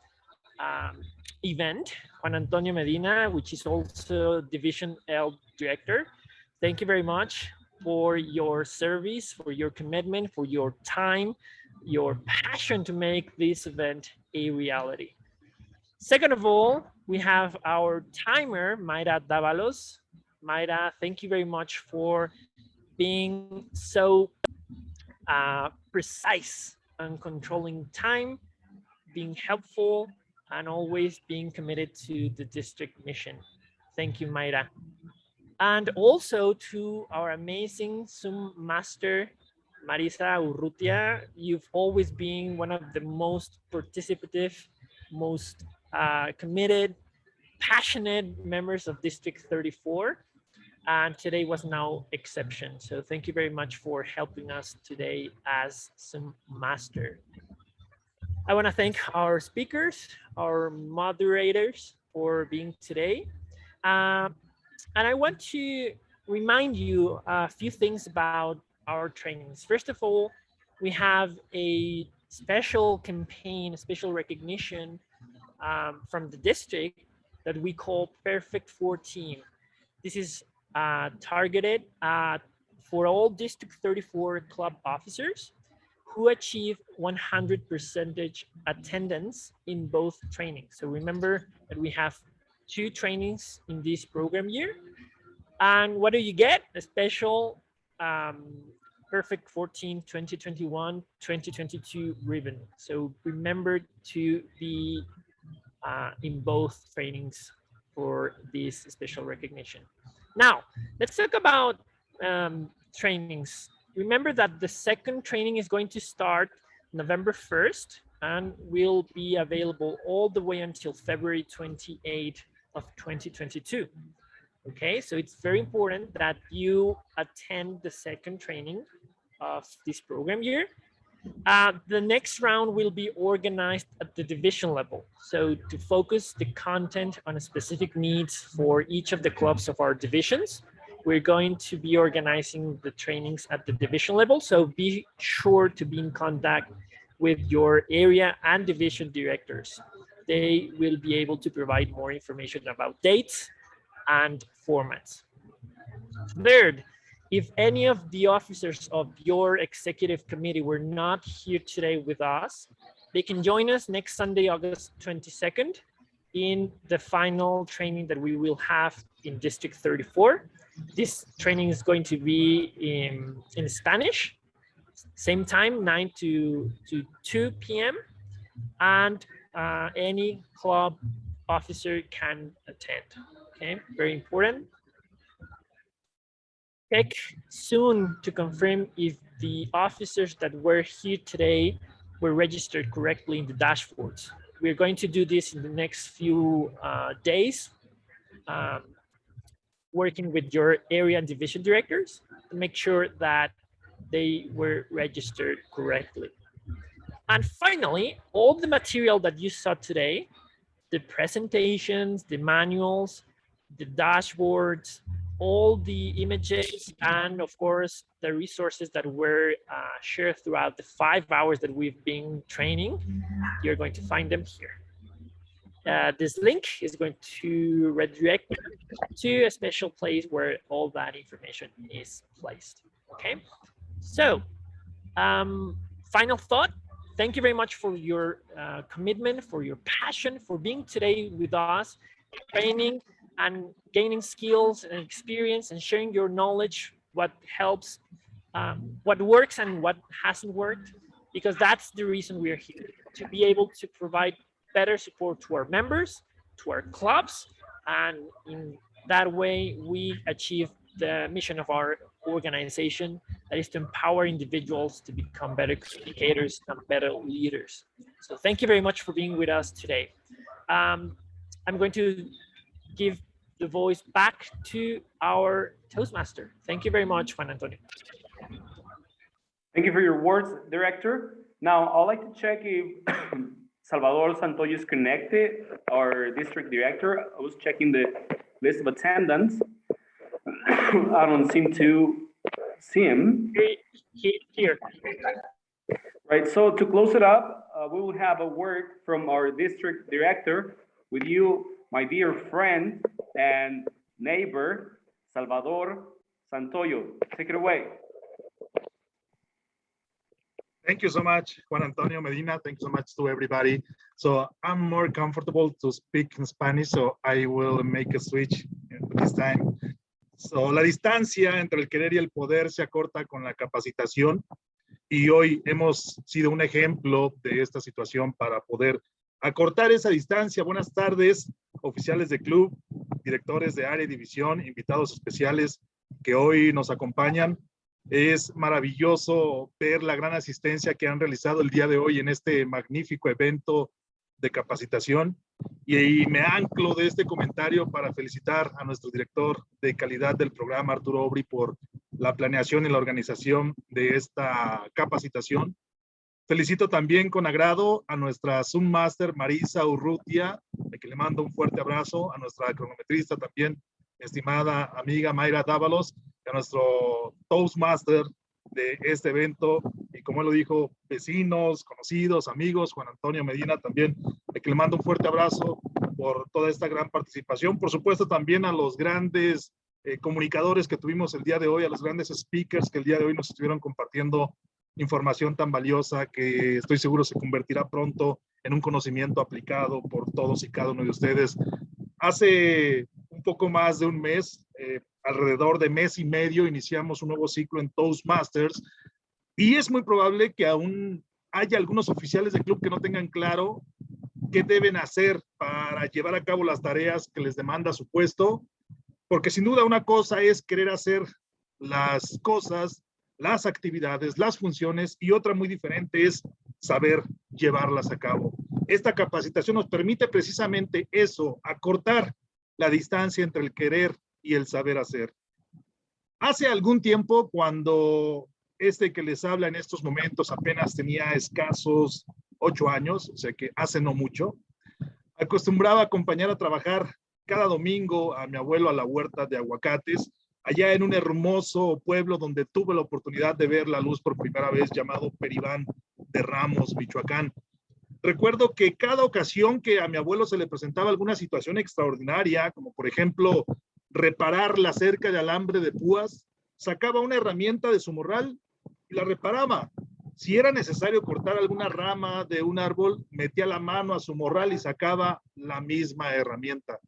event, Juan Antonio Medina, which is also Division L Director. Thank you very much for your service, for your commitment, for your time, your passion to make this event a reality. Second of all, we have our timer, Mayra Davalos. Mayra, thank you very much for being so precise and controlling time, being helpful, and always being committed to the district mission. Thank you, Mayra. And also to our amazing Zoom master, Marisa Urrutia. You've always been one of the most participative, most committed, passionate members of District 34. And today was no exception. So thank you very much for helping us today as Zoom master. I want to thank our speakers, our moderators for being today. And I want to remind you a few things about our trainings. First of all, we have a special campaign, a special recognition from the district that we call Perfect 14. This is targeted for all District 34 club officers who achieve 100% attendance in both trainings. So remember that we have 2 trainings in this program year. And what do you get? A special Perfect 14 2021 2022 ribbon. So remember to be in both trainings for this special recognition. Now, let's talk about trainings. Remember that the second training is going to start November 1st and will be available all the way until February 28th of 2022. Okay, so it's very important that you attend the second training of this program year. The next round will be organized at the division level. So to focus the content on specific needs for each of the clubs of our divisions, we're going to be organizing the trainings at the division level. So be sure to be in contact with your area and division directors. They will be able to provide more information about dates and formats. Third, if any of the officers of your executive committee were not here today with us, they can join us next Sunday, August 22nd, in the final training that we will have in District 34. This training is going to be in Spanish, same time, 9 to 2 p.m. And any club officer can attend. Okay, very important. Check soon to confirm if the officers that were here today were registered correctly in the dashboards. We're going to do this in the next few days, working with your area and division directors to make sure that they were registered correctly. And finally, all the material that you saw today, the presentations, the manuals, the dashboards, all the images, and of course, the resources that were shared throughout the 5 hours that we've been training. You're going to find them here. This link is going to redirect you to a special place where all that information is placed. Okay, so final thought. Thank you very much for your commitment, for your passion, for being today with us, training and gaining skills and experience and sharing your knowledge, what helps, what works and what hasn't worked, because that's the reason we're here, to be able to provide better support to our members, to our clubs, and in that way we achieve the mission of our organization, that is to empower individuals to become better communicators and better leaders. So thank you very much for being with us today. I'm going to give the voice back to our Toastmaster. Thank you very much, Juan Antonio. Thank you for your words, Director. Now, I'd like to check if Salvador Santoyo is connected, our District Director. I was checking the list of attendance. I don't seem to see him. Here. Right, so to close it up, we will have a word from our District Director with you, my dear friend and neighbor, Salvador Santoyo. Take it away. Thank you so much, Juan Antonio Medina. Thank you so much to everybody. So I'm more comfortable to speak in Spanish, so I will make a switch this time. So, la distancia entre el querer y el poder se acorta con la capacitación, y hoy hemos sido un ejemplo de esta situación para poder acortar esa distancia. Buenas tardes, oficiales de club, directores de área y división, invitados especiales que hoy nos acompañan. Es maravilloso ver la gran asistencia que han realizado el día de hoy en este magnífico evento de capacitación. Y me anclo de este comentario para felicitar a nuestro director de calidad del programa, Arturo Obri, por la planeación y la organización de esta capacitación. Felicito también con agrado a nuestra Zoom Master Marisa Urrutia, a que le mando un fuerte abrazo, a nuestra cronometrista también, estimada amiga Mayra Dávalos, a nuestro Toastmaster de este evento, y como él lo dijo, vecinos, conocidos, amigos, Juan Antonio Medina también, a que le mando un fuerte abrazo por toda esta gran participación. Por supuesto también a los grandes comunicadores que tuvimos el día de hoy, a los grandes speakers que el día de hoy nos estuvieron compartiendo información tan valiosa que estoy seguro se convertirá pronto en un conocimiento aplicado por todos y cada uno de ustedes. Hace un poco más de un mes, alrededor de mes y medio, iniciamos un nuevo ciclo en Toastmasters, y es muy probable que aún haya algunos oficiales de club que no tengan claro qué deben hacer para llevar a cabo las tareas que les demanda su puesto, porque sin duda una cosa es querer hacer las cosas, las actividades, las funciones, y otra muy diferente es saber llevarlas a cabo. Esta capacitación nos permite precisamente eso, acortar la distancia entre el querer y el saber hacer. Hace algún tiempo, cuando este que les habla en estos momentos apenas tenía escasos 8 años, o sea que hace no mucho, acostumbraba a acompañar a trabajar cada domingo a mi abuelo a la huerta de aguacates, allá en un hermoso pueblo donde tuve la oportunidad de ver la luz por primera vez, llamado Peribán de Ramos, Michoacán. Recuerdo que cada ocasión que a mi abuelo se le presentaba alguna situación extraordinaria, como por ejemplo reparar la cerca de alambre de púas, sacaba una herramienta de su morral y la reparaba. Si era necesario cortar alguna rama de un árbol, metía la mano a su morral y sacaba la misma herramienta.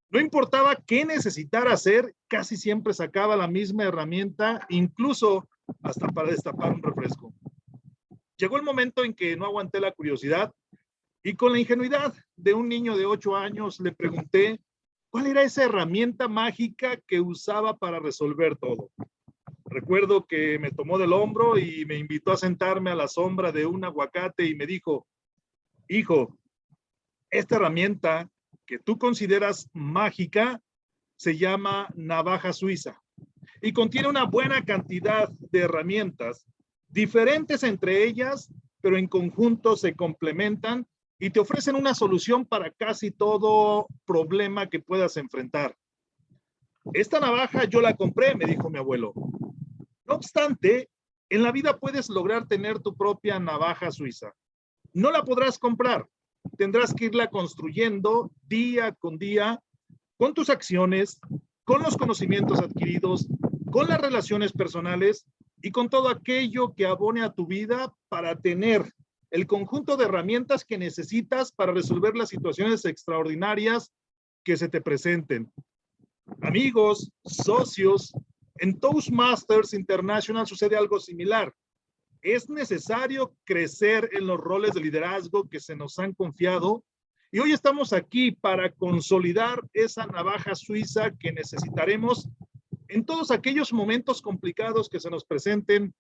No importaba qué necesitara hacer, casi siempre sacaba la misma herramienta, incluso hasta para destapar un refresco. Llegó el momento en que no aguanté la curiosidad y con la ingenuidad de un niño de 8 años le pregunté cuál era esa herramienta mágica que usaba para resolver todo. Recuerdo que me tomó del hombro y me invitó a sentarme a la sombra de un aguacate y me dijo, hijo, esta herramienta que tú consideras mágica se llama navaja suiza y contiene una buena cantidad de herramientas diferentes entre ellas, pero en conjunto se complementan y te ofrecen una solución para casi todo problema que puedas enfrentar. Esta navaja yo la compré, me dijo mi abuelo. No obstante, en la vida puedes lograr tener tu propia navaja suiza. No la podrás comprar. Tendrás que irla construyendo día con día, con tus acciones, con los conocimientos adquiridos, con las relaciones personales y con todo aquello que abone a tu vida para tener el conjunto de herramientas que necesitas para resolver las situaciones extraordinarias que se te presenten. Amigos, socios, en Toastmasters International sucede algo similar. Es necesario crecer en los roles de liderazgo que se nos han confiado y hoy estamos aquí para consolidar esa navaja suiza que necesitaremos en todos aquellos momentos complicados que se nos presenten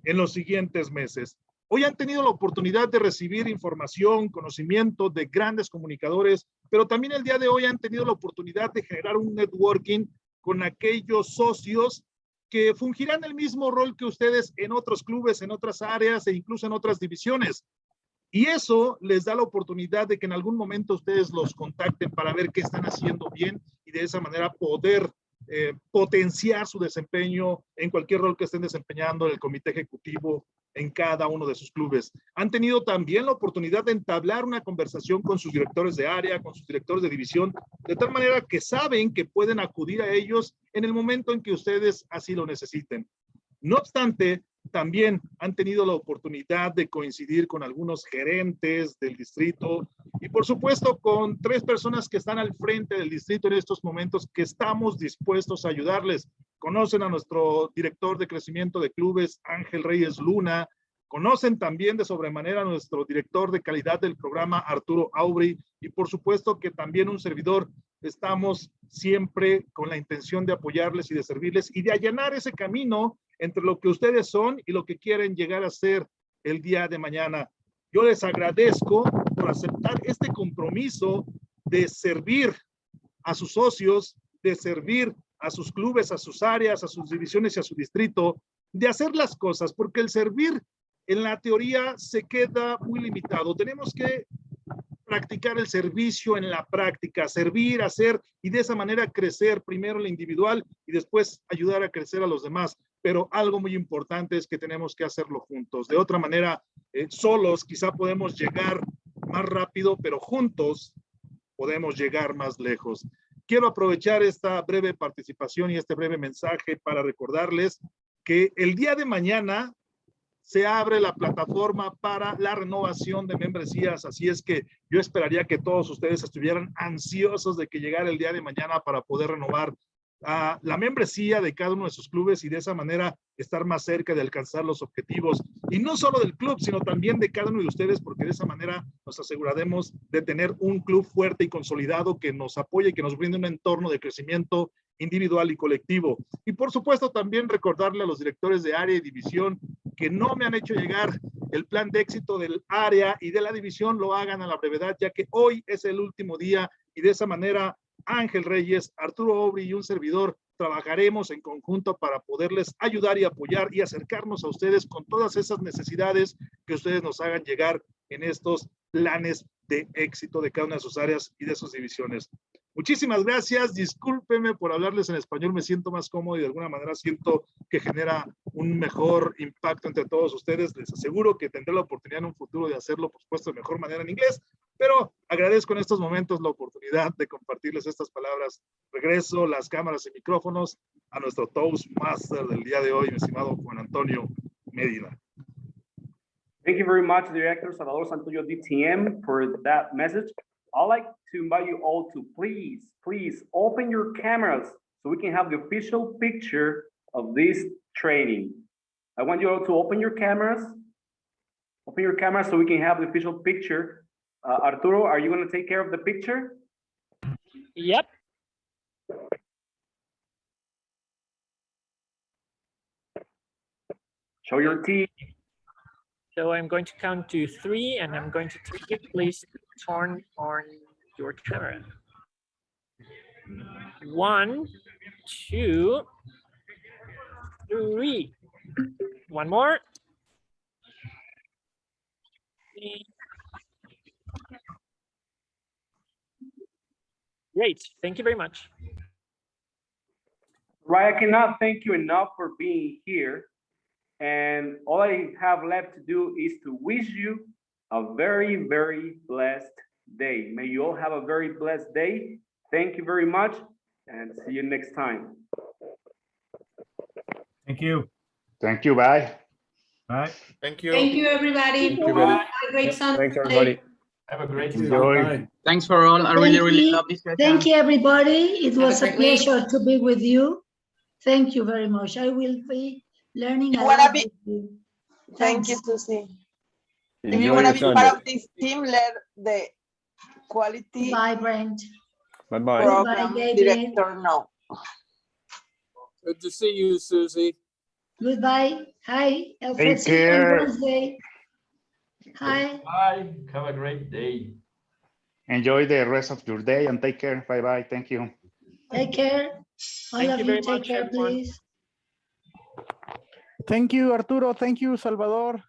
en los siguientes meses. Hoy han tenido la oportunidad de recibir información, conocimiento de grandes comunicadores, pero también el día de hoy han tenido la oportunidad de generar un networking con aquellos socios que fungirán el mismo rol que ustedes en otros clubes, en otras áreas e incluso en otras divisiones. Y eso les da la oportunidad de que en algún momento ustedes los contacten para ver qué están haciendo bien y de esa manera poder potenciar su desempeño en cualquier rol que estén desempeñando en el comité ejecutivo en cada uno de sus clubes. Han tenido también la oportunidad de entablar una conversación con sus directores de área, con sus directores de división, de tal manera que saben que pueden acudir a ellos en el momento en que ustedes así lo necesiten. No obstante, también han tenido la oportunidad de coincidir con algunos gerentes del distrito y por supuesto con 3 personas que están al frente del distrito en estos momentos que estamos dispuestos a ayudarles. Conocen a nuestro director de crecimiento de clubes, Ángel Reyes Luna. Conocen también de sobremanera a nuestro director de calidad del programa, Arturo Aubry. Y por supuesto que también un servidor. Estamos siempre con la intención de apoyarles y de servirles y de allanar ese camino entre lo que ustedes son y lo que quieren llegar a ser el día de mañana. Yo les agradezco por aceptar este compromiso de servir a sus socios, de servir a sus clubes, a sus áreas, a sus divisiones y a su distrito, de hacer las cosas, porque el servir en la teoría se queda muy limitado. Tenemos que practicar el servicio en la práctica, servir, hacer y de esa manera crecer primero el individual y después ayudar a crecer a los demás. Pero algo muy importante es que tenemos que hacerlo juntos. De otra manera, solos quizá podemos llegar más rápido, pero juntos podemos llegar más lejos. Quiero aprovechar esta breve participación y este breve mensaje para recordarles que el día de mañana se abre la plataforma para la renovación de membresías, así es que yo esperaría que todos ustedes estuvieran ansiosos de que llegara el día de mañana para poder renovar la membresía de cada uno de sus clubes y de esa manera estar más cerca de alcanzar los objetivos y no solo del club, sino también de cada uno de ustedes, porque de esa manera nos aseguraremos de tener un club fuerte y consolidado que nos apoye y que nos brinde un entorno de crecimiento individual y colectivo. Y por supuesto también recordarle a los directores de área y división que no me han hecho llegar el plan de éxito del área y de la división, lo hagan a la brevedad, ya que hoy es el último día y de esa manera Ángel Reyes, Arturo Aubry y un servidor trabajaremos en conjunto para poderles ayudar y apoyar y acercarnos a ustedes con todas esas necesidades que ustedes nos hagan llegar en estos planes de éxito de cada una de sus áreas y de sus divisiones. Muchísimas gracias, discúlpenme por hablarles en español, me siento más cómodo y de alguna manera siento que genera un mejor impacto entre todos ustedes. Les aseguro que tendré la oportunidad en un futuro de hacerlo, por supuesto, de mejor manera en inglés, pero agradezco en estos momentos la oportunidad de compartirles estas palabras. Regreso las cámaras y micrófonos a nuestro Toastmaster del día de hoy, mi estimado Juan Antonio Medina. Thank you very much, Director Salvador Santuyo DTM, for that message. I'd like to invite you all to please open your cameras so we can have the official picture of this training. I want you all to open your cameras so we can have the official picture. Arturo, are you going to take care of the picture? Yep. Show your teeth. So I'm going to count to 3 and I'm going to tell you, please turn on your camera. 1, 2, 3. One more. Great. Thank you very much. Right, I cannot thank you enough for being here. And all I have left to do is to wish you a very, very blessed day. May you all have a very blessed day. Thank you very much and see you next time. Thank you. Thank you. Bye. Bye. Thank you. Thank you, everybody. Thank you, everybody. Have a great Sunday. Thanks, everybody. Have a great Enjoy. Thanks for all. I really love this session. Thank you, everybody. It Have a was a great week. pleasure to be with you. Thank you very much. I will be learning a You wanna lot be- with you. Thank you, Thanks. Susie. If Enjoy you want to your be part Sunday. of this team, let the quality Bye, Brent. Bye-bye. program Goodbye, David. director know. Good to see you, Susie. Goodbye. Hi. I'll Take see you on care. Wednesday. Hi. Bye. Have a great day. Enjoy the rest of your day and take care. Bye bye. Thank you. Take care. All Thank of you you very take much, care, everyone. please. Thank you, Arturo. Thank you, Salvador.